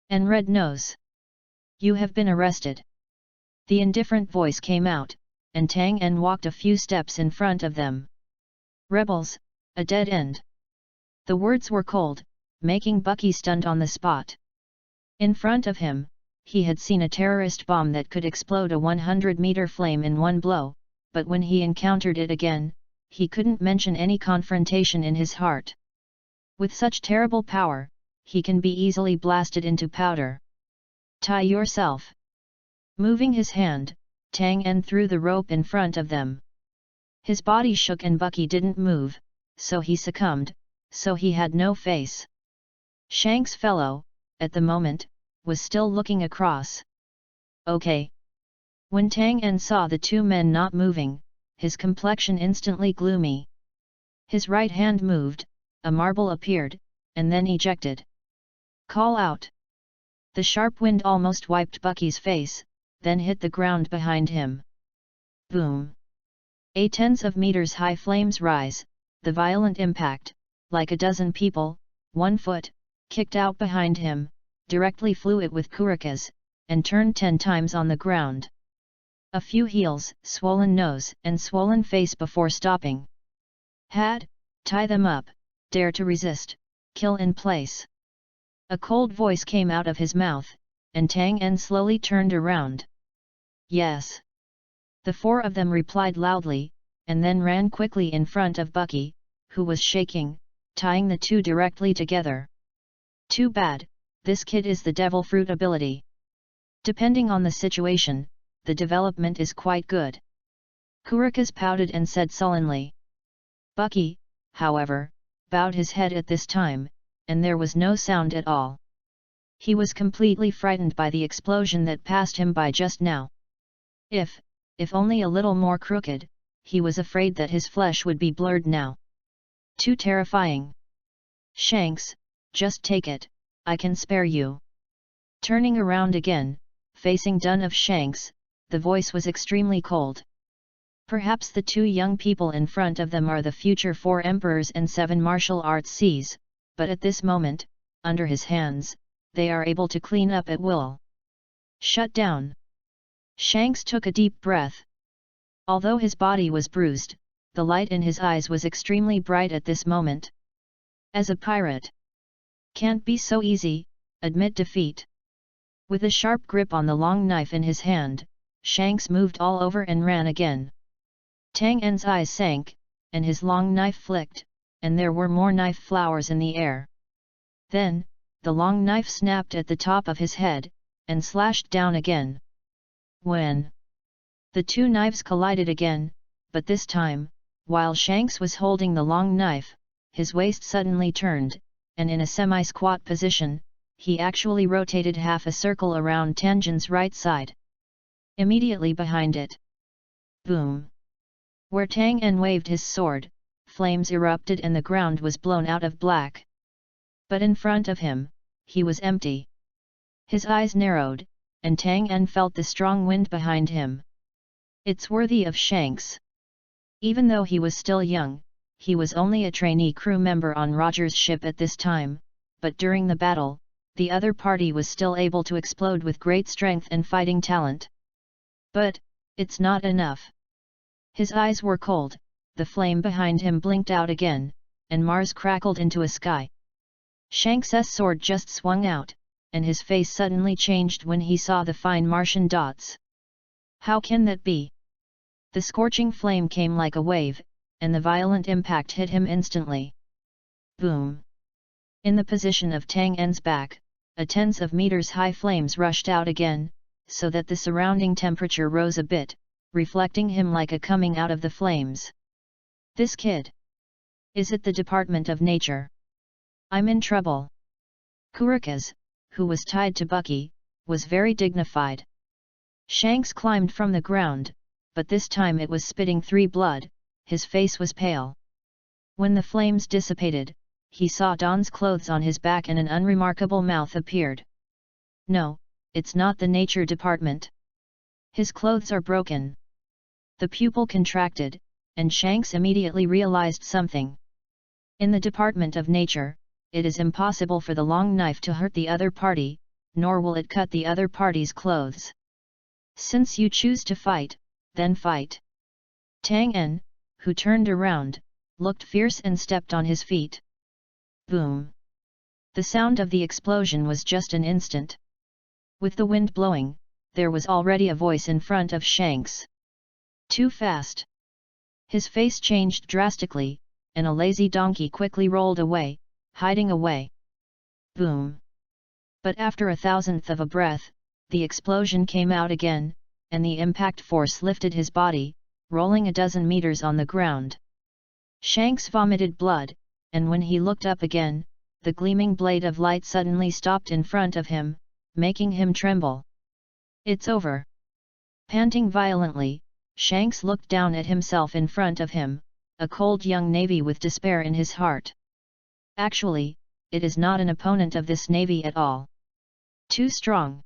and Red Nose, you have been arrested." The indifferent voice came out, and Tang En walked a few steps in front of them. "Rebels, a dead end." The words were cold, making Bucky stunned on the spot. In front of him, he had seen a terrorist bomb that could explode a 100-meter flame in one blow, but when he encountered it again, he couldn't mention any confrontation in his heart. With such terrible power, he can be easily blasted into powder. "Tie yourself." Moving his hand, Tang En threw the rope in front of them. His body shook and Bucky didn't move, so he succumbed, so he had no face. Shanks' fellow, at the moment, was still looking across. "Okay." When Tang En saw the two men not moving, his complexion instantly gloomy. His right hand moved, a marble appeared, and then ejected. "Call out." The sharp wind almost wiped Bucky's face, then hit the ground behind him. Boom! A tens of meters high flames rise, the violent impact, like a dozen people, 1 foot, kicked out behind him, directly flew it with Kurikas, and turned 10 times on the ground. A few heels, swollen nose and swollen face before stopping. Tie them up, dare to resist, kill in place." A cold voice came out of his mouth, and Tang En slowly turned around. "Yes." The 4 of them replied loudly, and then ran quickly in front of Bucky, who was shaking, tying the two directly together. "Too bad, this kid is the devil fruit ability. Depending on the situation, the development is quite good." Kurikas pouted and said sullenly. Bucky, however, bowed his head at this time, and there was no sound at all. He was completely frightened by the explosion that passed him by just now. If only a little more crooked, he was afraid that his flesh would be blurred now. Too terrifying. "Shanks, just take it, I can spare you." Turning around again, facing Dun of Shanks, the voice was extremely cold. Perhaps the 2 young people in front of them are the future 4 emperors and 7 martial arts Cs, but at this moment, under his hands, they are able to clean up at will. "Shut down." Shanks took a deep breath. Although his body was bruised, the light in his eyes was extremely bright at this moment. As a pirate, can't be so easy, admit defeat. With a sharp grip on the long knife in his hand, Shanks moved all over and ran again. Tang En's eyes sank, and his long knife flicked, and there were more knife flowers in the air. Then, the long knife snapped at the top of his head, and slashed down again. When the two knives collided again, but this time, while Shanks was holding the long knife, his waist suddenly turned, and in a semi-squat position, he actually rotated half a circle around Tangen's right side. Immediately behind it. Boom! Where Tang En waved his sword, flames erupted and the ground was blown out of black. But in front of him, he was empty. His eyes narrowed, and Tang En felt the strong wind behind him. It's worthy of Shanks. Even though he was still young, he was only a trainee crew member on Roger's ship at this time, but during the battle, the other party was still able to explode with great strength and fighting talent. But, it's not enough. His eyes were cold, the flame behind him blinked out again, and Mars crackled into a sky. Shanks's sword just swung out, and his face suddenly changed when he saw the fine Martian dots. How can that be? The scorching flame came like a wave, and the violent impact hit him instantly. Boom! In the position of Tang En's back, a tens of meters high flames rushed out again, so that the surrounding temperature rose a bit, reflecting him like a coming out of the flames. This kid! Is it the Department of Nature? I'm in trouble. Kurikas, who was tied to Bucky, was very dignified. Shanks climbed from the ground, but this time it was spitting three blood, his face was pale. When the flames dissipated, he saw Don's clothes on his back and an unremarkable mouth appeared. No, it's not the Nature Department. His clothes are broken. The pupil contracted, and Shanks immediately realized something. In the Department of Nature, it is impossible for the long knife to hurt the other party, nor will it cut the other party's clothes. Since you choose to fight, then fight. Tang En, who turned around, looked fierce and stepped on his feet. Boom! The sound of the explosion was just an instant. With the wind blowing, there was already a voice in front of Shanks. Too fast! His face changed drastically, and a lazy donkey quickly rolled away, hiding away. Boom! But after a thousandth of a breath, the explosion came out again, and the impact force lifted his body, rolling a dozen meters on the ground. Shanks vomited blood, and when he looked up again, the gleaming blade of light suddenly stopped in front of him, making him tremble. It's over. Panting violently, Shanks looked down at himself in front of him, a cold young navy with despair in his heart. Actually, it is not an opponent of this navy at all. Too strong.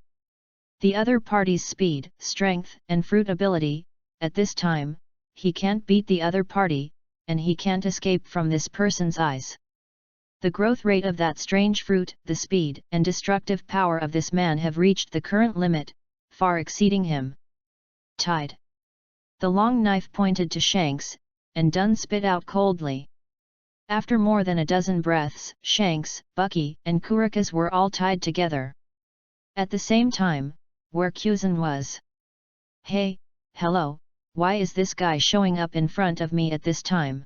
The other party's speed, strength, and fruit ability, at this time, he can't beat the other party, and he can't escape from this person's eyes. The growth rate of that strange fruit, the speed and destructive power of this man have reached the current limit, far exceeding him. Tied. The long knife pointed to Shanks, and Dunn spit out coldly. After more than a dozen breaths, Shanks, Bucky, and Kurikas were all tied together. At the same time, where Kuzan was. Hey, hello, why is this guy showing up in front of me at this time?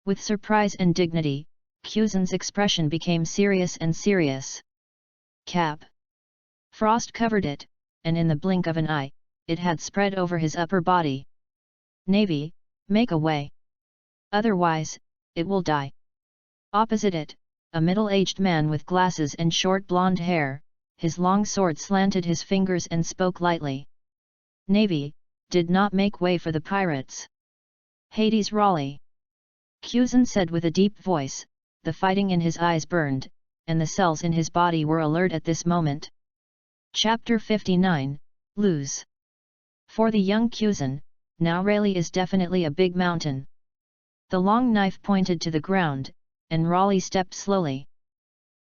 With surprise and dignity, Kuzan's expression became serious and serious. Cap. Frost covered it, and in the blink of an eye, it had spread over his upper body. Navy, make a way. Otherwise, it will die. Opposite it, a middle-aged man with glasses and short blonde hair, his long sword slanted his fingers and spoke lightly. Navy, did not make way for the pirates. Hades Raleigh. Kuzan said with a deep voice, the fighting in his eyes burned, and the cells in his body were alert at this moment. Chapter 59, Lose. For the young Kuzan, now Raleigh is definitely a big mountain. The long knife pointed to the ground, and Raleigh stepped slowly.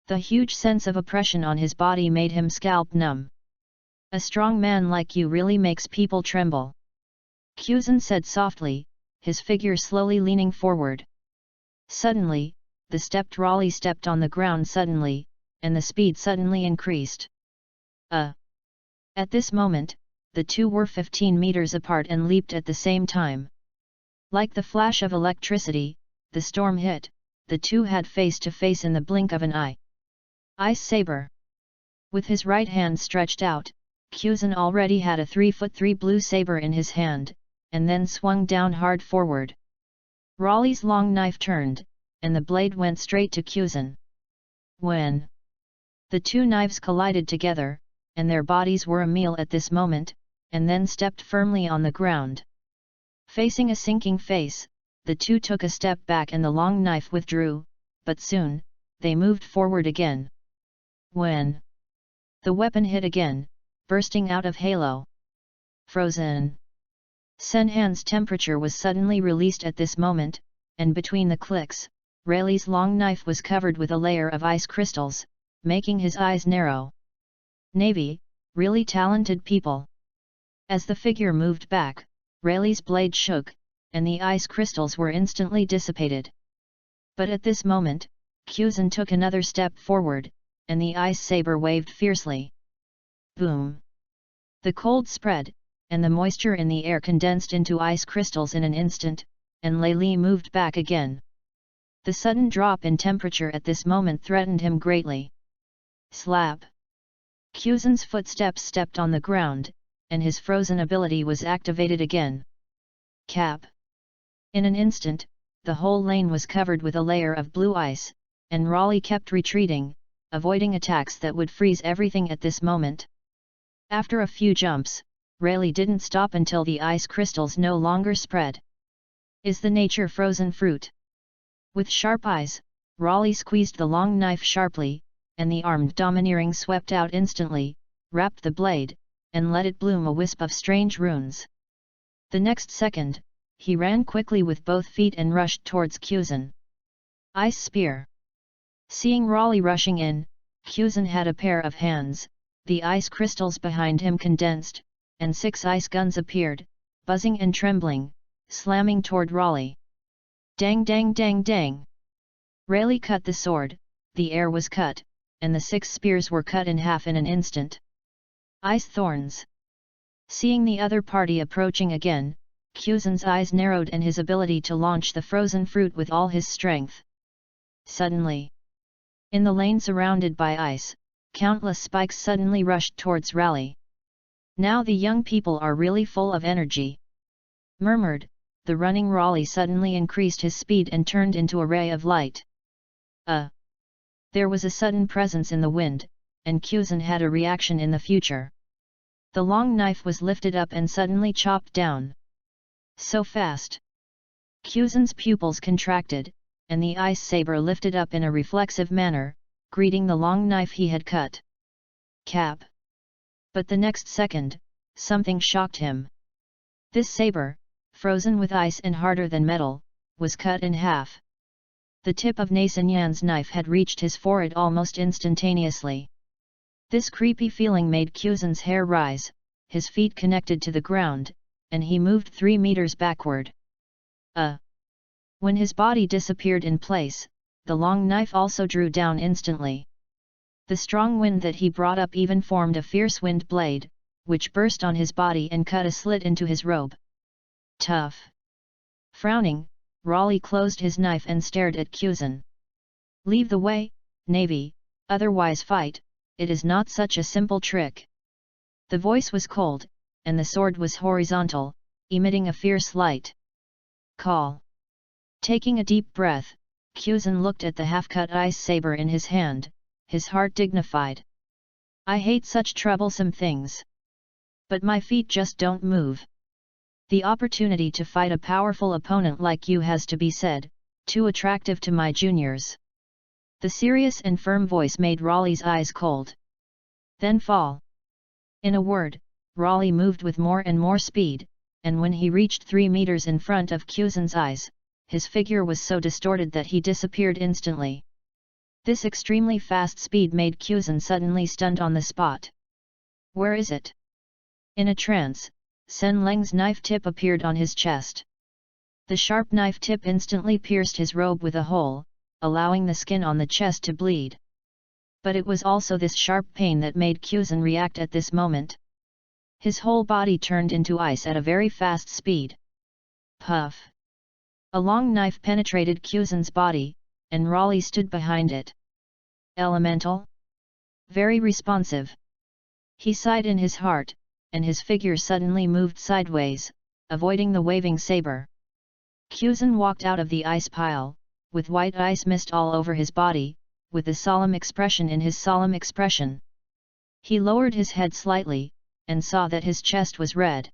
The huge sense of oppression on his body made him scalp numb. A strong man like you really makes people tremble. Kuzan said softly, his figure slowly leaning forward. Suddenly, the stepped Raleigh stepped on the ground suddenly, and the speed suddenly increased. At this moment, the two were 15 meters apart and leaped at the same time. Like the flash of electricity, the storm hit, the two had face to face in the blink of an eye. Ice Saber. With his right hand stretched out, Kuzan already had a 3'3" blue saber in his hand, and then swung down hard forward. Raleigh's long knife turned, and the blade went straight to Kuzan. When the two knives collided together, and their bodies were a meal at this moment, and then stepped firmly on the ground. Facing a sinking face, the two took a step back and the long knife withdrew, but soon, they moved forward again. When the weapon hit again, bursting out of halo. Frozen. Senhan's temperature was suddenly released at this moment, and between the clicks, Raleigh's long knife was covered with a layer of ice crystals, making his eyes narrow. Navy, really talented people. As the figure moved back, Raleigh's blade shook, and the ice crystals were instantly dissipated. But at this moment, Kuzan took another step forward, and the ice saber waved fiercely. Boom! The cold spread, and the moisture in the air condensed into ice crystals in an instant, and Raleigh moved back again. The sudden drop in temperature at this moment threatened him greatly. Slap! Kuzan's footsteps stepped on the ground, and his frozen ability was activated again. Cap! In an instant, the whole lane was covered with a layer of blue ice, and Raleigh kept retreating, avoiding attacks that would freeze everything at this moment. After a few jumps, Raleigh didn't stop until the ice crystals no longer spread. Is the nature frozen fruit? With sharp eyes, Raleigh squeezed the long knife sharply, and the armed domineering swept out instantly, wrapped the blade, and let it bloom a wisp of strange runes. The next second, he ran quickly with both feet and rushed towards Kuzan. Ice Spear. Seeing Raleigh rushing in, Kuzan had a pair of hands, the ice crystals behind him condensed, and 6 ice guns appeared, buzzing and trembling, slamming toward Raleigh. Dang dang dang dang! Raleigh cut the sword, the air was cut, and the 6 spears were cut in half in an instant. Ice Thorns. Seeing the other party approaching again, Kuzan's eyes narrowed and his ability to launch the frozen fruit with all his strength. Suddenly, in the lane surrounded by ice, countless spikes suddenly rushed towards Raleigh. Now the young people are really full of energy, murmured. The running Raleigh suddenly increased his speed and turned into a ray of light. There was a sudden presence in the wind, and Kuzan had a reaction in the future. The long knife was lifted up and suddenly chopped down. So fast! Kuzan's pupils contracted, and the ice saber lifted up in a reflexive manner, greeting the long knife he had cut. Cap! But the next second, something shocked him. This saber, frozen with ice and harder than metal, was cut in half. The tip of Nasanyan's knife had reached his forehead almost instantaneously. This creepy feeling made Kuzan's hair rise, his feet connected to the ground, and he moved 3 meters backward. When his body disappeared in place, the long knife also drew down instantly. The strong wind that he brought up even formed a fierce wind blade, which burst on his body and cut a slit into his robe. Tough! Frowning, Raleigh closed his knife and stared at Kuzan. Leave the way, Navy, otherwise fight, it is not such a simple trick. The voice was cold, and the sword was horizontal, emitting a fierce light. Call! Taking a deep breath, Kuzan looked at the half-cut ice saber in his hand, his heart dignified. I hate such troublesome things. But my feet just don't move. The opportunity to fight a powerful opponent like you has to be said, too attractive to my juniors. The serious and firm voice made Raleigh's eyes cold. Then fall. In a word, Raleigh moved with more and more speed, and when he reached 3 meters in front of Kuzan's eyes, his figure was so distorted that he disappeared instantly. This extremely fast speed made Kuzan suddenly stunned on the spot. Where is it? In a trance, Sen Leng's knife tip appeared on his chest. The sharp knife tip instantly pierced his robe with a hole, allowing the skin on the chest to bleed. But it was also this sharp pain that made Kuzan react at this moment. His whole body turned into ice at a very fast speed. Puff! A long knife penetrated Cuzin's body, and Raleigh stood behind it. Elemental? Very responsive. He sighed in his heart, and his figure suddenly moved sideways, avoiding the waving saber. Cuzin walked out of the ice pile, with white ice mist all over his body, with a solemn expression in his solemn expression. He lowered his head slightly, and saw that his chest was red.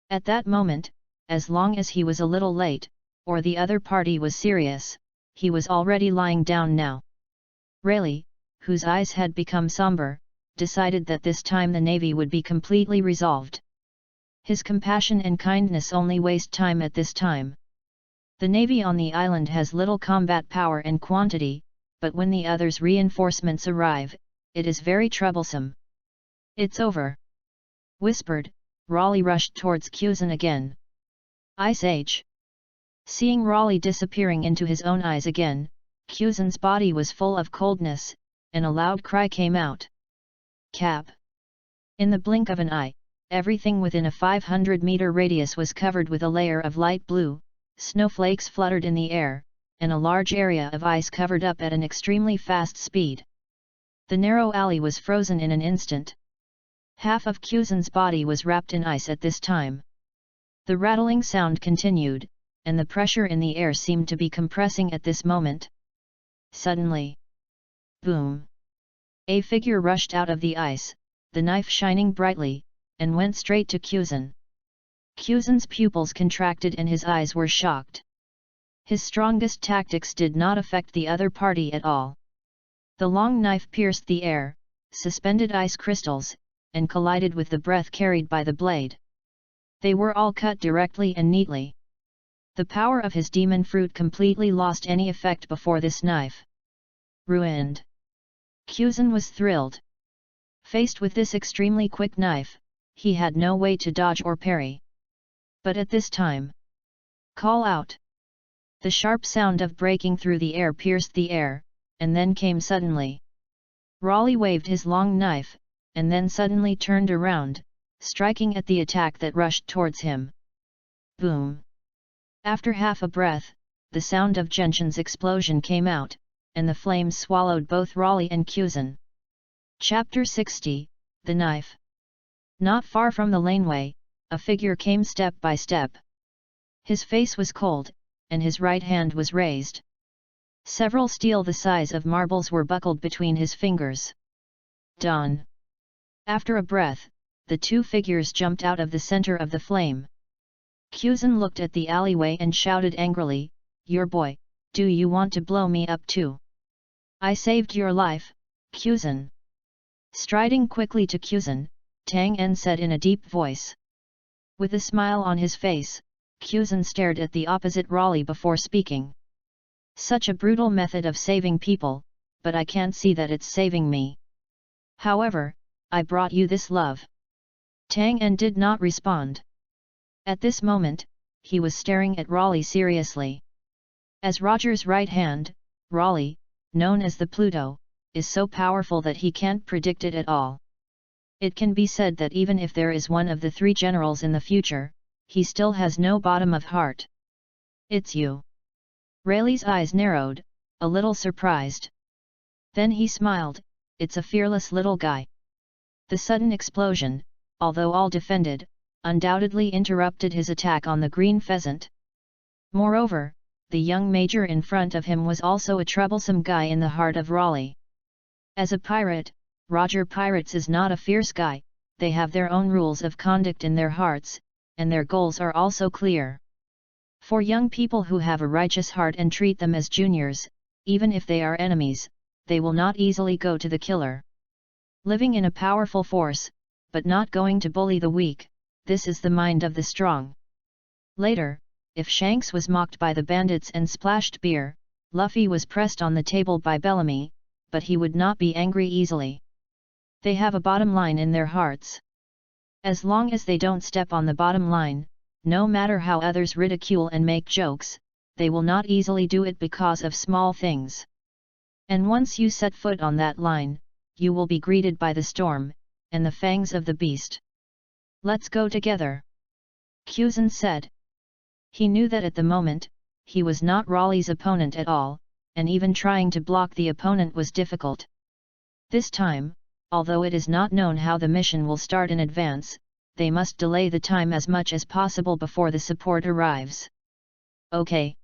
At that moment, as long as he was a little late, or the other party was serious, he was already lying down now. Raleigh, whose eyes had become somber, decided that this time the navy would be completely resolved. His compassion and kindness only waste time at this time. The navy on the island has little combat power and quantity, but when the others' reinforcements arrive, it is very troublesome. It's over. Whispered, Raleigh rushed towards Cuzin again. Ice Age. Seeing Raleigh disappearing into his own eyes again, Cuzin's body was full of coldness, and a loud cry came out. Cap! In the blink of an eye, everything within a 500-meter radius was covered with a layer of light blue, snowflakes fluttered in the air, and a large area of ice covered up at an extremely fast speed. The narrow alley was frozen in an instant. Half of Cuzin's body was wrapped in ice at this time. The rattling sound continued, and the pressure in the air seemed to be compressing at this moment. Suddenly, boom! A figure rushed out of the ice, the knife shining brightly, and went straight to Cuzin. Cuzin's pupils contracted and his eyes were shocked. His strongest tactics did not affect the other party at all. The long knife pierced the air, suspended ice crystals, and collided with the breath carried by the blade. They were all cut directly and neatly. The power of his demon fruit completely lost any effect before this knife. Ruined. Cuzin was thrilled. Faced with this extremely quick knife, he had no way to dodge or parry. But at this time, call out! The sharp sound of breaking through the air pierced the air, and then came suddenly. Raleigh waved his long knife, and then suddenly turned around, striking at the attack that rushed towards him. Boom! After half a breath, the sound of Gentian's explosion came out, and the flames swallowed both Raleigh and Cuzin. Chapter 60, The Knife. Not far from the laneway, a figure came step by step. His face was cold, and his right hand was raised. Several steel the size of marbles were buckled between his fingers. Done. After a breath, the two figures jumped out of the center of the flame. Cuzin looked at the alleyway and shouted angrily, "Your boy, do you want to blow me up too? I saved your life, Cuzin." Striding quickly to Cuzin, Tang En said in a deep voice. With a smile on his face, Cuzin stared at the opposite Raleigh before speaking. Such a brutal method of saving people, but I can't see that it's saving me. However, I brought you this love. Tang En did not respond. At this moment, he was staring at Raleigh seriously. As Roger's right hand, Raleigh, known as the Pluto, is so powerful that he can't predict it at all. It can be said that even if there is one of the three generals in the future, he still has no bottom of heart. It's you. Raleigh's eyes narrowed, a little surprised. Then he smiled, it's a fearless little guy. The sudden explosion, although all defended, undoubtedly interrupted his attack on the green pheasant. Moreover, the young major in front of him was also a troublesome guy in the heart of Raleigh. As a pirate, Roger Pirates is not a fierce guy, they have their own rules of conduct in their hearts, and their goals are also clear. For young people who have a righteous heart and treat them as juniors, even if they are enemies, they will not easily go to the killer. Living in a powerful force, but not going to bully the weak, this is the mind of the strong. Later, if Shanks was mocked by the bandits and splashed beer, Luffy was pressed on the table by Bellamy, but he would not be angry easily. They have a bottom line in their hearts. As long as they don't step on the bottom line, no matter how others ridicule and make jokes, they will not easily do it because of small things. And once you set foot on that line, you will be greeted by the storm, and the fangs of the beast. Let's go together, Kuzan said. He knew that at the moment, he was not Raleigh's opponent at all, and even trying to block the opponent was difficult. This time, although it is not known how the mission will start in advance, they must delay the time as much as possible before the support arrives. Okay.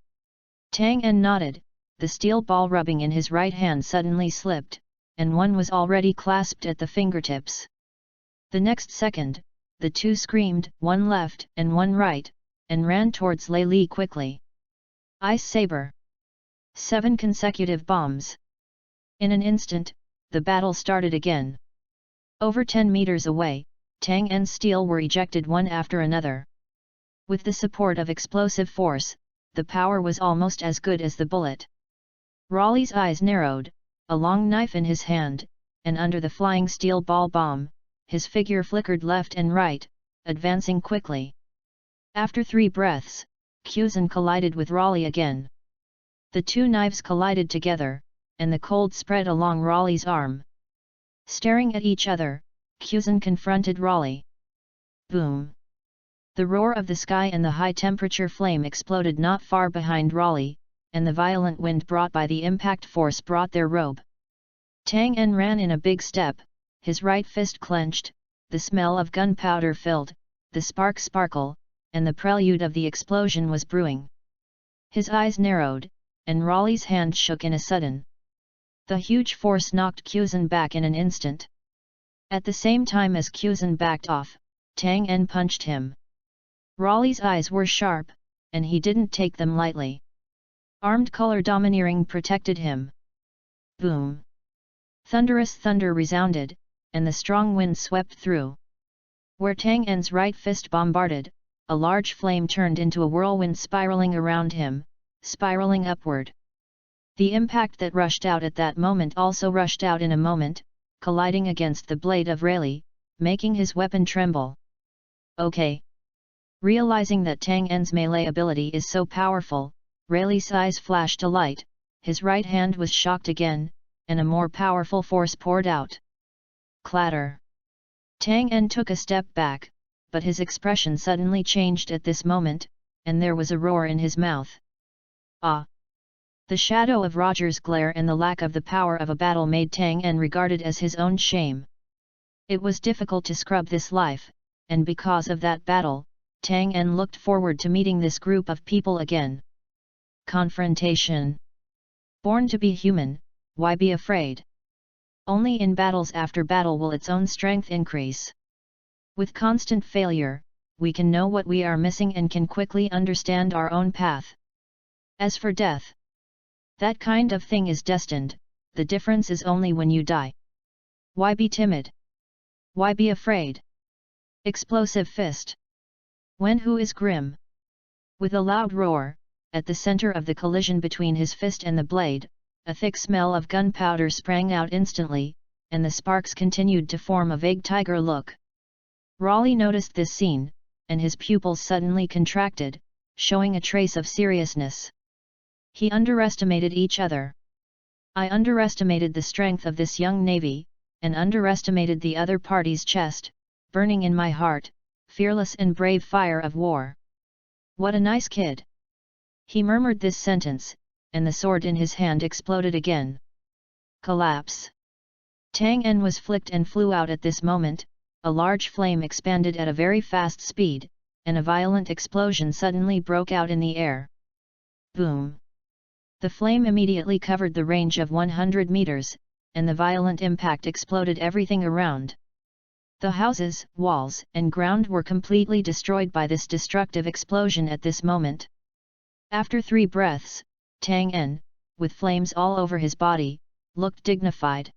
Tang En nodded, the steel ball rubbing in his right hand suddenly slipped, and one was already clasped at the fingertips. The next second, the two screamed, one left and one right, and ran towards Lei Li quickly. Ice Saber. 7 consecutive bombs. In an instant, the battle started again. Over 10 meters away, Tang En's steel were ejected one after another. With the support of explosive force, the power was almost as good as the bullet. Raleigh's eyes narrowed, a long knife in his hand, and under the flying steel ball bomb, his figure flickered left and right, advancing quickly. After 3 breaths, Kuzan collided with Raleigh again. The two knives collided together, and the cold spread along Raleigh's arm. Staring at each other, Kuzan confronted Raleigh. Boom! The roar of the sky and the high-temperature flame exploded not far behind Raleigh, and the violent wind brought by the impact force brought their robe. Tang En ran in a big step, his right fist clenched, the smell of gunpowder filled, the spark sparkle, and the prelude of the explosion was brewing. His eyes narrowed, and Raleigh's hand shook in a sudden. The huge force knocked Kuzan back in an instant. At the same time as Kuzan backed off, Tang En punched him. Raleigh's eyes were sharp, and he didn't take them lightly. Armed color domineering protected him. Boom! Thunderous thunder resounded, and the strong wind swept through. Where Tang En's right fist bombarded, a large flame turned into a whirlwind spiraling around him, spiraling upward. The impact that rushed out at that moment also rushed out in a moment, colliding against the blade of Raleigh, making his weapon tremble. Okay. Realizing that Tang En's melee ability is so powerful, Raleigh's eyes flashed a light, his right hand was shocked again, and a more powerful force poured out. Clatter! Tang En took a step back, but his expression suddenly changed at this moment, and there was a roar in his mouth. Ah! The shadow of Roger's glare and the lack of the power of a battle made Tang En regarded as his own shame. It was difficult to scrub this life, and because of that battle, Tang En looked forward to meeting this group of people again. Confrontation. Born to be human, why be afraid? Only in battles after battle will its own strength increase. With constant failure, we can know what we are missing and can quickly understand our own path. As for death, that kind of thing is destined, the difference is only when you die. Why be timid? Why be afraid? Explosive fist. When who is grim? With a loud roar, at the center of the collision between his fist and the blade, a thick smell of gunpowder sprang out instantly, and the sparks continued to form a vague tiger look. Raleigh noticed this scene, and his pupils suddenly contracted, showing a trace of seriousness. He underestimated each other. I underestimated the strength of this young navy, and underestimated the other party's chest, burning in my heart, fearless and brave fire of war. What a nice kid! He murmured this sentence, and the sword in his hand exploded again. Collapse. Tang En was flicked and flew out at this moment, a large flame expanded at a very fast speed, and a violent explosion suddenly broke out in the air. Boom! The flame immediately covered the range of 100 meters, and the violent impact exploded everything around. The houses, walls, and ground were completely destroyed by this destructive explosion at this moment. After 3 breaths, Tang En, with flames all over his body, looked dignified.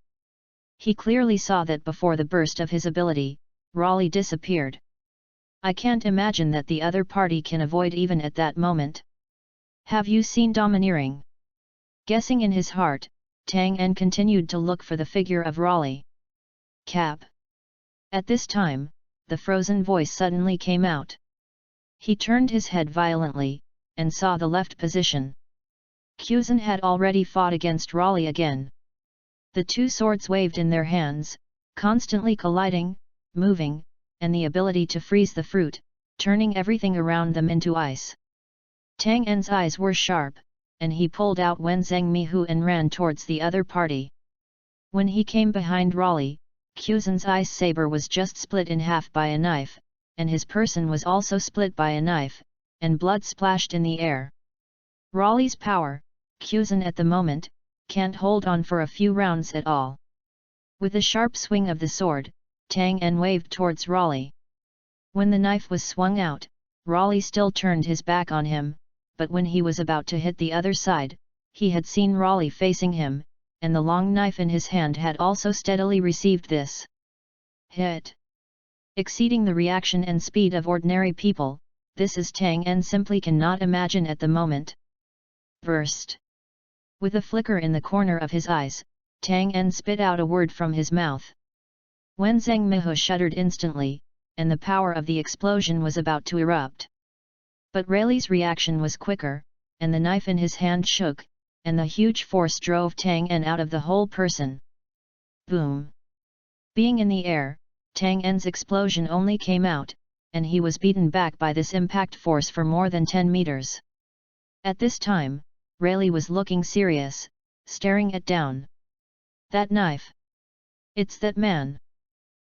He clearly saw that before the burst of his ability, Raleigh disappeared. I can't imagine that the other party can avoid even at that moment. Have you seen domineering? Guessing in his heart, Tang En continued to look for the figure of Raleigh. Cap. At this time, the frozen voice suddenly came out. He turned his head violently, and saw the left position. Kuzan had already fought against Raleigh again. The two swords waved in their hands, constantly colliding, moving, and the ability to freeze the fruit, turning everything around them into ice. Tang En's eyes were sharp, and he pulled out Wen Zhengmihu and ran towards the other party. When he came behind Raleigh, Quzhen's ice saber was just split in half by a knife, and his person was also split by a knife, and blood splashed in the air. Raleigh's power, Quzhen at the moment, can't hold on for a few rounds at all. With a sharp swing of the sword, Tang En waved towards Raleigh. When the knife was swung out, Raleigh still turned his back on him, but when he was about to hit the other side, he had seen Raleigh facing him, and the long knife in his hand had also steadily received this hit. Exceeding the reaction and speed of ordinary people, this is Tang En simply cannot imagine at the moment. Burst. With a flicker in the corner of his eyes, Tang En spit out a word from his mouth. Wen Zhengmihu shuddered instantly, and the power of the explosion was about to erupt. But Raleigh's reaction was quicker, and the knife in his hand shook, and the huge force drove Tang En out of the whole person. Boom! Being in the air, Tang En's explosion only came out, and he was beaten back by this impact force for more than 10 meters. At this time, Raleigh was looking serious, staring it down. That knife! It's that man!